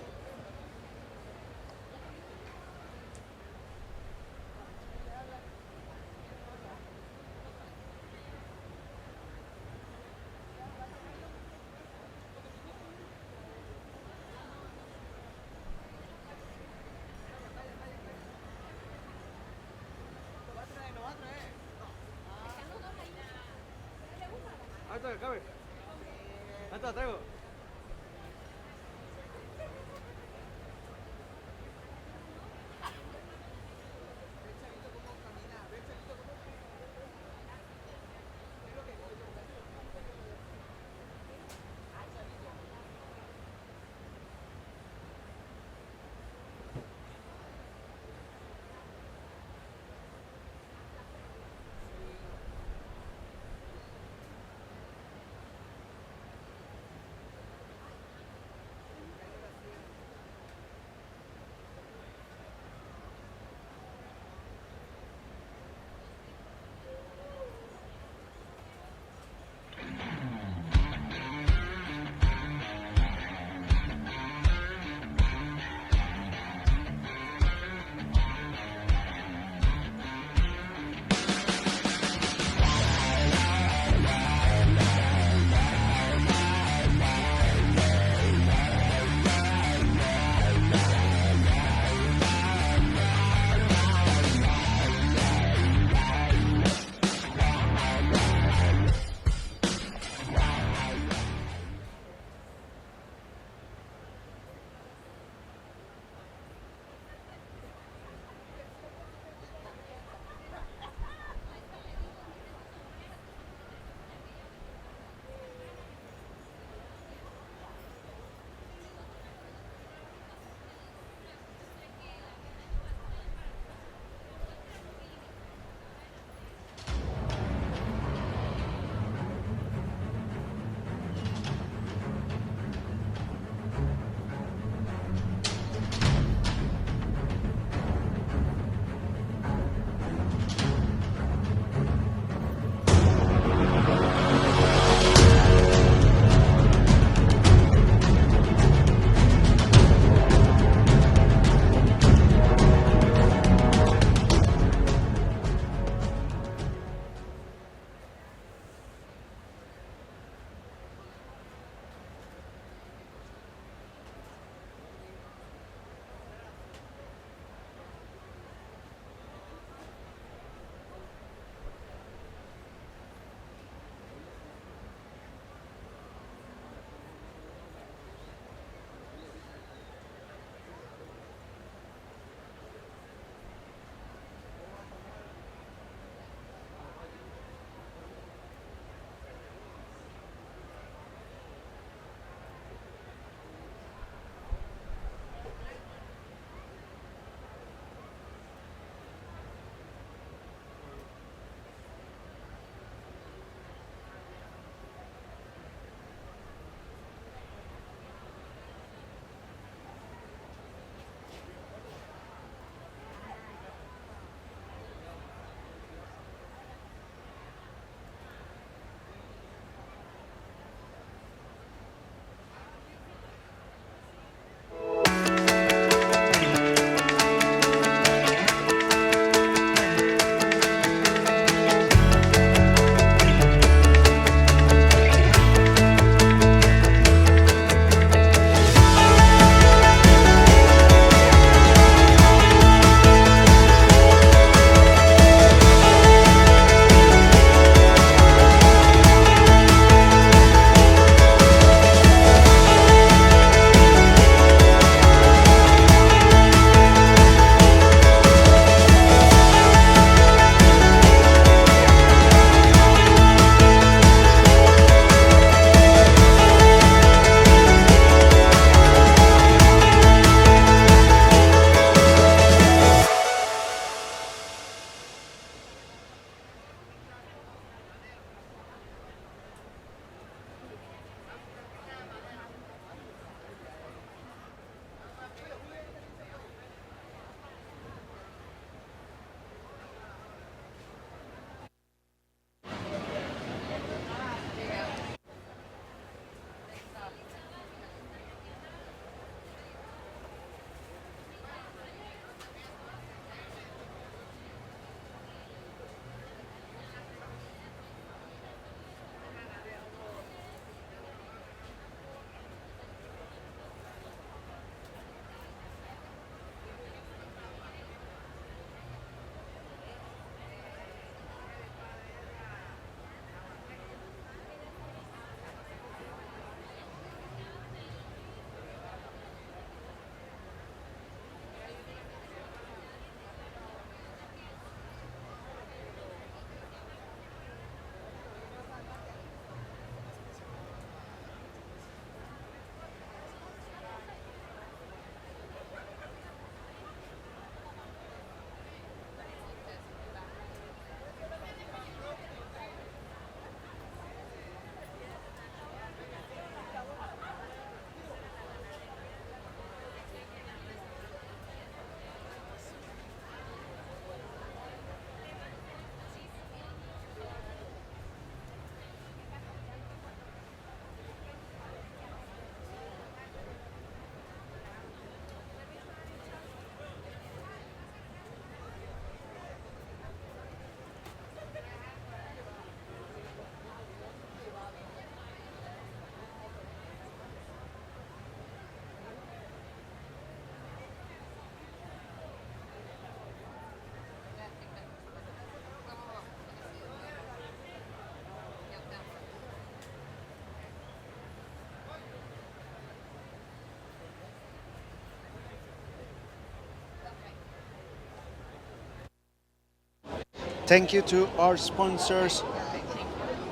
Thank you to our sponsors.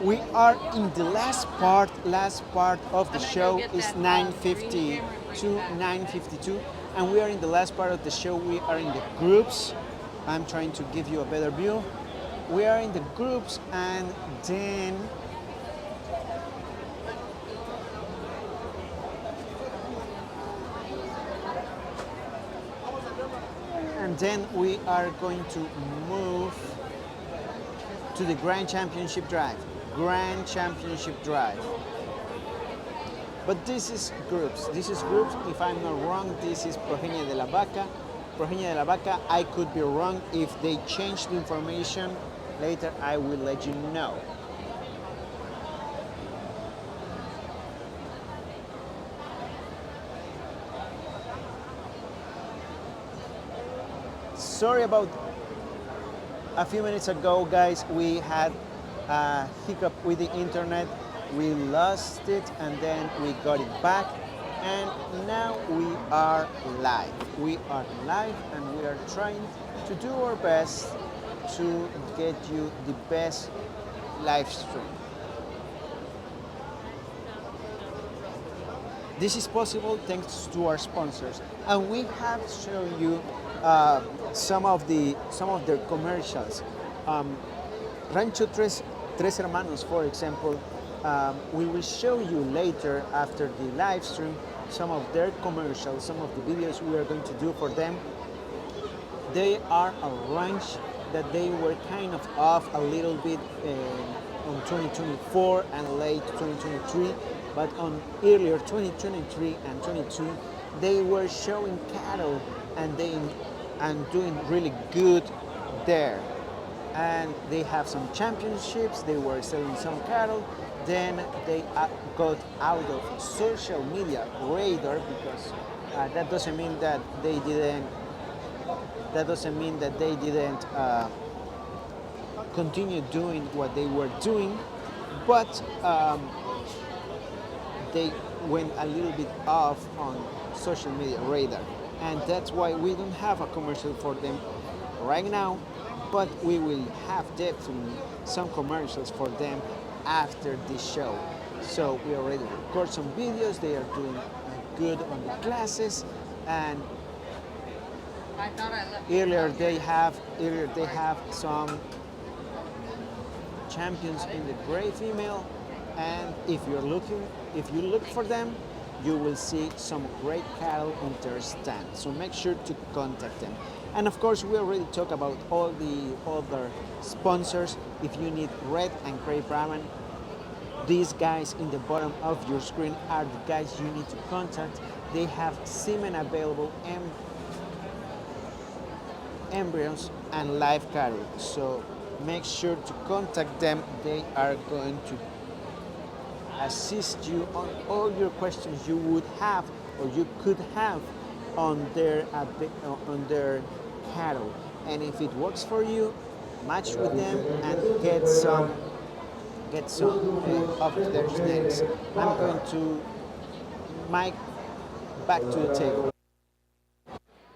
We are in the last part of the show is 9:50 to 9:52, and we are in the last part of the show. We are in the groups. I'm trying to give you a better view. We are in the groups, and then we are going to move to the Grand Championship Drive. Grand Championship Drive. But this is groups. This is groups. If I'm not wrong, this is Progenia de la Vaca. Progenia de la Vaca, I could be wrong. If they change the information later, I will let you know. Sorry about a few minutes ago, guys. We had a hiccup with the internet. We lost it and then we got it back. And now we are live. We are live and we are trying to do our best to get you the best live stream. This is possible thanks to our sponsors, and we have shown you some of their commercials. Rancho Tres Hermanos, for example, we will show you later after the live stream some of their commercials, some of the videos we are going to do for them. They are a ranch that they were kind of off a little bit on 2024 and late 2023, but on earlier 2023 and 22, they were showing cattle and doing really good there. And they have some championships, they were selling some cattle, then they got out of social media radar because that doesn't mean that they didn't continue doing what they were doing, but they went a little bit off on social media radar, and that's why we don't have a commercial for them right now, but we will have definitely some commercials for them after this show. So we already record some videos. They are doing good on the classes, and earlier they have some champions in the gray female, and if you look for them, you will see some great cattle in their stand. So make sure to contact them. And of course, we already talked about all the other sponsors. If you need red and gray Brahman, these guys in the bottom of your screen are the guys you need to contact. They have semen available, embryos, and live cattle. So make sure to contact them. They are going to assist you on all your questions you would have or you could have on their cattle. And if it works for you, match with them and get some of their snakes. I'm going to mic back to the table.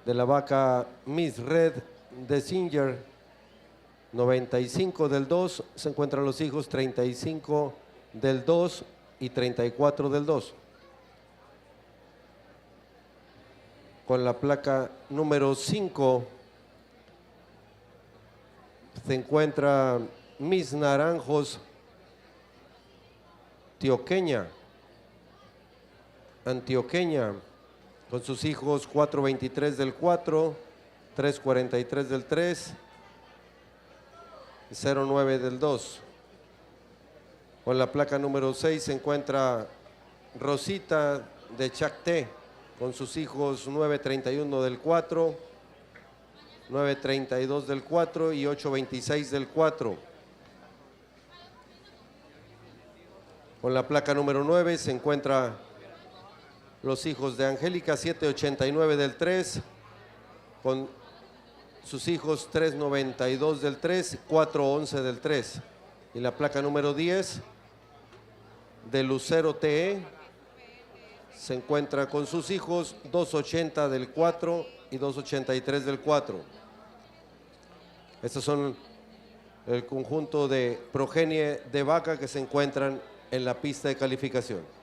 De la vaca Miss Red de Singer, 95 del 2, se encuentran los hijos 35 del 2 y 34 del 2. Con la placa número 5 se encuentra Miss Naranjos Antioqueña, con sus hijos 423 del 4, 343 del 3, 09 del 2. Con la placa número 6 se encuentra Rosita de Chacté, con sus hijos 931 del 4, 932 del 4 y 826 del 4. Con la placa número 9 se encuentra los hijos de Angélica 789 del 3, con sus hijos 392 del 3, 411 del 3. Y la placa número 10 de Lucero TE se encuentra con sus hijos 280 del 4 y 283 del 4. Estas son el conjunto de progenie de vaca que se encuentran en la pista de calificación.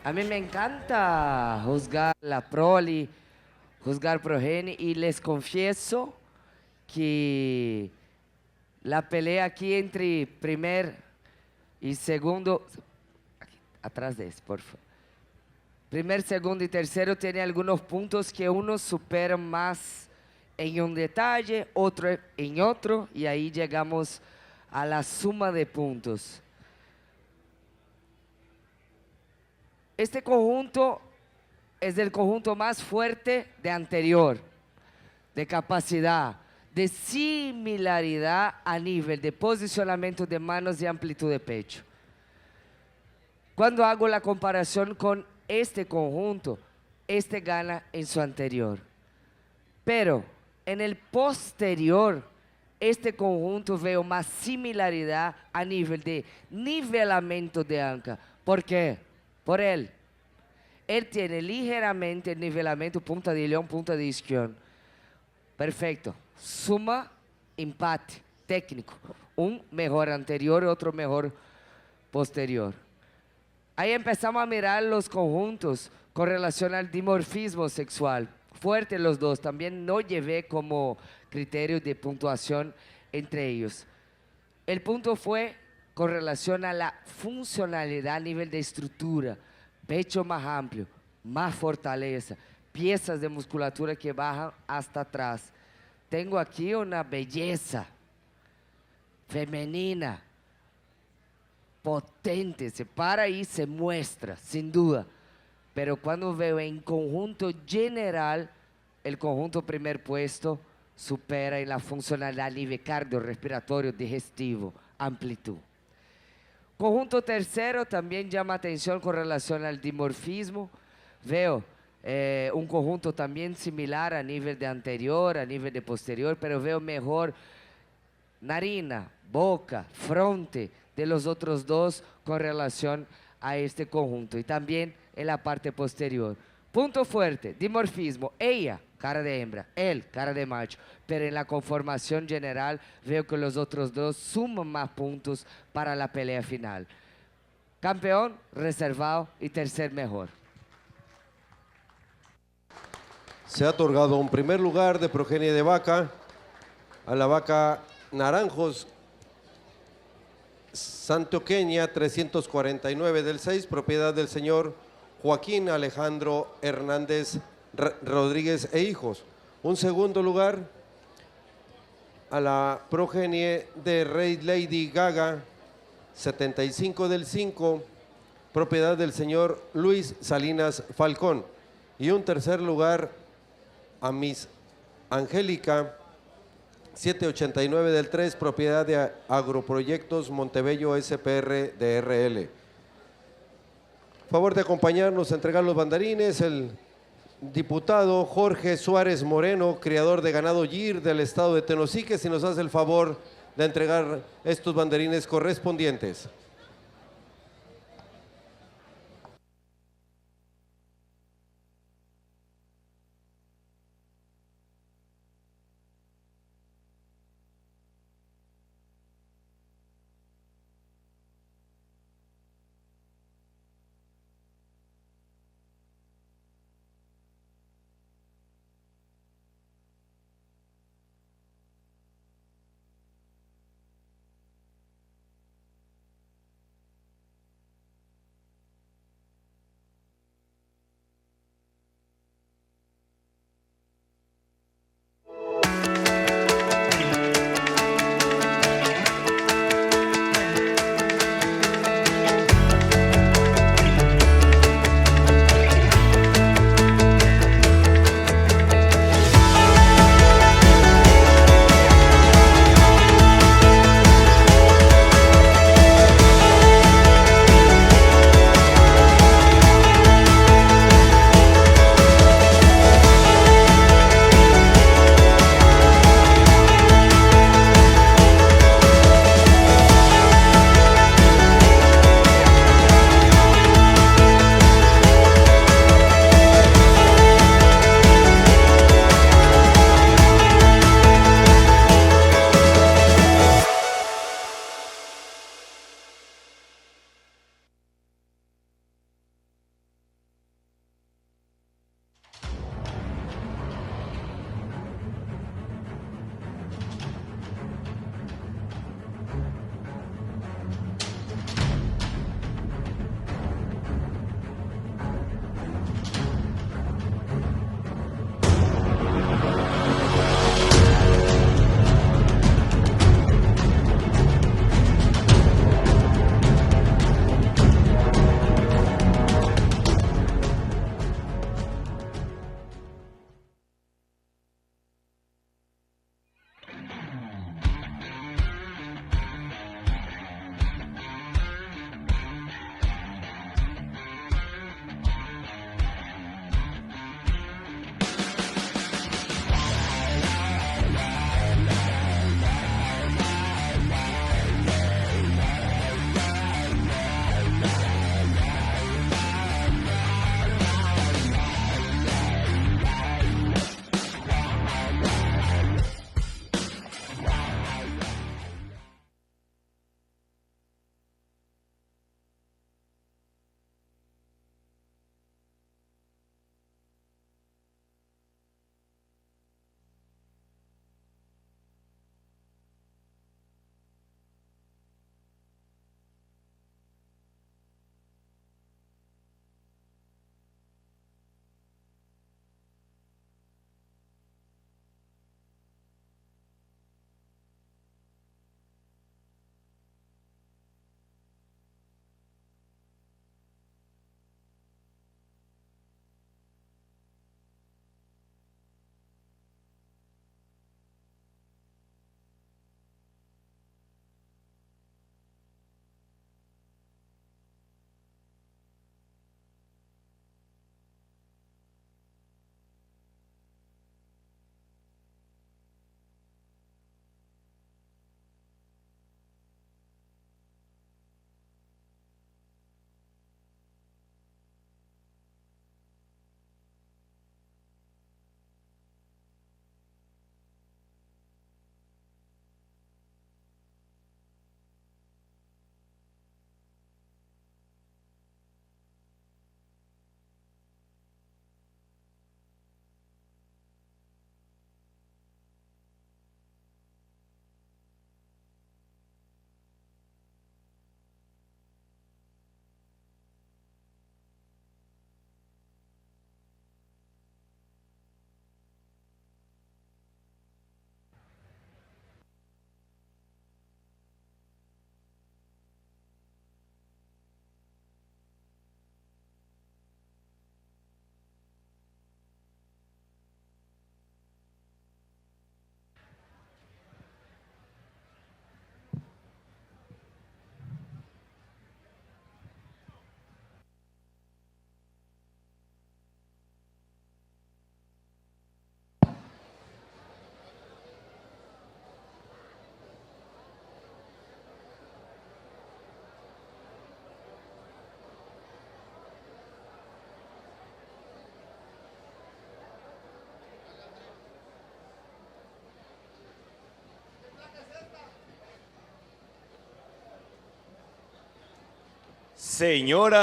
A mí me encanta juzgar la prole, juzgar progenie y les confieso que la pelea aquí entre primer y segundo, aquí, atrás de eso, por favor. Primer, segundo y tercero tiene algunos puntos que uno supera más en un detalle, otro en otro, y ahí llegamos a la suma de puntos. Este conjunto es el conjunto más fuerte de anterior, de capacidad, de similaridad a nivel de posicionamiento de manos y amplitud de pecho. Cuando hago la comparación con este conjunto, este gana en su anterior. Pero en el posterior, este conjunto veo más similaridad a nivel de nivelamiento de anca. ¿Por qué? Por él. Él tiene ligeramente el nivelamiento punta de león, punta de isquión. Perfecto. Suma, empate, técnico. Un mejor anterior y otro mejor posterior. Ahí empezamos a mirar los conjuntos con relación al dimorfismo sexual. Fuerte los dos. También no llevé como criterio de puntuación entre ellos. El punto fue con relación a la funcionalidad a nivel de estructura. Pecho más amplio, más fortaleza, piezas de musculatura que bajan hasta atrás. Tengo aquí una belleza femenina, potente, se para y se muestra, sin duda. Pero cuando veo en conjunto general, el conjunto primer puesto supera en la funcionalidad a nivel cardiorrespiratorio, digestivo, amplitud. Conjunto tercero también llama atención con relación al dimorfismo. Veo un conjunto también similar a nivel de anterior, a nivel de posterior, pero veo mejor narina, boca, fronte de los otros dos con relación a este conjunto y también en la parte posterior. Punto fuerte, dimorfismo, ella, cara de hembra, él, cara de macho, pero en la conformación general veo que los otros dos suman más puntos para la pelea final. Campeón, reservado y tercer mejor. Se ha otorgado un primer lugar de progenie de vaca a la vaca Naranjos Santoqueña 349 del 6, propiedad del señor Joaquín Alejandro Hernández Rodríguez e hijos. Un segundo lugar a la progenie de Rey Lady Gaga 75 del 5, propiedad del señor Luis Salinas Falcón. Y un tercer lugar a Miss Angélica 789 del 3, propiedad de Agroproyectos Montebello SPR DRL. Favor de acompañarnos a entregar los banderines, el diputado Jorge Suárez Moreno, criador de ganado Gir del estado de Tenosique, si nos hace el favor de entregar estos banderines correspondientes. Señoras